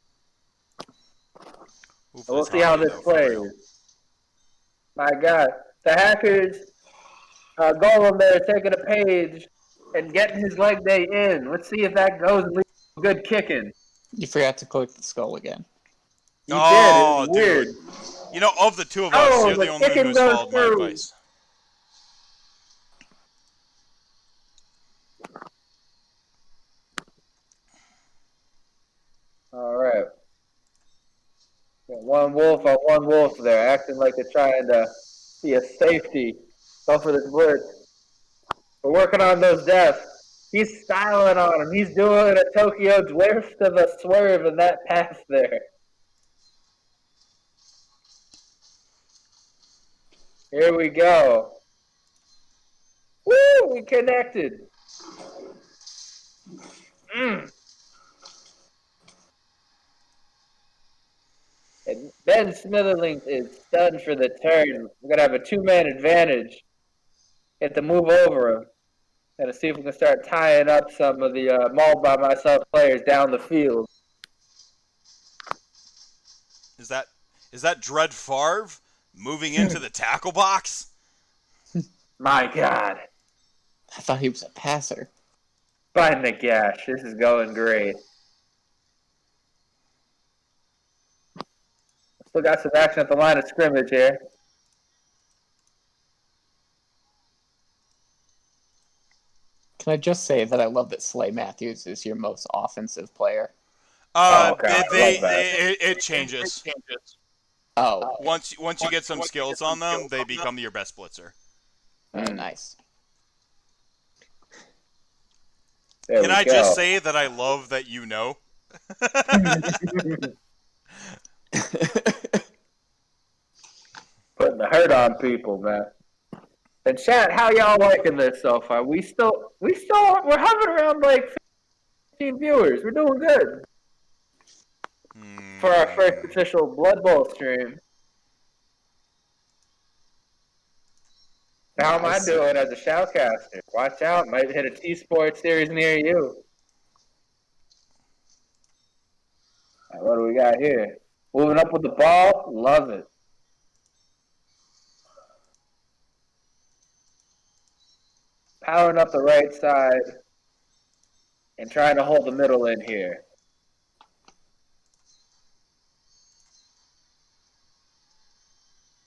Speaker 7: We'll see how this plays. My God. The Hackers, Golem there taking a page and getting his leg day in. Let's see if that goes and leads to good kicking.
Speaker 10: You forgot to click the skull again.
Speaker 7: You did. It was weird.
Speaker 1: You know, of the two of us, you're the only one who's followed my advice.
Speaker 7: All right. Got one wolf on one wolf there, acting like they're trying to see a safety. Go for this blitz. We're working on those deaths. He's styling on him. He's doing a Tokyo drift of a swerve in that pass there. Here we go. Woo! We connected. Ben Smitherling is stunned for the turn. We're gonna have a 2-man advantage. Have to move over him. Gotta see if we can start tying up some of the mauled by myself players down the field.
Speaker 1: Is that Dread Favre moving into the tackle box?
Speaker 7: My God.
Speaker 10: I thought he was a passer.
Speaker 7: By Nagash, this is going great. Still got some action at the line of scrimmage here.
Speaker 10: Can I just say that I love that Slay Matthews is your most offensive player?
Speaker 7: Okay, I love that.
Speaker 1: It changes.
Speaker 10: Oh,
Speaker 1: Once you get some skills on them, they become your best blitzer.
Speaker 10: Nice.
Speaker 7: There
Speaker 1: Can
Speaker 7: we
Speaker 1: I
Speaker 7: go.
Speaker 1: just say that I love that you know?
Speaker 7: Putting the hurt on people, man. And chat, how y'all liking this so far? We're hovering around like 15 viewers. We're doing good for our first official Blood Bowl stream. How am I doing as a shoutcaster? Watch out, might hit a T-Sport series near you. All right, what do we got here? Moving up with the ball, love it. Powering up the right side and trying to hold the middle in here.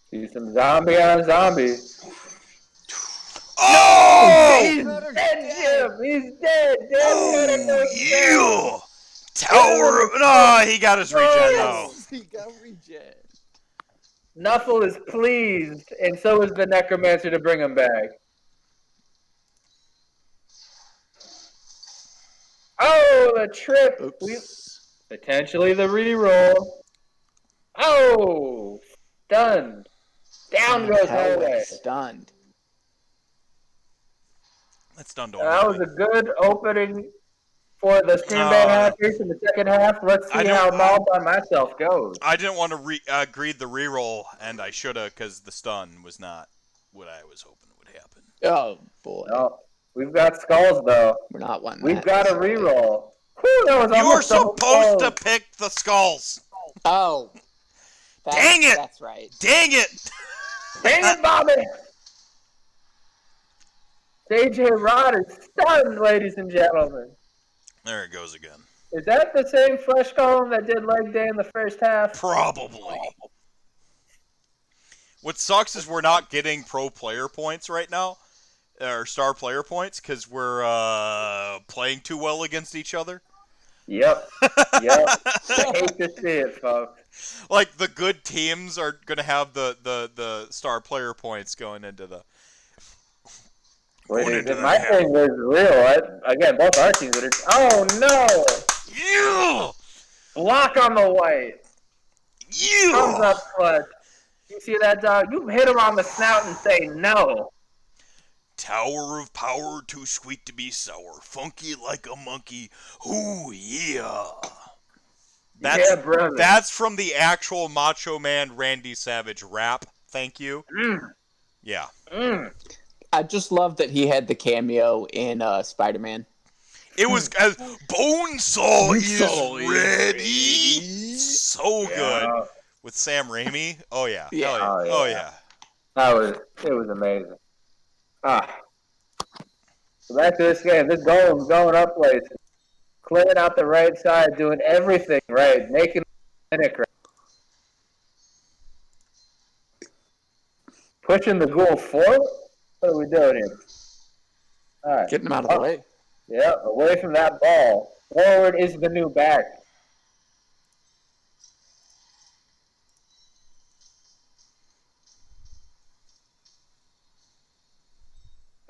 Speaker 7: See some zombie on zombie.
Speaker 1: Oh!
Speaker 7: He's dead, Jim! He's dead!
Speaker 1: Oh, yeah! Tower. No, he got his regen though.
Speaker 10: He got regen.
Speaker 7: Nuffle is pleased, and so is the Necromancer to bring him back. Oh, the trip! Potentially the reroll. Oh! Stunned. Down goes Hellway.
Speaker 10: Stunned.
Speaker 1: That's done to
Speaker 7: That was a good opening for the Streambang Hackers in the second half. Let's see how Mauled by Myself goes.
Speaker 1: I didn't want to greed the reroll, and I should have, because the stun was not what I was hoping would happen.
Speaker 10: Oh, boy.
Speaker 7: No, we've got skulls, though.
Speaker 10: We're not one.
Speaker 7: We've got a reroll. Whew, that was
Speaker 1: You were
Speaker 7: almost
Speaker 1: supposed to pick the skulls.
Speaker 10: Oh.
Speaker 1: Dang it!
Speaker 10: That's right.
Speaker 1: Dang it!
Speaker 7: Dang it, Bobby! JJ Rod is stunned, ladies and gentlemen.
Speaker 1: There it goes again.
Speaker 7: Is that the same flesh column that did leg day in the first half?
Speaker 1: Probably. What sucks is we're not getting pro player points right now, or star player points, because we're playing too well against each other.
Speaker 7: Yep. I hate to see it, folks.
Speaker 1: Like, the good teams are going to have the star player points going into the...
Speaker 7: If my thing was real, again, both our teams would have... Oh, no!
Speaker 1: Yeah!
Speaker 7: Block on the white.
Speaker 1: Yeah!
Speaker 7: Thumbs up, clutch. You see that, dog? You hit him on the snout and say no.
Speaker 1: Tower of power, too sweet to be sour. Funky like a monkey. Ooh, yeah. That's from the actual Macho Man Randy Savage rap. Thank you. Yeah.
Speaker 10: I just love that he had the cameo in Spider-Man.
Speaker 1: It was Bonesaw is ready. So good with Sam Raimi. Oh yeah.
Speaker 10: Yeah.
Speaker 1: Oh yeah.
Speaker 7: It was amazing. So back to this game. This golem's going up places, clearing out the right side, doing everything right, making it right. Pushing the ghoul forward. What are we doing here? All right.
Speaker 10: Getting him out of the way.
Speaker 7: Yeah, away from that ball. Forward is the new back.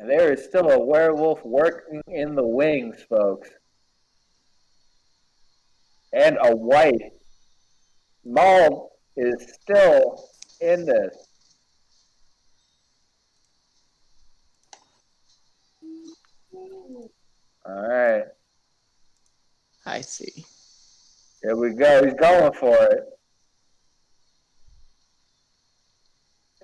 Speaker 7: And there is still a werewolf working in the wings, folks. And a white. Maul is still in this. All right.
Speaker 10: I see.
Speaker 7: Here we go. He's going for it.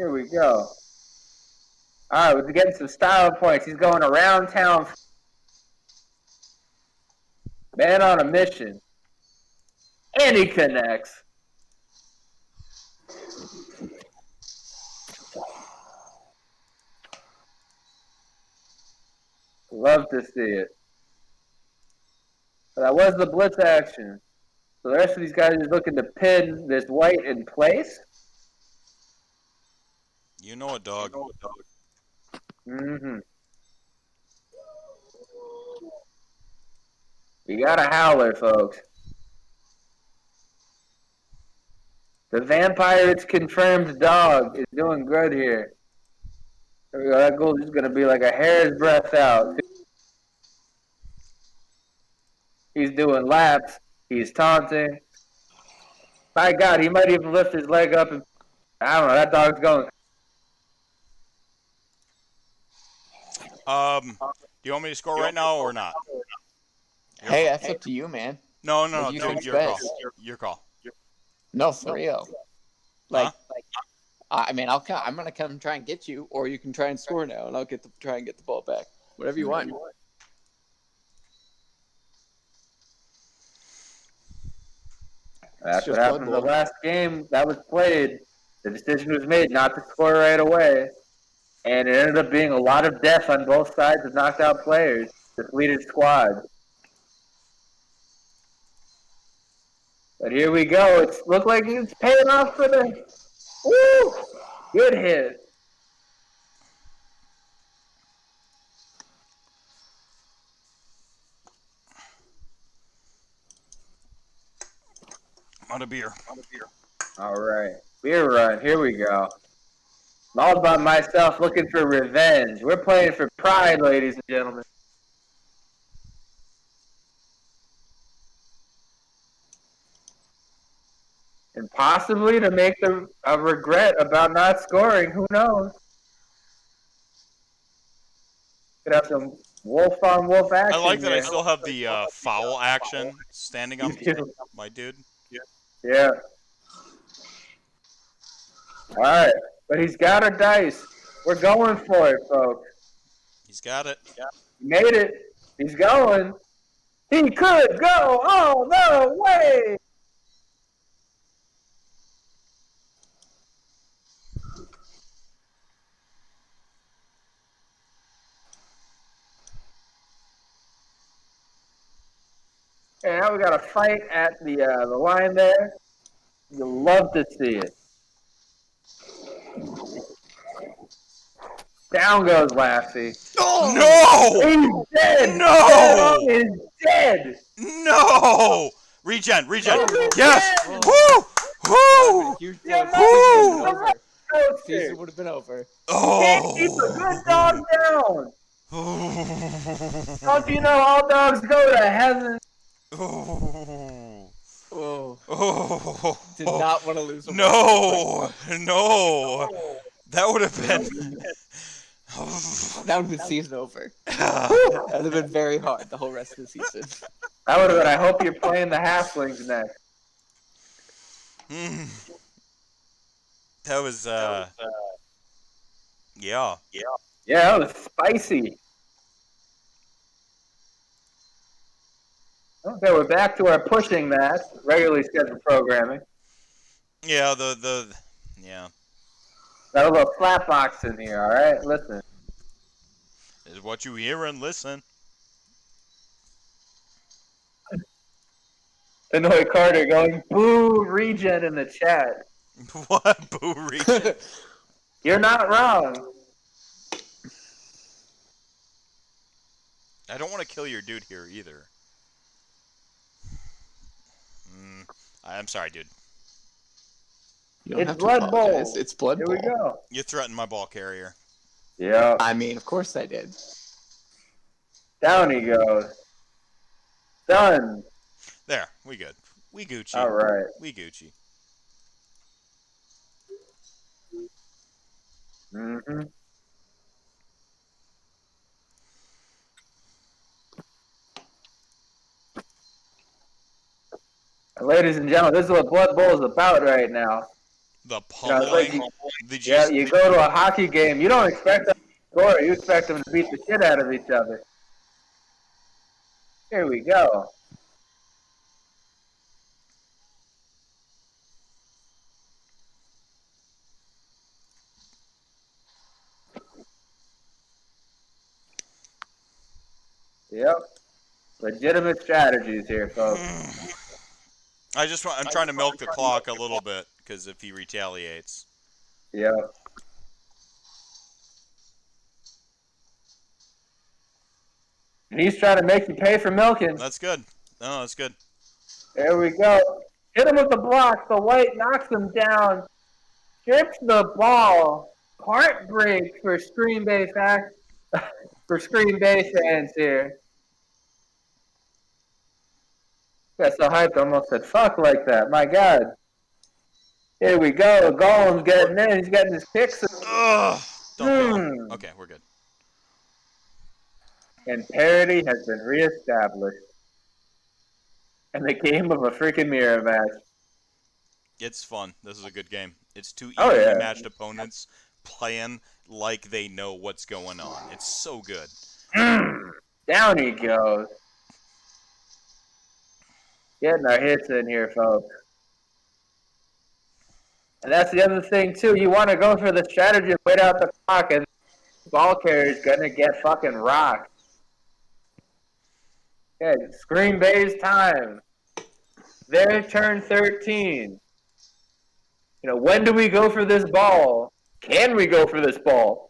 Speaker 7: Here we go. All right, we're getting some style points. He's going around town. Man on a mission. And he connects. Love to see it. So that was the blitz action. So the rest of these guys are looking to pin this white in place.
Speaker 1: You know it, dog.
Speaker 7: Mm-hmm. You got a howler, folks. The vampire's confirmed dog is doing good here. There we go. That goal is going to be like a hair's breadth out. He's doing laps. He's taunting. My God, he might even lift his leg up. And I don't know. That dog's going.
Speaker 1: Do you want me to score right now or not?
Speaker 10: Hey, that's up to you, man.
Speaker 1: No,
Speaker 10: What do you think's best?
Speaker 1: Your call.
Speaker 10: No, for real. Like, I mean, I'm gonna come try and get you, or you can try and score now, and I'll try and get the ball back. Whatever you want.
Speaker 7: That's what happened in the last game that was played. The decision was made not to score right away, and it ended up being a lot of death on both sides of knocked out players, depleted squads. But here we go. It looked like it's paying off for the. Woo! Good hit.
Speaker 1: I'm out of beer.
Speaker 7: All right. Beer run. Here we go. I'm all by myself looking for revenge. We're playing for pride, ladies and gentlemen. And possibly to make a regret about not scoring. Who knows? Could have some wolf on wolf action.
Speaker 1: I like that
Speaker 7: here.
Speaker 1: I still have the foul action standing up, my dude.
Speaker 7: Yeah. All right, but he's got a dice. We're going for it, folks.
Speaker 1: He's got it.
Speaker 7: He made it. He's going. He could go all the way. Okay, now we got a fight at the line there. You'll love to see it. Down goes Lassie.
Speaker 1: No!
Speaker 7: He's dead!
Speaker 1: No!
Speaker 7: He's dead!
Speaker 1: No! Regen!
Speaker 7: Oh,
Speaker 1: Yes!
Speaker 7: yes!
Speaker 1: Woo! Woo!
Speaker 10: Huge
Speaker 7: Yeah,
Speaker 10: blow.
Speaker 7: Woo!
Speaker 10: Season would have been over.
Speaker 7: Can't keep a good dog down! Don't you know all dogs go to heaven?
Speaker 10: Oh. Did not want to lose a
Speaker 1: No! That would have been.
Speaker 10: That would have been season over. That would have been very hard the whole rest of the season.
Speaker 7: That would have been. I hope you're playing the Halflings next.
Speaker 1: That was yeah.
Speaker 7: Yeah, that was spicy. Okay, we're back to our pushing match, regularly scheduled programming.
Speaker 1: Yeah, yeah.
Speaker 7: Got a little flat box in here, alright? Listen.
Speaker 1: Is what you hear and listen.
Speaker 7: Hanoi Carter going, boo, regen in the chat.
Speaker 1: What? Boo regen?
Speaker 7: You're not wrong.
Speaker 1: I don't want to kill your dude here either. I'm sorry, dude.
Speaker 7: It's Blood Bowl.
Speaker 10: It's Blood Bowl.
Speaker 7: Here we go.
Speaker 1: You threatened my ball carrier.
Speaker 7: Yeah.
Speaker 10: I mean, of course I did.
Speaker 7: Down he goes. Done.
Speaker 1: There, we good. We Gucci.
Speaker 7: All right.
Speaker 1: We Gucci.
Speaker 7: Mm-hmm. Ladies and gentlemen, this is what Blood Bowl is about right now.
Speaker 1: The
Speaker 7: You know, it's like
Speaker 1: pummeling.
Speaker 7: you go to a hockey game. You don't expect them to score. You expect them to beat the shit out of each other. Here we go. Yep. Legitimate strategies here, folks.
Speaker 1: I'm trying to milk the clock a little bit because if he retaliates.
Speaker 7: Yep. And he's trying to make you pay for milking.
Speaker 1: That's good. No, that's good.
Speaker 7: There we go. Hit him with the block. The white knocks him down. Strips the ball. Heartbreak for Screen Bay fans here. Got so hyped, I almost said fuck like that. My God. Here we go. Golem's getting in. He's getting his kicks.
Speaker 1: Ugh. Don't Okay, we're good.
Speaker 7: And parity has been reestablished. And the game of a freaking mirror match.
Speaker 1: It's fun. This is a good game. It's two
Speaker 7: Oh,
Speaker 1: evenly
Speaker 7: yeah.
Speaker 1: matched opponents playing like they know what's going on. It's so good.
Speaker 7: Down he goes. Getting our hits in here, folks. And that's the other thing, too. You want to go for the strategy of wait out the clock, and the ball carrier's going to get fucking rocked. Okay, Screen Bay's time. Their turn 13. You know, when do we go for this ball? Can we go for this ball?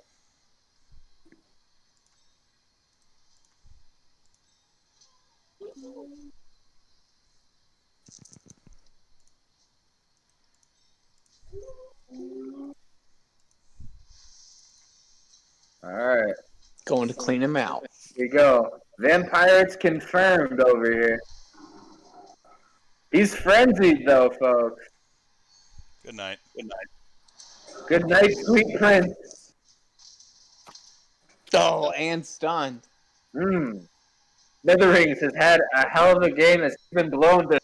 Speaker 7: All right.
Speaker 10: Going to clean him out.
Speaker 7: Here you go. Vampires confirmed over here. He's frenzied, though, folks.
Speaker 1: Good night.
Speaker 7: Good night. Good night, sweet prince.
Speaker 10: Oh, and stunned.
Speaker 7: Mitherings has had a hell of a game. Has been blown to.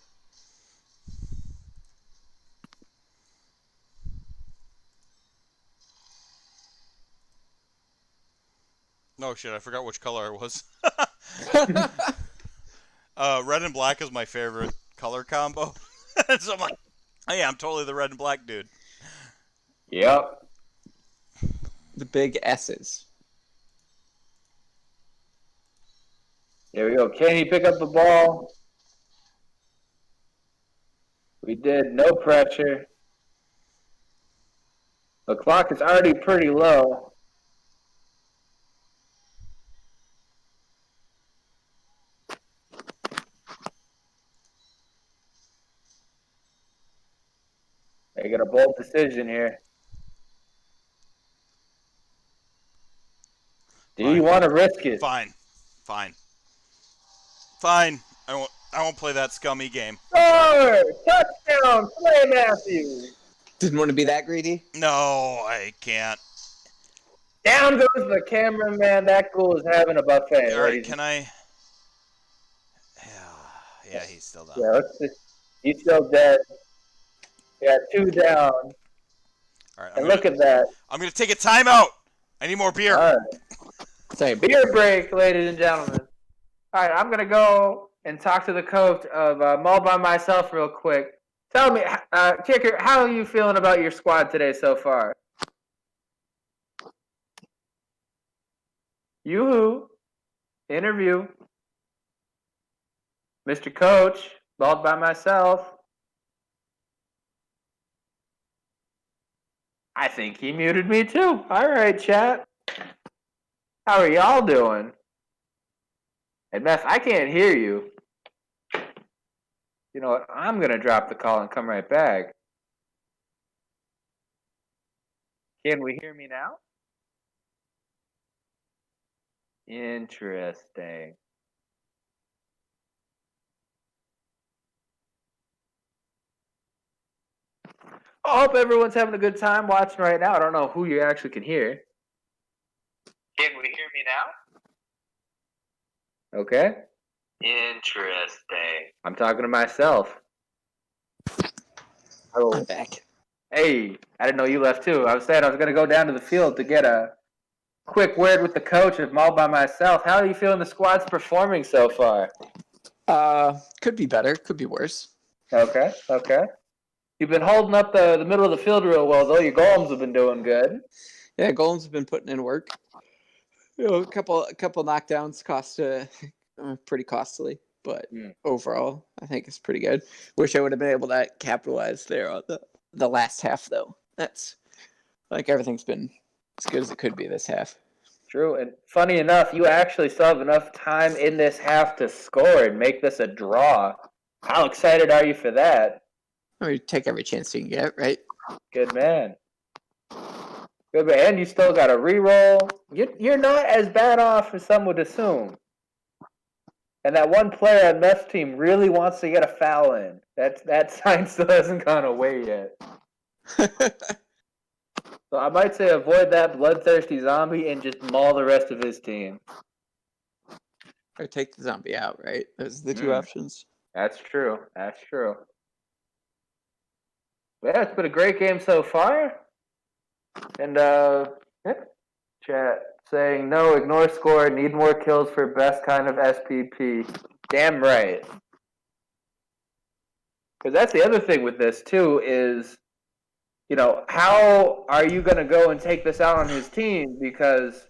Speaker 1: No shit, I forgot which color it was. Red and black is my favorite color combo. So I'm like, oh yeah, I'm totally the red and black dude.
Speaker 7: Yep.
Speaker 10: The big S's.
Speaker 7: Here we go. Can he pick up the ball? We did. No pressure. The clock is already pretty low. They got a bold decision here. Do you want to risk it?
Speaker 1: Fine. I won't play that scummy game.
Speaker 7: Score! Touchdown! Play Matthews!
Speaker 10: Didn't want to be that greedy?
Speaker 1: No, I can't.
Speaker 7: Down goes the cameraman. That goal is having a buffet.
Speaker 1: All right, can I? Yeah, he's still down.
Speaker 7: Yeah, he's still dead. Yeah, 2 down.
Speaker 1: All right,
Speaker 7: And look at that.
Speaker 1: I'm gonna take a timeout. I need more beer.
Speaker 7: All right. Say beer break, ladies and gentlemen. All right, I'm gonna go and talk to the coach of All by Myself real quick. Tell me, Kicker, how are you feeling about your squad today so far? Yoo-hoo. Interview. Mr. Coach, Bald by Myself. I think he muted me too. All right, chat. How are y'all doing? And Meth, I can't hear you. You know what? I'm going to drop the call and come right back. Can we hear me now? Interesting. I hope everyone's having a good time watching right now. I don't know who you actually can hear. Can we hear me now? Okay. Interesting. I'm talking to myself.
Speaker 10: I'm back.
Speaker 7: Hey, I didn't know you left too. I was saying I was going to go down to the field to get a quick word with the coach. I'm all by myself. How are you feeling the squad's performing so far?
Speaker 10: Could be better, could be worse.
Speaker 7: Okay. You've been holding up the middle of the field real well, though. Your golems have been doing good.
Speaker 10: Yeah, Golems have been putting in work. A couple knockdowns cost pretty costly, but overall, I think it's pretty good. Wish I would have been able to capitalize there on the last half, though. That's like everything's been as good as it could be this half.
Speaker 7: True, and funny enough, you actually still have enough time in this half to score and make this a draw. How excited are you for that?
Speaker 10: I mean, take every chance you can get, right?
Speaker 7: Good man. And you still got a reroll. You're not as bad off as some would assume. And that one player on Meth's team really wants to get a foul in. That sign still hasn't gone away yet. So I might say avoid that bloodthirsty zombie and just maul the rest of his team.
Speaker 10: Or take the zombie out, right? Those are the two options.
Speaker 7: That's true. Yeah, it's been a great game so far. And chat saying no, ignore score, need more kills for best kind of SPP. Damn right. Because that's the other thing with this too is, how are you going to go and take this out on his team? Because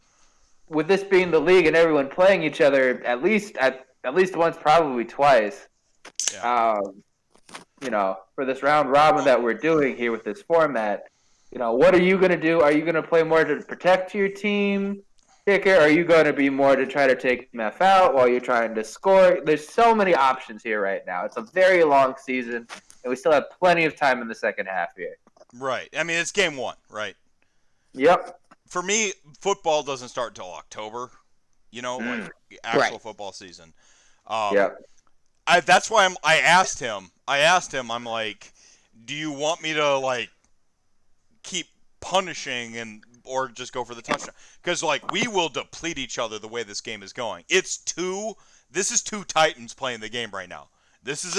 Speaker 7: with this being the league and everyone playing each other at least once, probably twice.
Speaker 1: Yeah.
Speaker 7: For this round robin that we're doing here with this format. What are you going to do? Are you going to play more to protect your team, kicker? Are you going to be more to try to take Meph out while you're trying to score? There's so many options here right now. It's a very long season, and we still have plenty of time in the second half here.
Speaker 1: Right. I mean, it's game 1, right?
Speaker 7: Yep.
Speaker 1: For me, football doesn't start until October, like actual football season.
Speaker 7: Yep.
Speaker 1: That's why I asked him, I'm like, do you want me to, like, keep punishing or just go for the touchdown? Because we will deplete each other the way this game is going. This is two Titans playing the game right now. This is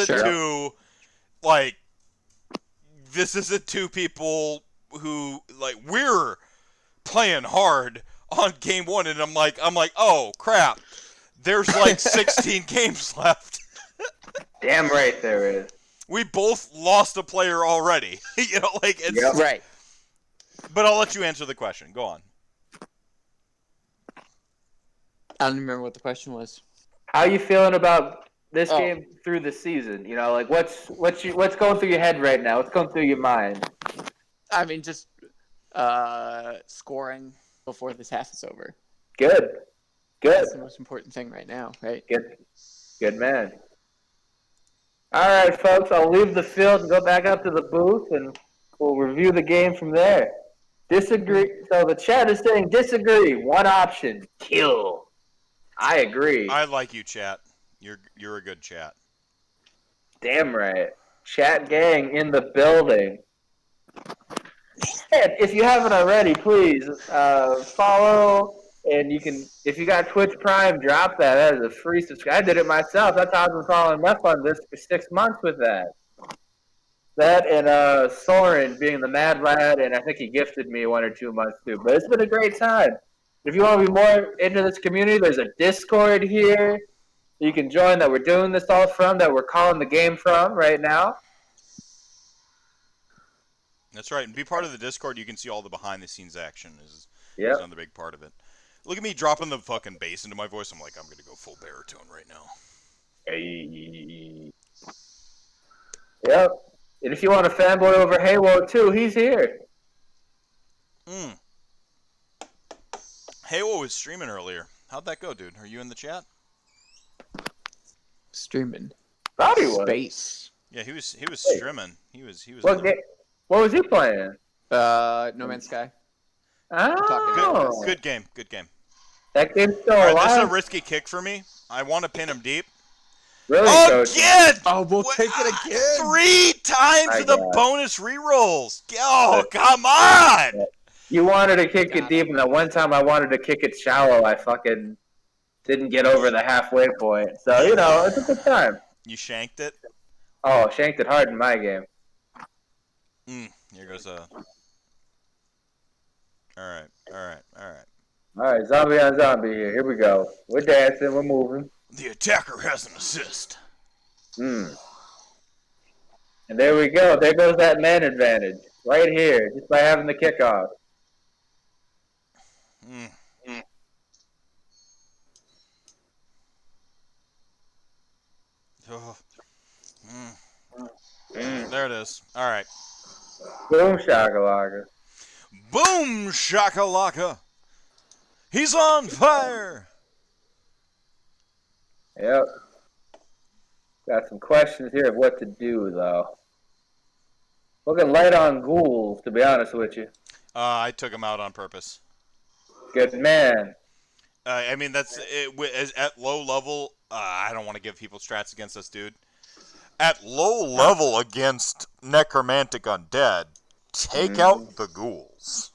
Speaker 1: two people who we're playing hard on game 1, and I'm like, oh crap, there's 16 games left.
Speaker 7: Damn right there is.
Speaker 1: We both lost a player already. It's
Speaker 10: right.
Speaker 1: But I'll let you answer the question. Go on.
Speaker 10: I don't remember what the question was.
Speaker 7: How are you feeling about this game through the season? What's going through your head right now? What's going through your mind?
Speaker 10: I mean, just scoring before this half is over.
Speaker 7: Good.
Speaker 10: That's the most important thing right now, right?
Speaker 7: Good man. All right, folks, I'll leave the field and go back up to the booth, and we'll review the game from there. Disagree. So the chat is saying disagree. One option, kill. I agree.
Speaker 1: I like you, chat. You're a good chat.
Speaker 7: Damn right. Chat gang in the building. And if you haven't already, please follow. And you can, if you got Twitch Prime, drop that. That is a free subscribe. I did it myself. That's how I've been following Meth on this for 6 months with that. That and Soren being the mad lad, and I think he gifted me 1 or 2 months too. But it's been a great time. If you want to be more into this community, there's a Discord here you can join that we're doing this all from, that we're calling the game from right now.
Speaker 1: That's right. And be part of the Discord. You can see all the behind-the-scenes action is another big part of it. Look at me dropping the fucking bass into my voice. I'm like, I'm going to go full baritone right now.
Speaker 7: Hey. Yep. And if you want a fanboy over Halo too, he's here.
Speaker 1: Halo was streaming earlier. How'd that go, dude? Are you in the chat?
Speaker 10: Streaming.
Speaker 7: Thought he was.
Speaker 10: Space.
Speaker 1: Yeah, he was streaming. He was.
Speaker 7: What was he playing?
Speaker 10: No Man's Sky.
Speaker 7: Oh.
Speaker 1: Good game.
Speaker 7: That game's still
Speaker 1: alive.
Speaker 7: alive.
Speaker 1: This is a risky kick for me. I want to pin him deep.
Speaker 7: Really?
Speaker 1: Again!
Speaker 10: Oh, we'll take it again.
Speaker 1: 3 times with the bonus rerolls. Oh, come on!
Speaker 7: You wanted to kick it deep, and that one time I wanted to kick it shallow, I fucking didn't get over the halfway point. So, it's a good time.
Speaker 1: You shanked it?
Speaker 7: Oh, shanked it hard in my game.
Speaker 1: Here goes a. All right.
Speaker 7: All right, zombie on zombie here. Here we go. We're dancing. We're moving.
Speaker 1: The attacker has an assist.
Speaker 7: And there we go. There goes that man advantage right here, just by having the kickoff.
Speaker 1: Oh. There it is. All right.
Speaker 7: Boom shakalaka.
Speaker 1: Boom shakalaka. He's on fire.
Speaker 7: Yep. Got some questions here of what to do, though. Looking light on ghouls, to be honest with you.
Speaker 1: I took him out on purpose.
Speaker 7: Good man.
Speaker 1: I mean, that's it, at low level. I don't want to give people strats against this dude. At low level against necromantic undead, take out the ghouls.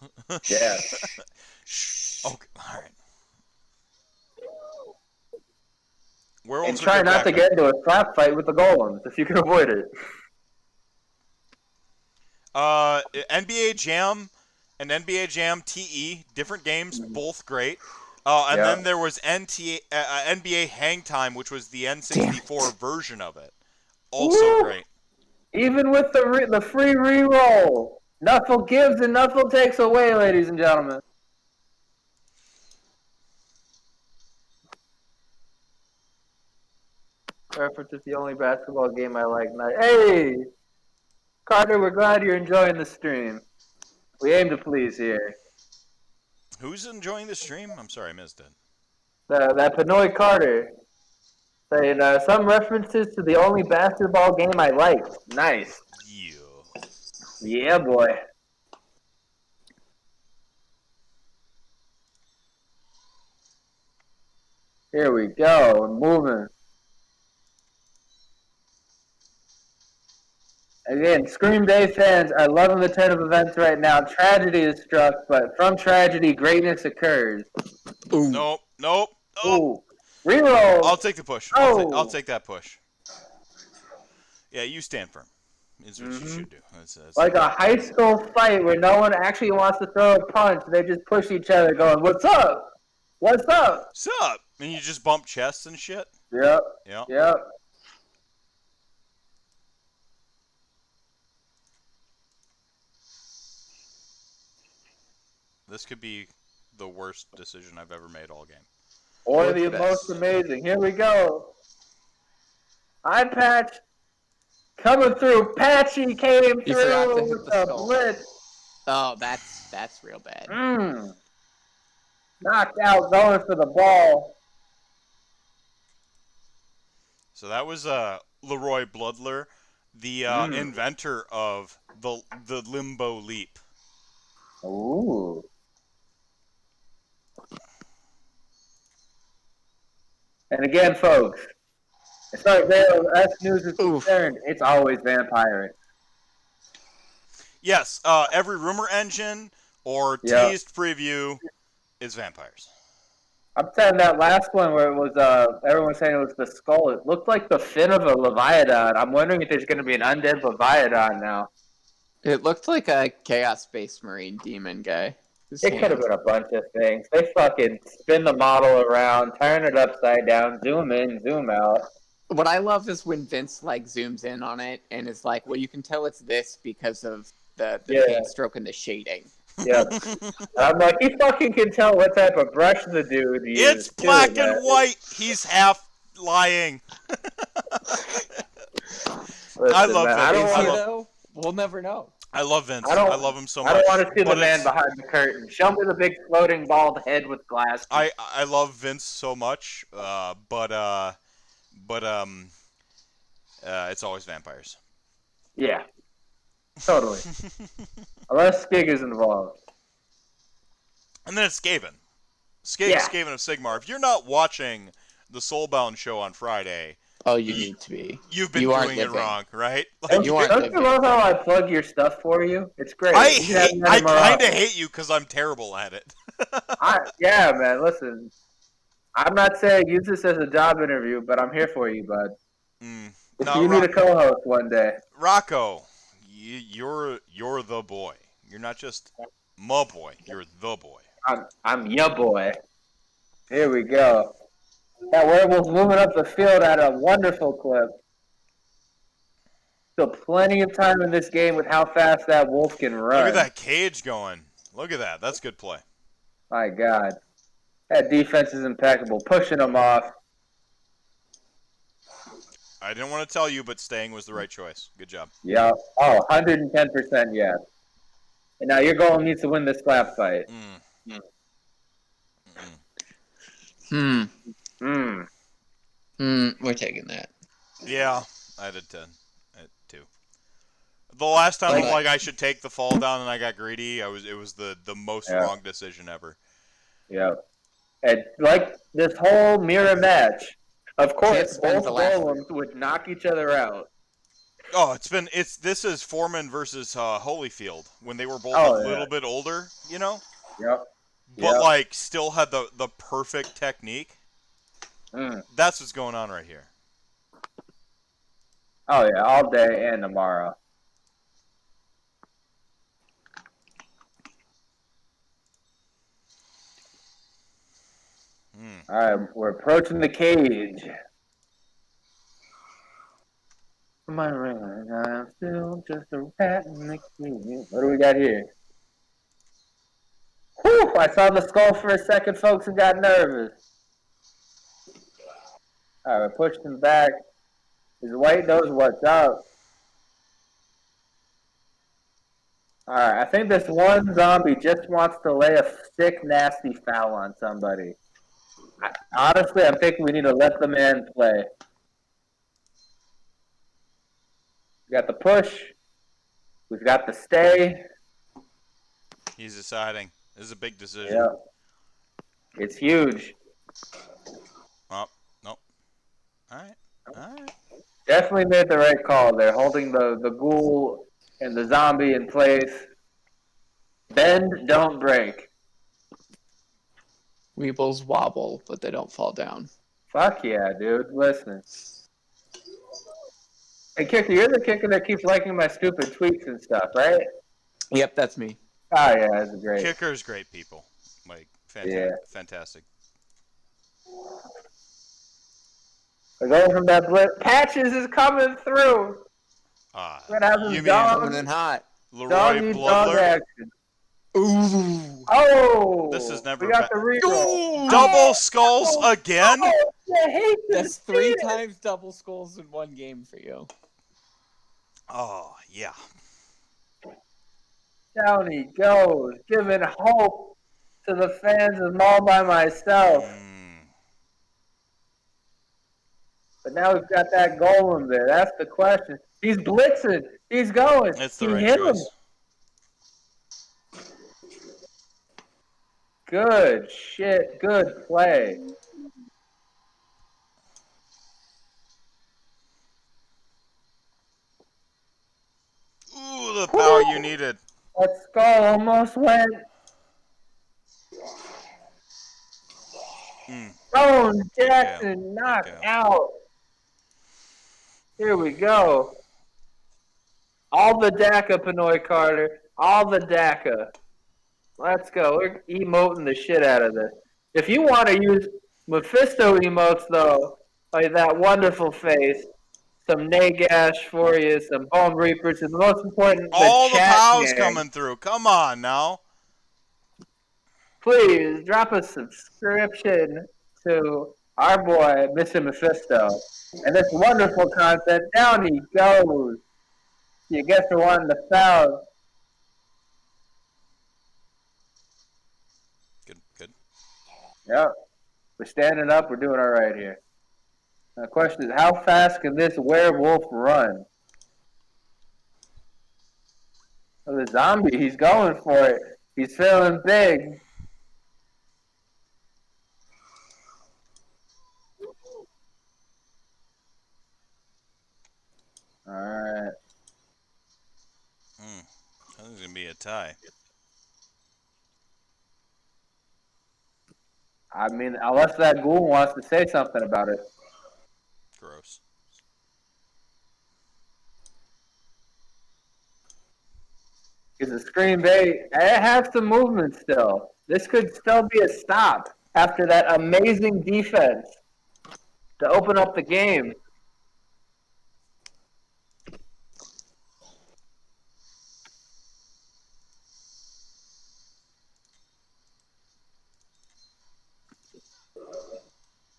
Speaker 7: Yeah.
Speaker 1: Okay, all right.
Speaker 7: And try not to get into a slap fight with the golems if you can avoid it.
Speaker 1: NBA Jam and NBA Jam TE, different games, both great. And then there was NBA Hang Time, which was the N64 version of it. Also great.
Speaker 7: Even with the free reroll. Nuffle gives and Nuffle takes away, ladies and gentlemen. Reference is the only basketball game I like. Hey! Carter, we're glad you're enjoying the stream. We aim to please here.
Speaker 1: Who's enjoying the stream? I'm sorry, I missed it.
Speaker 7: That Pinoy Carter. Saying some references to the only basketball game I like. Nice.
Speaker 1: Yeah.
Speaker 7: Yeah, boy. Here we go. We're moving. Again, Scream Day fans are loving the turn of events right now. Tragedy is struck, but from tragedy, greatness occurs.
Speaker 1: Ooh. Nope.
Speaker 7: Ooh. Reroll.
Speaker 1: I'll take the push.
Speaker 7: Oh.
Speaker 1: I'll take that push. Yeah, you stand firm. Is what you should do. That's
Speaker 7: like a high school fight where no one actually wants to throw a punch. They just push each other going, "What's up? What's up?
Speaker 1: What's up?" And you just bump chests and shit?
Speaker 7: Yep.
Speaker 1: Yep. This could be the worst decision I've ever made all game.
Speaker 7: Or the most amazing. Here we go. Eye patch coming through. Patchy came
Speaker 10: You forgot to
Speaker 7: through
Speaker 10: hit
Speaker 7: with
Speaker 10: the
Speaker 7: a
Speaker 10: skull.
Speaker 7: blitz.
Speaker 10: Oh, that's real bad.
Speaker 7: Knocked out, going for the ball.
Speaker 1: So that was Leroy Bloodler, the inventor of the Limbo Leap.
Speaker 7: Ooh. And again, folks, as far as news is concerned, it's always vampire.
Speaker 1: Yes, every rumor engine or teased preview is vampires.
Speaker 7: I'm saying that last one where it was everyone saying it was the skull. It looked like the fin of a Leviathan. I'm wondering if there's going to be an undead Leviathan now.
Speaker 10: It looked like a Chaos Space Marine demon guy.
Speaker 7: It could have been a bunch of things. They fucking spin the model around, turn it upside down, zoom in, zoom out.
Speaker 10: What I love is when Vince like zooms in on it and is like, "Well, you can tell it's this because of the paint stroke and the shading."
Speaker 7: Yeah, I'm like, he fucking can tell what type of brush the dude uses.
Speaker 1: It's black and white. He's half lying.
Speaker 7: Listen,
Speaker 1: I love
Speaker 7: Vince.
Speaker 10: We'll never know.
Speaker 1: I love Vince. I love him so much.
Speaker 7: I don't want to see the man behind the curtain. Show me the big floating bald head with glasses.
Speaker 1: I love Vince so much, but it's always vampires.
Speaker 7: Yeah, totally. Unless Skig is involved.
Speaker 1: And then it's Skaven. Skaven of Sigmar. If you're not watching the Soulbound show on Friday,
Speaker 10: oh, you need to be.
Speaker 1: You've been doing it wrong, right?
Speaker 7: Don't you love how I plug your stuff for you? It's great.
Speaker 1: I kind of hate you because I'm terrible at it.
Speaker 7: Yeah, man. Listen, I'm not saying use this as a job interview, but I'm here for you, bud. If you need a co-host one day.
Speaker 1: Rocco, You're the boy. You're not just my boy. You're the boy.
Speaker 7: I'm your boy. Here we go. That werewolf's moving up the field at a wonderful clip. Still plenty of time in this game with how fast that wolf can run.
Speaker 1: Look at that cage going. Look at that. That's good play.
Speaker 7: My God. That defense is impeccable. Pushing him off.
Speaker 1: I didn't want to tell you, but staying was the right choice. Good job.
Speaker 7: Yeah. Oh, 110% yes. And now your goal needs to win this slap fight.
Speaker 10: We're taking that.
Speaker 1: Yeah, I did 10. I had 2. The last time I'm like I should take the fall down and I got greedy. It was the most wrong decision ever.
Speaker 7: Yeah. And like this whole mirror match, of course, both
Speaker 10: spends the last
Speaker 7: golems would knock each other out.
Speaker 1: Oh, this is Foreman versus Holyfield when they were both a little bit older, you know?
Speaker 7: Yep.
Speaker 1: But like still had the perfect technique. That's what's going on right here.
Speaker 7: Oh yeah, all day and tomorrow. All right, we're approaching the cage. My ring, I'm still just a rat in the cage. What do we got here? Whew, I saw the skull for a second, folks, and got nervous. All right, we pushed him back. His white knows what's up. All right, I think this one zombie just wants to lay a sick, nasty foul on somebody. Honestly, I'm thinking we need to let the man play. We got the push. We've got the stay.
Speaker 1: He's deciding. This is a big decision.
Speaker 7: Yeah. It's huge.
Speaker 1: Oh, nope. All right.
Speaker 7: Definitely made the right call there, holding the ghoul and the zombie in place. Bend, don't break.
Speaker 10: Weebles wobble, but they don't fall down.
Speaker 7: Fuck yeah, dude. Listen. Hey, Kicker, you're the kicker that keeps liking my stupid tweets and stuff, right?
Speaker 10: Yep, that's me.
Speaker 7: Oh, yeah, that's great.
Speaker 1: Kicker's great people. Like, fantastic.
Speaker 7: We're going from that blitz. Patches is coming through. We're gonna have
Speaker 1: You
Speaker 7: some
Speaker 1: mean
Speaker 10: Coming in hot.
Speaker 1: Leroy
Speaker 7: dog
Speaker 1: Bloodler?
Speaker 7: action.
Speaker 10: Ooh.
Speaker 7: Oh!
Speaker 1: This is never
Speaker 7: We got the reroll.
Speaker 1: Double skulls again?
Speaker 7: Oh, I hate
Speaker 10: That's
Speaker 7: this.
Speaker 10: 3 times double skulls in one game for you.
Speaker 1: Oh, yeah.
Speaker 7: Down he goes, giving hope to the fans of All By Myself. But now we've got that golem there. That's the question. He's blitzing. He's going.
Speaker 1: It's the
Speaker 7: he
Speaker 1: right
Speaker 7: hit
Speaker 1: choice.
Speaker 7: him. Good shit. Good play.
Speaker 1: Ooh, the power you needed.
Speaker 7: That skull almost went. Bone Jackson knocked out. Here we go. All the DACA, Pinoy Carter. All the DACA. Let's go. We're emoting the shit out of this. If you want to use Mephisto emotes, though, like that wonderful face, some Nagash for you, some Bone Reapers, and the most important,
Speaker 1: All the
Speaker 7: chat
Speaker 1: pows
Speaker 7: gang.
Speaker 1: coming through. Come on now.
Speaker 7: Please drop a subscription to our boy, Mr. Mephisto. And this wonderful content, down he goes. You get to one the foul.
Speaker 1: Good.
Speaker 7: Yep. We're standing up. We're doing all right here. Now, the question is, how fast can this werewolf run? Oh, the zombie, he's going for it. He's feeling big. All right.
Speaker 1: I think it's gonna be a tie.
Speaker 7: I mean, unless that ghoul wants to say something about it.
Speaker 1: Gross.
Speaker 7: Because the Scream Bay, it has some movement still. This could still be a stop after that amazing defense to open up the game.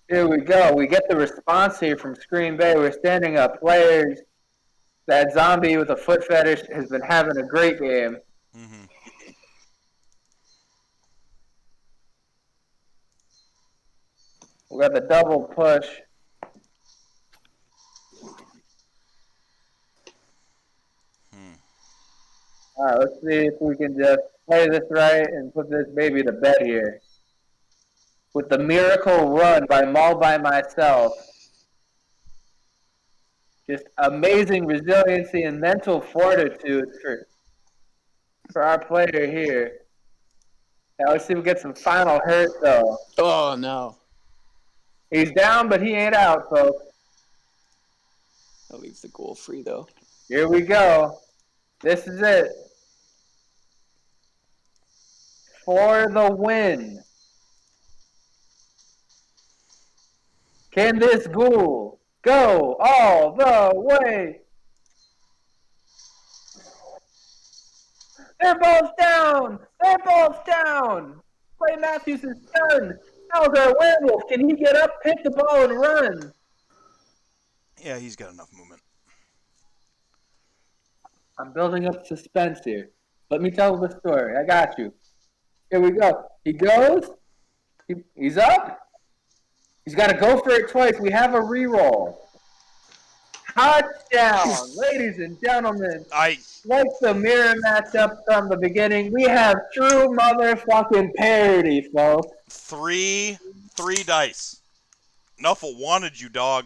Speaker 7: Here we go. We get the response here from Scream Bay. We're standing up players. That zombie with a foot fetish has been having a great game.
Speaker 1: Mm-hmm.
Speaker 7: We got the double push. All right, let's see if we can just play this right and put this baby to bed here. With the miracle run by Maul by Myself. Just amazing resiliency and mental fortitude for our player here. Now let's see if we get some final hurt though.
Speaker 10: Oh no.
Speaker 7: He's down, but he ain't out, folks.
Speaker 10: That leaves the goal free though.
Speaker 7: Here we go. This is it. For the win. Can this ghoul go all the way? They're both down! They're both down! Clay Matthews is done! How's our werewolf? Can he get up, pick the ball, and run?
Speaker 1: Yeah, he's got enough movement.
Speaker 7: I'm building up suspense here. Let me tell the story. I got you. Here we go. He goes. He's up. He's got to go for it twice. We have a reroll. Touchdown, ladies and gentlemen. Like the mirror matchup from the beginning, we have true motherfucking parity, folks.
Speaker 1: Three dice. Nuffle wanted you, dog.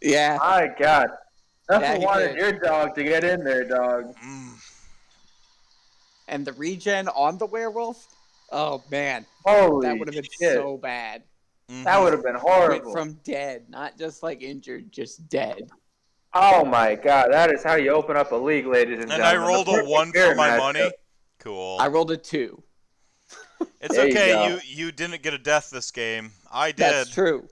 Speaker 10: Yeah.
Speaker 7: My God. Nuffle
Speaker 10: he
Speaker 7: wanted
Speaker 10: did.
Speaker 7: your dog to get in there, dog.
Speaker 10: And the regen on the werewolf? Oh man.
Speaker 7: Holy
Speaker 10: that would have been
Speaker 7: shit.
Speaker 10: so bad.
Speaker 7: That would have been horrible.
Speaker 10: Went from dead, not just like injured, just dead.
Speaker 7: Oh my God, that is how you open up a league, ladies and gentlemen.
Speaker 1: And I rolled a 1 for my money. Cool.
Speaker 10: I rolled a 2.
Speaker 1: It's
Speaker 7: There
Speaker 1: okay. You didn't get a death this game. I did.
Speaker 10: That's true.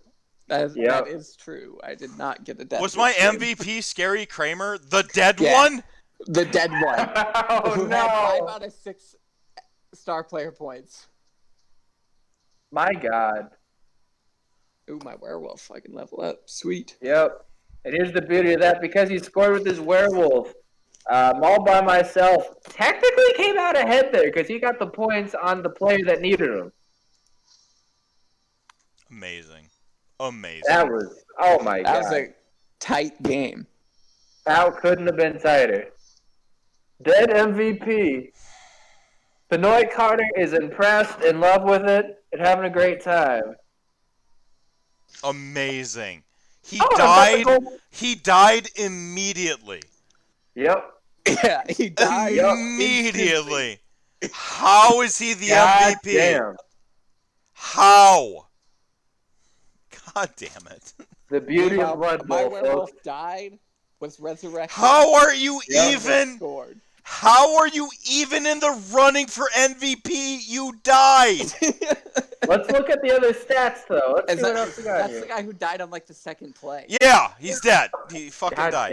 Speaker 10: That is true. I did not get a death.
Speaker 1: Was
Speaker 10: this
Speaker 1: my
Speaker 10: game.
Speaker 1: MVP Scary Kramer the dead
Speaker 10: Yeah.
Speaker 1: one?
Speaker 10: The dead one.
Speaker 7: Oh
Speaker 10: Who
Speaker 7: no!
Speaker 10: had 5 out of 6 star player points.
Speaker 7: My God.
Speaker 10: Ooh, my werewolf. I can level up. Sweet.
Speaker 7: Yep. And here's the beauty of that. Because he scored with his werewolf, All by Myself technically came out ahead there because he got the points on the player that needed them.
Speaker 1: Amazing. Amazing.
Speaker 7: That was, oh my God.
Speaker 10: That was a tight game.
Speaker 7: That couldn't have been tighter. Dead MVP. Benoit Carter is impressed, in love with it, and having a great time.
Speaker 1: Amazing. He
Speaker 7: Oh,
Speaker 1: died.
Speaker 7: that's a
Speaker 1: He died immediately.
Speaker 7: Yep.
Speaker 10: Yeah, he died
Speaker 1: Immediately. How is he the
Speaker 7: God
Speaker 1: MVP?
Speaker 7: damn.
Speaker 1: How? God damn it.
Speaker 7: The beauty
Speaker 10: Meanwhile,
Speaker 7: of Blood
Speaker 10: my
Speaker 7: Bowl,
Speaker 10: werewolf
Speaker 7: folks.
Speaker 10: died, was resurrected.
Speaker 1: How are you
Speaker 7: Yeah.
Speaker 1: even?
Speaker 10: Scored.
Speaker 1: How are you even in the running for MVP? You died.
Speaker 7: Let's look at the other stats, though. Let's see what else we got
Speaker 10: That's
Speaker 7: here.
Speaker 10: the guy who died on like the second play.
Speaker 1: Yeah, he's dead. He fucking
Speaker 7: God
Speaker 1: died.